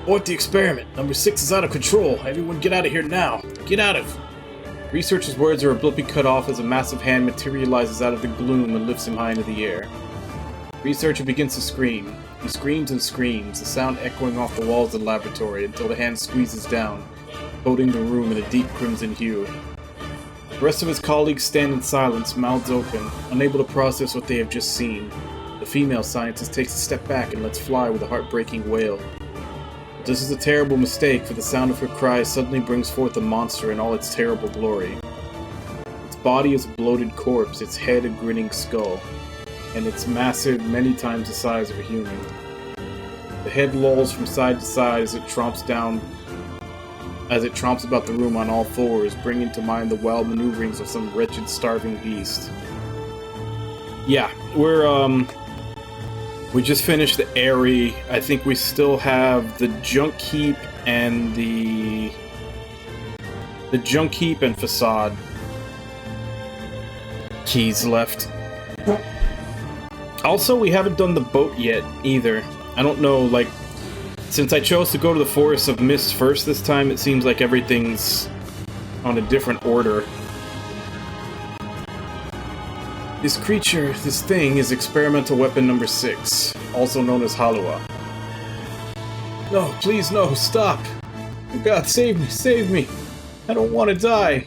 Abort the experiment! Number 6 is out of control! Everyone get out of here now! Get out of! Researcher's words are abruptly cut off as a massive hand materializes out of the gloom and lifts him high into the air. Researcher begins to scream. He screams and screams, the sound echoing off the walls of the laboratory until the hand squeezes down, coating the room in a deep crimson hue. The rest of his colleagues stand in silence, mouths open, unable to process what they have just seen. The female scientist takes a step back and lets fly with a heartbreaking wail. But this is a terrible mistake, for the sound of her cries suddenly brings forth a monster in all its terrible glory. Its body is a bloated corpse, its head a grinning skull, and it's massive, many times the size of a human. The head lolls from side to side as it tromps about the room on all fours, bringing to mind the wild maneuverings of some wretched, starving beast. Yeah, we just finished the Airy. I think we still have the junk heap and the junk heap and facade keys left. Also, we haven't done the boat yet, either. I don't know, like, since I chose to go to the Forest of Mist first this time, it seems like everything's on a different order. This creature, this thing, is experimental weapon number 6, also known as Halua. No, please no, stop! Oh God, save me! I don't want to die!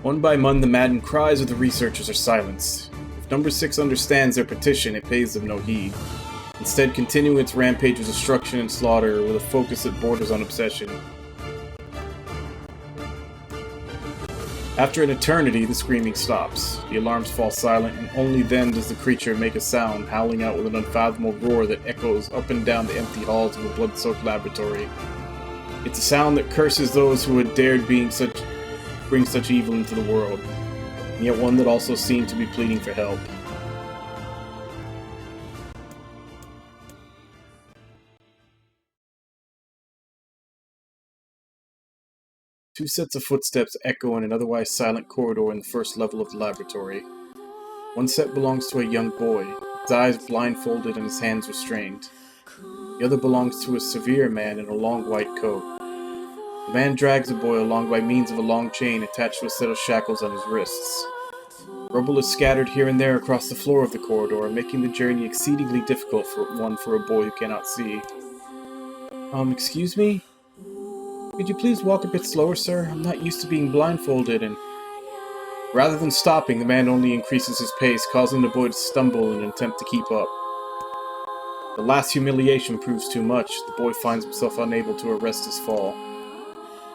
One by one, the maddened cries of the researchers are silenced. Number 6 understands their petition, it pays them no heed, instead continuing its rampage of destruction and slaughter with a focus that borders on obsession. After an eternity, the screaming stops. The alarms fall silent, and only then does the creature make a sound, howling out with an unfathomable roar that echoes up and down the empty halls of the blood-soaked laboratory. It's a sound that curses those who had dared bring such evil into the world, and yet one that also seemed to be pleading for help. Two sets of footsteps echo in an otherwise silent corridor in the first level of the laboratory. One set belongs to a young boy, his eyes blindfolded and his hands restrained. The other belongs to a severe man in a long white coat. The man drags the boy along by means of a long chain attached to a set of shackles on his wrists. Rubble is scattered here and there across the floor of the corridor, making the journey exceedingly difficult for a boy who cannot see. Excuse me? Could you please walk a bit slower, sir? I'm not used to being blindfolded, and... Rather than stopping, the man only increases his pace, causing the boy to stumble in an attempt to keep up. The last humiliation proves too much. The boy finds himself unable to arrest his fall.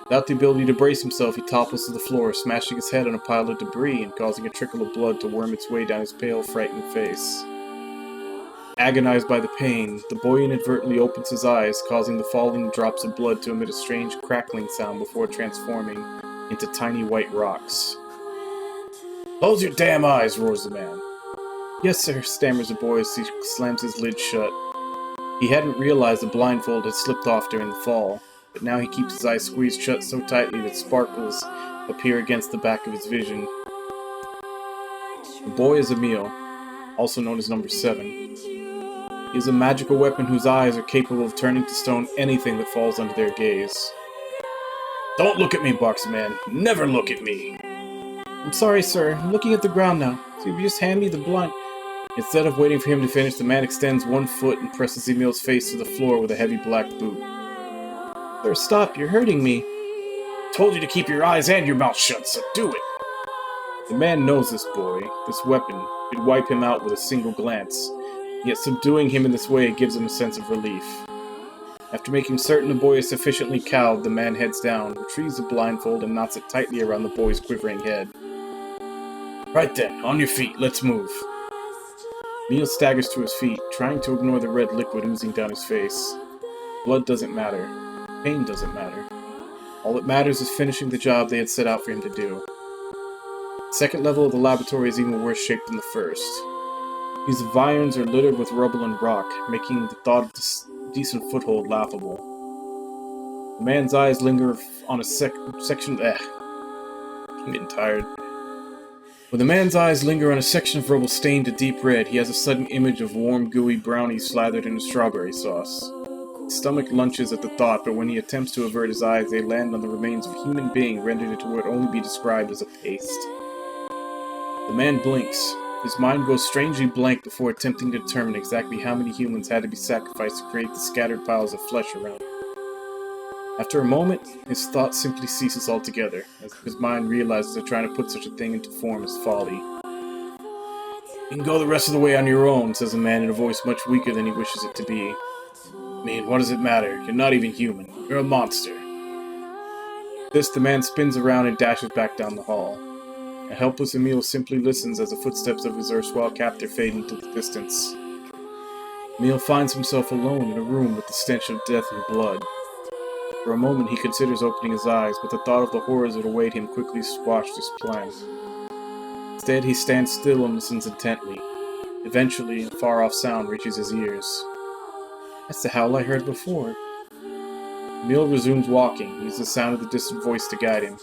Without the ability to brace himself, he topples to the floor, smashing his head on a pile of debris and causing a trickle of blood to worm its way down his pale, frightened face. Agonized by the pain, the boy inadvertently opens his eyes, causing the falling drops of blood to emit a strange crackling sound before transforming into tiny white rocks. "Close your damn eyes!" roars the man. "Yes, sir," stammers the boy as he slams his lid shut. He hadn't realized the blindfold had slipped off during the fall, but now he keeps his eyes squeezed shut so tightly that sparkles appear against the back of his vision. The boy is Emil, also known as Number 7. He is a magical weapon whose eyes are capable of turning to stone anything that falls under their gaze. "Don't look at me," barks the man. "Never look at me!" "I'm sorry, sir. I'm looking at the ground now. So if you just hand me the blind..." Instead of waiting for him to finish, the man extends one foot and presses Emil's face to the floor with a heavy black boot. "Sir, stop. You're hurting me." "Told you to keep your eyes and your mouth shut, so do it!" The man knows this boy. This weapon could wipe him out with a single glance. Yet subduing him in this way gives him a sense of relief. After making certain the boy is sufficiently cowed, the man heads down, retrieves the blindfold, and knots it tightly around the boy's quivering head. "Right then, on your feet, let's move." Emil staggers to his feet, trying to ignore the red liquid oozing down his face. Blood doesn't matter. Pain doesn't matter. All that matters is finishing the job they had set out for him to do. The second level of the laboratory is even worse shaped than the first. These environs are littered with rubble and rock, making the thought of this decent foothold laughable. The man's eyes linger on a section... I'm getting tired. When the man's eyes linger on a section of rubble stained a deep red, he has a sudden image of warm, gooey brownies slathered in a strawberry sauce. His stomach lunches at the thought, but when he attempts to avert his eyes, they land on the remains of a human being rendered into what would only be described as a paste. The man blinks. His mind goes strangely blank before attempting to determine exactly how many humans had to be sacrificed to create the scattered piles of flesh around him. After a moment, his thought simply ceases altogether, as if his mind realizes that trying to put such a thing into form is folly. "You can go the rest of the way on your own," says a man in a voice much weaker than he wishes it to be. "I mean, what does it matter? You're not even human. You're a monster." This, the man spins around and dashes back down the hall. A helpless Emil simply listens as the footsteps of his erstwhile captor fade into the distance. Emil finds himself alone in a room with the stench of death and blood. For a moment he considers opening his eyes, but the thought of the horrors that await him quickly squashed his plan. Instead, he stands still and listens intently. Eventually, a far-off sound reaches his ears. That's the howl I heard before. Emil resumes walking, uses the sound of the distant voice to guide him,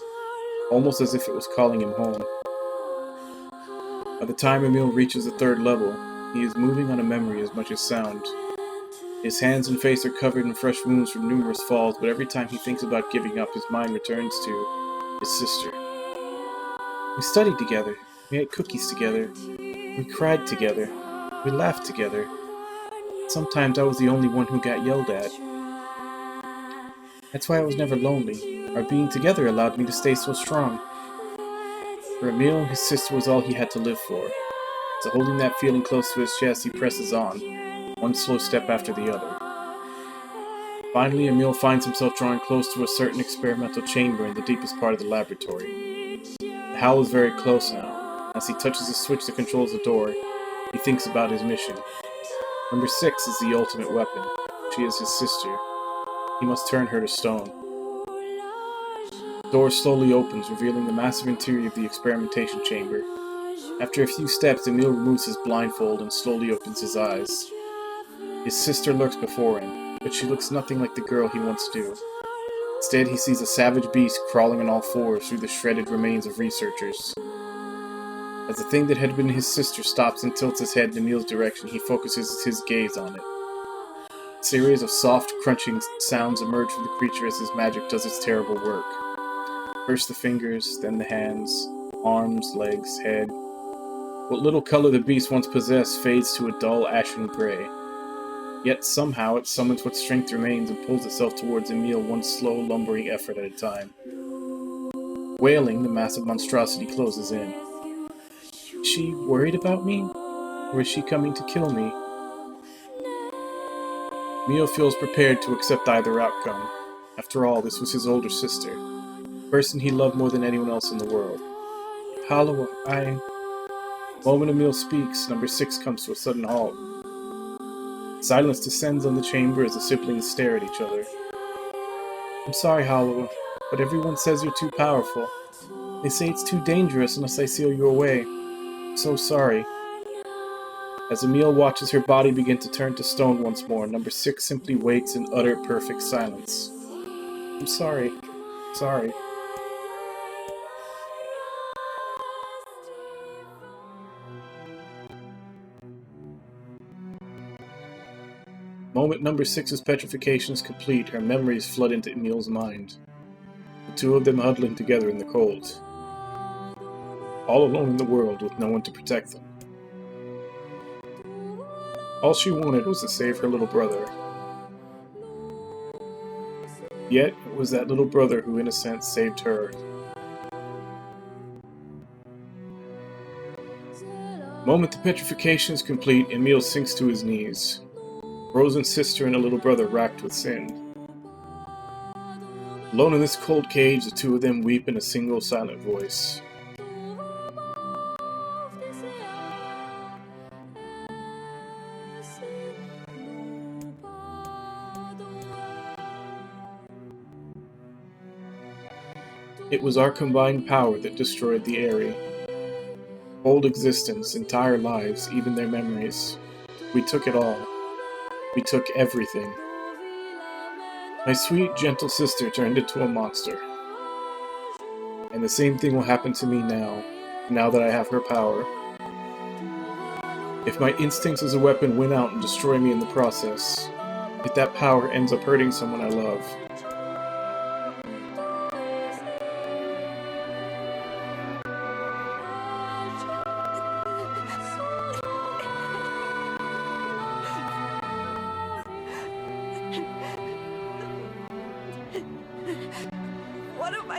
almost as if it was calling him home. By the time Emil reaches the third level, he is moving on a memory as much as sound. His hands and face are covered in fresh wounds from numerous falls, but every time he thinks about giving up, his mind returns to his sister. We studied together, we ate cookies together, we cried together, we laughed together. Sometimes I was the only one who got yelled at. That's why I was never lonely. Our being together allowed me to stay so strong. For Emil, his sister was all he had to live for. So holding that feeling close to his chest, he presses on, one slow step after the other. Finally, Emil finds himself drawing close to a certain experimental chamber in the deepest part of the laboratory. The howl is very close now. As he touches the switch that controls the door, he thinks about his mission. Number 6 is the ultimate weapon. She is his sister. He must turn her to stone. The door slowly opens, revealing the massive interior of the experimentation chamber. After a few steps, Emil removes his blindfold and slowly opens his eyes. His sister lurks before him, but she looks nothing like the girl he once knew. Instead, he sees a savage beast crawling on all fours through the shredded remains of researchers. As the thing that had been his sister stops and tilts his head in Emil's direction, he focuses his gaze on it. A series of soft, crunching sounds emerge from the creature as his magic does its terrible work. First the fingers, then the hands, arms, legs, head. What little color the beast once possessed fades to a dull, ashen gray. Yet somehow it summons what strength remains and pulls itself towards Emil one slow, lumbering effort at a time. Wailing, the massive monstrosity closes in. Is she worried about me? Or is she coming to kill me? Emil feels prepared to accept either outcome. After all, this was his older sister, the person he loved more than anyone else in the world. Hollow, The moment Emil speaks, number 6 comes to a sudden halt. Silence descends on the chamber as the siblings stare at each other. I'm sorry, Hollow, but everyone says you're too powerful. They say it's too dangerous unless I seal you away. I'm so sorry. As Emil watches her body begin to turn to stone once more, number 6 simply waits in utter perfect silence. I'm sorry. Sorry. Moment number 6's petrification is complete, her memories flood into Emil's mind. The two of them huddling together in the cold. All alone in the world with no one to protect them. All she wanted was to save her little brother. Yet, it was that little brother who in a sense saved her. The moment the petrification is complete, Emil sinks to his knees. Frozen sister and a little brother racked with sin. Alone in this cold cage, the two of them weep in a single silent voice. It was our combined power that destroyed the Aerie. Whole existence, entire lives, even their memories. We took it all. We took everything. My sweet, gentle sister turned into a monster. And the same thing will happen to me now that I have her power. If my instincts as a weapon win out and destroy me in the process, if that power ends up hurting someone I love,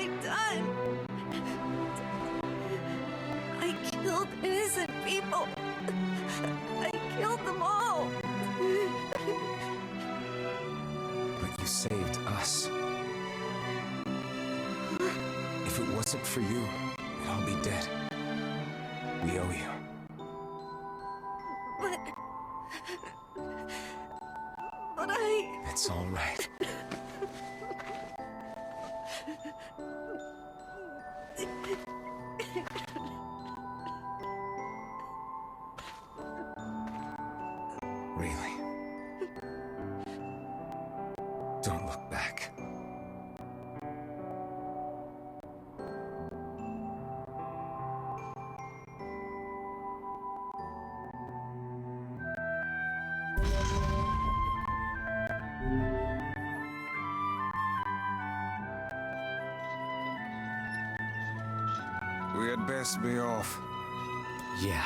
I done? I killed innocent people. I killed them all. But you saved us. If it wasn't for you, we'd all be dead. We owe you. But It's all right. Really? Don't look back. We had best be off. Yeah.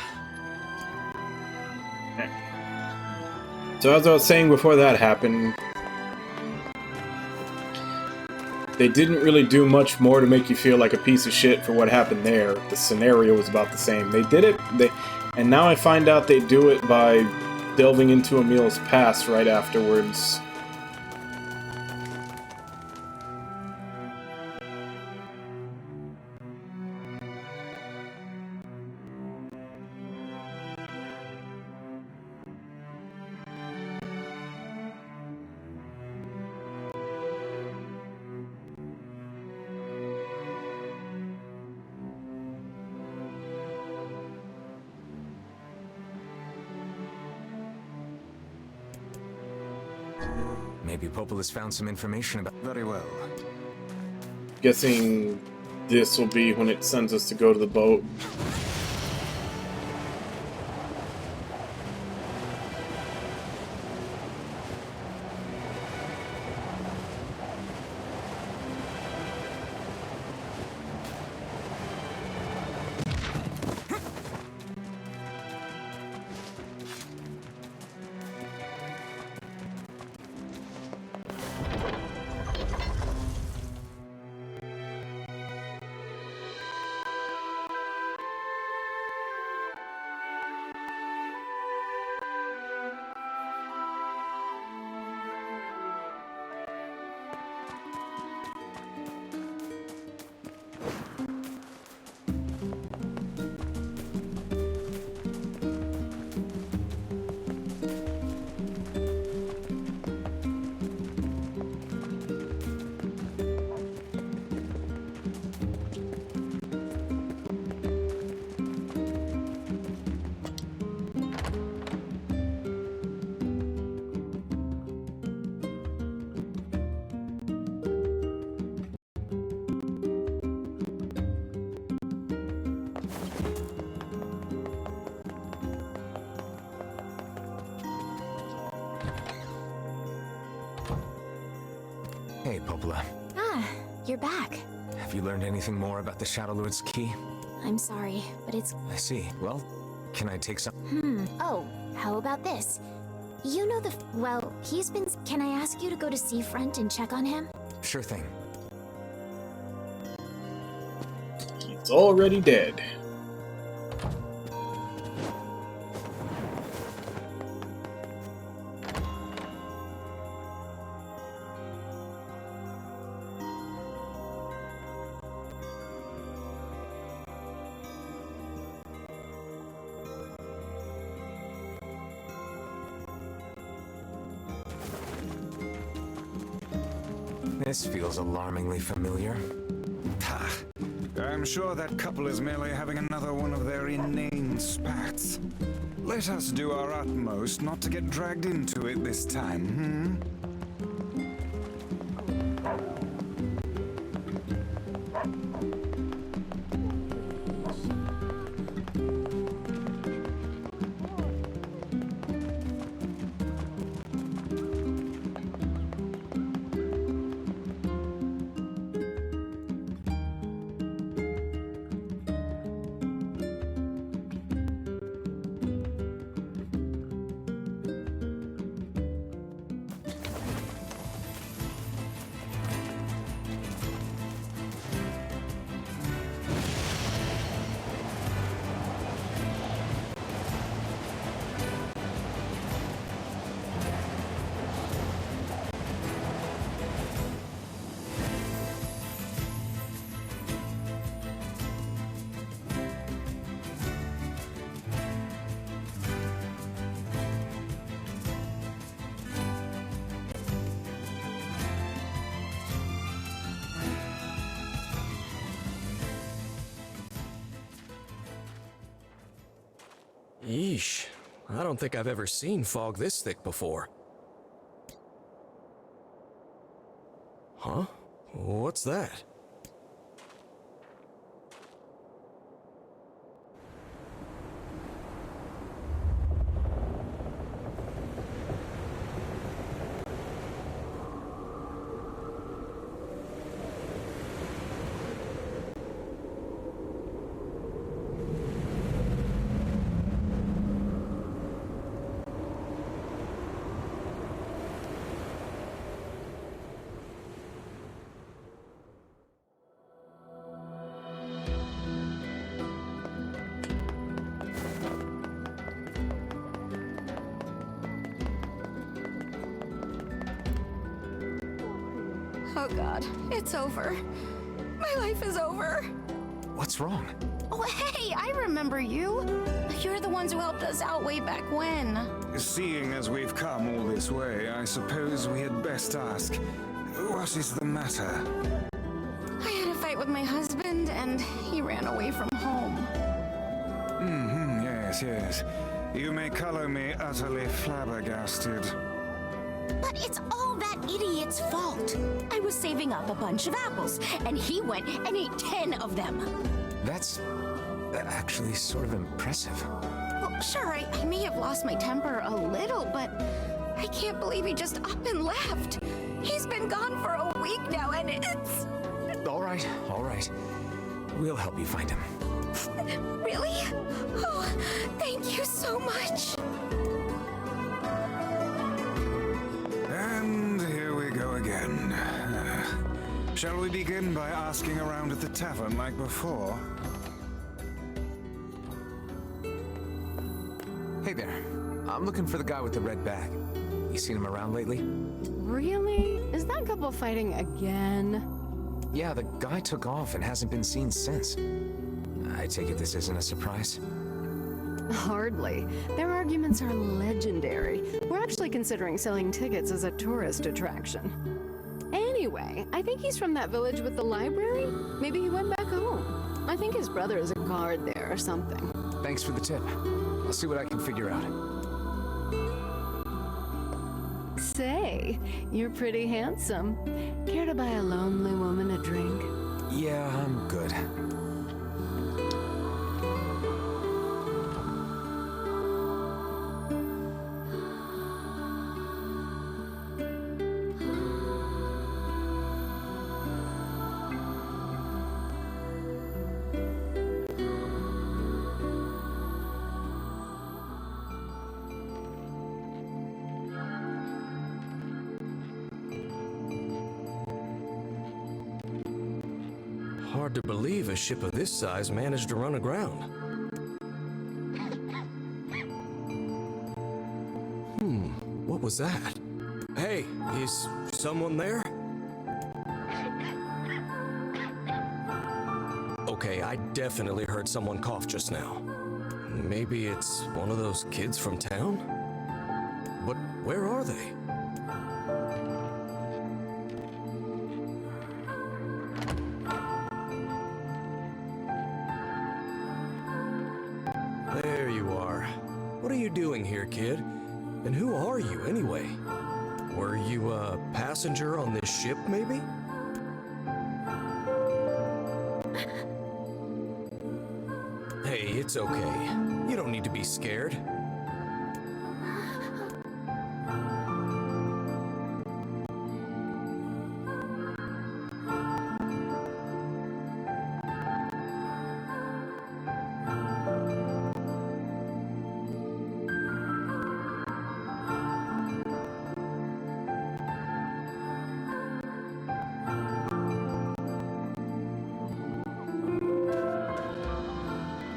So as I was saying before that happened, they didn't really do much more to make you feel like a piece of shit for what happened there. The scenario was about the same. They did it, and now I find out they do it by delving into Emil's past right afterwards. Maybe Popola's found some information about... Very well. Guessing this will be when it sends us to go to the boat. Hey, Popola. Ah, you're back. Have you learned anything more about the Shadow Lord's key? I'm sorry, but it's... I see. Well, can I take some... Oh, how about this? You know the... Well, he's been... Can I ask you to go to Seafront and check on him? Sure thing. He's already dead. This feels alarmingly familiar. I'm sure that couple is merely having another one of their inane spats. Let us do our utmost not to get dragged into it this time, Yeesh. I don't think I've ever seen fog this thick before. Huh? What's that? Oh god, it's over. My life is over. What's wrong? Oh hey, I remember you. You're the ones who helped us out way back when. Seeing as we've come all this way, I suppose we had best ask, what is the matter? I had a fight with my husband, and he ran away from home. Yes. You may color me utterly flabbergasted. But it's all that idiot's fault. I was saving up a bunch of apples, and he went and ate 10 of them. That's actually sort of impressive. Well, sure, I may have lost my temper a little, but I can't believe he just up and left. He's been gone for a week now, and it's... All right. We'll help you find him. Really? Oh, thank you so much. And here we go again. Shall we begin by asking around at the tavern like before? Hey there. I'm looking for the guy with the red bag. You seen him around lately? Really? Is that couple fighting again? Yeah, the guy took off and hasn't been seen since. I take it this isn't a surprise? Hardly. Their arguments are legendary. We're actually considering selling tickets as a tourist attraction. Anyway, I think he's from that village with the library. Maybe he went back home. I think his brother is a guard there or something. Thanks for the tip. I'll see what I can figure out. Say, you're pretty handsome. Care to buy a lonely woman a drink? Yeah, I'm good. Hard to believe a ship of this size managed to run aground. What was that? Hey, is someone there? Okay, I definitely heard someone cough just now. Maybe it's one of those kids from town? But where are they? There you are. What are you doing here, kid? And who are you, anyway? Were you a passenger on this ship, maybe? Hey, it's okay. You don't need to be scared.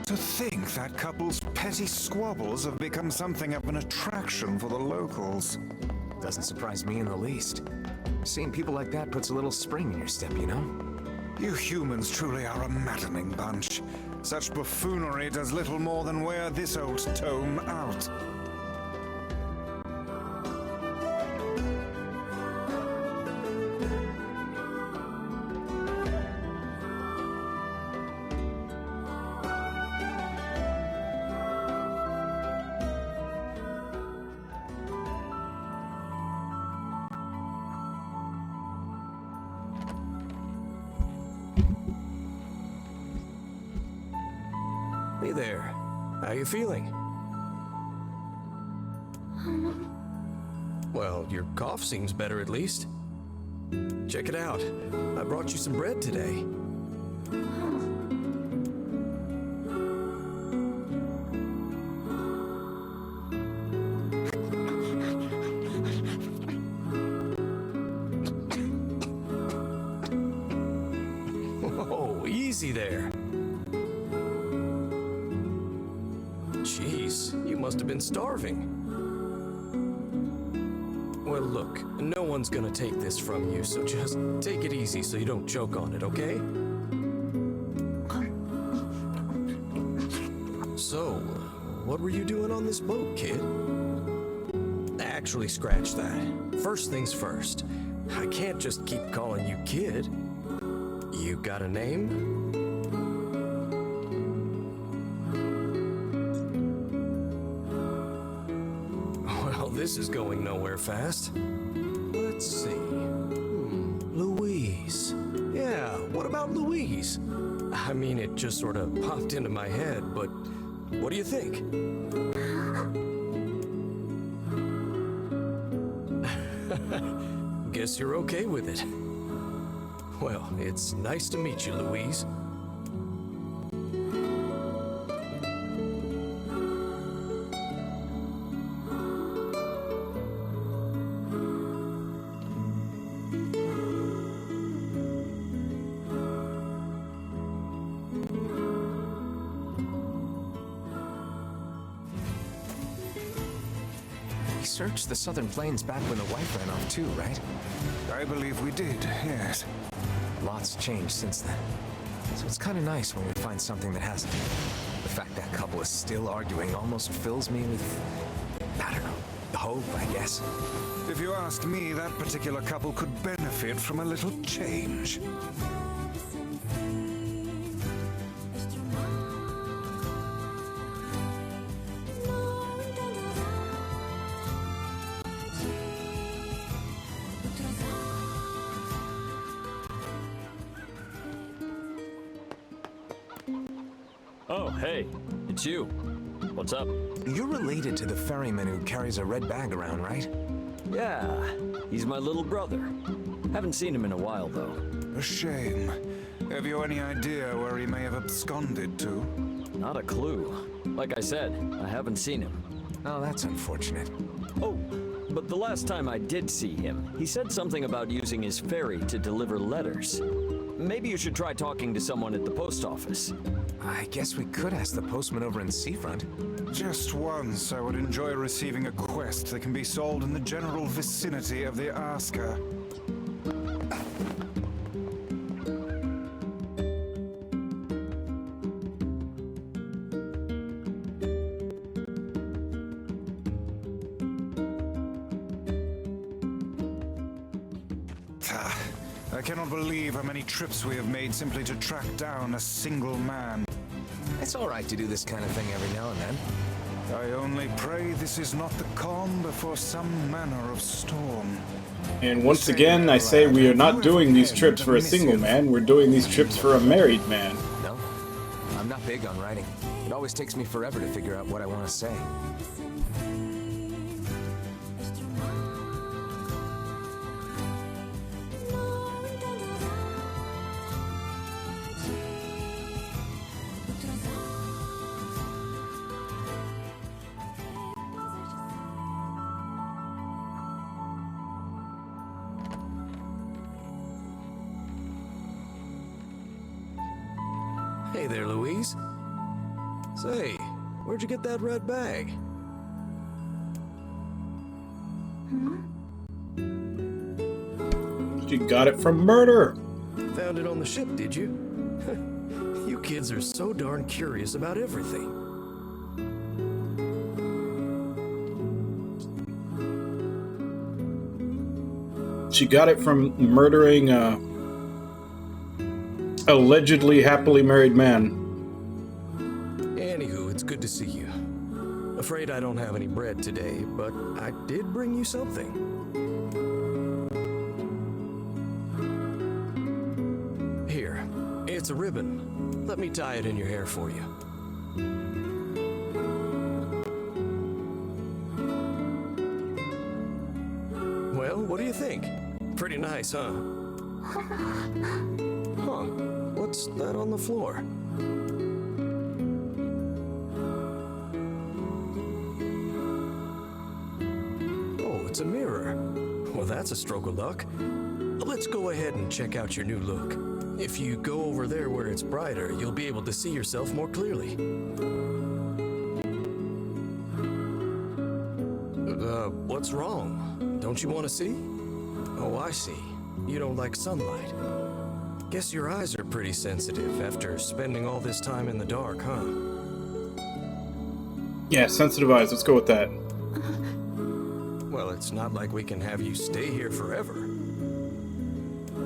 To think that couple's petty squabbles have become something of an attraction for the locals. Doesn't surprise me in the least. Seeing people like that puts a little spring in your step, you know? You humans truly are a maddening bunch. Such buffoonery does little more than wear this old tome out. Hey there. How you feeling? Well, your cough seems better at least. Check it out. I brought you some bread today. Whoa, easy there. Jeez, you must have been starving. Well, look, no one's gonna take this from you, so just take it easy so you don't choke on it, okay? So, what were you doing on this boat, kid? Actually, scratch that. First things first. I can't just keep calling you kid. You got a name? Well, this is going nowhere fast. Let's see. Louise. Yeah, what about Louise? I mean, it just sort of popped into my head, but what do you think? Guess you're okay with it. Well, it's nice to meet you, Louise. We searched the southern plains back when the wife ran off too, right? I believe we did, yes. Lots changed since then. So it's kind of nice when we find something that hasn't. The fact that couple is still arguing almost fills me with, I don't know, hope, I guess. If you ask me, that particular couple could benefit from a little change. Oh, hey, it's you. What's up? You're related to the ferryman who carries a red bag around, right? Yeah, he's my little brother. Haven't seen him in a while, though. A shame. Have you any idea where he may have absconded to? Not a clue. Like I said, I haven't seen him. Oh, that's unfortunate. Oh, but the last time I did see him, he said something about using his ferry to deliver letters. Maybe you should try talking to someone at the post office. I guess we could ask the postman over in Seafront. Just once, I would enjoy receiving a quest that can be solved in the general vicinity of the Asker. I cannot believe how many trips we have made simply to track down a single man. It's all right to do this kind of thing every now and then. I only pray this is not the calm before some manner of storm. And once again, I say we are not doing these trips for a single man, we're doing these trips for a married man. No, I'm not big on writing. It always takes me forever to figure out what I want to say. Hey there, Louise. Say, where'd you get that red bag? She got it from murder. Found it on the ship, did you? You kids are so darn curious about everything. She got it from murdering a allegedly happily married man. Anywho, it's good to see you. Afraid I don't have any bread today, but I did bring you something. Here, That's a ribbon. Let me tie it in your hair for you. Well, what do you think? Pretty nice, huh? Huh. What's that on the floor? Oh, it's a mirror. Well, that's a stroke of luck. Let's go ahead and check out your new look. If you go over there where it's brighter, you'll be able to see yourself more clearly. What's wrong? Don't you want to see? Oh, I see. You don't like sunlight. Guess your eyes are pretty sensitive after spending all this time in the dark, huh? Yeah, sensitive eyes. Let's go with that. Well, it's not like we can have you stay here forever.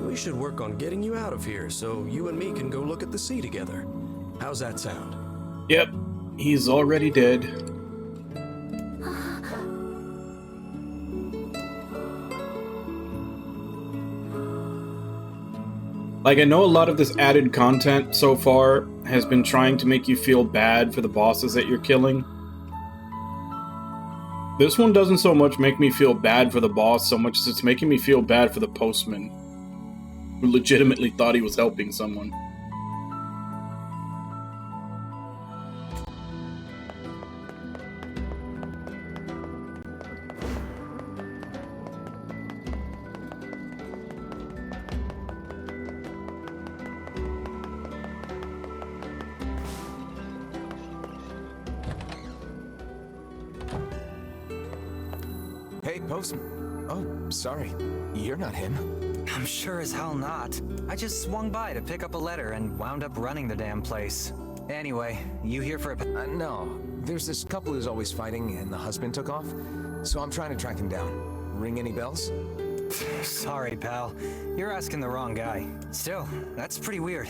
We should work on getting you out of here so you and me can go look at the sea together. How's that sound? Yep, he's already dead. Like, I know a lot of this added content so far has been trying to make you feel bad for the bosses that you're killing. This one doesn't so much make me feel bad for the boss so much as it's making me feel bad for the postman, who legitimately thought he was helping someone. Hey, Postman. Oh, sorry. You're not him. I'm sure as hell not. I just swung by to pick up a letter and wound up running the damn place. Anyway, you here for a... No. There's this couple who's always fighting and the husband took off. So I'm trying to track him down. Ring any bells? Sorry, pal. You're asking the wrong guy. Still, that's pretty weird.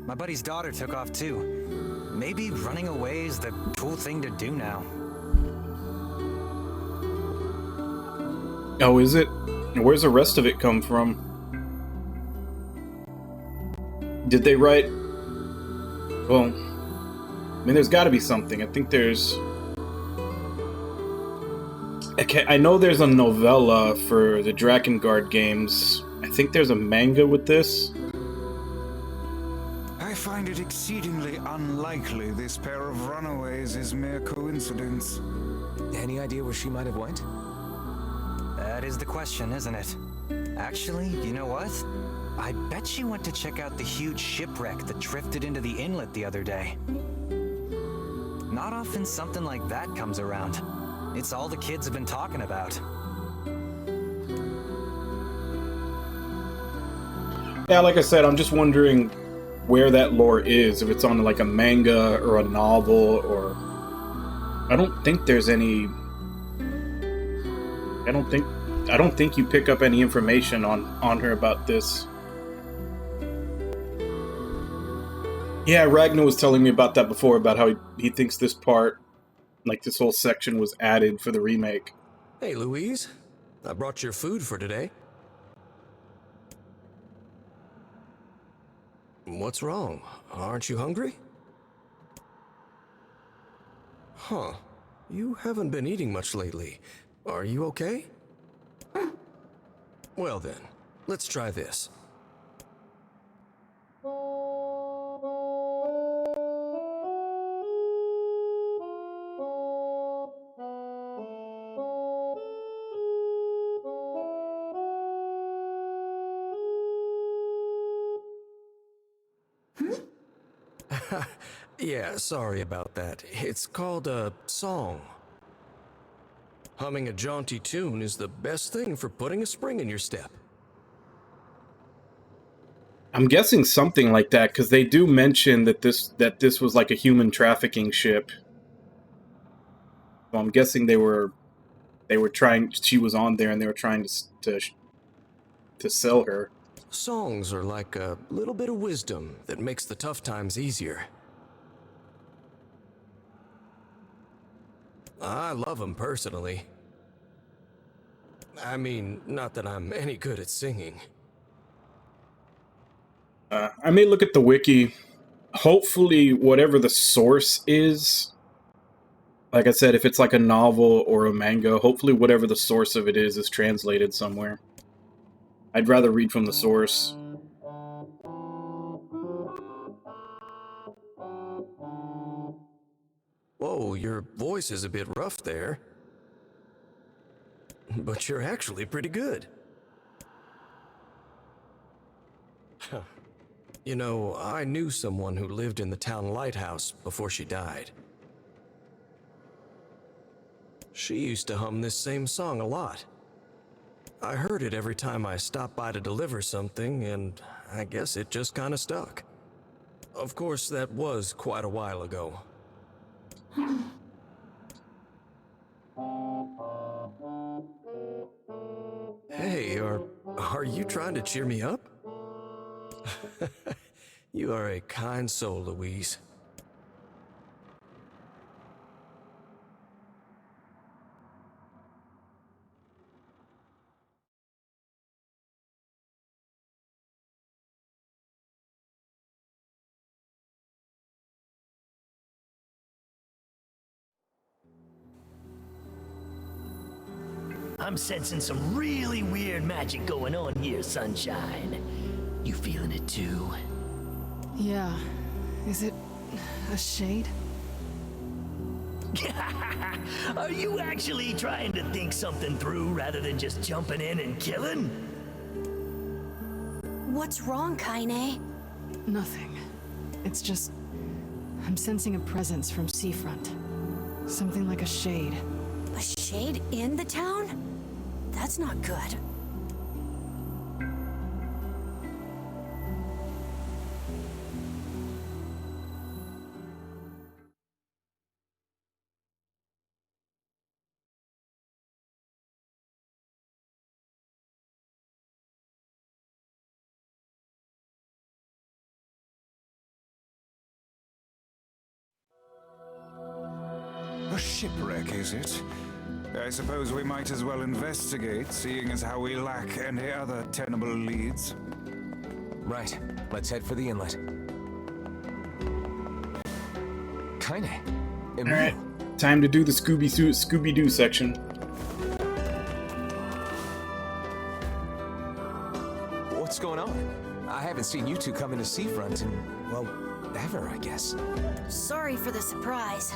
My buddy's daughter took off too. Maybe running away is the cool thing to do now. Oh, is it? Where's the rest of it come from? Did they write... Well, I mean, there's got to be something. I think there's... I know there's a novella for the Drakengard games. I think there's a manga with this. I find it exceedingly unlikely this pair of runaways is mere coincidence. Any idea where she might have went? That is the question, isn't it? Actually, you know what? I bet she went to check out the huge shipwreck that drifted into the inlet the other day. Not often something like that comes around. It's all the kids have been talking about. Yeah, like I said, I'm just wondering where that lore is. If it's on like a manga or a novel, or... I don't think there's any... I don't think you pick up any information on her about this. Yeah, Ragnar was telling me about that before, about how he thinks this part, like this whole section, was added for the remake. Hey, Louise. I brought your food for today. What's wrong? Aren't you hungry? Huh. You haven't been eating much lately. Are you okay? Well then, let's try this. Yeah, sorry about that. It's called a song. Humming a jaunty tune is the best thing for putting a spring in your step. I'm guessing something like that, because they do mention that this was like a human trafficking ship. So I'm guessing they were trying. She was on there, and they were trying to sell her. Songs are like a little bit of wisdom that makes the tough times easier. I love them personally. I mean, not that I'm any good at singing. I may look at the wiki. Hopefully, whatever the source is, like I said, if it's like a novel or a manga, hopefully whatever the source of it is translated somewhere. I'd rather read from the source. Whoa, your voice is a bit rough there. But you're actually pretty good. You know, I knew someone who lived in the town lighthouse before she died. She used to hum this same song a lot. I heard it every time I stopped by to deliver something, and I guess it just kinda stuck. Of course, that was quite a while ago. Hey, are you trying to cheer me up? You are a kind soul, Louise. I'm sensing some really weird magic going on here, Sunshine. You feeling it too? Yeah. Is it a shade? Are you actually trying to think something through rather than just jumping in and killing? What's wrong, Kaine? Nothing. It's just... I'm sensing a presence from seafront. Something like a shade. A shade in the town? That's not good. A shipwreck, is it? I suppose we might as well investigate, seeing as how we lack any other tenable leads. Right. Let's head for the inlet. Kaine. Alright, time to do the Scooby-Doo section. What's going on? I haven't seen you two come into Seafront in, well, ever, I guess. Sorry for the surprise.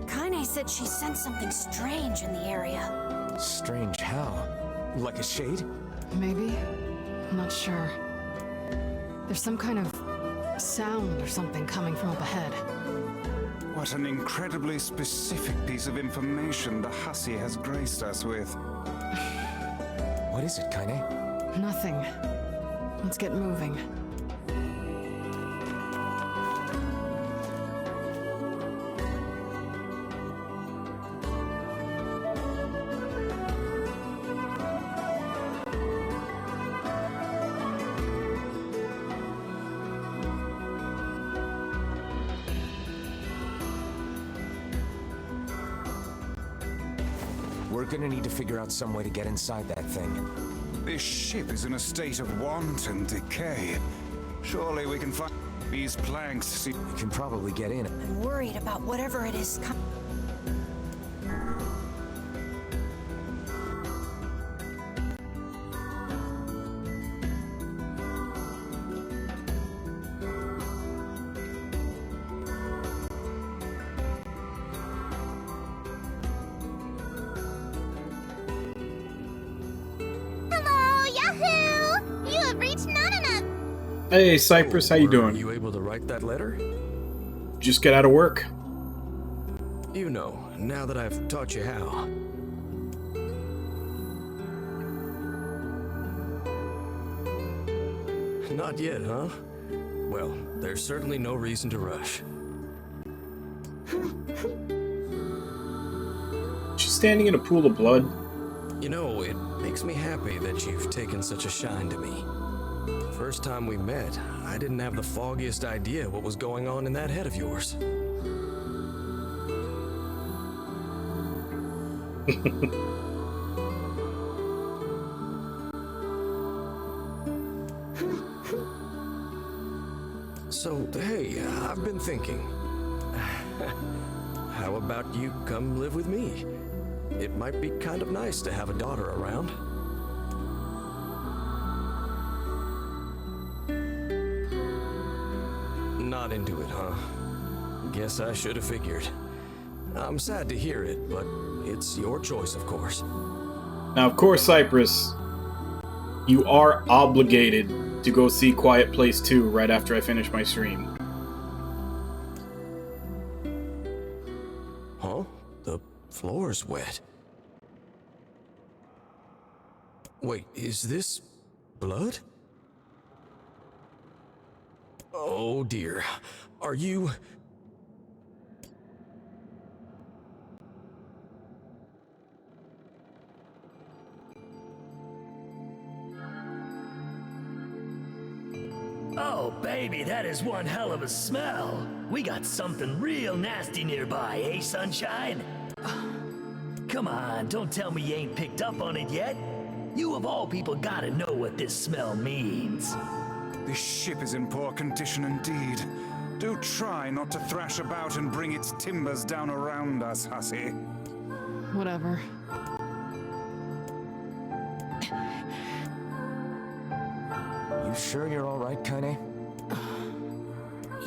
Kaine said she sensed something strange in the area. Strange how? Like a shade? Maybe? I'm not sure. There's some kind of sound or something coming from up ahead. What an incredibly specific piece of information the hussy has graced us with. What is it, Kaine? Nothing. Let's get moving. We're gonna need to figure out some way to get inside that thing. This ship is in a state of wanton decay. Surely we can find these planks. We can probably get in. I'm worried about whatever it is. Hey, Cypress, how you doing? Were you able to write that letter? Just get out of work. You know, now that I've taught you how. Not yet, huh? Well, there's certainly no reason to rush. She's standing in a pool of blood. You know, it makes me happy that you've taken such a shine to me. First time we met, I didn't have the foggiest idea what was going on in that head of yours. So, hey, I've been thinking. How about you come live with me? It might be kind of nice to have a daughter around. Not into it, huh? Guess I should have figured. I'm sad to hear it, but it's your choice, of course. Now, of course, Cypress, you are obligated to go see Quiet Place 2 right after I finish my stream. Huh? The floor's wet. Wait, is this blood? Oh dear. Are you... Oh, baby, that is one hell of a smell. We got something real nasty nearby, eh, Sunshine? Come on, don't tell me you ain't picked up on it yet. You of all people gotta know what this smell means. This ship is in poor condition indeed. Do try not to thrash about and bring its timbers down around us, hussy. Whatever. You sure you're all right, Kaine?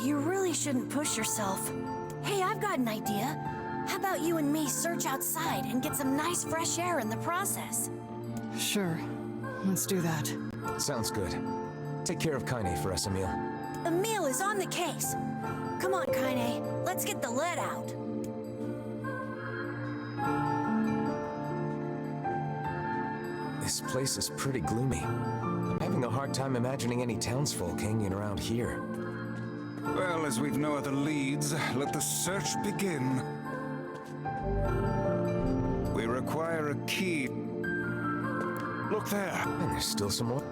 You really shouldn't push yourself. Hey, I've got an idea. How about you and me search outside and get some nice fresh air in the process? Sure. Let's do that. Sounds good. Take care of Kaine for us, Emil. Emil is on the case. Come on, Kaine. Let's get the lead out. This place is pretty gloomy. I'm having a hard time imagining any townsfolk hanging around here. Well, as we've no other leads, let the search begin. We require a key. Look there. And there's still some more.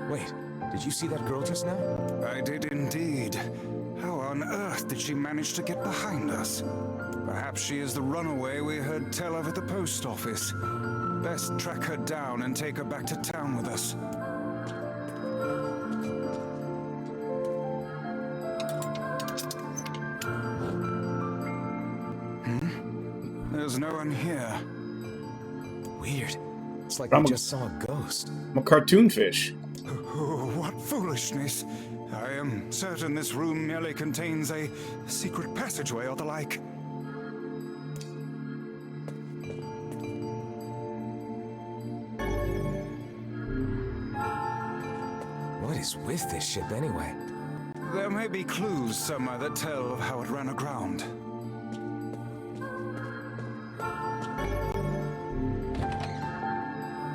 Wait, did you see that girl just now? I did indeed. How on earth did she manage to get behind us? Perhaps she is the runaway we heard tell of at the post office. Best track her down and take her back to town with us. There's no one here. Weird. It's like we just saw a ghost. I'm a cartoon fish. Oh, what foolishness. I am certain this room merely contains a secret passageway or the like. What is with this ship anyway? There may be clues somewhere that tell of how it ran aground.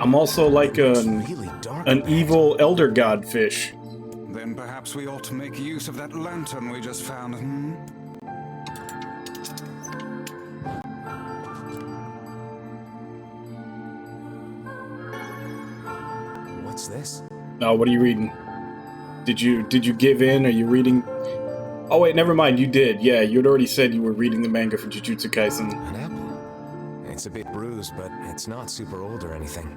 I'm also like an evil elder god fish. Then perhaps we ought to make use of that lantern we just found, What's this? Oh, what are you reading? Did you give in? Are you reading? Oh wait, never mind. You did. Yeah, you'd already said you were reading the manga for Jujutsu Kaisen. An apple. It's a bit bruised, but it's not super old or anything.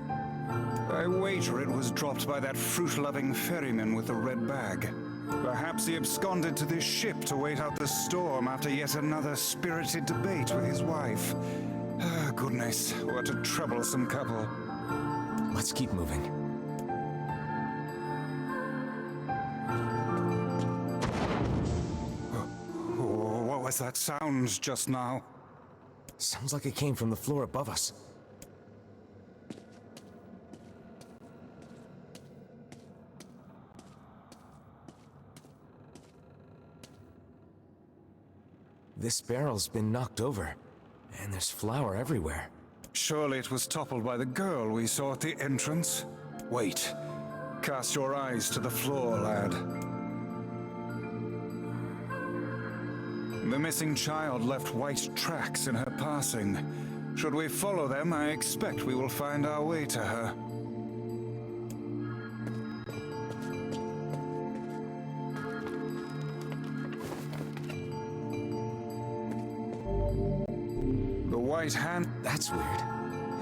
I wager it was dropped by that fruit-loving ferryman with the red bag. Perhaps he absconded to this ship to wait out the storm after yet another spirited debate with his wife. Ah, goodness, what a troublesome couple. Let's keep moving. What was that sound just now? Sounds like it came from the floor above us. This barrel's been knocked over, and there's flour everywhere. Surely it was toppled by the girl we saw at the entrance. Wait. Cast your eyes to the floor, lad. The missing child left white tracks in her passing. Should we follow them, I expect we will find our way to her. right hand. That's weird.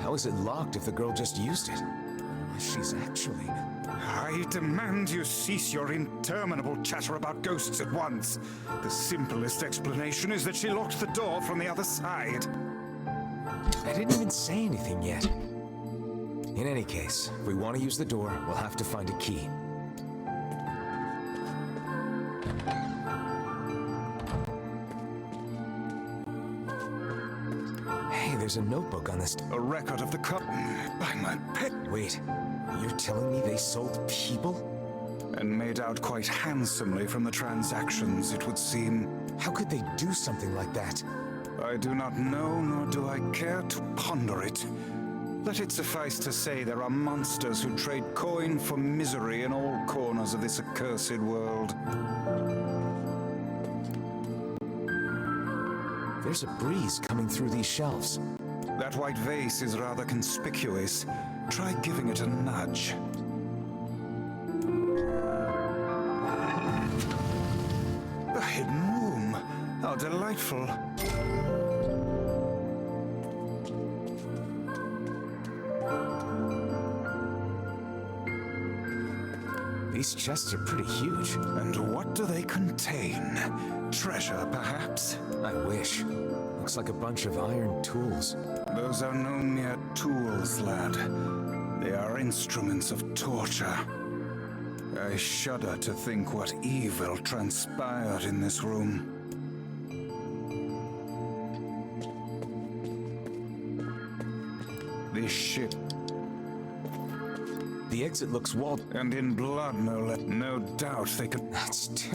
How is it locked if the girl just used it? She's actually... I demand you cease your interminable chatter about ghosts at once. The simplest explanation is that she locked the door from the other side. I didn't even say anything yet. In any case, if we want to use the door, we'll have to find a key. Hey, there's a notebook on this. A record of the cup by my pet. Wait, you're telling me they sold people? And made out quite handsomely from the transactions, it would seem. How could they do something like that? I do not know, nor do I care to ponder it. Let it suffice to say there are monsters who trade coin for misery in all corners of this accursed world. There's a breeze coming through these shelves. That white vase is rather conspicuous. Try giving it a nudge. A hidden room. How delightful. These chests are pretty huge. And what do they contain? Treasure, perhaps? I wish. Looks like a bunch of iron tools. Those are no mere tools, lad. They are instruments of torture. I shudder to think what evil transpired in this room. This ship. The exit looks walled. And in blood, no doubt they could...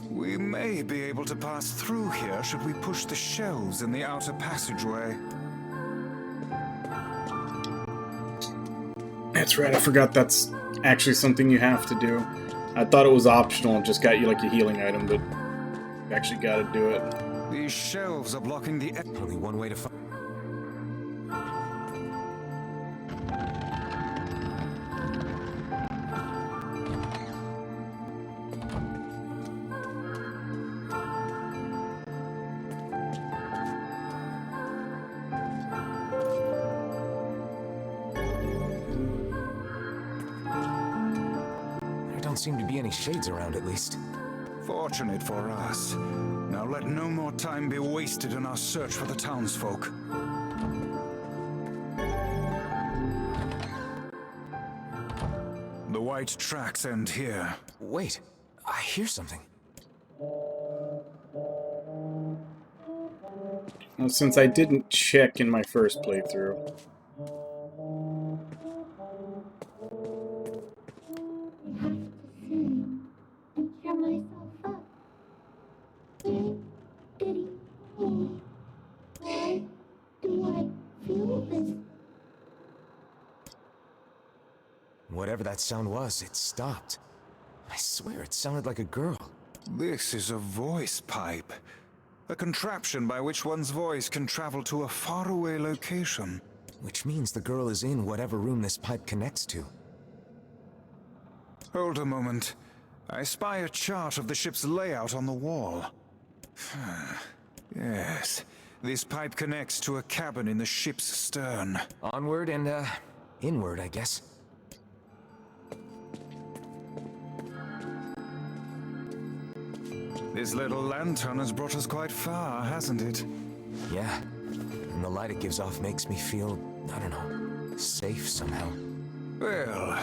We may be able to pass through here should we push the shelves in the outer passageway. That's right, I forgot that's actually something you have to do. I thought it was optional and just got you like a healing item, but you actually gotta do it. These shelves are blocking the... Only one way to find... Seem to be any shades around, at least. Fortunate for us. Now let no more time be wasted in our search for the townsfolk. The white tracks end here. Wait, I hear something. Well, since I didn't check in my first playthrough, Whatever that sound was, it stopped. I swear it sounded like a girl. This is a voice pipe. A contraption by which one's voice can travel to a faraway location. Which means the girl is in whatever room this pipe connects to. Hold a moment. I spy a chart of the ship's layout on the wall. Yes, this pipe connects to a cabin in the ship's stern. Onward and, inward, I guess. This little lantern has brought us quite far, hasn't it? Yeah, and the light it gives off makes me feel, I don't know, safe somehow. Well...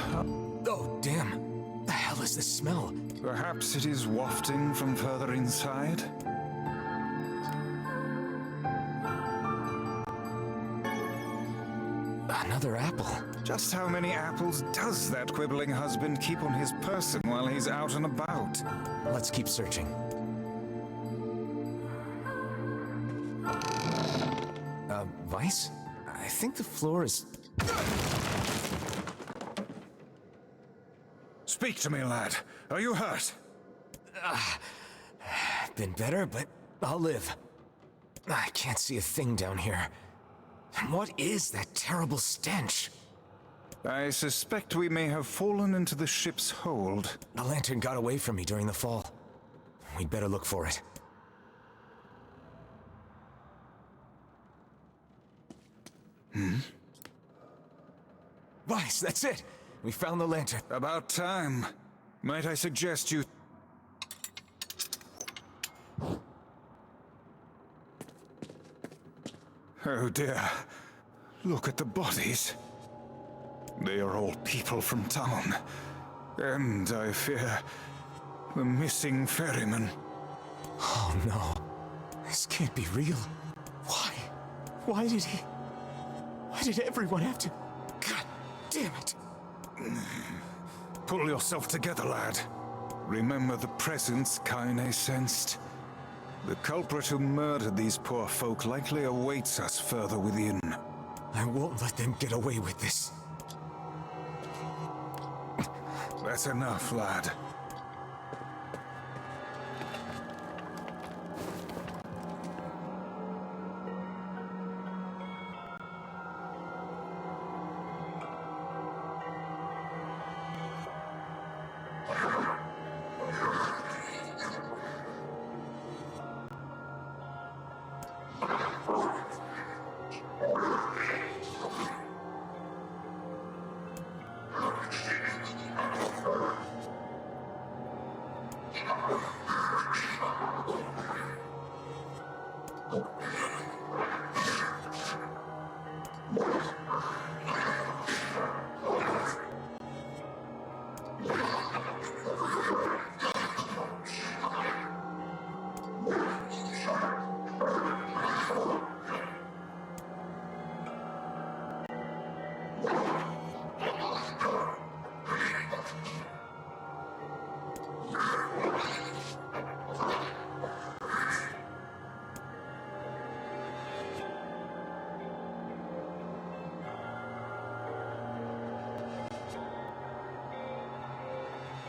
Oh, damn. The hell is this smell? Perhaps it is wafting from further inside? Another apple. Just how many apples does that quibbling husband keep on his person while he's out and about? Let's keep searching. Vice? I think the floor is... Speak to me, lad. Are you hurt? Been better, but I'll live. I can't see a thing down here. And what is that terrible stench? I suspect we may have fallen into the ship's hold. The lantern got away from me during the fall. We'd better look for it. Weiss, that's it. We found the lantern. About time. Might I suggest you... Oh dear. Look at the bodies. They are all people from town. And, I fear, the missing ferryman. Oh no. This can't be real. Why? Why did everyone have to... God damn it. Pull yourself together, lad. Remember the presence Kaine sensed? The culprit who murdered these poor folk likely awaits us further within. I won't let them get away with this. That's enough, lad.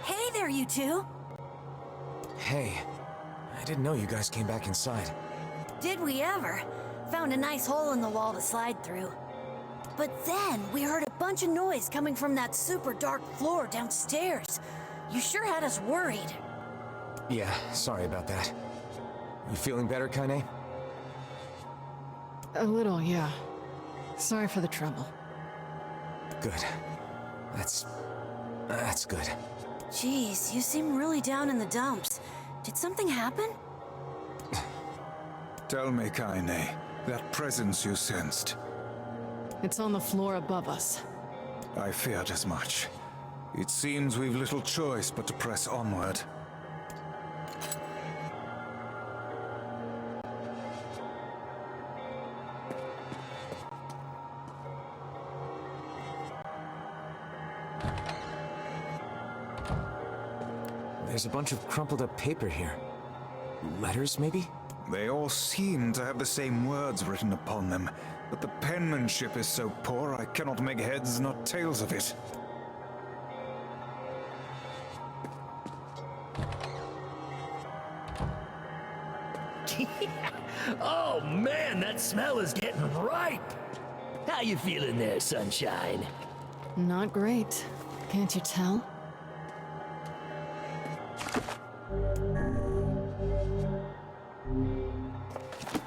Hey there, you two. Hey, I didn't know you guys came back inside. Did we ever? Found a nice hole in the wall to slide through. But then we heard a bunch of noise coming from that super dark floor downstairs. You sure had us worried. Yeah, sorry about that. You feeling better, Kaine? A little, yeah. Sorry for the trouble. Good. That's good. Jeez, you seem really down in the dumps. Did something happen? Tell me, Kaine, that presence you sensed. It's on the floor above us. I feared as much. It seems we've little choice but to press onward. There's a bunch of crumpled up paper here. Letters, maybe? They all seem to have the same words written upon them, but the penmanship is so poor I cannot make heads nor tails of it. Oh man, that smell is getting ripe. How you feeling there, Sunshine? Not great. Can't you tell?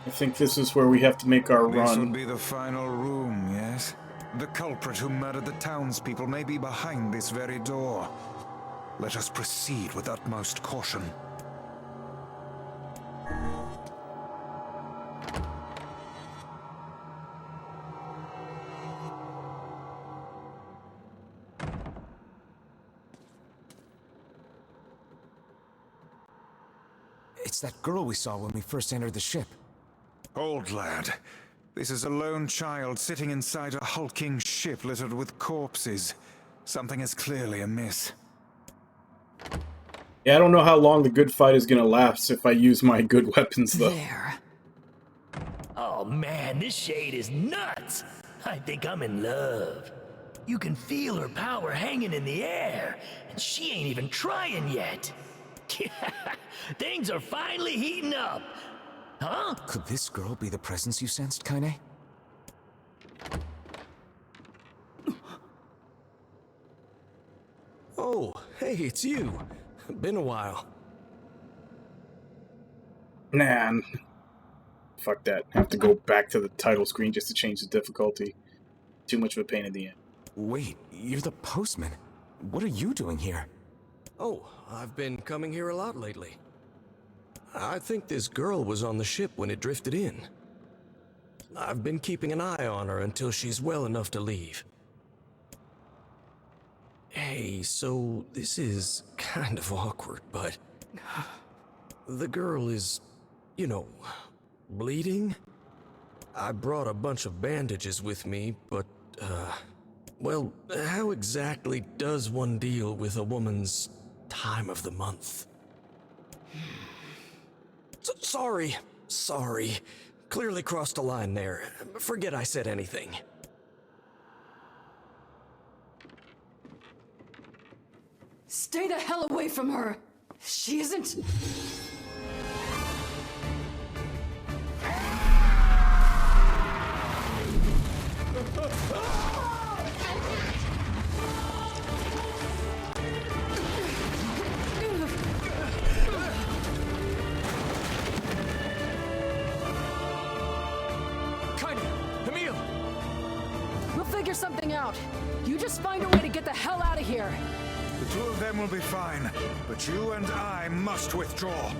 I think this is where we have to make our This run. would be the final room, yes? The culprit who murdered the townspeople may be behind this very door. Let us proceed with utmost caution. It's that girl we saw when we first entered the ship. Old lad, this is a lone child sitting inside a hulking ship littered with corpses. Something is clearly amiss. Yeah, I don't know how long the good fight is gonna last if I use my good weapons, though. There. Oh man, this shade is nuts. I think I'm in love. You can feel her power hanging in the air, and she ain't even trying yet. Things are finally heating up. Huh? Could this girl be the presence you sensed, Kaine? Oh, hey, it's you. Been a while. Man. Fuck that. I have to go back to the title screen just to change the difficulty. Too much of a pain in the end. Wait, you're the postman. What are you doing here? Oh, I've been coming here a lot lately. I think this girl was on the ship when it drifted in. I've been keeping an eye on her until she's well enough to leave. Hey, so this is kind of awkward, but the girl is, you know, bleeding? I brought a bunch of bandages with me, but, well, how exactly does one deal with a woman's time of the month? Sorry. Clearly crossed a line there. Forget I said anything. Stay the hell away from her! She isn't... We'll figure something out. You just find a way to get the hell out of here. The two of them will be fine, but you and I must withdraw.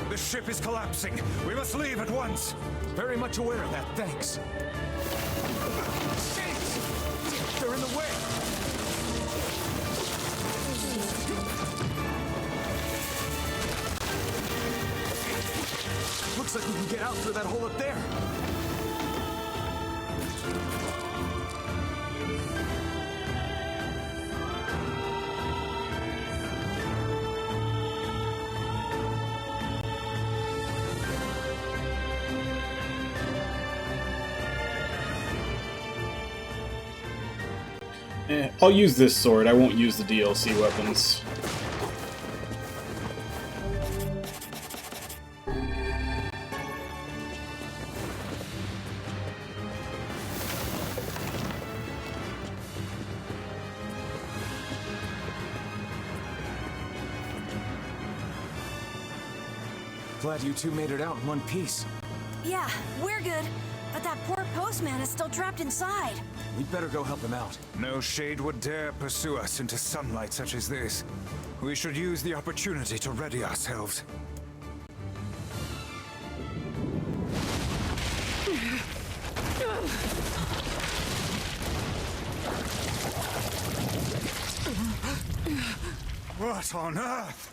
The ship is collapsing. We must leave at once. Very much aware of that, thanks. Shit! They're in the way! Looks like we can get out through that hole up there. I'll use this sword. I won't use the DLC weapons. Glad you two made it out in one piece. Yeah, we're good. But that poor postman is still trapped inside. We'd better go help him out. No shade would dare pursue us into sunlight such as this. We should use the opportunity to ready ourselves. What on earth?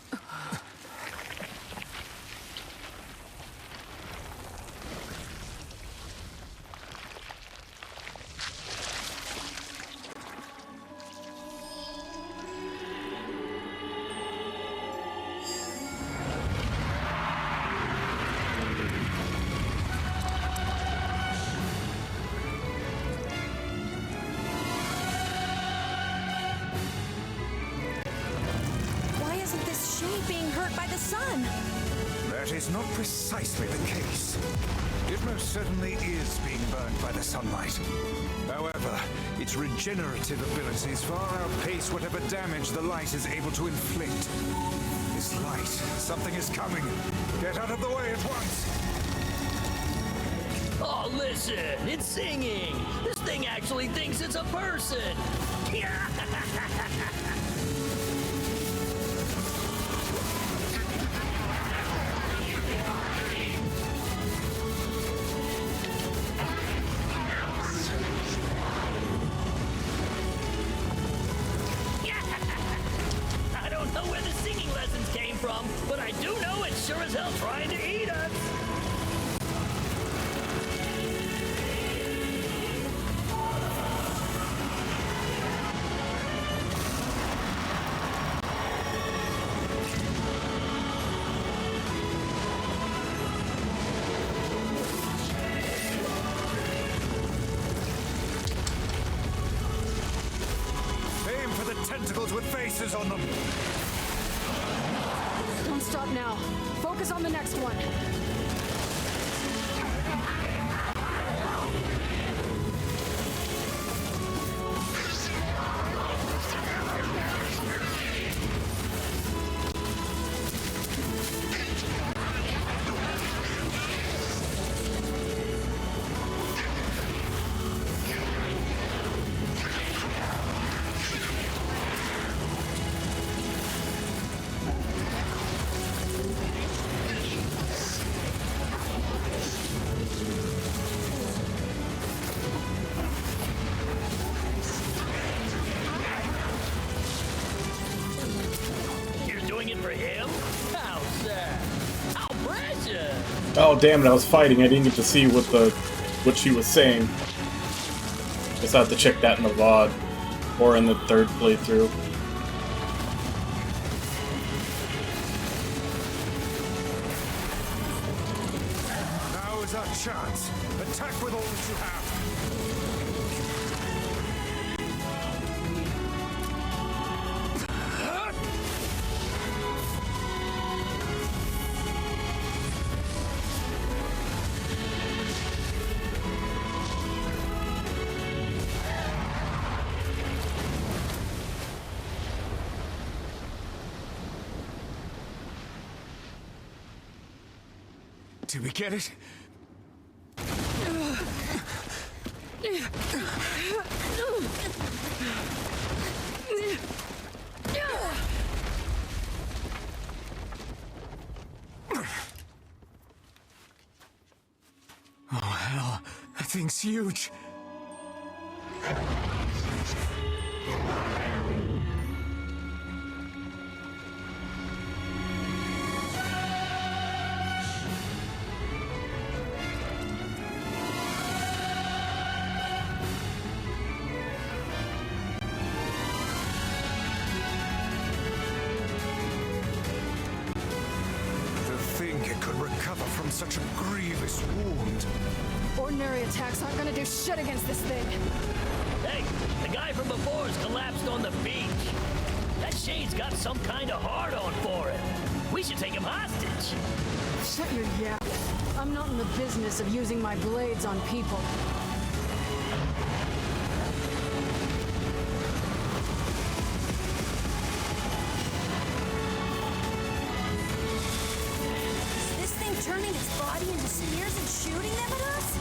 Being hurt by the sun. That is not precisely the case. It most certainly is being burned by the sunlight. However, its regenerative abilities far outpace whatever damage the light is able to inflict. This light, something is coming. Get out of the way at once. Oh, listen, it's singing. This thing actually thinks it's a person. But I do know it's sure as hell trying to eat us. Aim for the tentacles with faces on them. Don't stop now. Focus on the next one. Oh damn it! I was fighting. I didn't get to see what she was saying. Just have to check that in the VOD or in the third playthrough. Now is our chance. Attack with all that you have. Did we get it? Oh, hell. That thing's huge. It could recover from such a grievous wound. Ordinary attacks aren't gonna do shit against this thing. Hey, the guy from before's collapsed on the beach. That shade's got some kind of hard-on for him. We should take him hostage. Shut your yap. I'm not in the business of using my blades on people. Turning its body into spears and shooting them at us?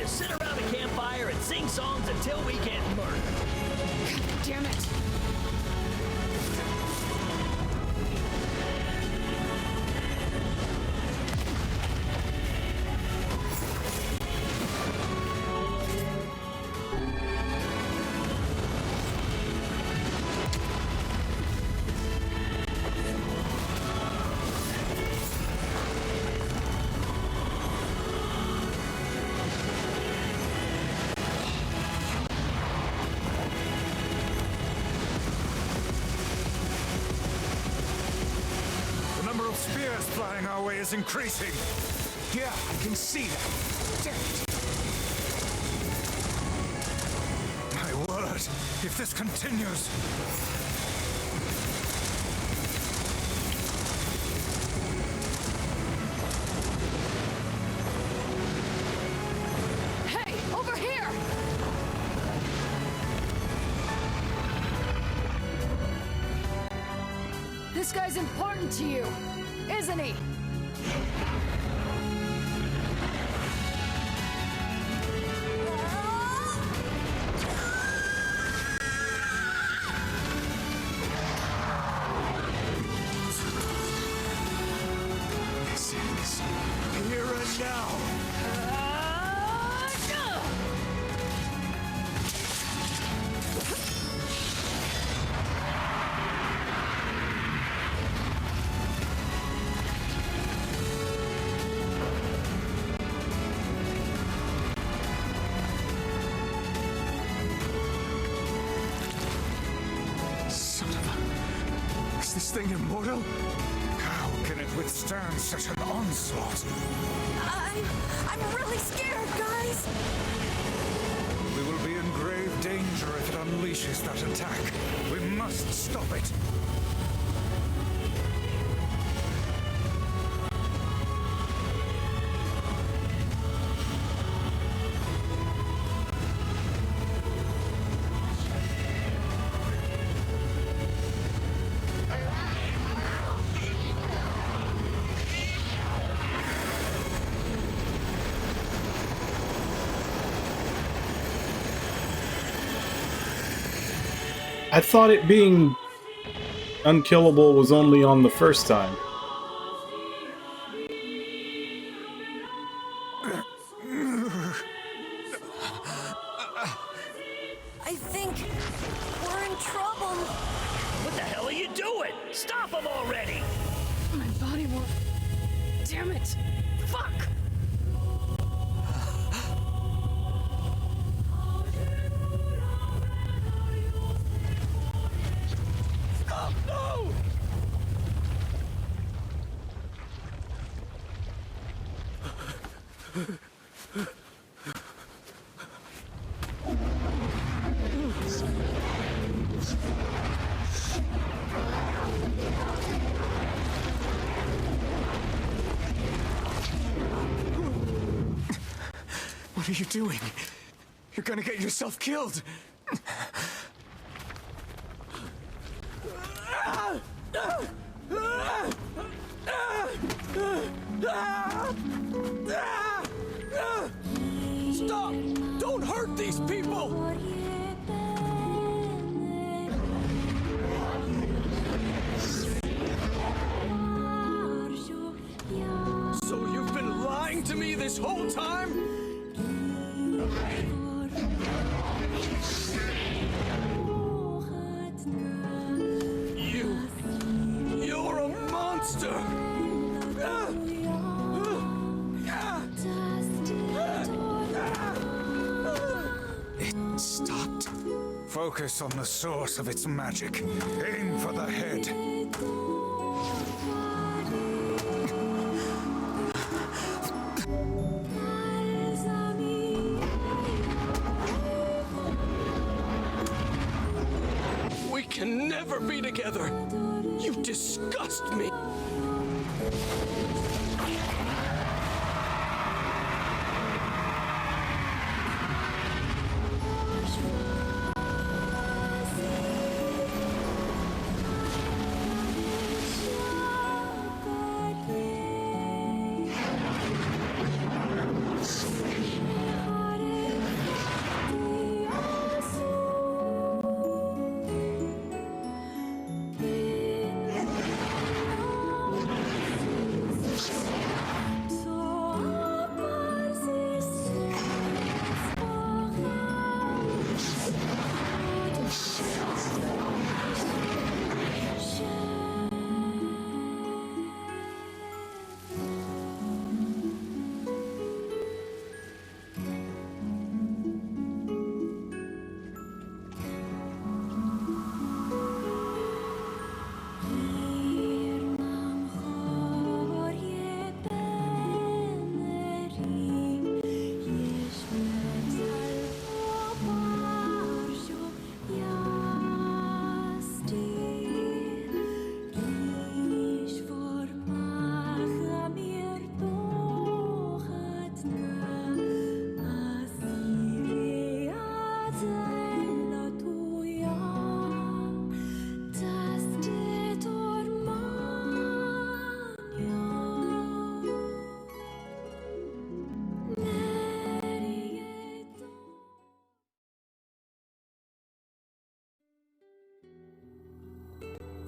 Sit around a campfire and sing songs until we get murdered. God damn it. Spears flying our way is increasing. Yeah, I can see that. Damn it. My word, if this continues... Hey, over here! This guy's important to you, isn't he? This is here and now. Is this thing immortal? How can it withstand such an onslaught? I'm really scared, guys! We will be in grave danger if it unleashes that attack. We must stop it. I thought it being unkillable was only on the first time. I think we're in trouble. What the hell are you doing? Stop him already! My body won't. Damn it! Fuck! Stop! No! What are you doing? You're gonna get yourself killed. Stop! Don't hurt these people! So you've been lying to me this whole time? You're a monster! It stopped. Focus on the source of its magic. Aim for the head. We can never be together. You disgust me.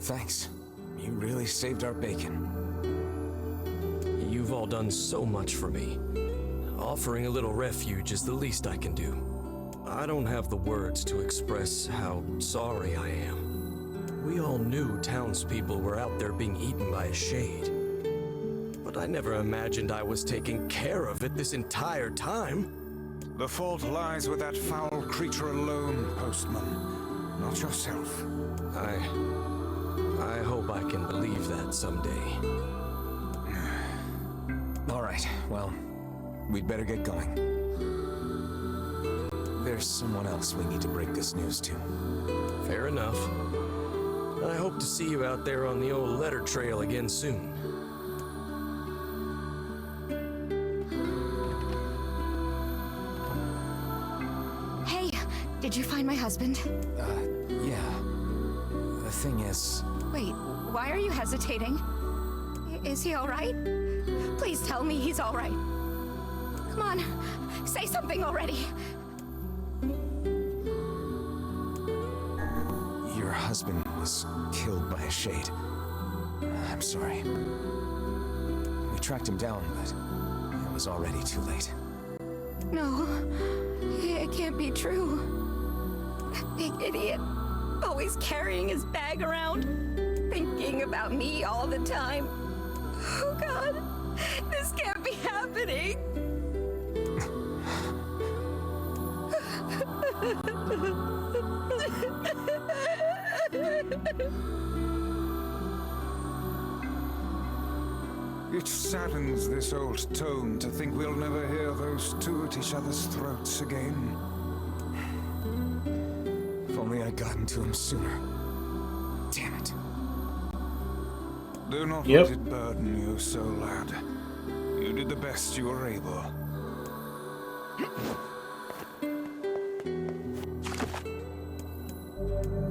Thanks. You really saved our bacon. You've all done so much for me. Offering a little refuge is the least I can do. I don't have the words to express how sorry I am. We all knew townspeople were out there being eaten by a shade. But I never imagined I was taking care of it this entire time. The fault lies with that foul creature alone, Postman. Not yourself. I hope I can believe that someday. All right, well, we'd better get going. There's someone else we need to break this news to. Fair enough. I hope to see you out there on the old letter trail again soon. Hey, did you find my husband? Yeah. The thing is... Wait, why are you hesitating? Is he all right? Please tell me he's all right. Come on, say something already. You're husband was killed by a shade. I'm sorry. We tracked him down, but it was already too late. No, it can't be true. That big idiot, always carrying his bag around, thinking about me all the time. Oh God, this can't be happening. It saddens this old tone to think we'll never hear those two at each other's throats again. If only I'd gotten to him sooner. Damn it. Do not Yep. let it burden you so, lad. You did the best you were able.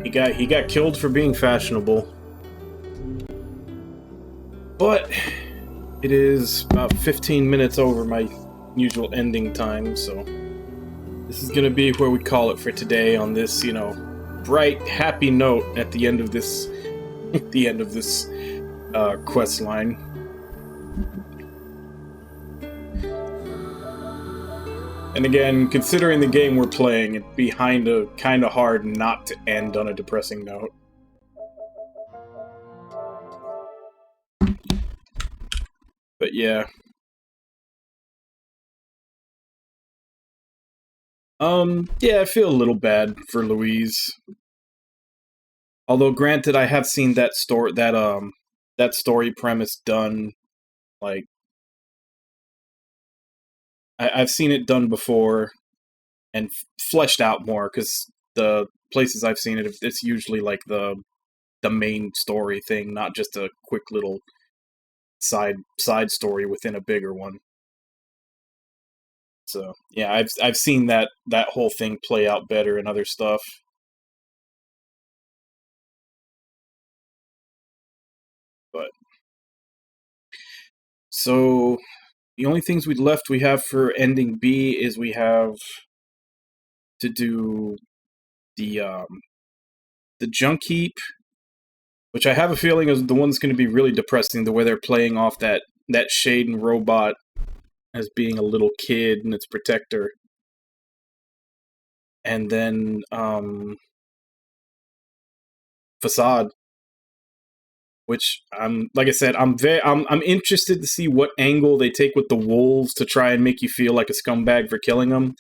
He got killed for being fashionable. But it is about 15 minutes over my usual ending time, so this is gonna be where we call it for today on this, you know, bright, happy note at the end of this quest line. And again, considering the game we're playing, it'd be kind of hard not to end on a depressing note. But yeah. Yeah, I feel a little bad for Louise. Although, granted, I have seen that story premise done, like, I've seen it done before and fleshed out more, because the places I've seen it, it's usually like the main story thing, not just a quick little side story within a bigger one. So yeah, I've seen that whole thing play out better in other stuff. But so the only things we have for ending B is we have to do the junk heap, which I have a feeling is the one that's going to be really depressing, the way they're playing off that Shaden robot as being a little kid and its protector. And then Facade, which like I said, I'm interested to see what angle they take with the wolves to try and make you feel like a scumbag for killing them.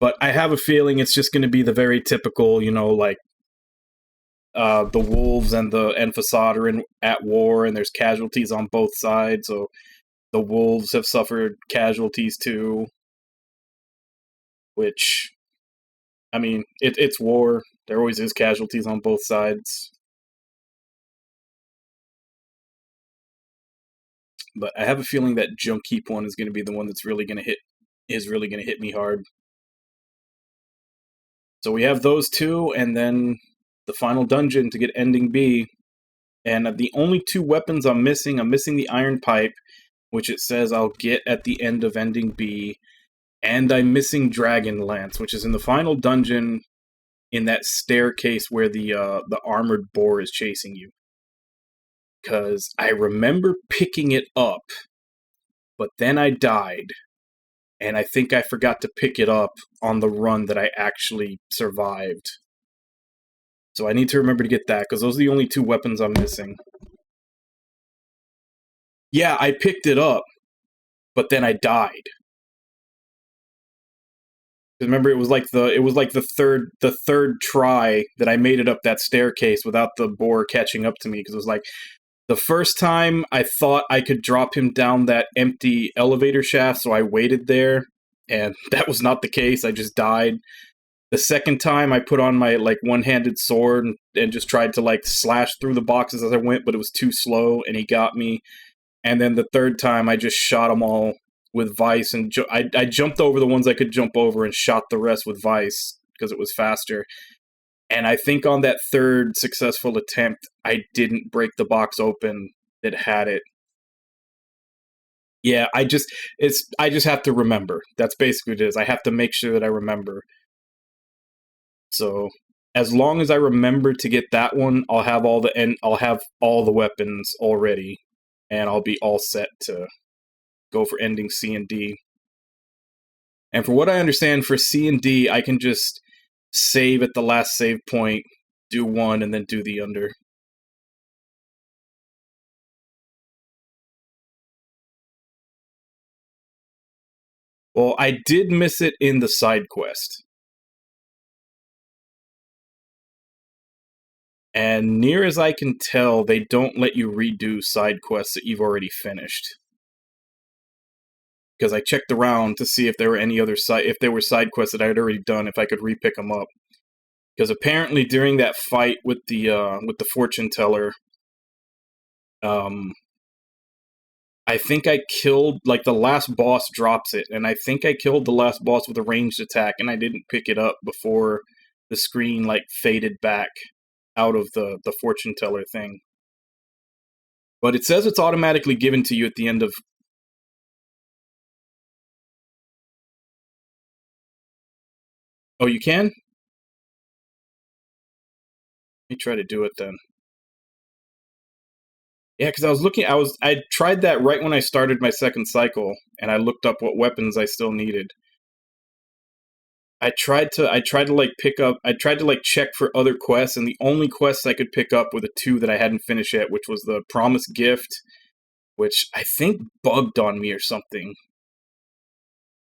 But I have a feeling it's just going to be the very typical, you know, like the wolves and Facade are at war, and there's casualties on both sides. So the wolves have suffered casualties too, which, I mean, it's war. There always is casualties on both sides. But I have a feeling that junk heap one is going to be the one that's really going to hit me hard. So we have those two, and then the final dungeon to get ending B. And the only two weapons I'm missing the iron pipe, which it says I'll get at the end of ending B, and I'm missing Dragon Lance, which is in the final dungeon in that staircase where the armored boar is chasing you. Because I remember picking it up, but then I died, and I think I forgot to pick it up on the run that I actually survived. So I need to remember to get that, because those are the only two weapons I'm missing. Yeah, I picked it up, but then I died. Remember, it was like the third try that I made it up that staircase without the boar catching up to me, because it was like, the first time I thought I could drop him down that empty elevator shaft, so I waited there, and that was not the case. I just died. The second time I put on my like one-handed sword and just tried to like slash through the boxes as I went, but it was too slow and he got me. And then the third time I just shot them all with Vice, and I jumped over the ones I could jump over and shot the rest with Vice because it was faster. And I think on that third successful attempt, I didn't break the box open that had it. Yeah, I just have to remember. That's basically what it is. I have to make sure that I remember. So as long as I remember to get that one, I'll have all the weapons already, and I'll be all set to go for ending C and D. And for what I understand, for C and D, I can just save at the last save point, do one, and then do the under. Well, I did miss it in the side quest. And near as I can tell, they don't let you redo side quests that you've already finished. Because I checked around to see if there were any other side quests that I had already done, if I could repick them up. Because apparently during that fight with the fortune teller, I think I killed, like, the last boss drops it, and I think I killed the last boss with a ranged attack, and I didn't pick it up before the screen, like, faded back out of the fortune teller thing. But it says it's automatically given to you at the end of... Oh, you can? Let me try to do it then. Yeah, because I tried that right when I started my second cycle, and I looked up what weapons I still needed. I tried to check for other quests, and the only quests I could pick up were the two that I hadn't finished yet, which was the Promised Gift, which I think bugged on me or something.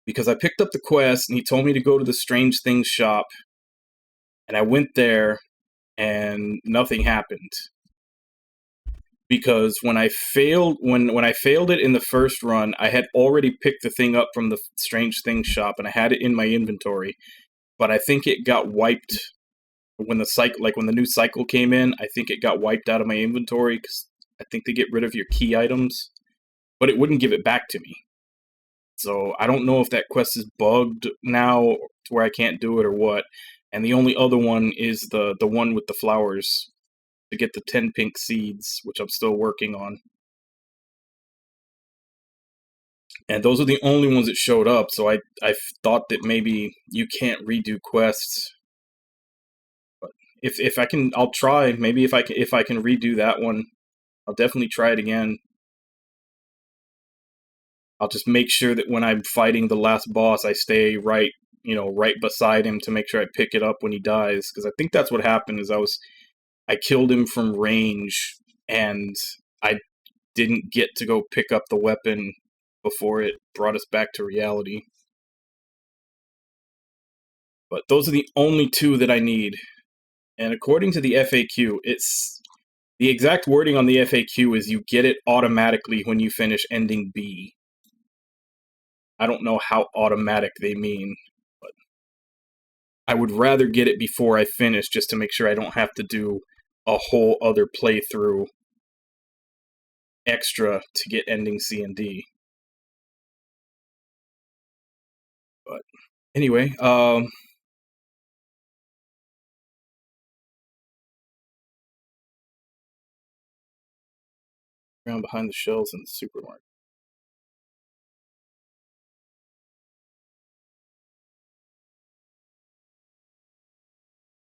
Because I picked up the quest, and he told me to go to the Strange Things shop, and I went there, and nothing happened. Because when I failed it in the first run, I had already picked the thing up from the Strange Things shop, and I had it in my inventory. But I think it got wiped when the new cycle came in. I think it got wiped out of my inventory because I think they get rid of your key items, but it wouldn't give it back to me. So I don't know if that quest is bugged now to where I can't do it or what. And the only other one is the one with the flowers, to get the 10 pink seeds, which I'm still working on. And those are the only ones that showed up, so I thought that maybe you can't redo quests. But if I can, I'll try. Maybe if I can redo that one, I'll definitely try it again. I'll just make sure that when I'm fighting the last boss, I stay right beside him to make sure I pick it up when he dies. Because I think that's what happened, is I killed him from range, and I didn't get to go pick up the weapon before it brought us back to reality. But those are the only two that I need. And according to the FAQ, the exact wording on the FAQ is you get it automatically when you finish ending B. I don't know how automatic they mean, but I would rather get it before I finish, just to make sure I don't have to do a whole other playthrough extra to get ending C and D. But anyway, around behind the shelves in the supermarket.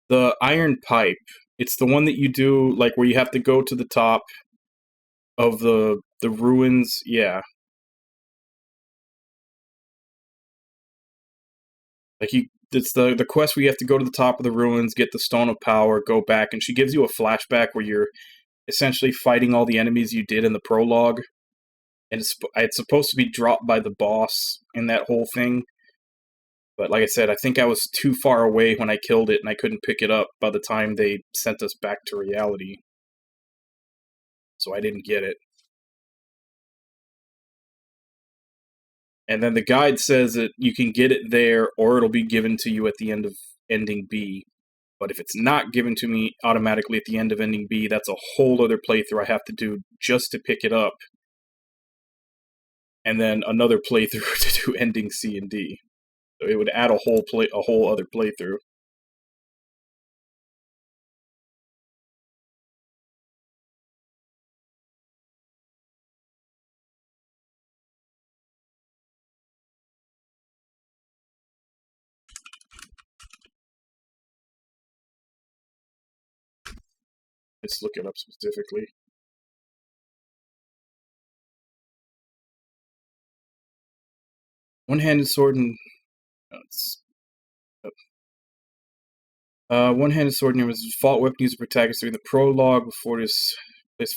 The iron pipe. It's the one that you do, like, where you have to go to the top of the ruins. Yeah. It's the quest where you have to go to the top of the ruins, get the Stone of Power, go back, and she gives you a flashback where you're essentially fighting all the enemies you did in the prologue. And it's supposed to be dropped by the boss in that whole thing. But like I said, I think I was too far away when I killed it, and I couldn't pick it up by the time they sent us back to reality. So I didn't get it. And then the guide says that you can get it there, or it'll be given to you at the end of ending B. But if it's not given to me automatically at the end of ending B, that's a whole other playthrough I have to do just to pick it up. And then another playthrough to do ending C and D. So it would add a whole other playthrough. Let's look it up specifically. One-handed sword and one-handed sword name was a default weapon used to protagonist during the prologue before his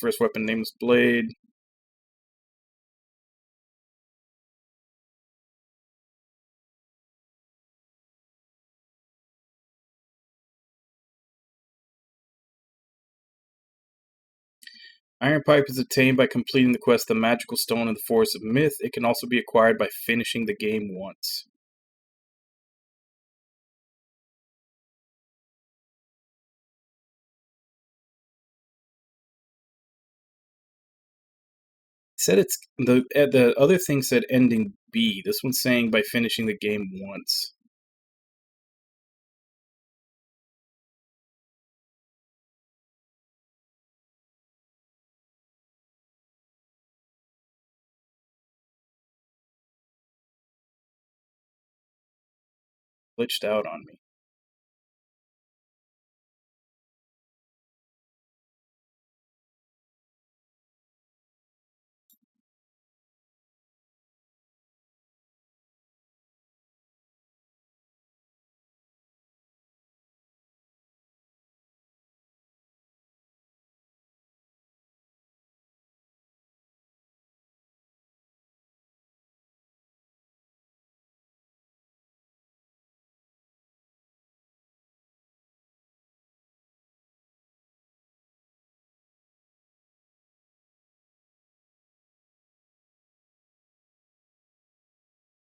first weapon name was blade. Iron Pipe is attained by completing the quest The Magical Stone in the Forest of Myth. It can also be acquired by finishing the game once. It said it's the other thing said ending B. This one's saying by finishing the game once. Glitched out on me.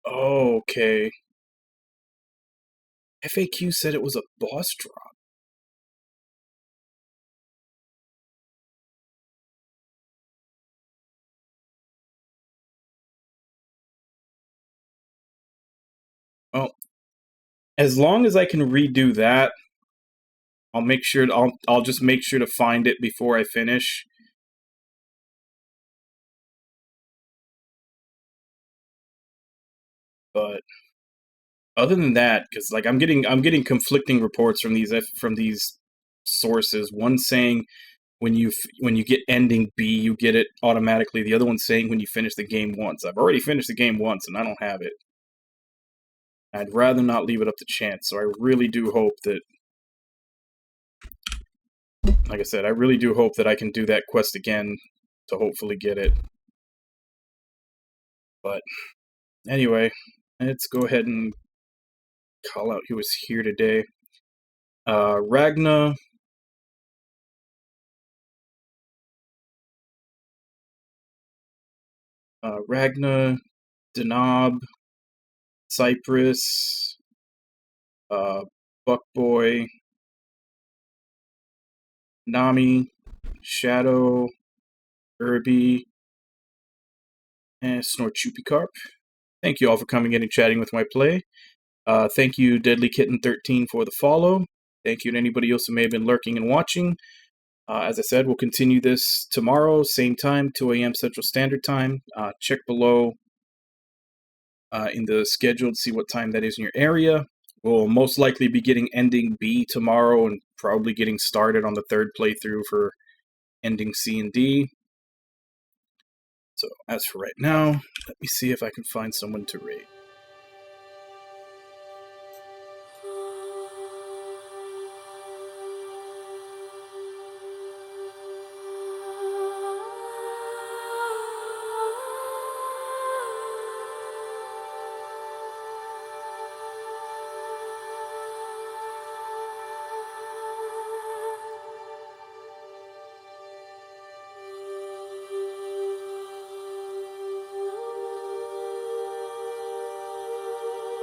Oh, okay. FAQ said it was a boss drop. Well, as long as I can redo that, I'll make sure I'll just make sure to find it before I finish. But other than that, because like I'm getting conflicting reports from these sources. One saying when you get ending B, you get it automatically. The other one saying when you finish the game once. I've already finished the game once, and I don't have it. I'd rather not leave it up to chance. So I really do hope that, like I said, I really do hope that I can do that quest again to hopefully get it. But anyway, let's go ahead and call out who was here today. Ragna. Ragna, Denob, Cypress, Buckboy, Nami, Shadow, Irby, and Snorchupicarp. Thank you all for coming in and chatting with my play. Thank you, Deadly Kitten 13, for the follow. Thank you to anybody else who may have been lurking and watching. As I said, we'll continue this tomorrow, same time, 2 a.m. Central Standard Time. Check below in the schedule to see what time that is in your area. We'll most likely be getting ending B tomorrow and probably getting started on the third playthrough for ending C and D. So as for right now, let me see if I can find someone to raid.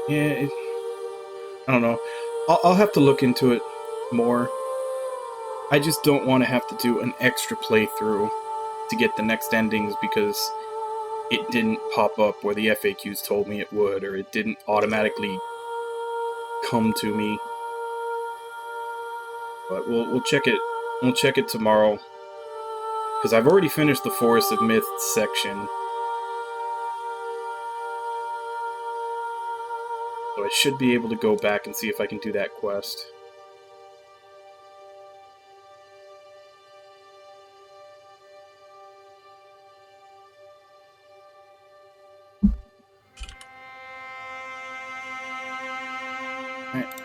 Yeah, I don't know. I'll have to look into it more. I just don't want to have to do an extra playthrough to get the next endings because it didn't pop up where the FAQs told me it would, or it didn't automatically come to me. But we'll check it. We'll check it tomorrow because I've already finished the Forest of Myth section. So I should be able to go back and see if I can do that quest.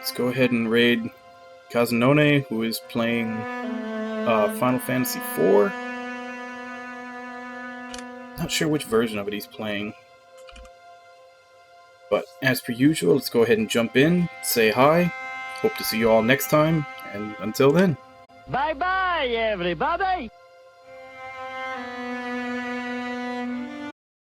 let's go ahead and raid Kazunone, who is playing Final Fantasy IV. Not sure which version of it he's playing. But as per usual, let's go ahead and jump in, say hi. Hope to see you all next time, and until then. Bye bye, everybody!